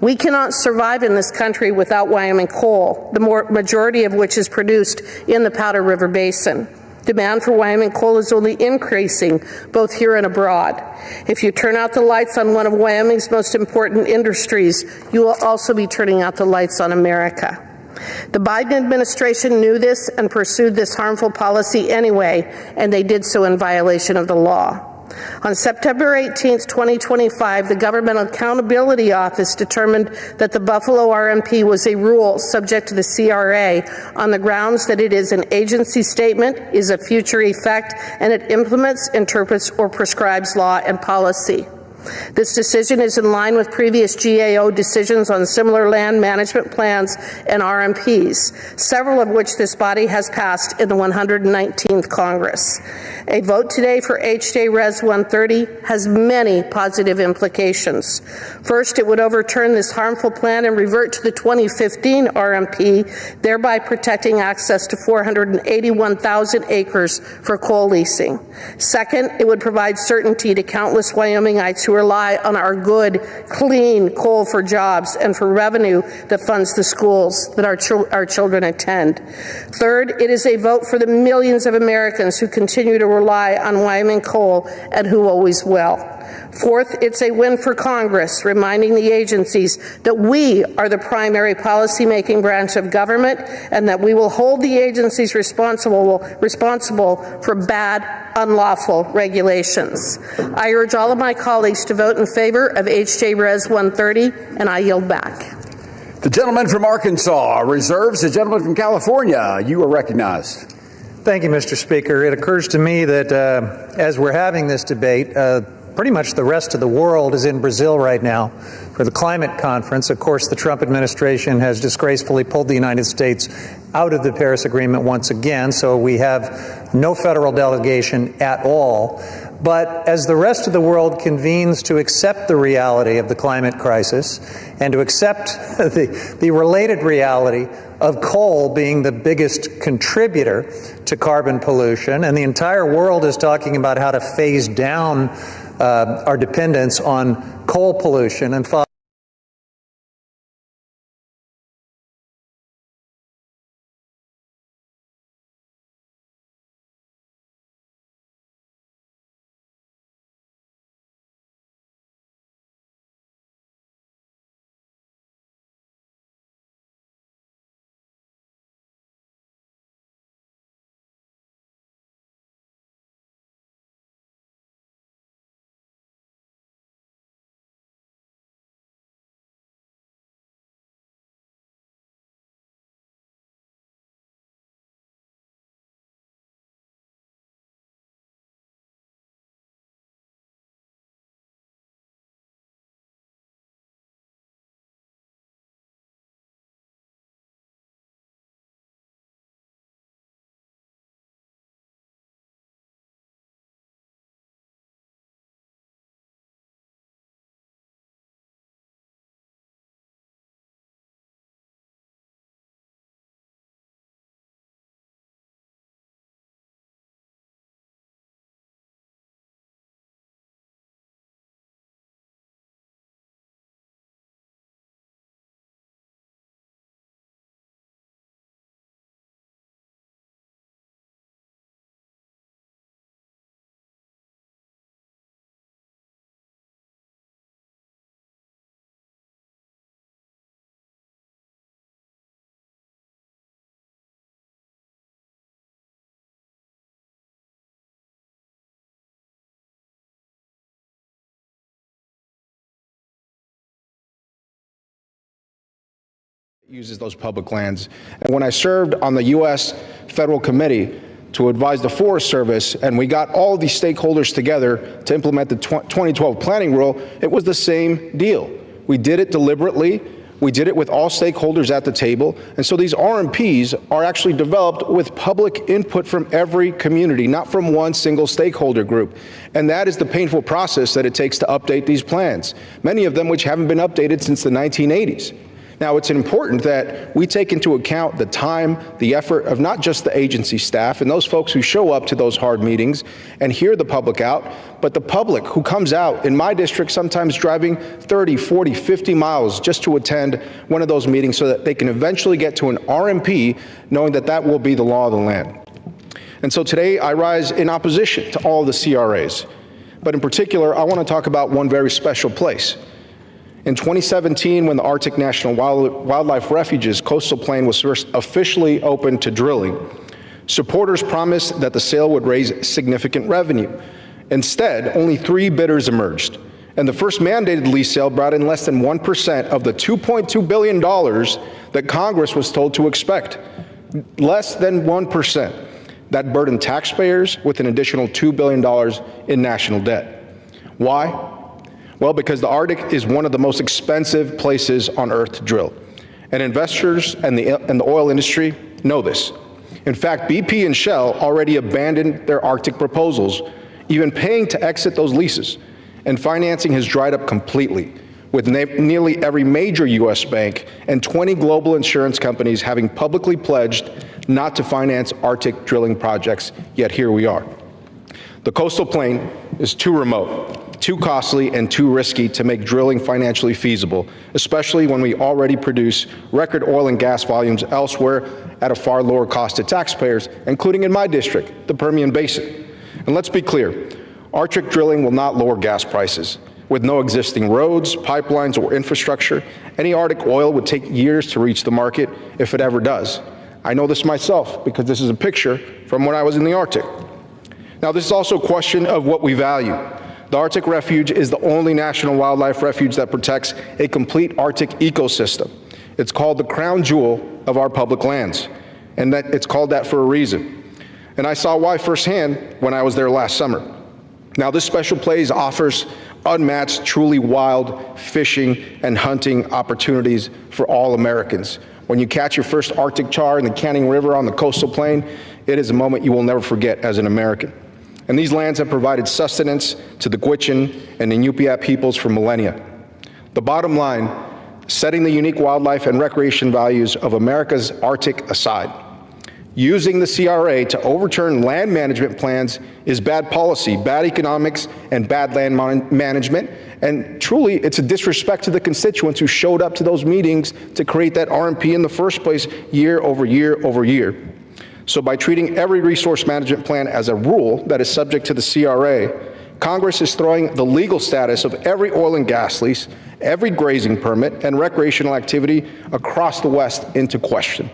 We cannot survive in this country without Wyoming coal, the majority of which is produced in the Powder River Basin. Demand for Wyoming coal is only increasing, both here and abroad. If you turn out the lights on one of Wyoming's most important industries, you will also be turning out the lights on America. The Biden administration knew this and pursued this harmful policy anyway, and they did so in violation of the law. On September 18, 2025, the Government Accountability Office determined that the Buffalo RMP was a rule subject to the CRA on the grounds that it is an agency statement, is of future effect, and it implements, interprets, or prescribes law and policy. This decision is in line with previous GAO decisions on similar land management plans and RMPs, several of which this body has passed in the 119th Congress. A vote today for HJ Res 130 has many positive implications. First, it would overturn this harmful plan and revert to the 2015 RMP, thereby protecting access to 481,000 acres for coal leasing. Second, it would provide certainty to countless Wyomingites who rely on our good, clean coal for jobs and for revenue that funds the schools that our children attend. Third, it is a vote for the millions of Americans who continue to rely on Wyoming coal and who always will. Fourth, it's a win for Congress, reminding the agencies that we are the primary policymaking branch of government and that we will hold the agencies responsible for bad, unlawful regulations. I urge all of my colleagues to vote in favor of HJ Res 130, and I yield back. The gentleman from Arkansas reserves. The gentleman from California, you are recognized. Thank you, Mr. Speaker. It occurs to me that as we're having this debate, pretty much the rest of the world is in Brazil right now for the climate conference. Of course, the Trump administration has disgracefully pulled the United States out of the Paris Agreement once again, so we have no federal delegation at all. But as the rest of the world convenes to accept the reality of the climate crisis and to accept the related reality of coal being the biggest contributor to carbon pollution, and the entire world is talking about how to phase down our dependence on coal pollution and uses those public lands. And when I served on the U.S. Federal Committee to advise the Forest Service, and we got all these stakeholders together to implement the 2012 planning rule, it was the same deal. We did it deliberately. We did it with all stakeholders at the table. And so these RMPs are actually developed with public input from every community, not from one single stakeholder group. And that is the painful process that it takes to update these plans, many of them which haven't been updated since the 1980s. Now, it's important that we take into account the time, the effort of not just the agency staff and those folks who show up to those hard meetings and hear the public out, but the public who comes out in my district, sometimes driving 30, 40, 50 miles just to attend one of those meetings so that they can eventually get to an RMP knowing that that will be the law of the land. And so today I rise in opposition to all the CRAs. But in particular, I want to talk about one very special place. In 2017, when the Arctic National Wildlife Refuge's coastal plain was first officially opened to drilling, supporters promised that the sale would raise significant revenue. Instead, only 3 bidders emerged, and the first mandated lease sale brought in less than 1% of the $2.2 billion that Congress was told to expect. Less than 1%. That burdened taxpayers with an additional $2 billion in national debt. Why? Well, because the Arctic is one of the most expensive places on Earth to drill. And investors and the oil industry know this. In fact, BP and Shell already abandoned their Arctic proposals, even paying to exit those leases. And financing has dried up completely, with nearly every major U.S. bank and 20 global insurance companies having publicly pledged not to finance Arctic drilling projects, yet here we are. The coastal plain is too remote, too costly, and too risky to make drilling financially feasible, especially when we already produce record oil and gas volumes elsewhere at a far lower cost to taxpayers, including in my district, the Permian Basin. And let's be clear, Arctic drilling will not lower gas prices. With no existing roads, pipelines, or infrastructure, any Arctic oil would take years to reach the market if it ever does. I know this myself because this is a picture from when I was in the Arctic. Now, this is also a question of what we value. The Arctic Refuge is the only national wildlife refuge that protects a complete Arctic ecosystem. It's called the crown jewel of our public lands, and that it's called that for a reason. And I saw why firsthand when I was there last summer. Now, this special place offers unmatched, truly wild fishing and hunting opportunities for all Americans. When you catch your first Arctic char in the Canning River on the coastal plain, it is a moment you will never forget as an American. And these lands have provided sustenance to the Gwich'in and Inupiat peoples for millennia. The bottom line, setting the unique wildlife and recreation values of America's Arctic aside, using the CRA to overturn land management plans is bad policy, bad economics, and bad land management. And truly, it's a disrespect to the constituents who showed up to those meetings to create that RMP in the first place year over year over year. So by treating every resource management plan as a rule that is subject to the CRA, Congress is throwing the legal status of every oil and gas lease, every grazing permit, and recreational activity across the West into question.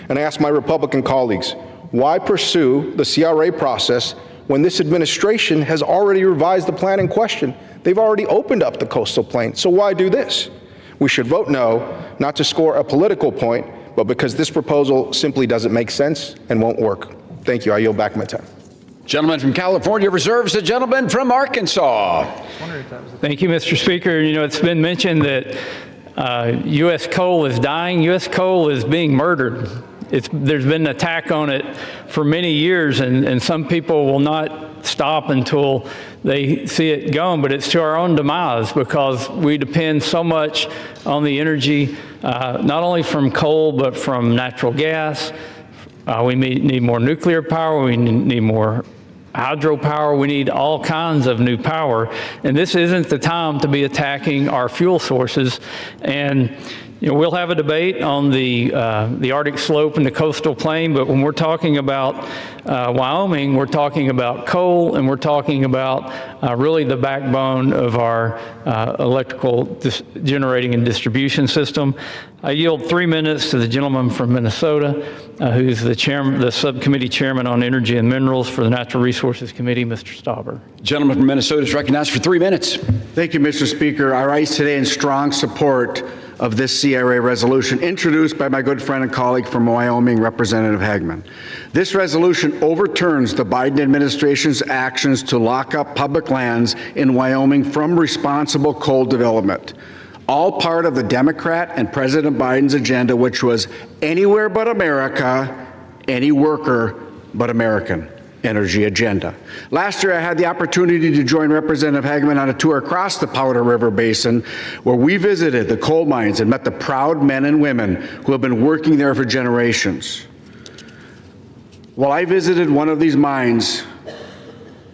And I ask my Republican colleagues, why pursue the CRA process when this administration has already revised the plan in question? They've already opened up the coastal plain, so why do this? We should vote no, not to score a political point, but because this proposal simply doesn't make sense and won't work. Thank you. I yield back my time. Gentleman from California reserves, the gentleman from Arkansas. Thank you, Mr. Speaker. You know, it's been mentioned that U.S. coal is dying. U.S. coal is being murdered. There's been an attack on it for many years, and some people will not stop until they see it gone, but it's to our own demise because we depend so much on the energy, not only from coal, but from natural gas. We need more nuclear power. We need more hydropower. We need all kinds of new power, and this isn't the time to be attacking our fuel sources. And you know, we'll have a debate on the Arctic slope and the coastal plain, but when we're talking about Wyoming, we're talking about coal, and we're talking about really the backbone of our electrical generating and distribution system. I yield 3 minutes to the gentleman from Minnesota, who's the subcommittee chairman on energy and minerals for the Natural Resources Committee, Mr. Stauber. Gentleman from Minnesota is recognized for 3 minutes. Thank you, Mr. Speaker. I rise today in strong support of this CRA resolution introduced by my good friend and colleague from Wyoming, Representative Hagman. This resolution overturns the Biden administration's actions to lock up public lands in Wyoming from responsible coal development, all part of the Democrat and President Biden's agenda, which was anywhere but America, any worker but American energy agenda. Last year, I had the opportunity to join Representative Hagman on a tour across the Powder River Basin, where we visited the coal mines and met the proud men and women who have been working there for generations. While I visited one of these mines,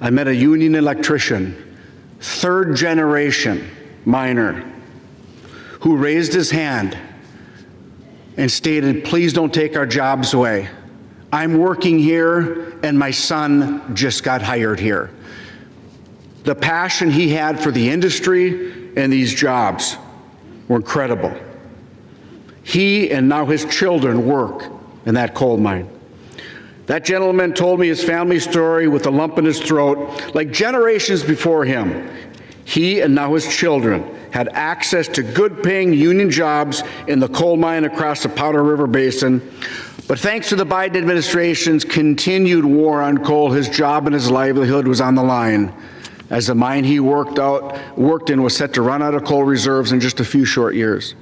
I met a union electrician, third-generation miner, who raised his hand and stated, "Please don't take our jobs away. I'm working here, and my son just got hired here." The passion he had for the industry and these jobs were incredible. He and now his children work in that coal mine. That gentleman told me his family story with a lump in his throat. Like generations before him, he and now his children had access to good-paying union jobs in the coal mine across the Powder River Basin. But thanks to the Biden administration's continued war on coal, his job and his livelihood was on the line, as the mine he worked in was set to run out of coal reserves in just a few short years.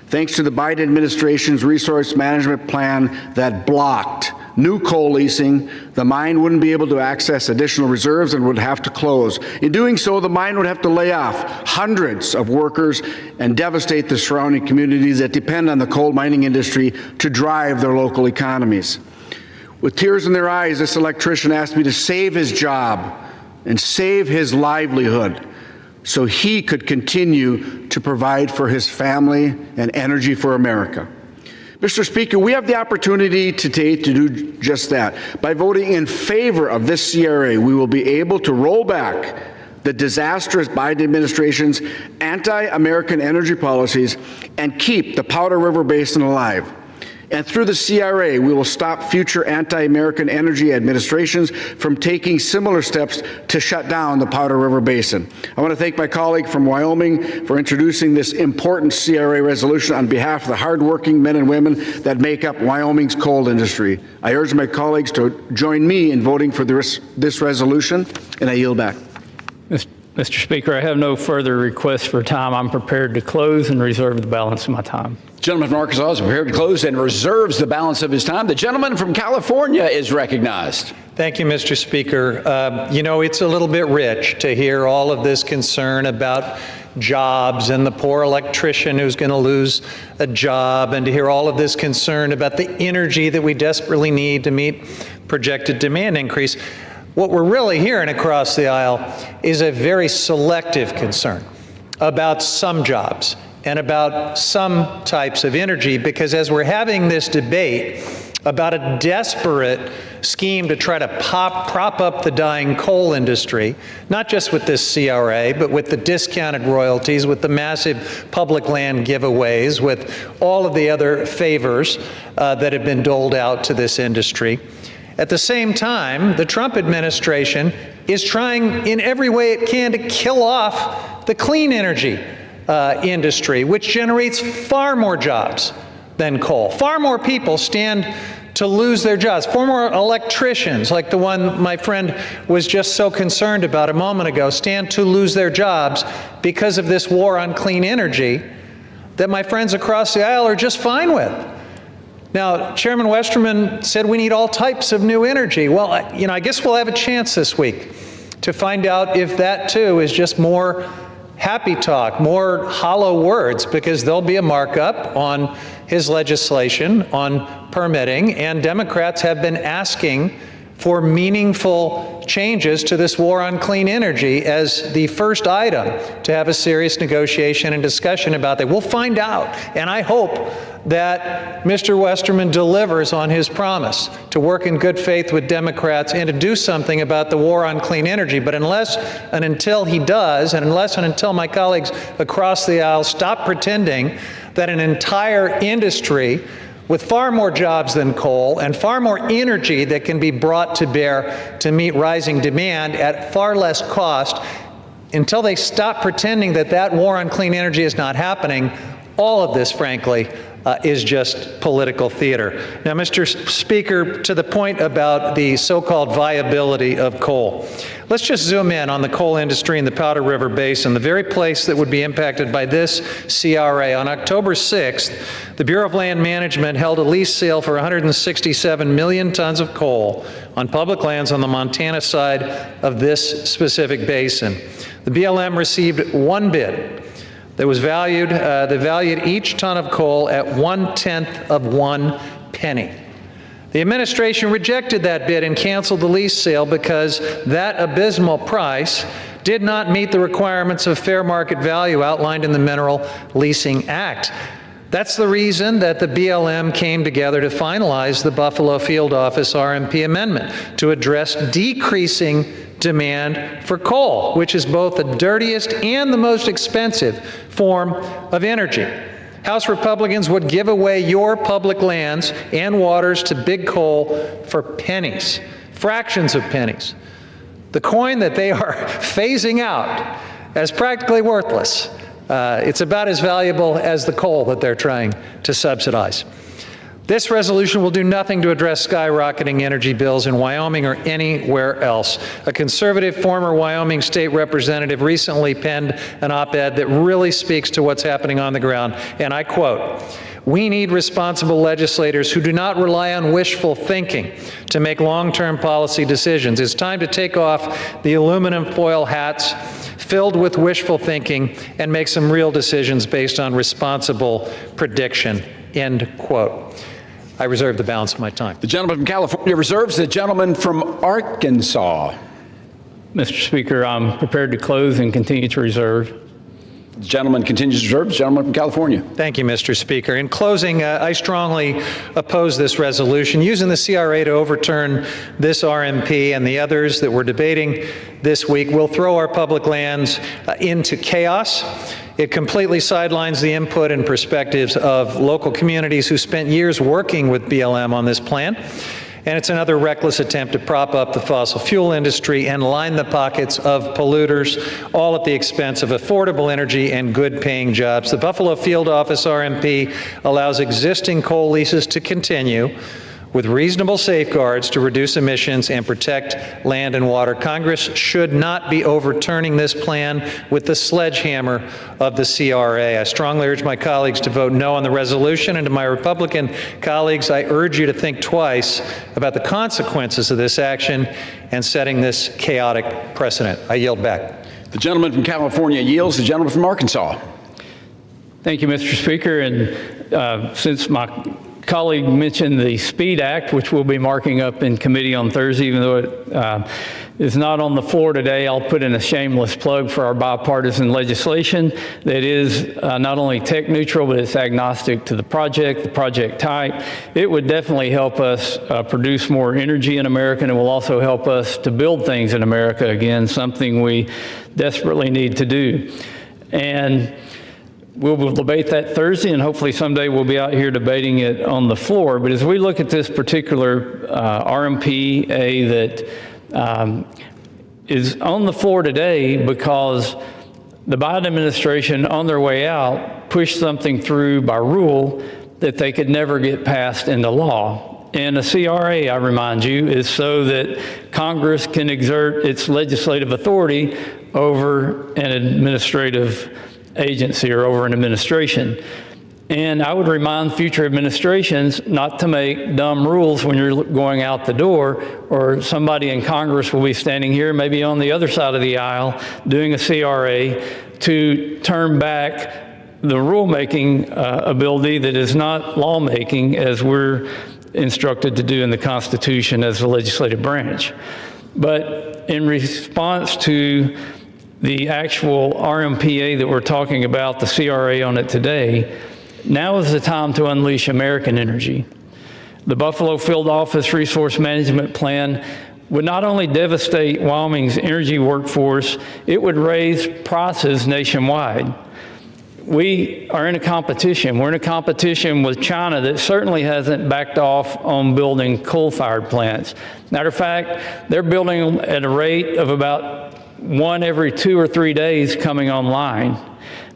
Thanks to the Biden administration's resource management plan that blocked new coal leasing, the mine wouldn't be able to access additional reserves and would have to close. In doing so, the mine would have to lay off hundreds of workers and devastate the surrounding communities that depend on the coal mining industry to drive their local economies. With tears in their eyes, this electrician asked me to save his job and save his livelihood so he could continue to provide for his family and energy for America. Mr. Speaker, we have the opportunity today to do just that. By voting in favor of this CRA, we will be able to roll back the disastrous Biden administration's anti-American energy policies and keep the Powder River Basin alive. And through the CRA, we will stop future anti-American energy administrations from taking similar steps to shut down the Powder River Basin. I want to thank my colleague from Wyoming for introducing this important CRA resolution on behalf of the hardworking men and women that make up Wyoming's coal industry. I urge my colleagues to join me in voting for this resolution, and I yield back. Mr. Speaker, I have no further requests for time. I'm prepared to close and reserve the balance of my time. Gentleman from Arkansas is prepared to close and reserves the balance of his time. The gentleman from California is recognized. Thank you, Mr. Speaker. You know, it's a little bit rich to hear all of this concern about jobs and the poor electrician who's going to lose a job, and to hear all of this concern about the energy that we desperately need to meet projected demand increase. What we're really hearing across the aisle is a very selective concern about some jobs and about some types of energy, because as we're having this debate about a desperate scheme to try to prop up the dying coal industry, not just with this CRA, but with the discounted royalties, with the massive public land giveaways, with all of the other favors that have been doled out to this industry. At the same time, the Trump administration is trying in every way it can to kill off the clean energy industry, which generates far more jobs than coal. Far more people stand to lose their jobs. Far more electricians, like the one my friend was just so concerned about a moment ago, stand to lose their jobs because of this war on clean energy that my friends across the aisle are just fine with. Now, Chairman Westerman said we need all types of new energy. Well, I guess we'll have a chance this week to find out if that too is just more happy talk, more hollow words, because there'll be a markup on his legislation on permitting, and Democrats have been asking for meaningful changes to this war on clean energy as the first item to have a serious negotiation and discussion about that. We'll find out, and I hope that Mr. Westerman delivers on his promise to work in good faith with Democrats and to do something about the war on clean energy. But unless and until he does, and unless and until my colleagues across the aisle stop pretending that an entire industry with far more jobs than coal and far more energy that can be brought to bear to meet rising demand at far less cost, until they stop pretending that that war on clean energy is not happening, all of this, frankly, is just political theater. Now, Mr. Speaker, to the point about the so-called viability of coal, let's just zoom in on the coal industry in the Powder River Basin, the very place that would be impacted by this CRA. On October 6th, the Bureau of Land Management held a lease sale for 167 million tons of coal on public lands on the Montana side of this specific basin. The BLM received one bid that was valued, they valued each ton of coal at 1/10 of 1 penny. The administration rejected that bid and canceled the lease sale because that abysmal price did not meet the requirements of fair market value outlined in the Mineral Leasing Act. That's the reason that the BLM came together to finalize the Buffalo Field Office RMP amendment to address decreasing demand for coal, which is both the dirtiest and the most expensive form of energy. House Republicans would give away your public lands and waters to big coal for pennies, fractions of pennies. The coin that they are phasing out as practically worthless. It's about as valuable as the coal that they're trying to subsidize. This resolution will do nothing to address skyrocketing energy bills in Wyoming or anywhere else. A conservative former Wyoming state representative recently penned an op-ed that really speaks to what's happening on the ground, and I quote, "We need responsible legislators who do not rely on wishful thinking to make long-term policy decisions. It's time to take off the aluminum foil hats filled with wishful thinking and make some real decisions based on responsible prediction," end quote. I reserve the balance of my time. The gentleman from California reserves. The gentleman from Arkansas. Mr. Speaker, I'm prepared to close and continue to reserve. The gentleman continues to reserve. The gentleman from California. Thank you, Mr. Speaker. In closing, I strongly oppose this resolution. Using the CRA to overturn this RMP and the others that we're debating this week will throw our public lands into chaos. It completely sidelines the input and perspectives of local communities who spent years working with BLM on this plan. And it's another reckless attempt to prop up the fossil fuel industry and line the pockets of polluters, all at the expense of affordable energy and good-paying jobs. The Buffalo Field Office RMP allows existing coal leases to continue with reasonable safeguards to reduce emissions and protect land and water. Congress should not be overturning this plan with the sledgehammer of the CRA. I strongly urge my colleagues to vote no on the resolution, and to my Republican colleagues, I urge you to think twice about the consequences of this action and setting this chaotic precedent. I yield back. The gentleman from California yields. The gentleman from Arkansas. Thank you, Mr. Speaker. And since my colleague mentioned the SPEED Act, which we'll be marking up in committee on Thursday, even though it is not on the floor today, I'll put in a shameless plug for our bipartisan legislation that is not only tech neutral, but it's agnostic to the project type. It would definitely help us produce more energy in America, and it will also help us to build things in America again, something we desperately need to do. And we'll debate that Thursday, and hopefully someday we'll be out here debating it on the floor. But as we look at this particular RMPA that is on the floor today because the Biden administration, on their way out, pushed something through by rule that they could never get passed into law. And a CRA, I remind you, is so that Congress can exert its legislative authority over an administrative agency or over an administration. And I would remind future administrations not to make dumb rules when you're going out the door, or somebody in Congress will be standing here, maybe on the other side of the aisle, doing a CRA to turn back the rulemaking ability that is not lawmaking as we're instructed to do in the Constitution as the legislative branch. But in response to the actual RMPA that we're talking about, the CRA on it today, now is the time to unleash American energy. The Buffalo Field Office Resource Management Plan would not only devastate Wyoming's energy workforce, it would raise prices nationwide. We are in a competition. We're in a competition with China that certainly hasn't backed off on building coal-fired plants. Matter of fact, they're building at a rate of about one every 2 or 3 days coming online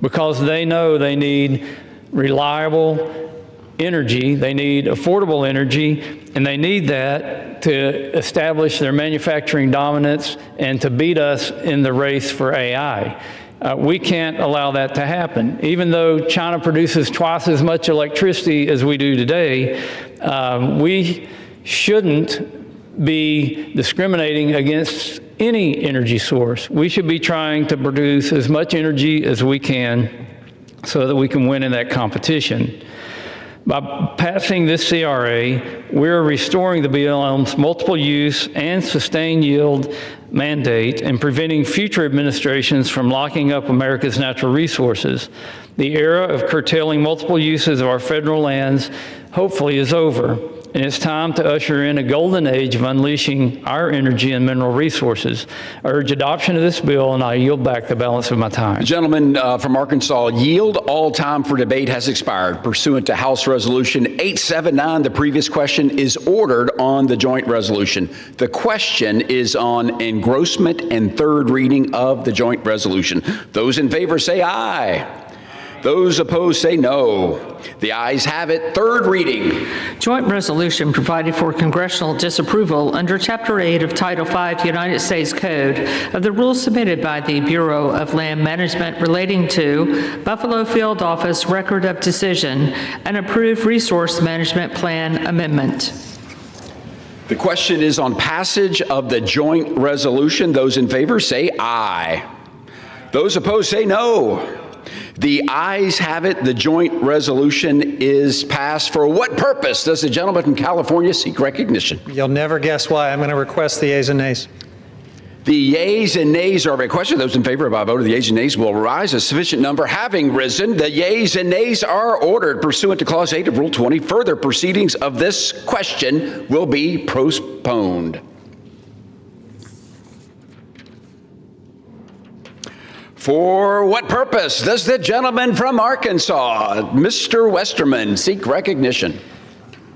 because they know they need reliable energy, they need affordable energy, and they need that to establish their manufacturing dominance and to beat us in the race for AI. We can't allow that to happen. Even though China produces twice as much electricity as we do today, we shouldn't be discriminating against any energy source. We should be trying to produce as much energy as we can so that we can win in that competition. By passing this CRA, we're restoring the BLM's multiple use and sustained yield mandate and preventing future administrations from locking up America's natural resources. The era of curtailing multiple uses of our federal lands hopefully is over. and it's time to usher in a golden age of unleashing our energy and mineral resources. I urge adoption of this bill, and I yield back the balance of my time. The gentleman from Arkansas yield. All time for debate has expired. Pursuant to House Resolution 879, the previous question is ordered on the joint resolution. The question is on engrossment and third reading of the joint resolution. Those in favor say aye. Those opposed say no. The ayes have it. Third reading. Joint resolution providing for congressional disapproval under Chapter 8 of Title 5 United States Code of the rules submitted by the Bureau of Land Management relating to Buffalo Field Office Record of Decision and approved Resource Management Plan Amendment. The question is on passage of the joint resolution. Those in favor say aye. Those opposed say no. The ayes have it. The joint resolution is passed. For what purpose does the gentleman from California seek recognition? You'll never guess why. I'm going to request the yeas and nays. The yeas and nays are of a question. Those in favor by a vote of the yeas and nays will rise. A sufficient number having risen, the yeas and nays are ordered. Pursuant to Clause 8 of Rule 20, further proceedings of this question will be postponed. For what purpose does the gentleman from Arkansas, Mr. Westerman, seek recognition?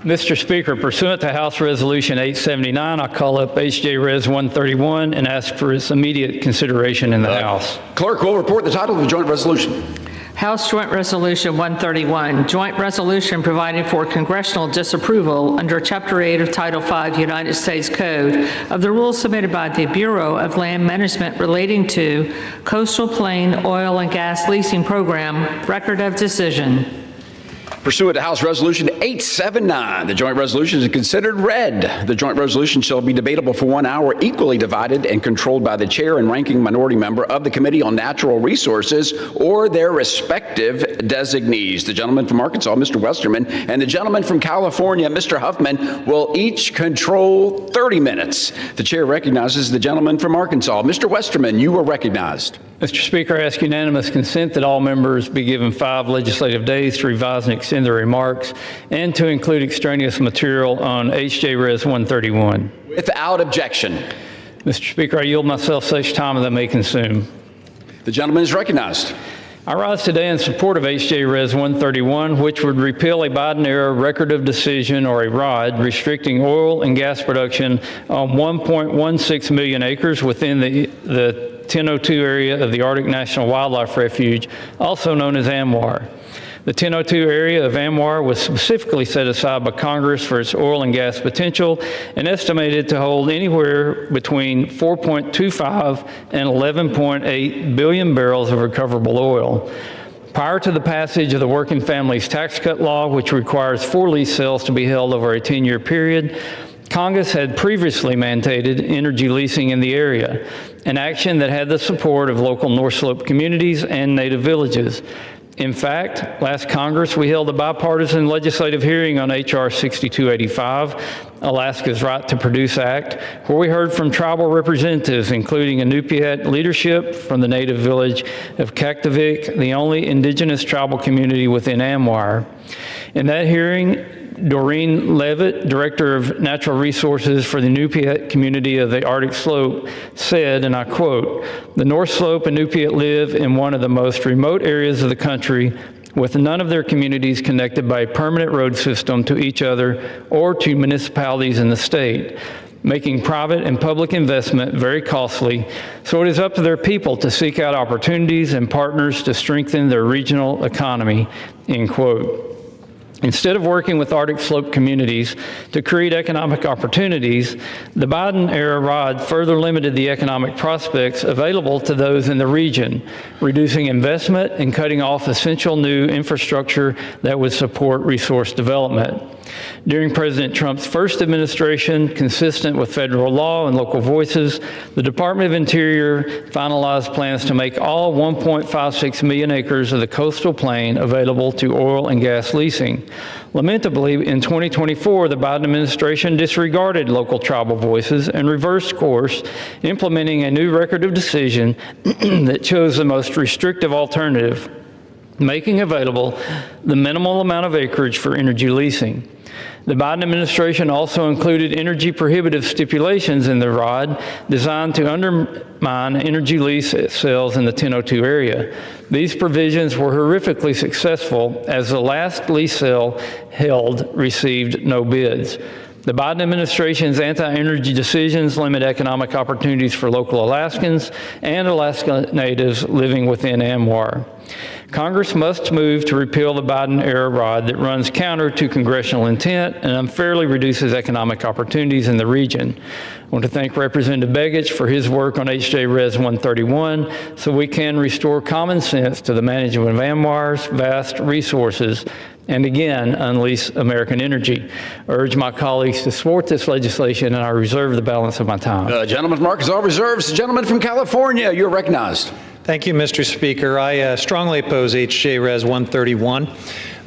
Mr. Speaker, pursuant to House Resolution 879, I call up H.J. Res. 131 and ask for its immediate consideration in the House. Clerk will report the title of the joint resolution. House Joint Resolution 131, Joint Resolution providing for congressional disapproval under Chapter 8 of Title 5 United States Code of the rules submitted by the Bureau of Land Management relating to Coastal Plain Oil and Gas Leasing Program Record of Decision. Pursuant to House Resolution 879, the joint resolution is considered read. The joint resolution shall be debatable for 1 hour, equally divided and controlled by the chair and ranking minority member of the Committee on Natural Resources or their respective designees. The gentleman from Arkansas, Mr. Westerman, and the gentleman from California, Mr. Huffman, will each control 30 minutes. The chair recognizes the gentleman from Arkansas. Mr. Westerman, you are recognized. Mr. Speaker, I ask unanimous consent that all members be given 5 legislative days to revise and extend their remarks and to include extraneous material on H.J. Res. 131. Without objection. Mr. Speaker, I yield myself such time as I may consume. The gentleman is recognized. I rise today in support of H.J. Res. 131, which would repeal a Biden-era record of decision, or a ROD, restricting oil and gas production on 1.16 million acres within the 1002 area of the Arctic National Wildlife Refuge, also known as ANWR. The 1002 area of ANWR was specifically set aside by Congress for its oil and gas potential and estimated to hold anywhere between 4.25 and 11.8 billion barrels of recoverable oil. Prior to the passage of the Working Families Tax Cut Law, which requires 4 lease sales to be held over a 10-year period, Congress had previously mandated energy leasing in the area, an action that had the support of local North Slope communities and native villages. In fact, last Congress, we held a bipartisan legislative hearing on H.R. 6285, Alaska's Right to Produce Act, where we heard from tribal representatives, including Inupiat leadership from the native village of Kaktovik, the only indigenous tribal community within ANWR. In that hearing, Doreen Levitt, Director of Natural Resources for the Inupiat community of the Arctic Slope, said, and I quote, "The North Slope Inupiat live in one of the most remote areas of the country, with none of their communities connected by a permanent road system to each other or to municipalities in the state, making private and public investment very costly, so it is up to their people to seek out opportunities and partners to strengthen their regional economy," end quote. Instead of working with Arctic Slope communities to create economic opportunities, the Biden-era ROD further limited the economic prospects available to those in the region, reducing investment and cutting off essential new infrastructure that would support resource development. During President Trump's first administration, consistent with federal law and local voices, the Department of Interior finalized plans to make all 1.56 million acres of the coastal plain available to oil and gas leasing. Lamentably, in 2024, the Biden administration disregarded local tribal voices and reversed course, implementing a new record of decision that chose the most restrictive alternative. making available the minimal amount of acreage for energy leasing. The Biden administration also included energy prohibitive stipulations in the ROD designed to undermine energy lease sales in the 1002 area. These provisions were horrifically successful as the last lease sale held received no bids. The Biden administration's anti-energy decisions limit economic opportunities for local Alaskans and Alaska Natives living within AMWR. Congress must move to repeal the Biden-era ROD that runs counter to congressional intent and unfairly reduces economic opportunities in the region. I want to thank Representative Begich for his work on HJ Res 131 so we can restore common sense to the management of AMWR's vast resources and again, unleash American energy. I urge my colleagues to support this legislation, and I reserve the balance of my time. Gentleman's mark is all reserves. The gentleman from California, you're recognized. Thank you, Mr. Speaker. I strongly oppose HJ Res 131.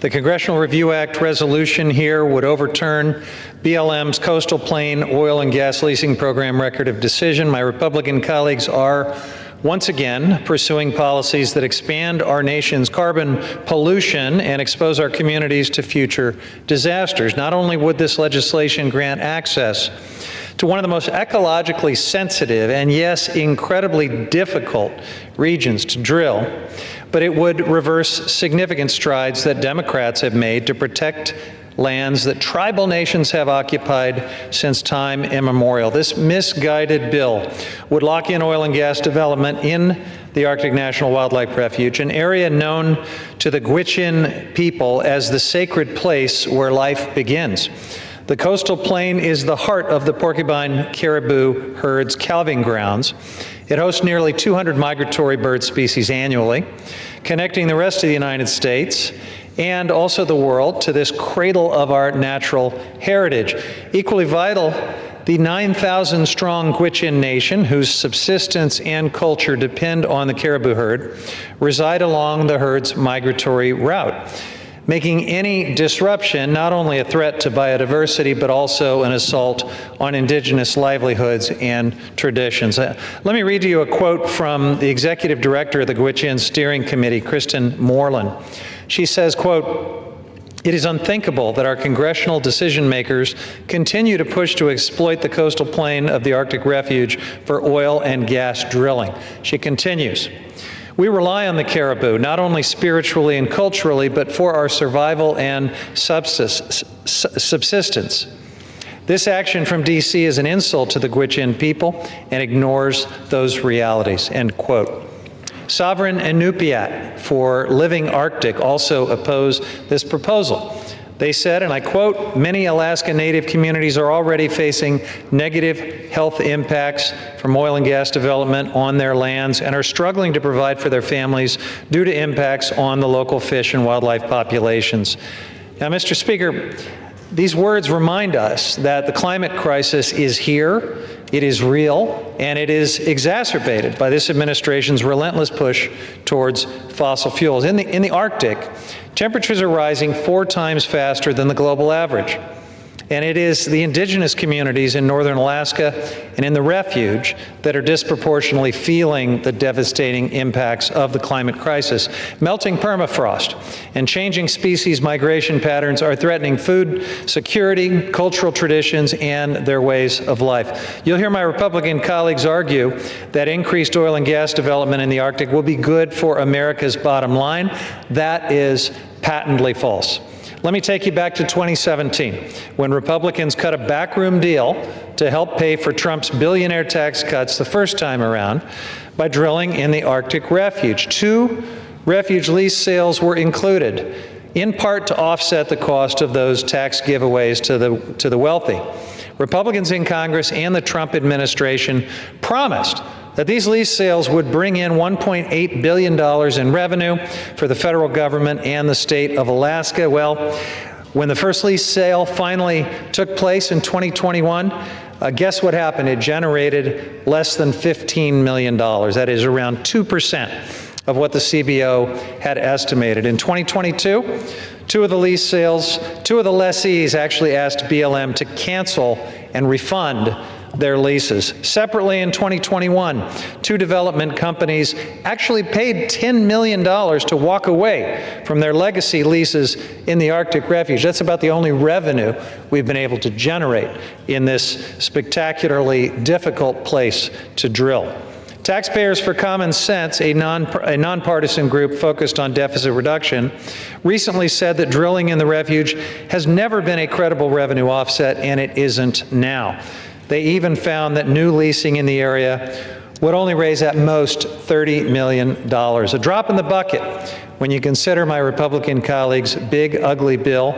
The Congressional Review Act resolution here would overturn BLM's Coastal Plain Oil and Gas Leasing Program record of decision. My Republican colleagues are once again pursuing policies that expand our nation's carbon pollution and expose our communities to future disasters. Not only would this legislation grant access to one of the most ecologically sensitive and, yes, incredibly difficult regions to drill, but it would reverse significant strides that Democrats have made to protect lands that tribal nations have occupied since time immemorial. This misguided bill would lock in oil and gas development in the Arctic National Wildlife Refuge, an area known to the Gwich'in people as the sacred place where life begins. The coastal plain is the heart of the porcupine caribou herd's calving grounds. It hosts nearly 200 migratory bird species annually, connecting the rest of the United States and also the world to this cradle of our natural heritage. Equally vital, the 9,000-strong Gwich'in Nation, whose subsistence and culture depend on the caribou herd, reside along the herd's migratory route, making any disruption not only a threat to biodiversity, but also an assault on indigenous livelihoods and traditions. Let me read to you a quote from the executive director of the Gwich'in Steering Committee, Kristen Moreland. She says, quote, "It is unthinkable that our congressional decision makers continue to push to exploit the coastal plain of the Arctic Refuge for oil and gas drilling." She continues, "We rely on the caribou, not only spiritually and culturally, but for our survival and subsistence. This action from D.C. is an insult to the Gwich'in people and ignores those realities," end quote. Sovereign Inupiat for Living Arctic also oppose this proposal. They said, and I quote, "Many Alaska Native communities are already facing negative health impacts from oil and gas development on their lands and are struggling to provide for their families due to impacts on the local fish and wildlife populations." Now, Mr. Speaker, these words remind us that the climate crisis is here, it is real, and it is exacerbated by this administration's relentless push towards fossil fuels. In the Arctic, temperatures are rising 4 times faster than the global average. And it is the indigenous communities in northern Alaska and in the refuge that are disproportionately feeling the devastating impacts of the climate crisis. Melting permafrost and changing species migration patterns are threatening food security, cultural traditions, and their ways of life. You'll hear my Republican colleagues argue that increased oil and gas development in the Arctic will be good for America's bottom line. That is patently false. Let me take you back to 2017, when Republicans cut a backroom deal to help pay for Trump's billionaire tax cuts the first time around by drilling in the Arctic Refuge. 2 refuge lease sales were included, in part to offset the cost of those tax giveaways to the wealthy. Republicans in Congress and the Trump administration promised that these lease sales would bring in $1.8 billion in revenue for the federal government and the state of Alaska. Well, when the first lease sale finally took place in 2021, guess what happened? It generated less than $15 million. That is around 2% of what the CBO had estimated. In 2022, 2 of the lease sales, 2 of the lessees actually asked BLM to cancel and refund their leases. Separately, in 2021, 2 development companies actually paid $10 million to walk away from their legacy leases in the Arctic refuge. That's about the only revenue we've been able to generate in this spectacularly difficult place to drill. Taxpayers for Common Sense, a nonpartisan group focused on deficit reduction, recently said that drilling in the refuge has never been a credible revenue offset, and it isn't now. They even found that new leasing in the area would only raise at most $30 million, a drop in the bucket when you consider my Republican colleagues' big, ugly bill,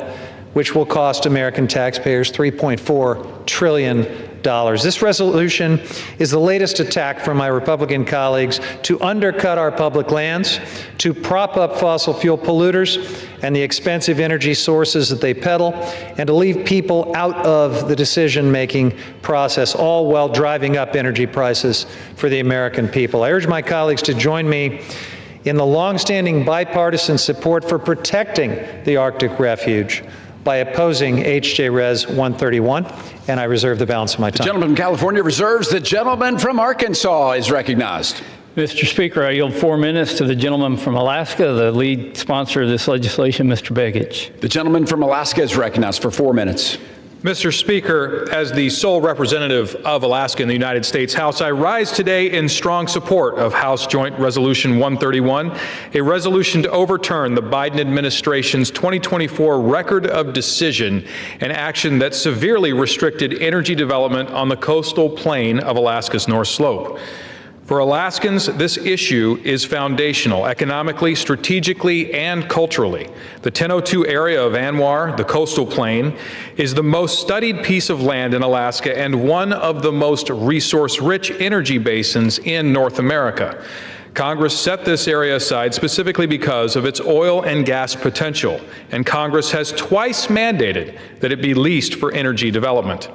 which will cost American taxpayers $3.4 trillion. This resolution is the latest attack from my Republican colleagues to undercut our public lands, to prop up fossil fuel polluters and the expensive energy sources that they peddle, and to leave people out of the decision-making process, all while driving up energy prices for the American people. I urge my colleagues to join me in the longstanding bipartisan support for protecting the Arctic refuge by opposing H.J. Res. 131, and I reserve the balance of my time. The gentleman from California reserves. The gentleman from Arkansas is recognized. Mr. Speaker, I yield 4 minutes to the gentleman from Alaska, the lead sponsor of this legislation, Mr. Begich. The gentleman from Alaska is recognized for 4 minutes. Mr. Speaker, as the sole representative of Alaska in the United States House, I rise today in strong support of House Joint Resolution 131, a resolution to overturn the Biden administration's 2024 record of decision and action that severely restricted energy development on the coastal plain of Alaska's North Slope. For Alaskans, this issue is foundational economically, strategically, and culturally. The 1002 area of ANWR, the coastal plain, is the most studied piece of land in Alaska and one of the most resource-rich energy basins in North America. Congress set this area aside specifically because of its oil and gas potential, and Congress has twice mandated that it be leased for energy development.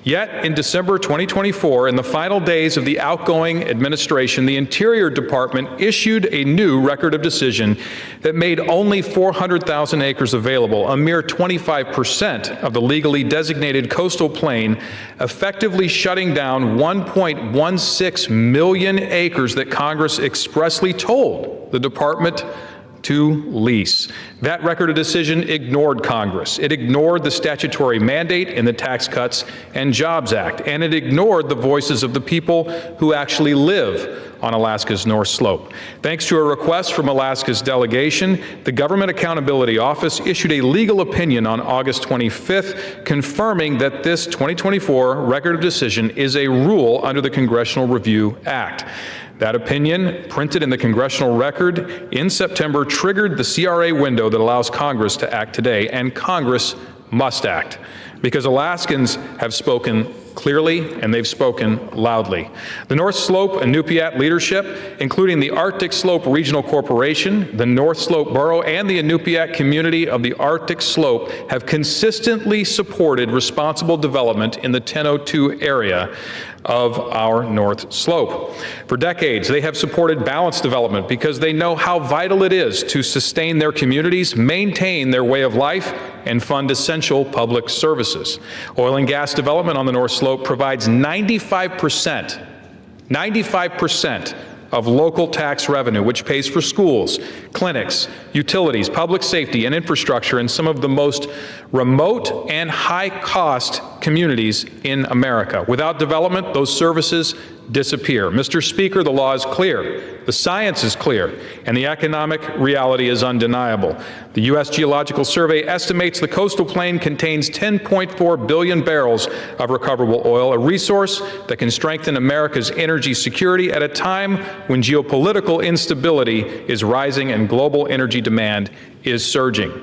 Yet, in December 2024, in the final days of the outgoing administration, the Interior Department issued a new record of decision that made only 400,000 acres available, a mere 25% of the legally designated coastal plain, effectively shutting down 1.16 million acres that Congress expressly told the department to lease. That record of decision ignored Congress. It ignored the statutory mandate in the Tax Cuts and Jobs Act, and it ignored the voices of the people who actually live on Alaska's North Slope. Thanks to a request from Alaska's delegation, the Government Accountability Office issued a legal opinion on August 25th, confirming that this 2024 record of decision is a rule under the Congressional Review Act. That opinion, printed in the congressional record in September, triggered the CRA window that allows Congress to act today, and Congress must act, because Alaskans have spoken clearly and they've spoken loudly. The North Slope and Inupiat leadership, including the Arctic Slope Regional Corporation, the North Slope Borough, and the Inupiat community of the Arctic Slope, have consistently supported responsible development in the 1002 area of our North Slope. For decades, they have supported balanced development because they know how vital it is to sustain their communities, maintain their way of life, and fund essential public services. Oil and gas development on the North Slope provides 95% of local tax revenue, which pays for schools, clinics, utilities, public safety, and infrastructure in some of the most remote and high-cost communities in America. Without development, those services disappear. Mr. Speaker, the law is clear, the science is clear, and the economic reality is undeniable. The U.S. Geological Survey estimates the coastal plain contains 10.4 billion barrels of recoverable oil, a resource that can strengthen America's energy security at a time when geopolitical instability is rising and global energy demand is surging.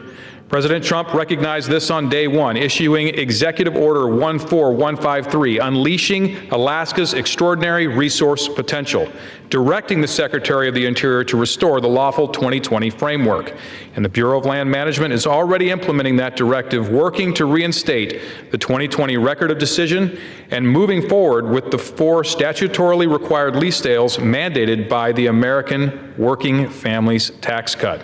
President Trump recognized this on day one, issuing Executive Order 14153, unleashing Alaska's extraordinary resource potential, directing the Secretary of the Interior to restore the lawful 2020 framework. And the Bureau of Land Management is already implementing that directive, working to reinstate the 2020 record of decision and moving forward with the 4 statutorily required lease sales mandated by the American Working Families Tax Cut.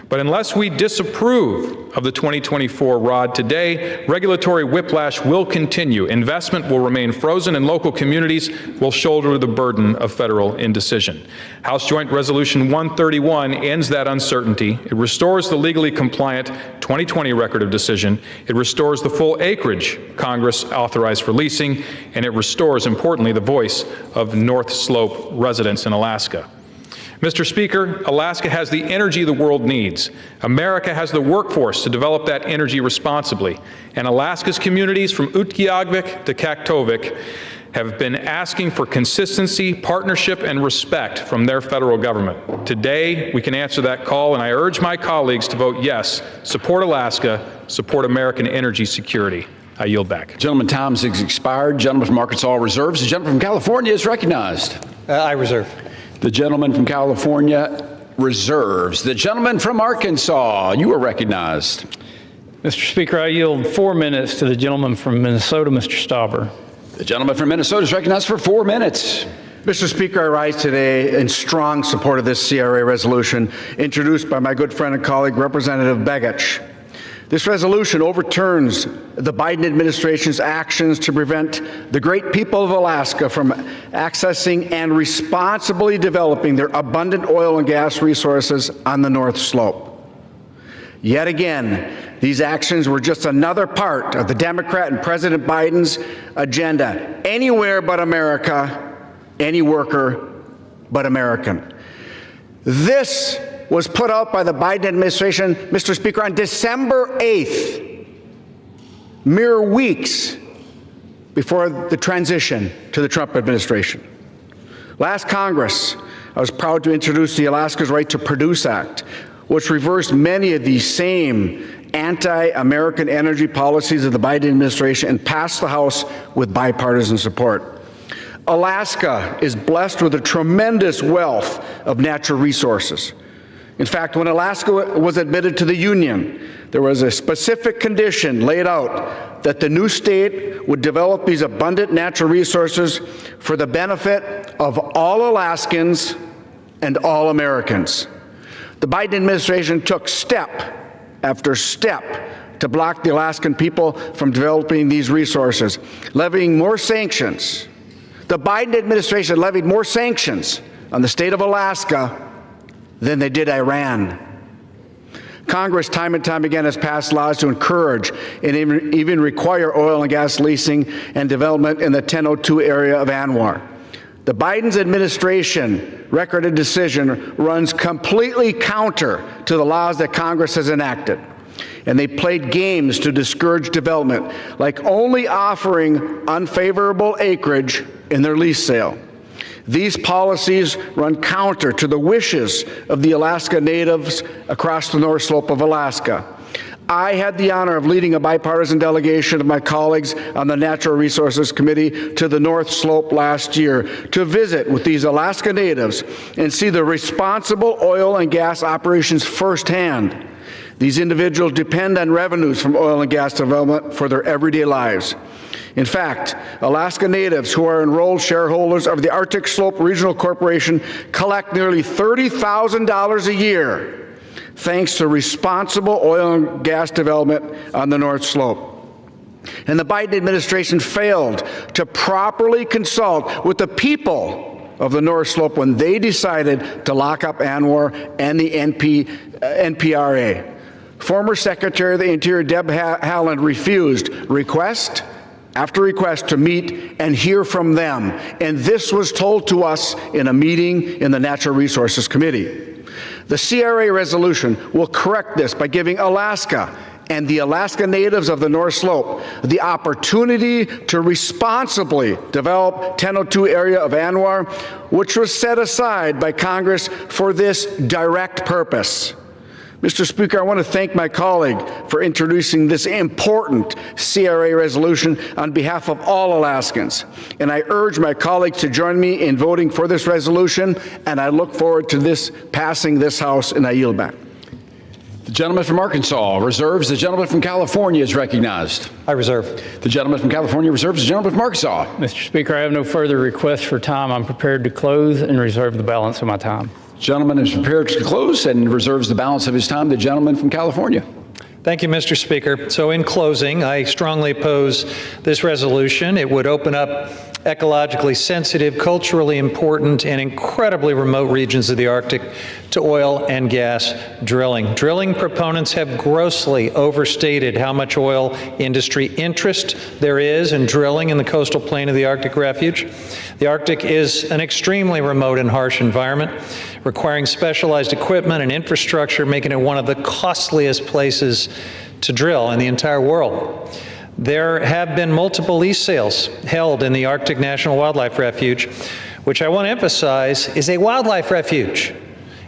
But unless we disapprove of the 2024 ROD today, regulatory whiplash will continue. Investment will remain frozen, and local communities will shoulder the burden of federal indecision. House Joint Resolution 131 ends that uncertainty. It restores the legally compliant 2020 record of decision. It restores the full acreage Congress authorized for leasing, and it restores, importantly, the voice of North Slope residents in Alaska. Mr. Speaker, Alaska has the energy the world needs. America has the workforce to develop that energy responsibly. And Alaska's communities from Utqiagvik to Kaktovik have been asking for consistency, partnership, and respect from their federal government. Today, we can answer that call, and I urge my colleagues to vote yes, support Alaska, support American energy security. I yield back. Gentleman, time has expired. Gentleman from Arkansas reserves. The gentleman from California is recognized. I reserve. The gentleman from California reserves. The gentleman from Arkansas, you are recognized. Mr. Speaker, I yield 4 minutes to the gentleman from Minnesota, Mr. Stauber. The gentleman from Minnesota is recognized for 4 minutes. Mr. Speaker, I rise today in strong support of this CRA resolution introduced by my good friend and colleague, Representative Begich. This resolution overturns the Biden administration's actions to prevent the great people of Alaska from accessing and responsibly developing their abundant oil and gas resources on the North Slope. Yet again, these actions were just another part of the Democrat and President Biden's agenda. Anywhere but America, any worker but American. This was put out by the Biden administration, Mr. Speaker, on December 8th, mere weeks before the transition to the Trump administration. Last Congress, I was proud to introduce the Alaska's Right to Produce Act, which reversed many of these same anti-American energy policies of the Biden administration and passed the House with bipartisan support. Alaska is blessed with a tremendous wealth of natural resources. In fact, when Alaska was admitted to the Union, there was a specific condition laid out that the new state would develop these abundant natural resources for the benefit of all Alaskans and all Americans. The Biden administration took step after step to block the Alaskan people from developing these resources, levying more sanctions. The Biden administration levied more sanctions on the state of Alaska than they did Iran. Congress time and time again has passed laws to encourage and even require oil and gas leasing and development in the 1002 area of ANWR. The Biden's administration record of decision runs completely counter to the laws that Congress has enacted. And they played games to discourage development, like only offering unfavorable acreage in their lease sale. These policies run counter to the wishes of the Alaska Natives across the North Slope of Alaska. I had the honor of leading a bipartisan delegation of my colleagues on the Natural Resources Committee to the North Slope last year to visit with these Alaska Natives and see the responsible oil and gas operations firsthand. These individuals depend on revenues from oil and gas development for their everyday lives. In fact, Alaska Natives who are enrolled shareholders of the Arctic Slope Regional Corporation collect nearly $30,000 a year thanks to responsible oil and gas development on the North Slope. And the Biden administration failed to properly consult with the people of the North Slope when they decided to lock up ANWR and the NPRA. Former Secretary of the Interior Deb Haaland refused request after request to meet and hear from them. And this was told to us in a meeting in the Natural Resources Committee. The CRA resolution will correct this by giving Alaska and the Alaska Natives of the North Slope the opportunity to responsibly develop 1002 area of ANWR, which was set aside by Congress for this direct purpose. Mr. Speaker, I want to thank my colleague for introducing this important CRA resolution on behalf of all Alaskans. And I urge my colleagues to join me in voting for this resolution, and I look forward to this passing this House, and I yield back. The gentleman from Arkansas reserves. The gentleman from California is recognized. I reserve. The gentleman from California reserves. The gentleman from Arkansas. Mr. Speaker, I have no further requests for time. I'm prepared to close and reserve the balance of my time. Gentleman is prepared to close and reserves the balance of his time. The gentleman from California. Thank you, Mr. Speaker. So in closing, I strongly oppose this resolution. It would open up ecologically sensitive, culturally important, and incredibly remote regions of the Arctic to oil and gas drilling. Drilling proponents have grossly overstated how much oil industry interest there is in drilling in the coastal plain of the Arctic Refuge. The Arctic is an extremely remote and harsh environment, requiring specialized equipment and infrastructure, making it one of the costliest places to drill in the entire world. There have been multiple lease sales held in the Arctic National Wildlife Refuge, which I want to emphasize is a wildlife refuge.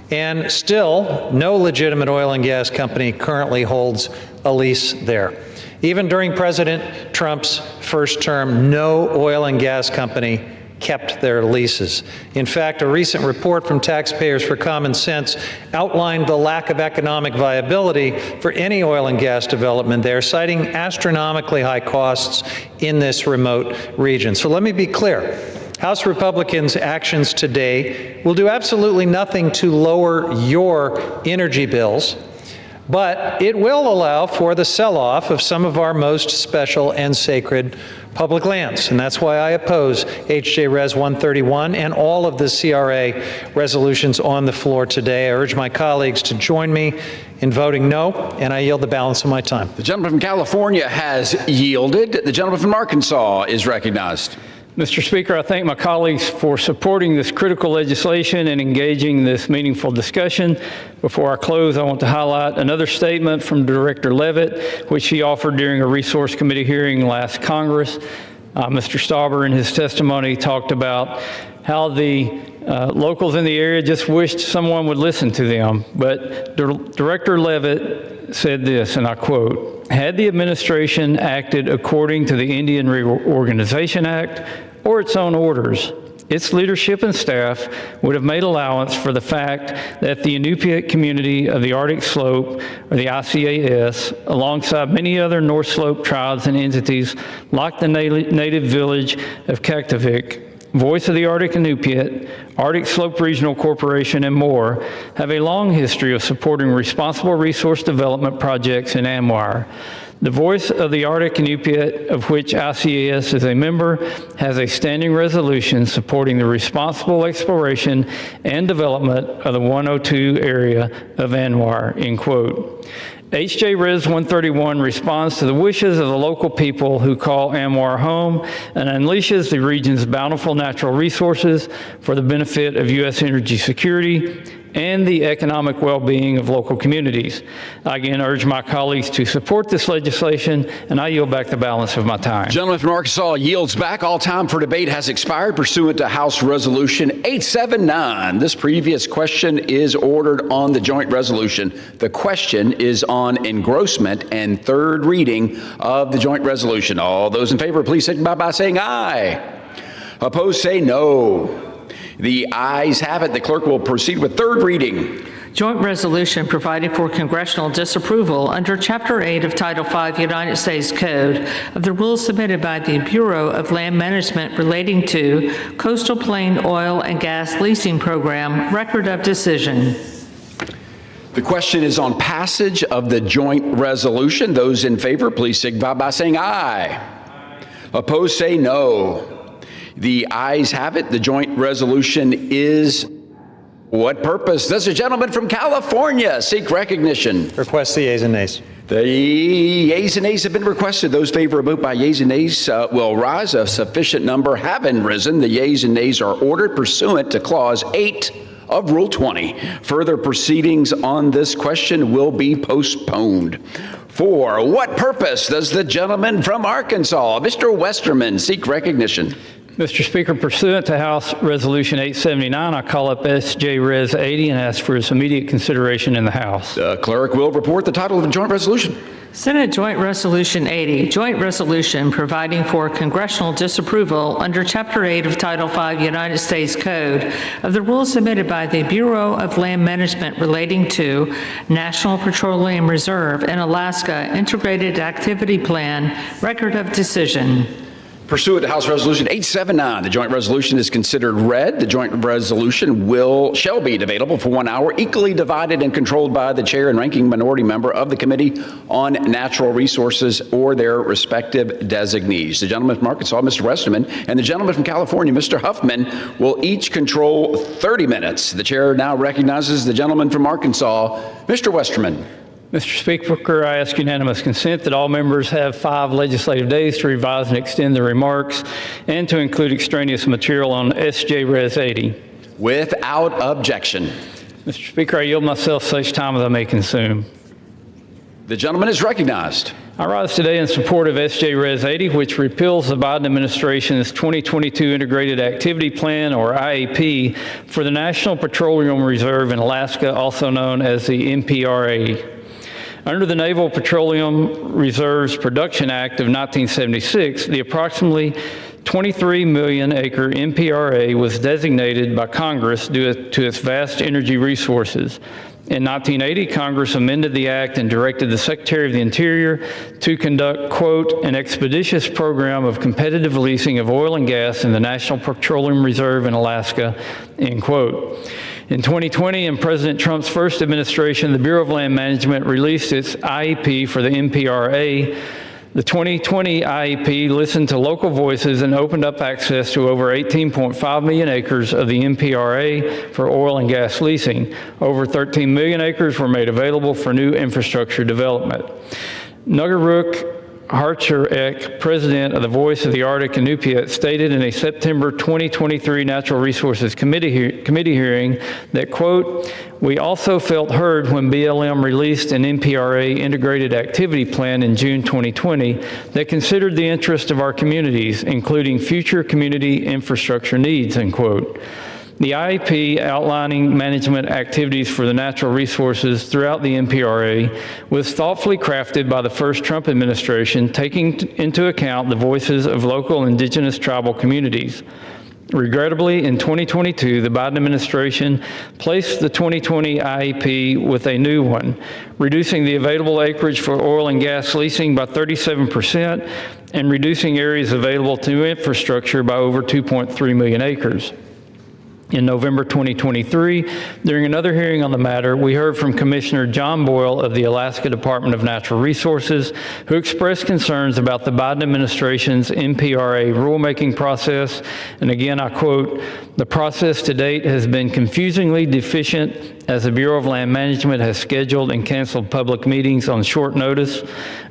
And still, no legitimate oil and gas company currently holds a lease there. Even during President Trump's first term, no oil and gas company kept their leases. In fact, a recent report from Taxpayers for Common Sense outlined the lack of economic viability for any oil and gas development there, citing astronomically high costs in this remote region. So let me be clear. House Republicans' actions today will do absolutely nothing to lower your energy bills, but it will allow for the sell-off of some of our most special and sacred public lands. And that's why I oppose H.J. Res. 131 and all of the CRA resolutions on the floor today. I urge my colleagues to join me in voting no, and I yield the balance of my time. The gentleman from California has yielded. The gentleman from Arkansas is recognized. Mr. Speaker, I thank my colleagues for supporting this critical legislation and engaging this meaningful discussion. Before I close, I want to highlight another statement from Director Levitt, which he offered during a Resource Committee hearing last Congress. Mr. Stauber, in his testimony, talked about how the locals in the area just wished someone would listen to them. But Director Levitt said this, and I quote, "Had the administration acted according to the Indian Reorganization Act or its own orders, its leadership and staff would have made allowance for the fact that the Inupiat community of the Arctic Slope, or the ICAS, alongside many other North Slope tribes and entities like the native village of Kaktovik, Voice of the Arctic Inupiat, Arctic Slope Regional Corporation, and more, have a long history of supporting responsible resource development projects in ANWR. The Voice of the Arctic Inupiat, of which ICAS is a member, has a standing resolution supporting the responsible exploration and development of the 102 area of ANWR," end quote. H.J. Res. 131 responds to the wishes of the local people who call ANWR home and unleashes the region's bountiful natural resources for the benefit of U.S. energy security and the economic well-being of local communities. I again urge my colleagues to support this legislation, and I yield back the balance of my time. Gentleman from Arkansas yields back. All time for debate has expired pursuant to House Resolution 879. This previous question is ordered on the joint resolution. The question is on engrossment and third reading of the joint resolution. All those in favor, please signify by saying aye. Opposed, say no. The ayes have it. The clerk will proceed with third reading. Joint resolution providing for congressional disapproval under Chapter 8 of Title 5 United States Code of the rules submitted by the Bureau of Land Management relating to Coastal Plain Oil and Gas Leasing Program, record of decision. The question is on passage of the joint resolution. Those in favor, please signify by saying aye. Opposed, say no. The ayes have it. The joint resolution is what purpose? Does the gentleman from California seek recognition? Request the yeas and nays. The yeas and nays have been requested. Those favor a vote by yeas and nays will rise. A sufficient number having risen. The yeas and nays are ordered pursuant to Clause 8 of Rule 20. Further proceedings on this question will be postponed. For what purpose does the gentleman from Arkansas, Mr. Westerman, seek recognition? Mr. Speaker, pursuant to House Resolution 879, I call up S.J. Res. 80 and ask for its immediate consideration in the House. The clerk will report the title of the joint resolution. Senate Joint Resolution 80, Joint Resolution providing for congressional disapproval under Chapter 8 of Title 5 United States Code of the rules submitted by the Bureau of Land Management relating to National Petroleum Reserve and Alaska Integrated Activity Plan, record of decision. Pursuant to House Resolution 879, the joint resolution is considered read. The joint resolution shall be debatable for 1 hour, equally divided and controlled by the chair and ranking minority member of the Committee on Natural Resources or their respective designees. The gentleman from Arkansas, Mr. Westerman, and the gentleman from California, Mr. Huffman, will each control 30 minutes. The chair now recognizes the gentleman from Arkansas, Mr. Westerman. Mr. Speaker, I ask unanimous consent that all members have 5 legislative days to revise and extend their remarks and to include extraneous material on SJ Res 80. Without objection. Mr. Speaker, I yield myself such time as I may consume. The gentleman is recognized. I rise today in support of SJ Res 80, which repeals the Biden administration's 2022 Integrated Activity Plan, or IAP, for the National Petroleum Reserve in Alaska, also known as the NPRA. Under the Naval Petroleum Reserves Production Act of 1976, the approximately 23 million acre NPRA was designated by Congress due to its vast energy resources. In 1980, Congress amended the act and directed the Secretary of the Interior to conduct, quote, an expeditious program of competitive leasing of oil and gas in the National Petroleum Reserve in Alaska, end quote. In 2020, in President Trump's first administration, the Bureau of Land Management released its IEP for the NPRA. The 2020 IEP listened to local voices and opened up access to over 18.5 million acres of the NPRA for oil and gas leasing. Over 13 million acres were made available for new infrastructure development. Nugaruk Harcherek, president of the Voice of the Arctic Inupiat, stated in a September 2023 Natural Resources Committee hearing that, quote, we also felt heard when BLM released an NPRA Integrated Activity Plan in June 2020 that considered the interest of our communities, including future community infrastructure needs, end quote. The IEP outlining management activities for the natural resources throughout the NPRA was thoughtfully crafted by the first Trump administration, taking into account the voices of local indigenous tribal communities. Regrettably, in 2022, the Biden administration placed the 2020 IEP with a new one, reducing the available acreage for oil and gas leasing by 37% and reducing areas available to new infrastructure by over 2.3 million acres. In November 2023, during another hearing on the matter, we heard from Commissioner John Boyle of the Alaska Department of Natural Resources, who expressed concerns about the Biden administration's NPRA rulemaking process. And again, I quote, the process to date has been confusingly deficient as the Bureau of Land Management has scheduled and canceled public meetings on short notice,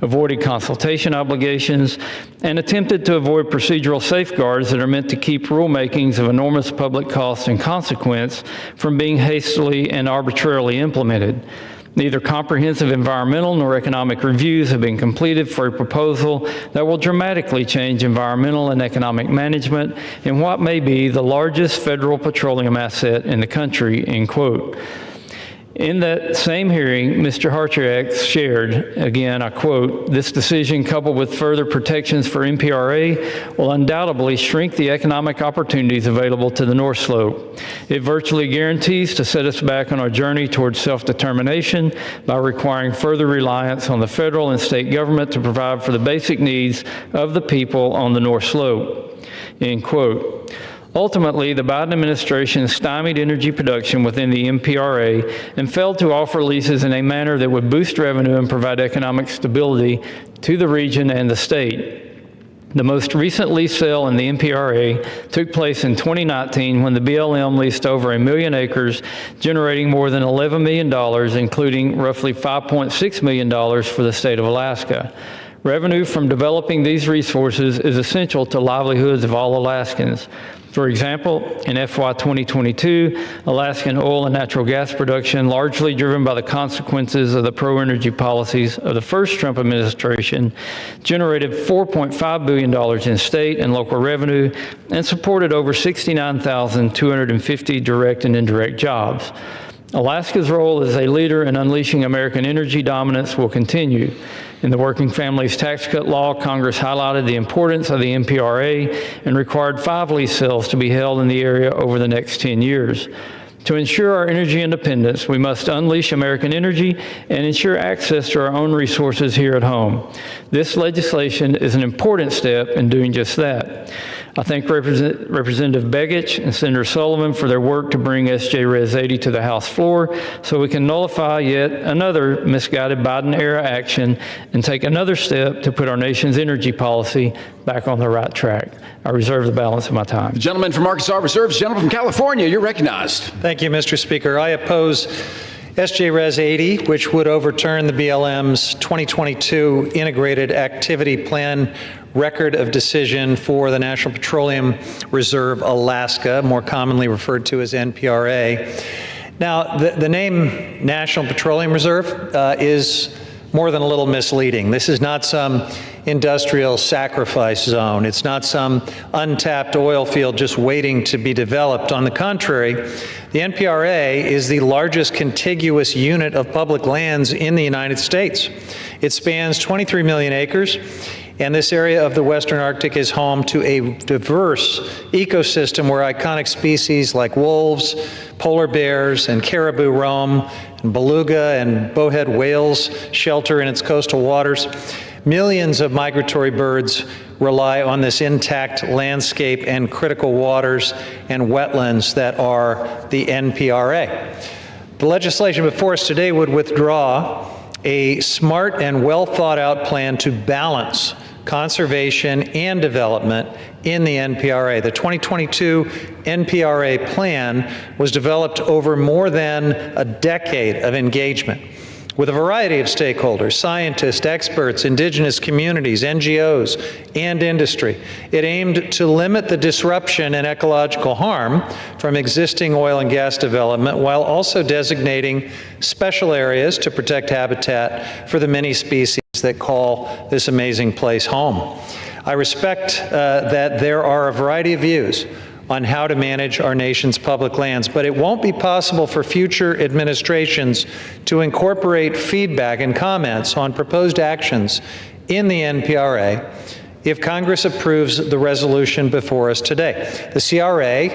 avoided consultation obligations, and attempted to avoid procedural safeguards that are meant to keep rulemakings of enormous public cost and consequence from being hastily and arbitrarily implemented. Neither comprehensive environmental nor economic reviews have been completed for a proposal that will dramatically change environmental and economic management in what may be the largest federal petroleum asset in the country, end quote. In that same hearing, Mr. Harcherek shared, again, I quote, this decision coupled with further protections for NPRA will undoubtedly shrink the economic opportunities available to the North Slope. It virtually guarantees to set us back on our journey towards self-determination by requiring further reliance on the federal and state government to provide for the basic needs of the people on the North Slope, end quote. Ultimately, the Biden administration stymied energy production within the NPRA and failed to offer leases in a manner that would boost revenue and provide economic stability to the region and the state. The most recent lease sale in the NPRA took place in 2019 when the BLM leased over 1 million acres, generating more than $11 million, including roughly $5.6 million for the state of Alaska. Revenue from developing these resources is essential to livelihoods of all Alaskans. For example, in FY 2022, Alaskan oil and natural gas production, largely driven by the consequences of the pro-energy policies of the first Trump administration, generated $4.5 billion in state and local revenue and supported over 69,250 direct and indirect jobs. Alaska's role as a leader in unleashing American energy dominance will continue. In the Working Families Tax Cut Law, Congress highlighted the importance of the NPRA and required 5 lease sales to be held in the area over the next 10 years. To ensure our energy independence, we must unleash American energy and ensure access to our own resources here at home. This legislation is an important step in doing just that. I thank Representative Begich and Senator Sullivan for their work to bring S.J. Res. 80 to the House floor so we can nullify yet another misguided Biden-era action and take another step to put our nation's energy policy back on the right track. I reserve the balance of my time. The gentleman from Arkansas reserves. The gentleman from California, you're recognized. Thank you, Mr. Speaker. I oppose S.J. Res. 80, which would overturn the BLM's 2022 Integrated Activity Plan Record of Decision for the National Petroleum Reserve Alaska, more commonly referred to as NPRA. Now, the name National Petroleum Reserve is more than a little misleading. This is not some industrial sacrifice zone. It's not some untapped oil field just waiting to be developed. On the contrary, the NPRA is the largest contiguous unit of public lands in the United States. It spans 23 million acres, and this area of the Western Arctic is home to a diverse ecosystem where iconic species like wolves, polar bears, and caribou roam, and beluga and bowhead whales shelter in its coastal waters. Millions of migratory birds rely on this intact landscape and critical waters and wetlands that are the NPRA. The legislation before us today would withdraw a smart and well thought out plan to balance conservation and development in the NPRA. The 2022 NPRA plan was developed over more than a decade of engagement with a variety of stakeholders, scientists, experts, indigenous communities, NGOs, and industry. It aimed to limit the disruption and ecological harm from existing oil and gas development while also designating special areas to protect habitat for the many species that call this amazing place home. I respect that there are a variety of views on how to manage our nation's public lands, but it won't be possible for future administrations to incorporate feedback and comments on proposed actions in the NPRA if Congress approves the resolution before us today. The CRA,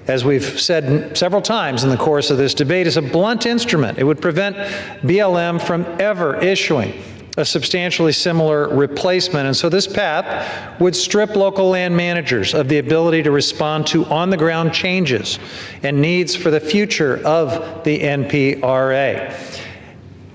as we've said several times in the course of this debate, is a blunt instrument. It would prevent BLM from ever issuing a substantially similar replacement. And so this path would strip local land managers of the ability to respond to on-the-ground changes and needs for the future of the NPRA.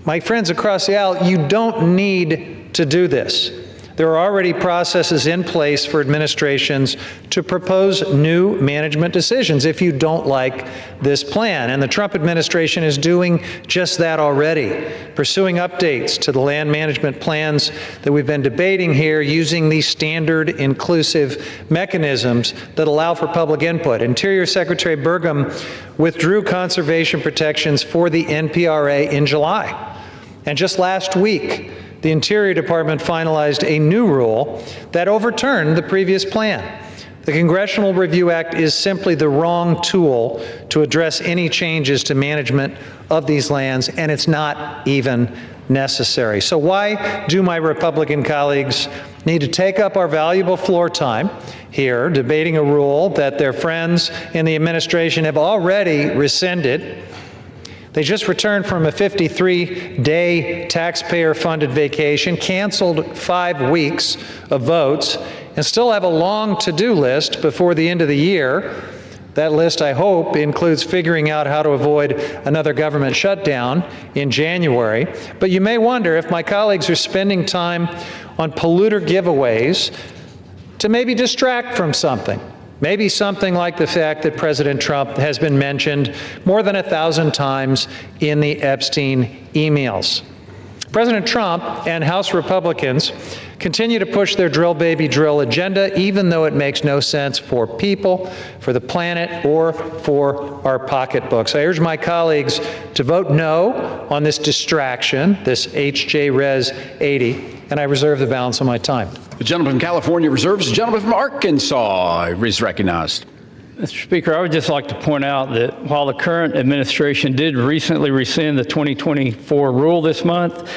My friends across the aisle, you don't need to do this. There are already processes in place for administrations to propose new management decisions if you don't like this plan. And the Trump administration is doing just that already, pursuing updates to the land management plans that we've been debating here using these standard inclusive mechanisms that allow for public input. Interior Secretary Burgum withdrew conservation protections for the NPRA in July. And just last week, the Interior Department finalized a new rule that overturned the previous plan. The Congressional Review Act is simply the wrong tool to address any changes to management of these lands, and it's not even necessary. So why do my Republican colleagues need to take up our valuable floor time here debating a rule that their friends in the administration have already rescinded? They just returned from a 53-day taxpayer-funded vacation, canceled 5 weeks of votes, and still have a long to-do list before the end of the year. That list, I hope, includes figuring out how to avoid another government shutdown in January. But you may wonder if my colleagues are spending time on polluter giveaways to maybe distract from something. Maybe something like the fact that President Trump has been mentioned more than 1,000 times in the Epstein emails. President Trump and House Republicans continue to push their drill baby drill agenda, even though it makes no sense for people, for the planet, or for our pocketbooks. I urge my colleagues to vote no on this distraction, this HJ Res 80, and I reserve the balance of my time. The gentleman from California reserves. The gentleman from Arkansas is recognized. Mr. Speaker, I would just like to point out that while the current administration did recently rescind the 2024 rule this month,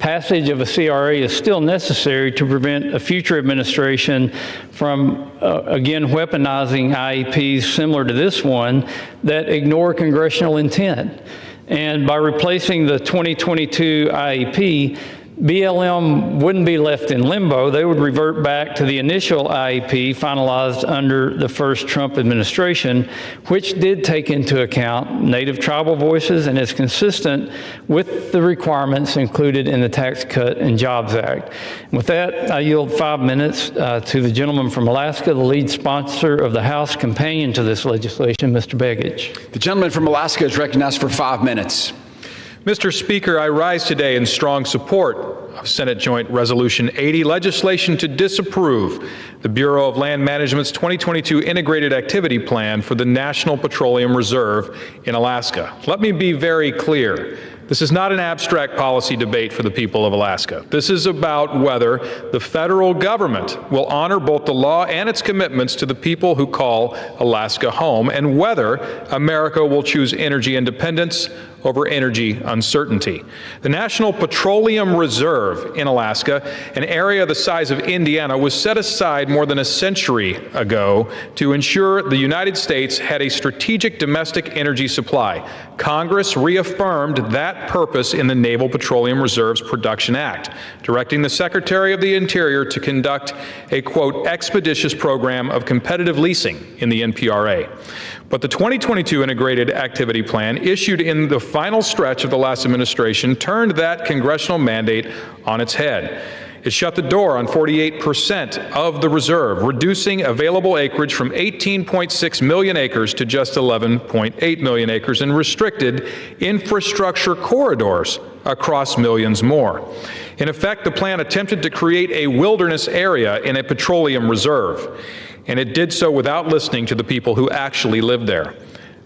Passage of a CRA is still necessary to prevent a future administration from, again, weaponizing IEPs similar to this one that ignore congressional intent. And by replacing the 2022 IEP, BLM wouldn't be left in limbo. They would revert back to the initial IEP finalized under the first Trump administration, which did take into account Native tribal voices and is consistent with the requirements included in the Tax Cut and Jobs Act. With that, I yield 5 minutes to the gentleman from Alaska, the lead sponsor of the House companion to this legislation, Mr. Begich. The gentleman from Alaska is recognized for 5 minutes. Mr. Speaker, I rise today in strong support of Senate Joint Resolution 80, legislation to disapprove the Bureau of Land Management's 2022 Integrated Activity Plan for the National Petroleum Reserve in Alaska. Let me be very clear. This is not an abstract policy debate for the people of Alaska. This is about whether the federal government will honor both the law and its commitments to the people who call Alaska home, and whether America will choose energy independence over energy uncertainty. The National Petroleum Reserve in Alaska, an area the size of Indiana, was set aside more than a century ago to ensure the United States had a strategic domestic energy supply. Congress reaffirmed that purpose in the Naval Petroleum Reserves Production Act, directing the Secretary of the Interior to conduct a, quote, expeditious program of competitive leasing in the NPRA. But the 2022 Integrated Activity Plan, issued in the final stretch of the last administration, turned that congressional mandate on its head. It shut the door on 48% of the reserve, reducing available acreage from 18.6 million acres to just 11.8 million acres, and restricted infrastructure corridors across millions more. In effect, the plan attempted to create a wilderness area in a petroleum reserve, and it did so without listening to the people who actually live there.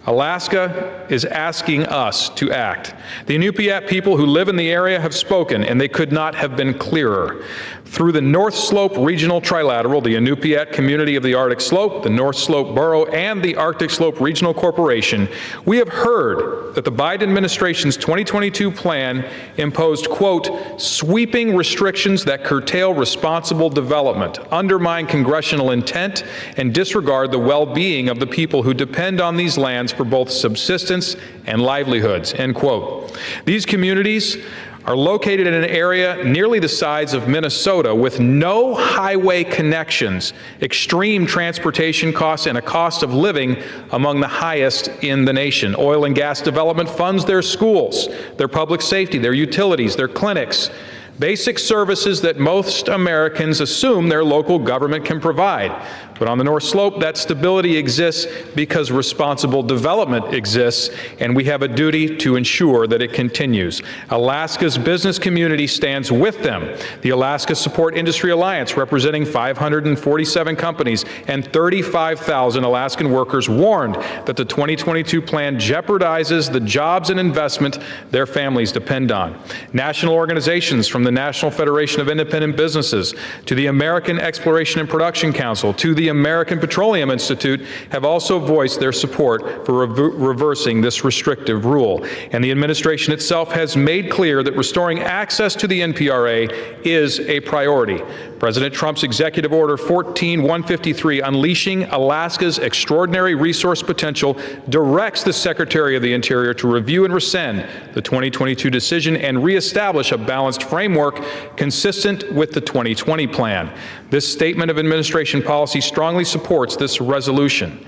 Alaska is asking us to act. The Inupiat people who live in the area have spoken, and they could not have been clearer. Through the North Slope Regional Trilateral, the Inupiat Community of the Arctic Slope, the North Slope Borough, and the Arctic Slope Regional Corporation, we have heard that the Biden administration's 2022 plan imposed, quote, sweeping restrictions that curtail responsible development, undermine congressional intent, and disregard the well-being of the people who depend on these lands for both subsistence and livelihoods, end quote. These communities are located in an area nearly the size of Minnesota with no highway connections, extreme transportation costs, and a cost of living among the highest in the nation. Oil and gas development funds their schools, their public safety, their utilities, their clinics, basic services that most Americans assume their local government can provide. But on the North Slope, that stability exists because responsible development exists, and we have a duty to ensure that it continues. Alaska's business community stands with them. The Alaska Support Industry Alliance, representing 547 companies and 35,000 Alaskan workers, warned that the 2022 plan jeopardizes the jobs and investment their families depend on. National organizations from the National Federation of Independent Businesses to the American Exploration and Production Council to the American Petroleum Institute have also voiced their support for reversing this restrictive rule. And the administration itself has made clear that restoring access to the NPRA is a priority. President Trump's Executive Order 14153, Unleashing Alaska's Extraordinary Resource Potential, directs the Secretary of the Interior to review and rescind the 2022 decision and reestablish a balanced framework consistent with the 2020 plan. This statement of administration policy strongly supports this resolution.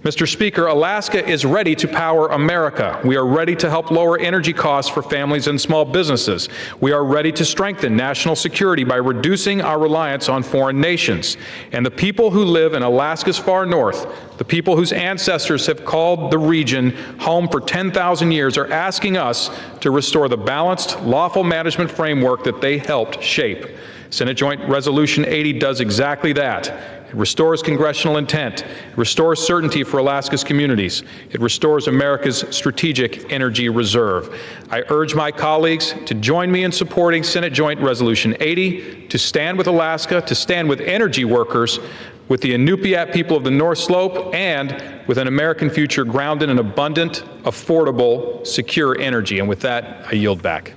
Mr. Speaker, Alaska is ready to power America. We are ready to help lower energy costs for families and small businesses. We are ready to strengthen national security by reducing our reliance on foreign nations. And the people who live in Alaska's far north, the people whose ancestors have called the region home for 10,000 years, are asking us to restore the balanced, lawful management framework that they helped shape. Senate Joint Resolution 80 does exactly that. It restores congressional intent. It restores certainty for Alaska's communities. It restores America's strategic energy reserve. I urge my colleagues to join me in supporting Senate Joint Resolution 80, to stand with Alaska, to stand with energy workers, with the Inupiat people of the North Slope, and with an American future grounded in abundant, affordable, secure energy. And with that, I yield back.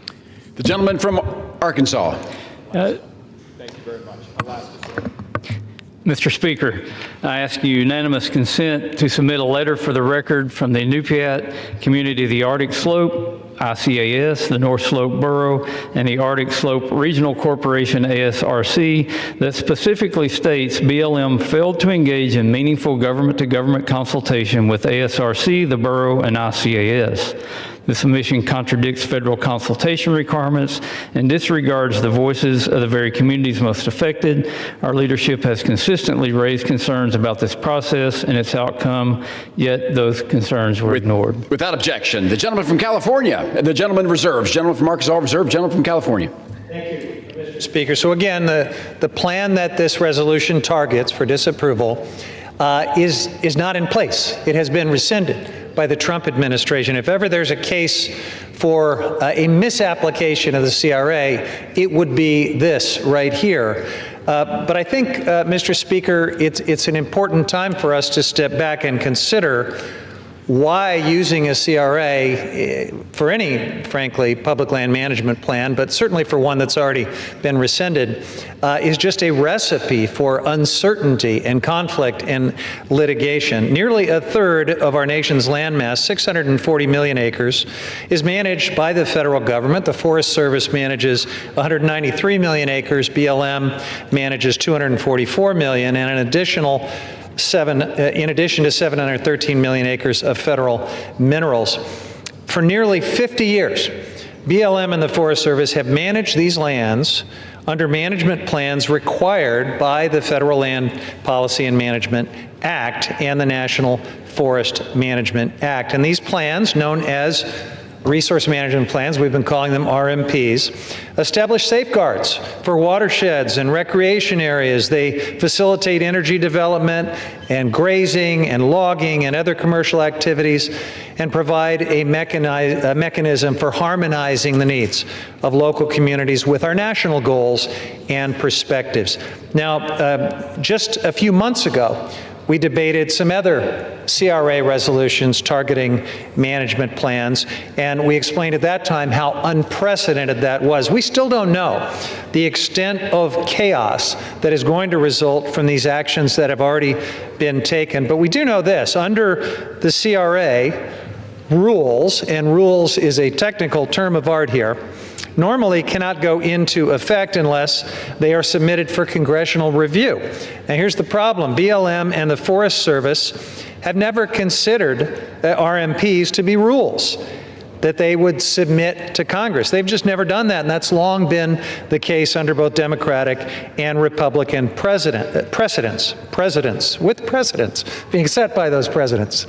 The gentleman from Arkansas. Thank you very much. Mr. Speaker, I ask unanimous consent to submit a letter for the record from the Inupiat community of the Arctic Slope, ICAS, the North Slope Borough, and the Arctic Slope Regional Corporation, ASRC, that specifically states BLM failed to engage in meaningful government-to-government consultation with ASRC, the borough, and ICAS. The submission contradicts federal consultation requirements and disregards the voices of the very communities most affected. Our leadership has consistently raised concerns about this process and its outcome, yet those concerns were ignored. Without objection, the gentleman from California, the gentleman reserves, gentleman from Arkansas reserve, gentleman from California. Thank you, Mr. Speaker. So again, the plan that this resolution targets for disapproval is not in place. It has been rescinded by the Trump administration. If ever there's a case for a misapplication of the CRA, it would be this right here. But I think, Mr. Speaker, it's an important time for us to step back and consider why using a CRA for any, frankly, public land management plan, but certainly for one that's already been rescinded, is just a recipe for uncertainty and conflict and litigation. Nearly a third of our nation's landmass, 640 million acres, is managed by the federal government. The Forest Service manages 193 million acres. BLM manages 244 million, and an additional in addition to 713 million acres of federal minerals. For nearly 50 years, BLM and the Forest Service have managed these lands under management plans required by the Federal Land Policy and Management Act and the National Forest Management Act. And these plans, known as resource management plans, we've been calling them RMPs, establish safeguards for watersheds and recreation areas. They facilitate energy development and grazing and logging and other commercial activities, and provide a mechanism for harmonizing the needs of local communities with our national goals and perspectives. Now, just a few months ago, we debated some other CRA resolutions targeting management plans, and we explained at that time how unprecedented that was. We still don't know the extent of chaos that is going to result from these actions that have already been taken. But we do know this: under the CRA, rules, and rules is a technical term of art here, normally cannot go into effect unless they are submitted for congressional review. Now here's the problem. BLM and the Forest Service have never considered RMPs to be rules that they would submit to Congress. They've just never done that, and that's long been the case under both Democratic and Republican presidents being set by those presidents.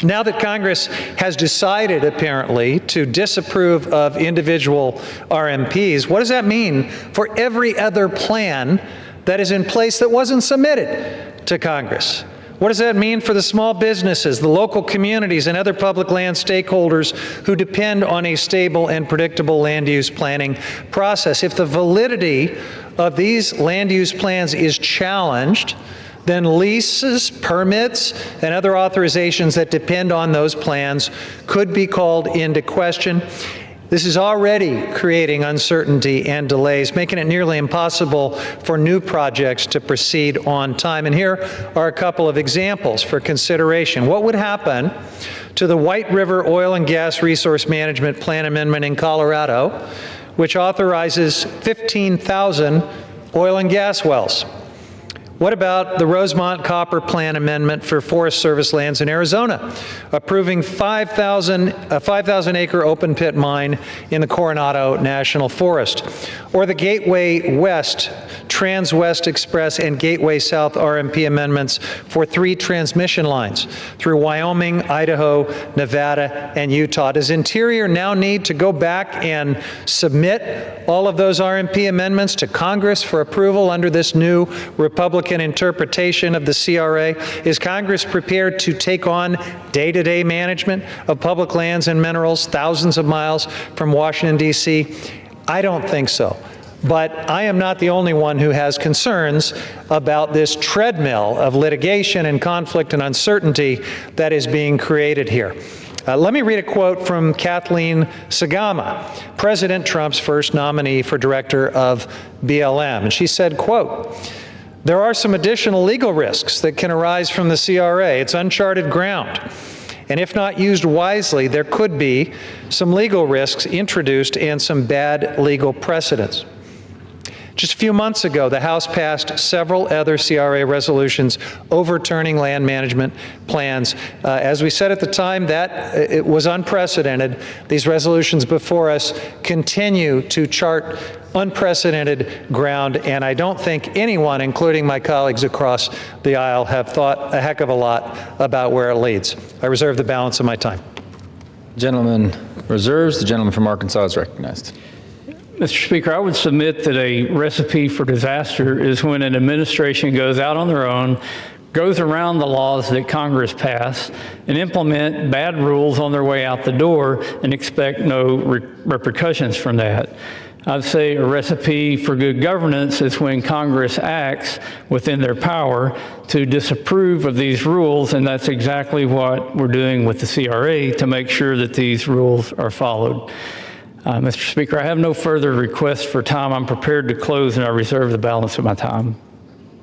Now that Congress has decided, apparently, to disapprove of individual RMPs, what does that mean for every other plan that is in place that wasn't submitted to Congress? What does that mean for the small businesses, the local communities, and other public land stakeholders who depend on a stable and predictable land use planning process? If the validity of these land use plans is challenged, then leases, permits, and other authorizations that depend on those plans could be called into question. This is already creating uncertainty and delays, making it nearly impossible for new projects to proceed on time. And here are a couple of examples for consideration. What would happen to the White River Oil and Gas Resource Management Plan Amendment in Colorado, which authorizes 15,000 oil and gas wells? What about the Rosemont Copper Plan Amendment for Forest Service lands in Arizona, approving a 5,000-acre open pit mine in the Coronado National Forest? Or the Gateway West, Trans-West Express, and Gateway South RMP amendments for 3 transmission lines through Wyoming, Idaho, Nevada, and Utah. Does Interior now need to go back and submit all of those RMP amendments to Congress for approval under this new Republican interpretation of the CRA? Is Congress prepared to take on day-to-day management of public lands and minerals thousands of miles from Washington, D.C.? I don't think so. But I am not the only one who has concerns about this treadmill of litigation and conflict and uncertainty that is being created here. Let me read a quote from Kathleen Sagama, President Trump's first nominee for director of BLM. And she said, quote, "There are some additional legal risks that can arise from the CRA. It's uncharted ground. And if not used wisely, there could be some legal risks introduced and some bad legal precedents." Just a few months ago, the House passed several other CRA resolutions overturning land management plans. As we said at the time, that it was unprecedented. These resolutions before us continue to chart unprecedented ground, and I don't think anyone, including my colleagues across the aisle, have thought a heck of a lot about where it leads. I reserve the balance of my time. Gentleman reserves. The gentleman from Arkansas is recognized. Mr. Speaker, I would submit that a recipe for disaster is when an administration goes out on their own, goes around the laws that Congress passed, and implement bad rules on their way out the door and expect no repercussions from that. I'd say a recipe for good governance is when Congress acts within their power to disapprove of these rules, and that's exactly what we're doing with the CRA to make sure that these rules are followed. Mr. Speaker, I have no further requests for time. I'm prepared to close, and I reserve the balance of my time.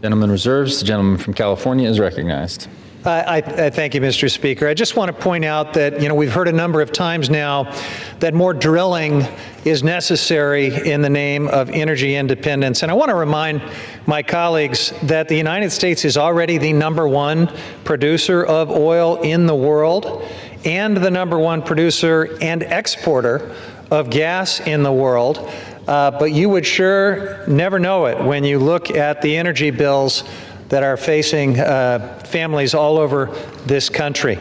Gentleman reserves. The gentleman from California is recognized. I thank you, Mr. Speaker. I just want to point out that, we've heard a number of times now that more drilling is necessary in the name of energy independence. And I want to remind my colleagues that the United States is already the #1 producer of oil in the world and the #1 producer and exporter of gas in the world. But you would sure never know it when you look at the energy bills that are facing families all over this country.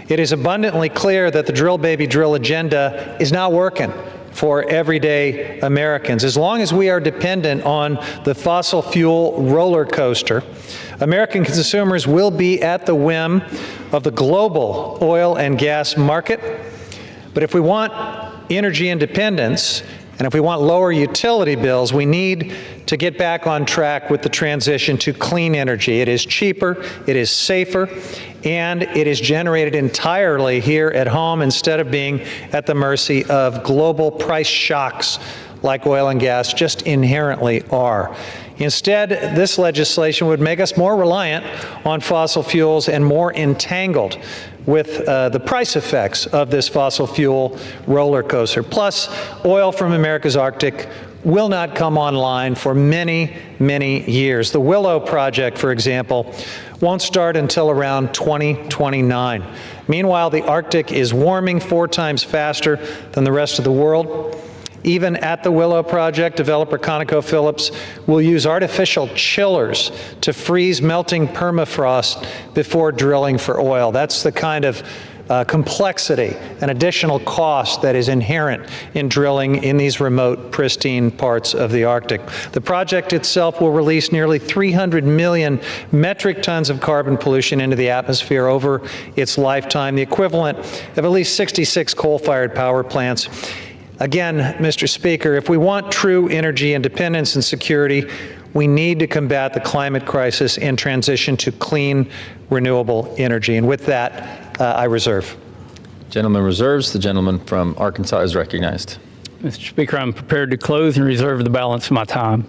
It is abundantly clear that the drill, baby, drill agenda is not working for everyday Americans. As long as we are dependent on the fossil fuel roller coaster, American consumers will be at the whim of the global oil and gas market. But if we want energy independence, and if we want lower utility bills, we need to get back on track with the transition to clean energy. It is cheaper, it is safer, and it is generated entirely here at home instead of being at the mercy of global price shocks like oil and gas just inherently are. Instead, this legislation would make us more reliant on fossil fuels and more entangled with the price effects of this fossil fuel roller coaster. Plus, oil from America's Arctic will not come online for many, many years. The Willow project, for example, won't start until around 2029. Meanwhile, the Arctic is warming 4 times faster than the rest of the world. Even at the Willow project, developer ConocoPhillips will use artificial chillers to freeze melting permafrost before drilling for oil. That's the kind of complexity and additional cost that is inherent in drilling in these remote, pristine parts of the Arctic. The project itself will release nearly 300 million metric tons of carbon pollution into the atmosphere over its lifetime, the equivalent of at least 66 coal-fired power plants. Again, Mr. Speaker, if we want true energy independence and security, we need to combat the climate crisis and transition to clean, renewable energy. And with that, I reserve. Gentleman reserves. The gentleman from Arkansas is recognized. Mr. Speaker, I'm prepared to close and reserve the balance of my time.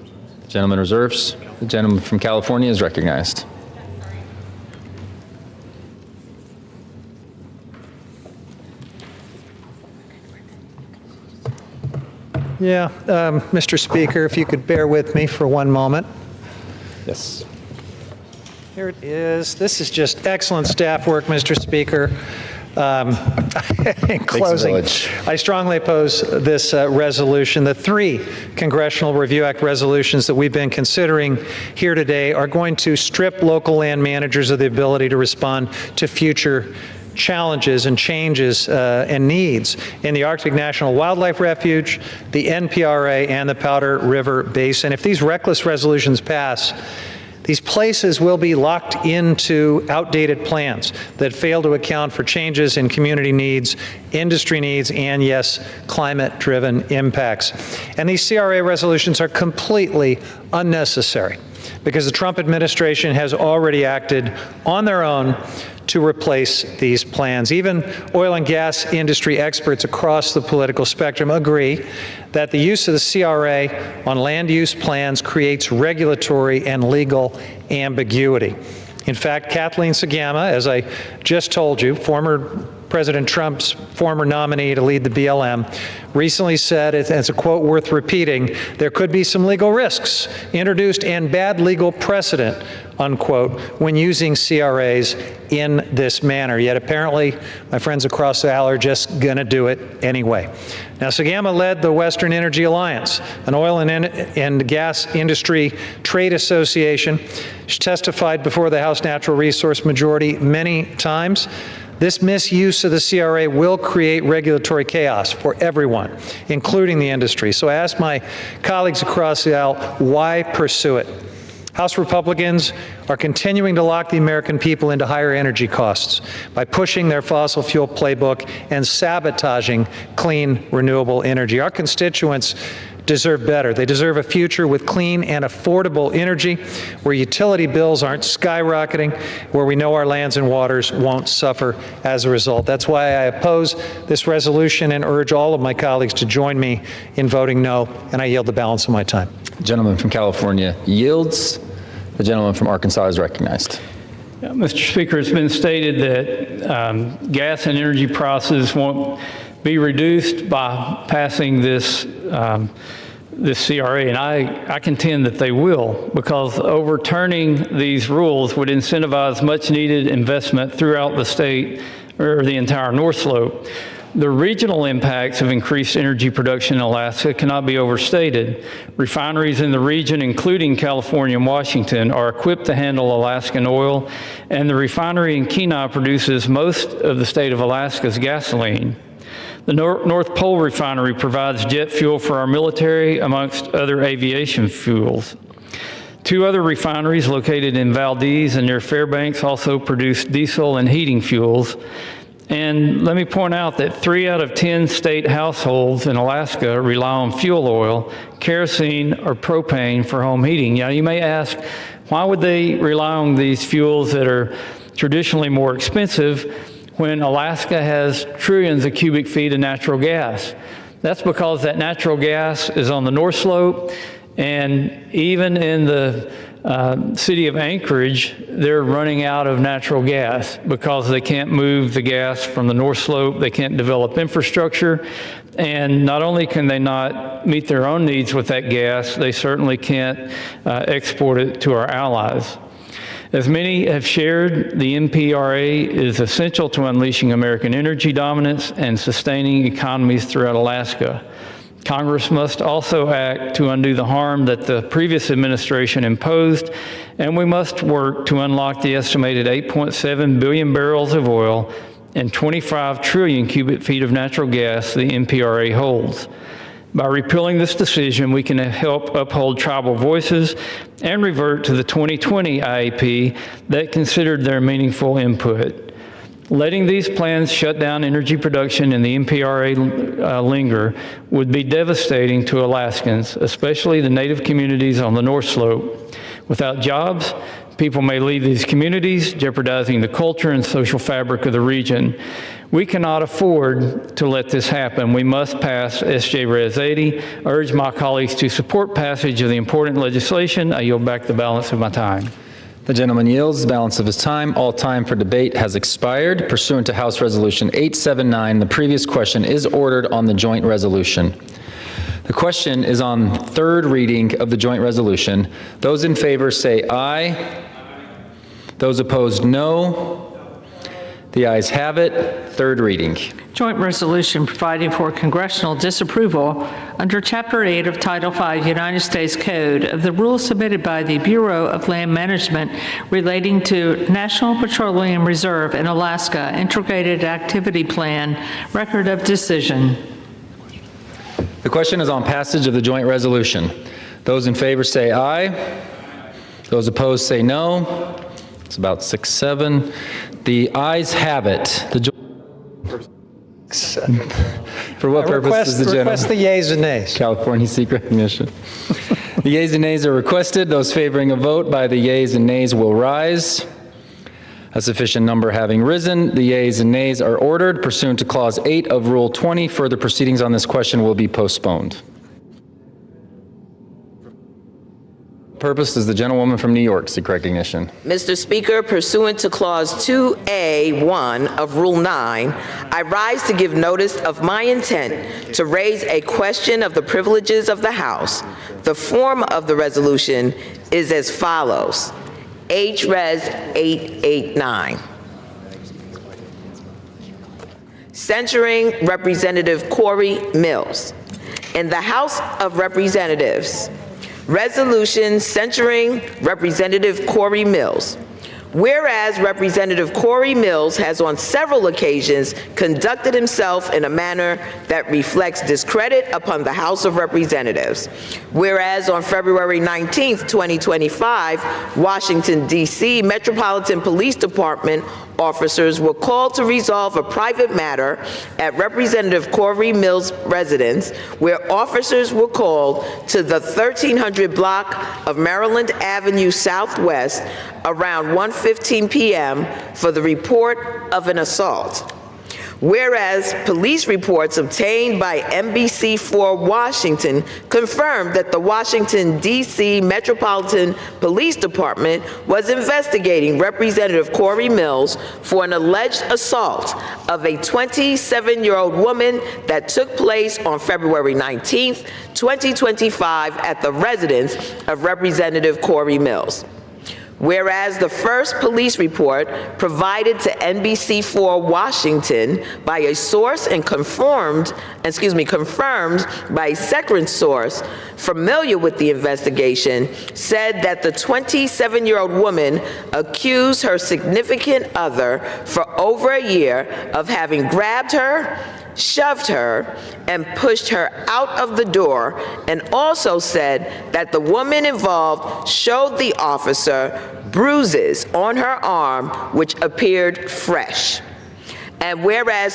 Gentleman reserves. The gentleman from California is recognized. Yeah, Mr. Speaker, if you could bear with me for one moment. Yes. Here it is. This is just excellent staff work, Mr. Speaker. In closing, I strongly oppose this resolution. The 3 Congressional Review Act resolutions that we've been considering here today are going to strip local land managers of the ability to respond to future challenges and changes and needs in the Arctic National Wildlife Refuge, the NPRA, and the Powder River Basin. If these reckless resolutions pass, these places will be locked into outdated plans that fail to account for changes in community needs, industry needs, and yes, climate-driven impacts. And these CRA resolutions are completely unnecessary because the Trump administration has already acted on their own to replace these plans. Even oil and gas industry experts across the political spectrum agree that the use of the CRA on land use plans creates regulatory and legal ambiguity. In fact, Kathleen Sagama, as I just told you, former President Trump's former nominee to lead the BLM, recently said, it's a quote worth repeating, there could be some legal risks introduced and bad legal precedent, unquote, when using CRAs in this manner. Yet apparently, my friends across the aisle are just going to do it anyway. Now, Sagama led the Western Energy Alliance, an oil and gas industry trade association. She testified before the House Natural Resource Majority many times. This misuse of the CRA will create regulatory chaos for everyone, including the industry. So I ask my colleagues across the aisle, why pursue it? House Republicans are continuing to lock the American people into higher energy costs by pushing their fossil fuel playbook and sabotaging clean, renewable energy. Our constituents deserve better. They deserve a future with clean and affordable energy, where utility bills aren't skyrocketing, where we know our lands and waters won't suffer as a result. That's why I oppose this resolution and urge all of my colleagues to join me in voting no, and I yield the balance of my time. The gentleman from California yields. The gentleman from Arkansas is recognized. Mr. Speaker, it's been stated that gas and energy prices won't be reduced by passing this CRA, and I contend that they will, because overturning these rules would incentivize much needed investment throughout the state or the entire North Slope. The regional impacts of increased energy production in Alaska cannot be overstated. Refineries in the region, including California and Washington, are equipped to handle Alaskan oil, and the refinery in Kenai produces most of the state of Alaska's gasoline. The North Pole refinery provides jet fuel for our military, amongst other aviation fuels. Two other refineries located in Valdez and near Fairbanks also produce diesel and heating fuels. And let me point out that 3 out of 10 state households in Alaska rely on fuel oil, kerosene, or propane for home heating. Now, you may ask, why would they rely on these fuels that are traditionally more expensive when Alaska has trillions of cubic feet of natural gas? That's because that natural gas is on the North Slope, and even in the city of Anchorage, they're running out of natural gas because they can't move the gas from the North Slope, they can't develop infrastructure, and not only can they not meet their own needs with that gas, they certainly can't export it to our allies. As many have shared, the MPRA is essential to unleashing American energy dominance and sustaining economies throughout Alaska. Congress must also act to undo the harm that the previous administration imposed, and we must work to unlock the estimated 8.7 billion barrels of oil and 25 trillion cubic feet of natural gas the MPRA holds. By repealing this decision, we can help uphold tribal voices and revert to the 2020 IAP that considered their meaningful input. Letting these plans shut down energy production and the MPRA linger would be devastating to Alaskans, especially the native communities on the North Slope. Without jobs, people may leave these communities, jeopardizing the culture and social fabric of the region. We cannot afford to let this happen. We must pass SJ Res 80. I urge my colleagues to support passage of the important legislation. I yield back the balance of my time. The gentleman yields the balance of his time. All time for debate has expired. Pursuant to House Resolution 879, the previous question is ordered on the joint resolution. The question is on third reading of the joint resolution. Those in favor say aye. Those opposed, no. The ayes have it. Third reading. Joint resolution providing for congressional disapproval under Chapter 8 of Title 5 United States Code of the rules submitted by the Bureau of Land Management relating to National Petroleum Reserve in Alaska Integrated Activity Plan Record of Decision. The question is on passage of the joint resolution. Those in favor say aye. Those opposed say no. It's about 6-7. The ayes have it. For what purpose is the gentleman? Request the yeas and nays. California seek recognition. The yeas and nays are requested. Those favoring a vote by the yeas and nays will rise. A sufficient number having risen, the yeas and nays are ordered. Pursuant to Clause 8 of Rule 20, further proceedings on this question will be postponed. Purpose is the gentlewoman from New York seek recognition. Mr. Speaker, pursuant to Clause 2A1 of Rule 9, I rise to give notice of my intent to raise a question of the privileges of the House. The form of the resolution is as follows. H-Res 889. Censuring Representative Corey Mills. In the House of Representatives, resolution censuring Representative Corey Mills. Whereas Representative Corey Mills has on several occasions conducted himself in a manner that reflects discredit upon the House of Representatives. Whereas on February 19, 2025, Washington, D.C. Metropolitan Police Department officers were called to resolve a private matter at Representative Corey Mills' residence, where officers were called to the 1300 block of Maryland Avenue Southwest around 1:15 p.m. for the report of an assault. Whereas police reports obtained by NBC4 Washington confirmed that the Washington, D.C. Metropolitan Police Department was investigating Representative Corey Mills for an alleged assault of a 27-year-old woman that took place on February 19, 2025 at the residence of Representative Corey Mills. Whereas the first police report provided to NBC4 Washington by a source and confirmed by a second source familiar with the investigation said that the 27-year-old woman accused her significant other for over a year of having grabbed her, shoved her, and pushed her out of the door, and also said that the woman involved showed the officer bruises on her arm which appeared fresh. And whereas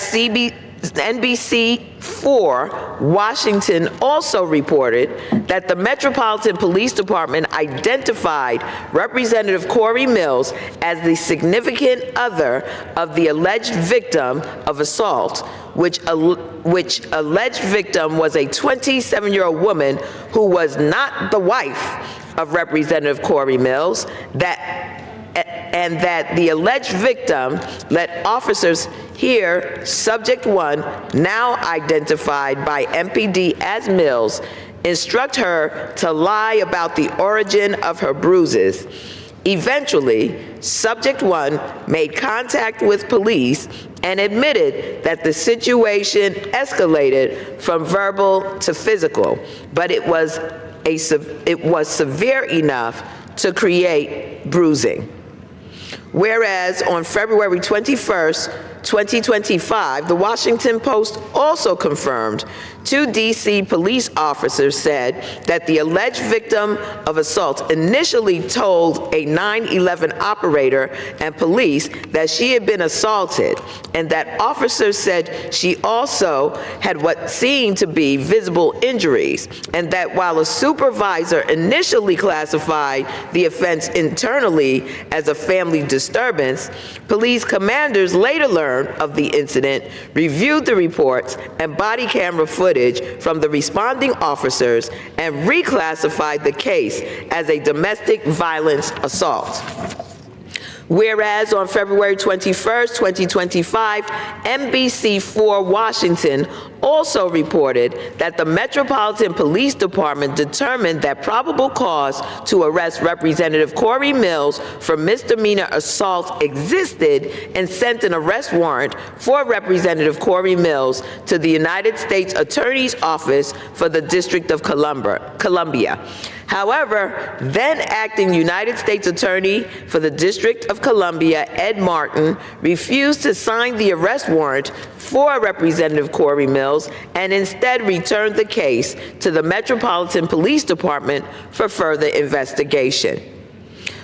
NBC4 Washington also reported that the Metropolitan Police Department identified Representative Corey Mills as the significant other of the alleged victim of assault, which alleged victim was a 27-year-old woman who was not the wife of Representative Corey Mills, and that the alleged victim let officers here, Subject 1, now identified by MPD as Mills, instruct her to lie about the origin of her bruises. Eventually, Subject 1 made contact with police and admitted that the situation escalated from verbal to physical, but it was severe enough to create bruising. Whereas on February 21st, 2025, the Washington Post also confirmed 2 D.C. police officers said that the alleged victim of assault initially told a 9/11 operator and police that she had been assaulted, and that officers said she also had what seemed to be visible injuries, and that while a supervisor initially classified the offense internally as a family disturbance, police commanders later learned of the incident, reviewed the reports and body camera footage from the responding officers, and reclassified the case as a domestic violence assault. Whereas on February 21st, 2025, NBC4 Washington also reported that the Metropolitan Police Department determined that probable cause to arrest Representative Corey Mills for misdemeanor assault existed and sent an arrest warrant for Representative Corey Mills to the United States Attorney's Office for the District of Columbia. However, then acting United States Attorney for the District of Columbia, Ed Martin, refused to sign the arrest warrant for Representative Corey Mills and instead returned the case to the Metropolitan Police Department for further investigation.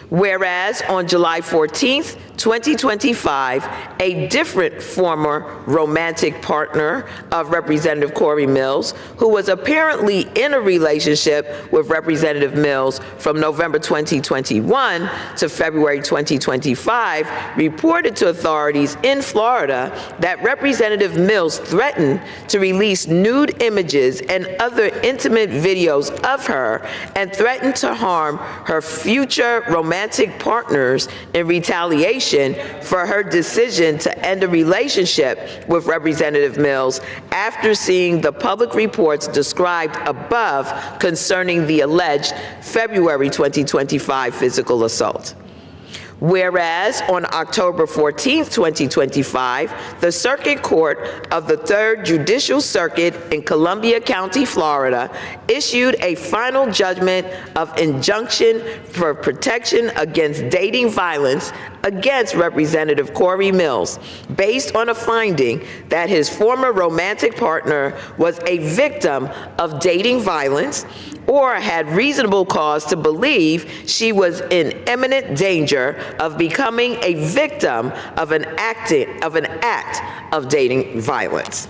Whereas on July 14th, 2025, a different former romantic partner of Representative Corey Mills, who was apparently in a relationship with Representative Mills from November 2021 to February 2025, reported to authorities in Florida that Representative Mills threatened to release nude images and other intimate videos of her and threatened to harm her future romantic partners in retaliation for her decision to end a relationship with Representative Mills after seeing the public reports described above concerning the alleged February 2025 physical assault. Whereas on October 14, 2025, the Circuit Court of the Third Judicial Circuit in Columbia County, Florida, issued a final judgment of injunction for protection against dating violence against Representative Corey Mills, based on a finding that his former romantic partner was a victim of dating violence or had reasonable cause to believe she was in imminent danger of becoming a victim of an act of dating violence.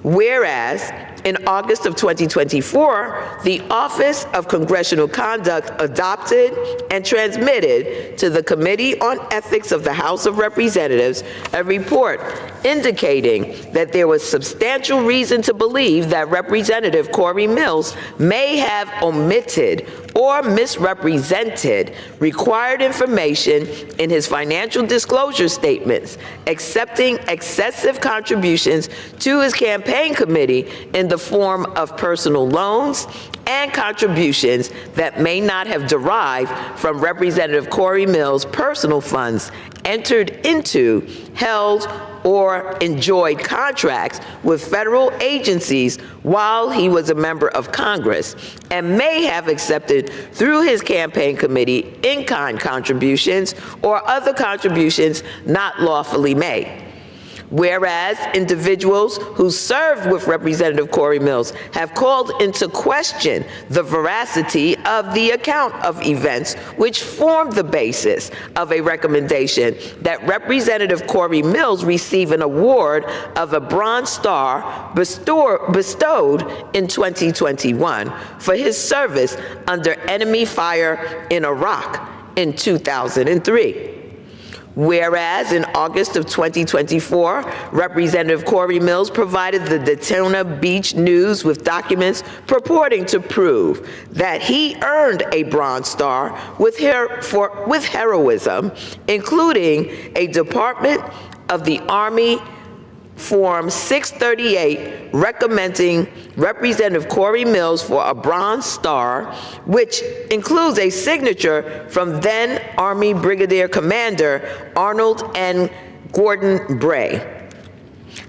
Whereas in August of 2024, the Office of Congressional Conduct adopted and transmitted to the Committee on Ethics of the House of Representatives a report indicating that there was substantial reason to believe that Representative Corey Mills may have omitted or misrepresented required information in his financial disclosure statements, accepting excessive contributions to his campaign committee in the form of personal loans and contributions that may not have derived from Representative Corey Mills' personal funds entered into, held, or enjoyed contracts with federal agencies while he was a member of Congress, and may have accepted through his campaign committee in-kind contributions or other contributions not lawfully made. Whereas individuals who served with Representative Corey Mills have called into question the veracity of the account of events which formed the basis of a recommendation that Representative Corey Mills receive an award of a Bronze Star bestowed in 2021 for his service under enemy fire in Iraq in 2003. Whereas in August of 2024, Representative Corey Mills provided the Daytona Beach News with documents purporting to prove that he earned a Bronze Star with heroism, including a Department of the Army Form 638 recommending Representative Corey Mills for a Bronze Star, which includes a signature from then Army Brigadier Commander Arnold N. Gordon Bray.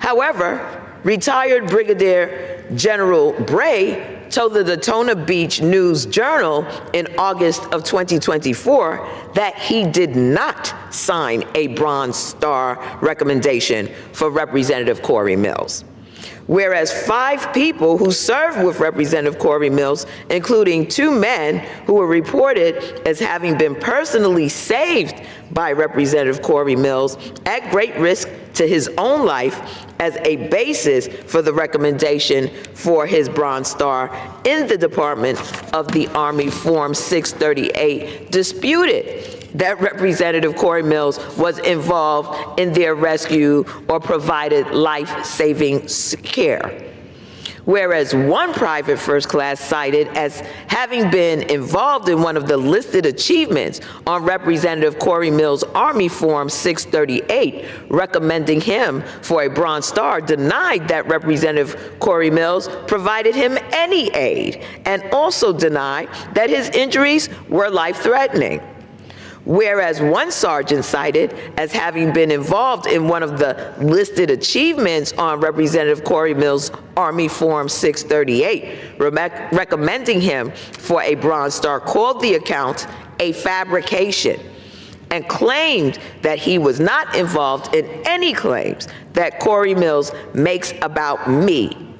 However, retired Brigadier General Bray told the Daytona Beach News Journal in August of 2024 that he did not sign a Bronze Star recommendation for Representative Corey Mills. Whereas 5 people who served with Representative Corey Mills, including 2 men who were reported as having been personally saved by Representative Corey Mills at great risk to his own life as a basis for the recommendation for his Bronze Star in the Department of the Army Form 638, disputed that Representative Corey Mills was involved in their rescue or provided life-saving care. Whereas one private first class cited as having been involved in one of the listed achievements on Representative Corey Mills' Army Form 638, recommending him for a Bronze Star, denied that Representative Corey Mills provided him any aid, and also denied that his injuries were life-threatening. Whereas one sergeant cited as having been involved in one of the listed achievements on Representative Corey Mills' Army Form 638, recommending him for a Bronze Star, called the account a fabrication and claimed that he was not involved in any claims that Corey Mills makes about me.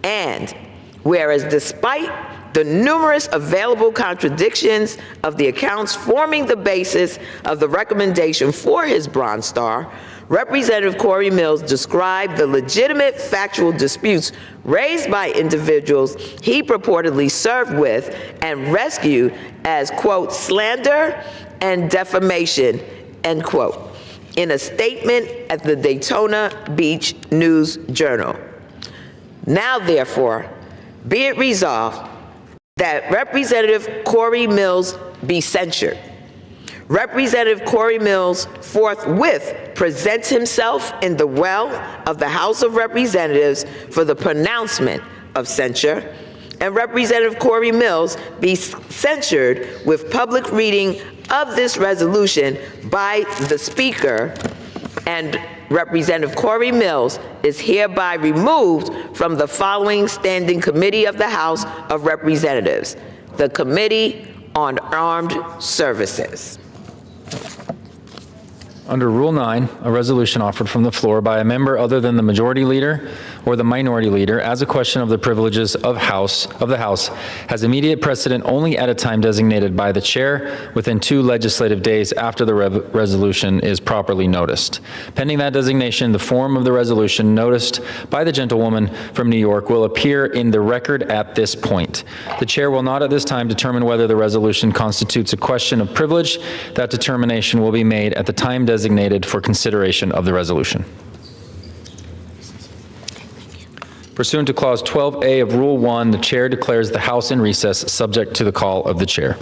And whereas despite the numerous available contradictions of the accounts forming the basis of the recommendation for his Bronze Star, Representative Corey Mills described the legitimate factual disputes raised by individuals he purportedly served with and rescued as, quote, slander and defamation, end quote, in a statement at the Daytona Beach News Journal. Now, therefore, be it resolved that Representative Corey Mills be censured. Representative Corey Mills forthwith presents himself in the well of the House of Representatives for the pronouncement of censure, and Representative Corey Mills be censured with public reading of this resolution by the Speaker, and Representative Corey Mills is hereby removed from the following standing committee of the House of Representatives, the Committee on Armed Services. Under Rule 9, a resolution offered from the floor by a member other than the majority leader or the minority leader as a question of the privileges of the House has immediate precedent only at a time designated by the chair within 2 legislative days after the resolution is properly noticed. Pending that designation, the form of the resolution noticed by the gentlewoman from New York will appear in the record at this point. The chair will not at this time determine whether the resolution constitutes a question of privilege. That determination will be made at the time designated for consideration of the resolution. Pursuant to Clause 12A of Rule 1, the chair declares the House in recess subject to the call of the chair.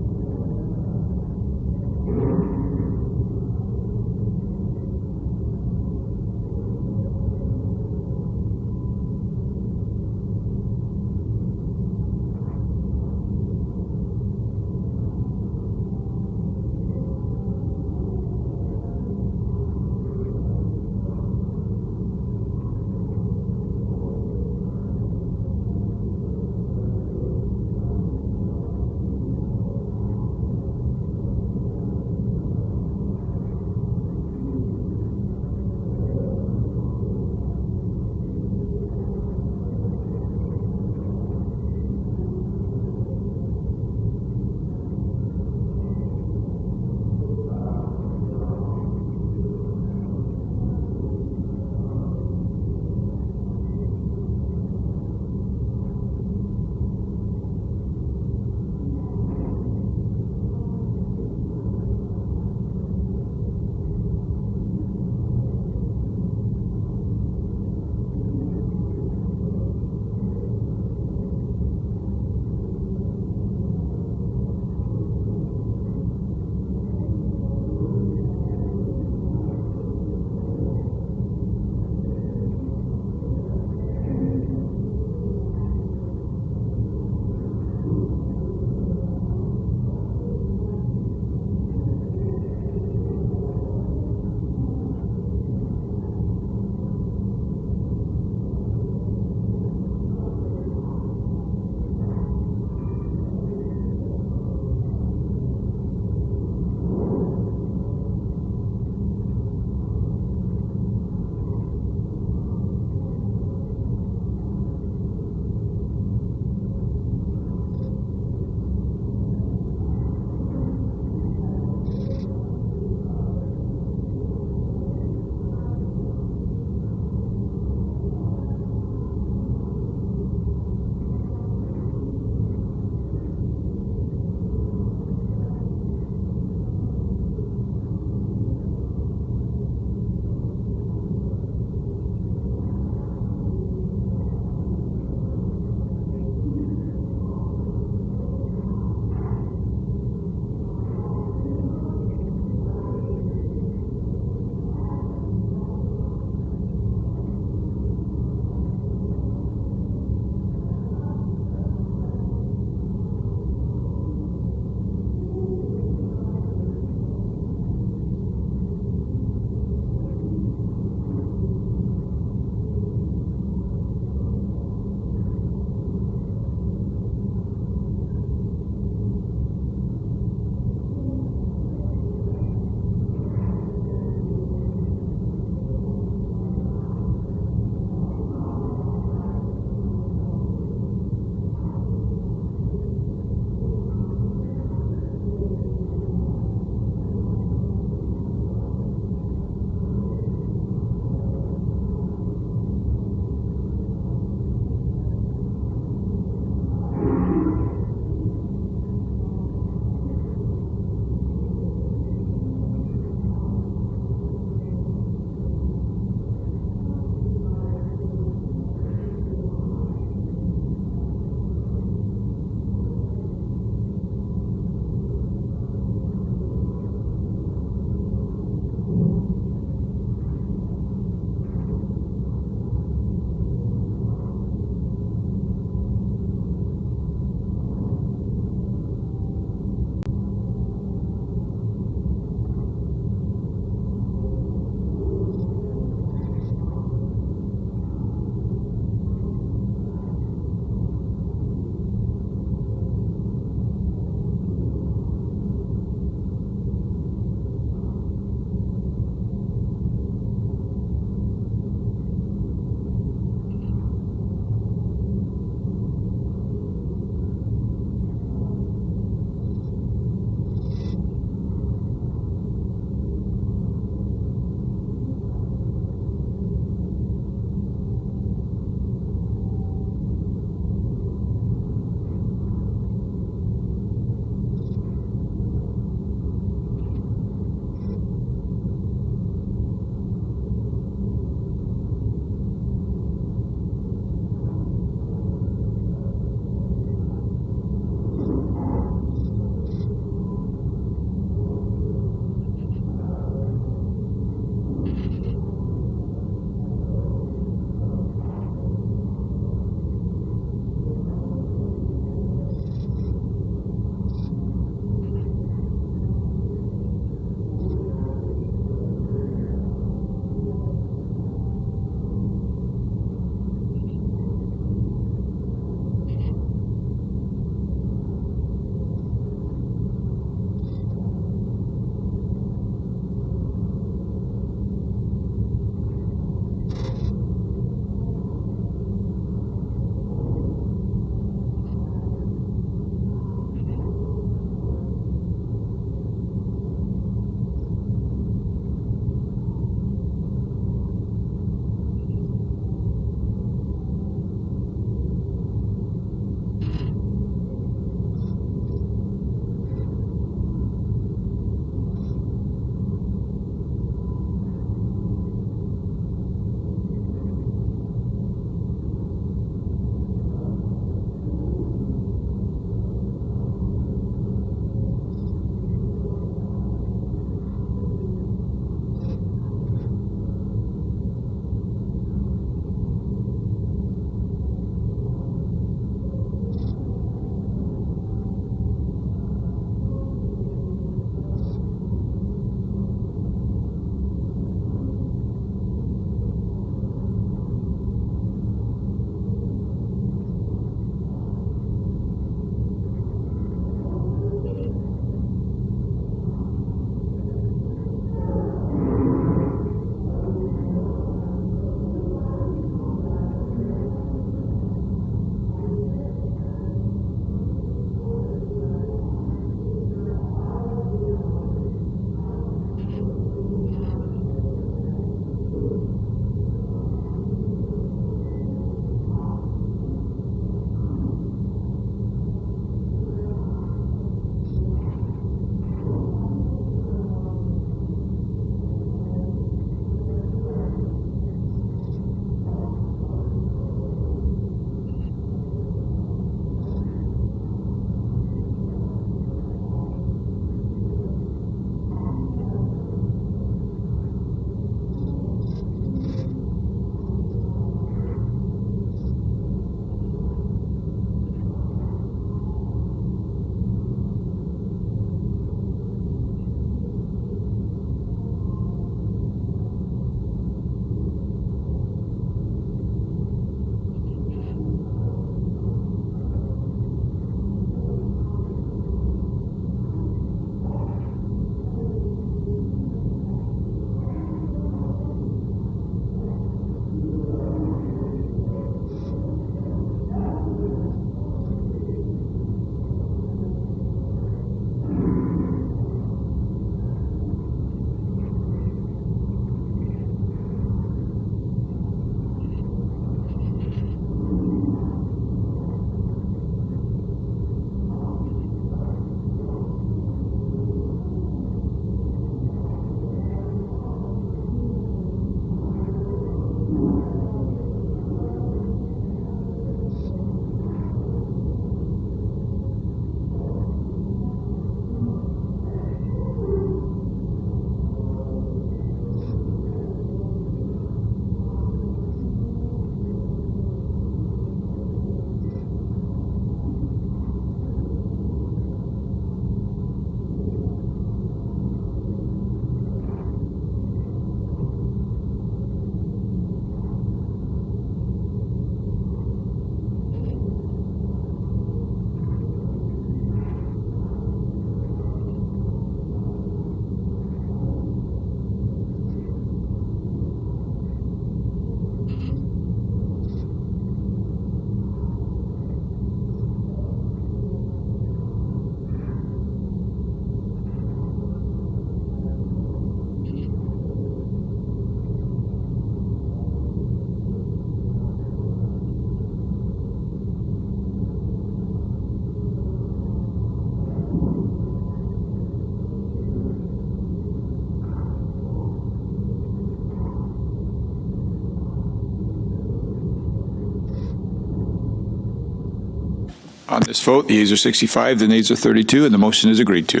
On this vote, the yeas are 65, the nays are 32, and the motion is agreed to.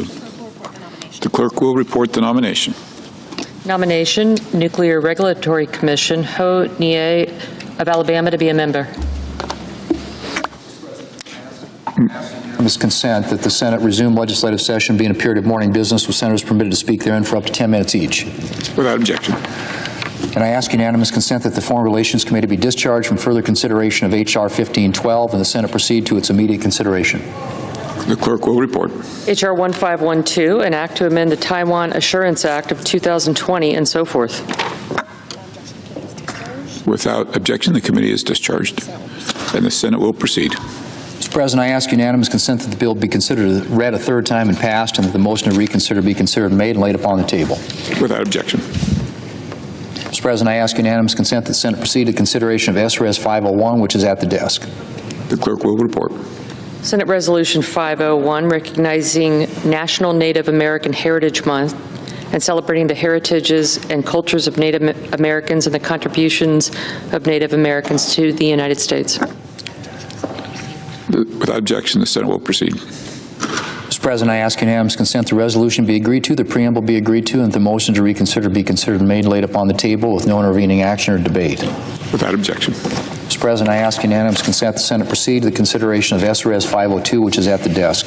The clerk will report the nomination. Nomination, Nuclear Regulatory Commission, Ho Nie of Alabama to be a member. Unanimous consent that the Senate resume legislative session being a period of morning business with senators permitted to speak therein for up to 10 minutes each. Without objection. And I ask unanimous consent that the Foreign Relations Committee be discharged from further consideration of H.R. 1512 and the Senate proceed to its immediate consideration. The clerk will report. H.R. 1512, an act to amend the Taiwan Assurance Act of 2020 and so forth. Without objection, the committee is discharged, and the Senate will proceed. Mr. President, I ask unanimous consent that the bill be considered read a third time and passed, and that the motion to reconsider be considered made and laid upon the table. Without objection. Mr. President, I ask unanimous consent that the Senate proceed to consideration of SRS 501, which is at the desk. The clerk will report. Senate Resolution 501, recognizing National Native American Heritage Month and celebrating the heritages and cultures of Native Americans and the contributions of Native Americans to the United States. Without objection, the Senate will proceed. Mr. President, I ask unanimous consent the resolution be agreed to, the preamble be agreed to, and the motion to reconsider be considered made and laid upon the table with no intervening action or debate. Without objection. Mr. President, I ask unanimous consent the Senate proceed to the consideration of SRS 502, which is at the desk.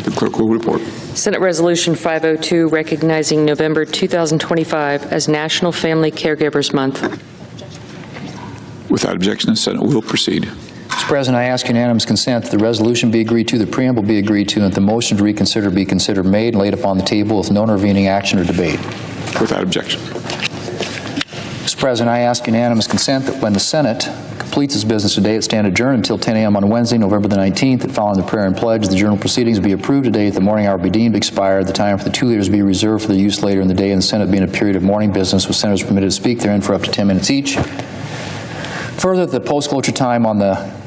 The clerk will report. Senate Resolution 502, recognizing November 2025 as National Family Caregivers Month. Without objection, the Senate will proceed. Mr. President, I ask unanimous consent that the resolution be agreed to, the preamble be agreed to, and that the motion to reconsider be considered made and laid upon the table with no intervening action or debate. Without objection. Mr. President, I ask unanimous consent that when the Senate completes its business today, it stand adjourned until 10 a.m. on Wednesday, November the 19th, that following the prayer and pledge, the journal proceedings be approved today at the morning hour be deemed expired, the time for the two leaders be reserved for their use later in the day, and the Senate be in a period of morning business with senators permitted to speak therein for up to 10 minutes each. Further, the post-closure time on the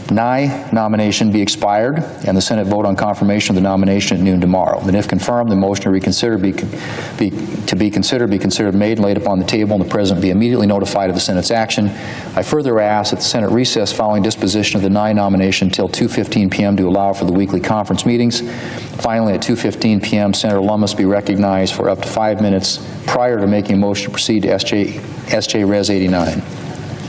Nye nomination be expired, and the Senate vote on confirmation of the nomination at noon tomorrow. And if confirmed, the motion to reconsider be considered made and laid upon the table, and the President be immediately notified of the Senate's action. I further ask that the Senate recess following disposition of the Nye nomination until 2:15 p.m. to allow for the weekly conference meetings. Finally, at 2:15 p.m., Senator Lummis be recognized for up to 5 minutes prior to making a motion to proceed to SJ Res 89.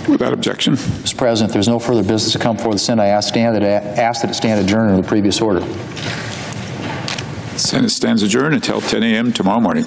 Without objection. Mr. President, if there's no further business to come before the Senate, I ask that it stand adjourned in the previous order. The Senate stands adjourned until 10 a.m. tomorrow morning.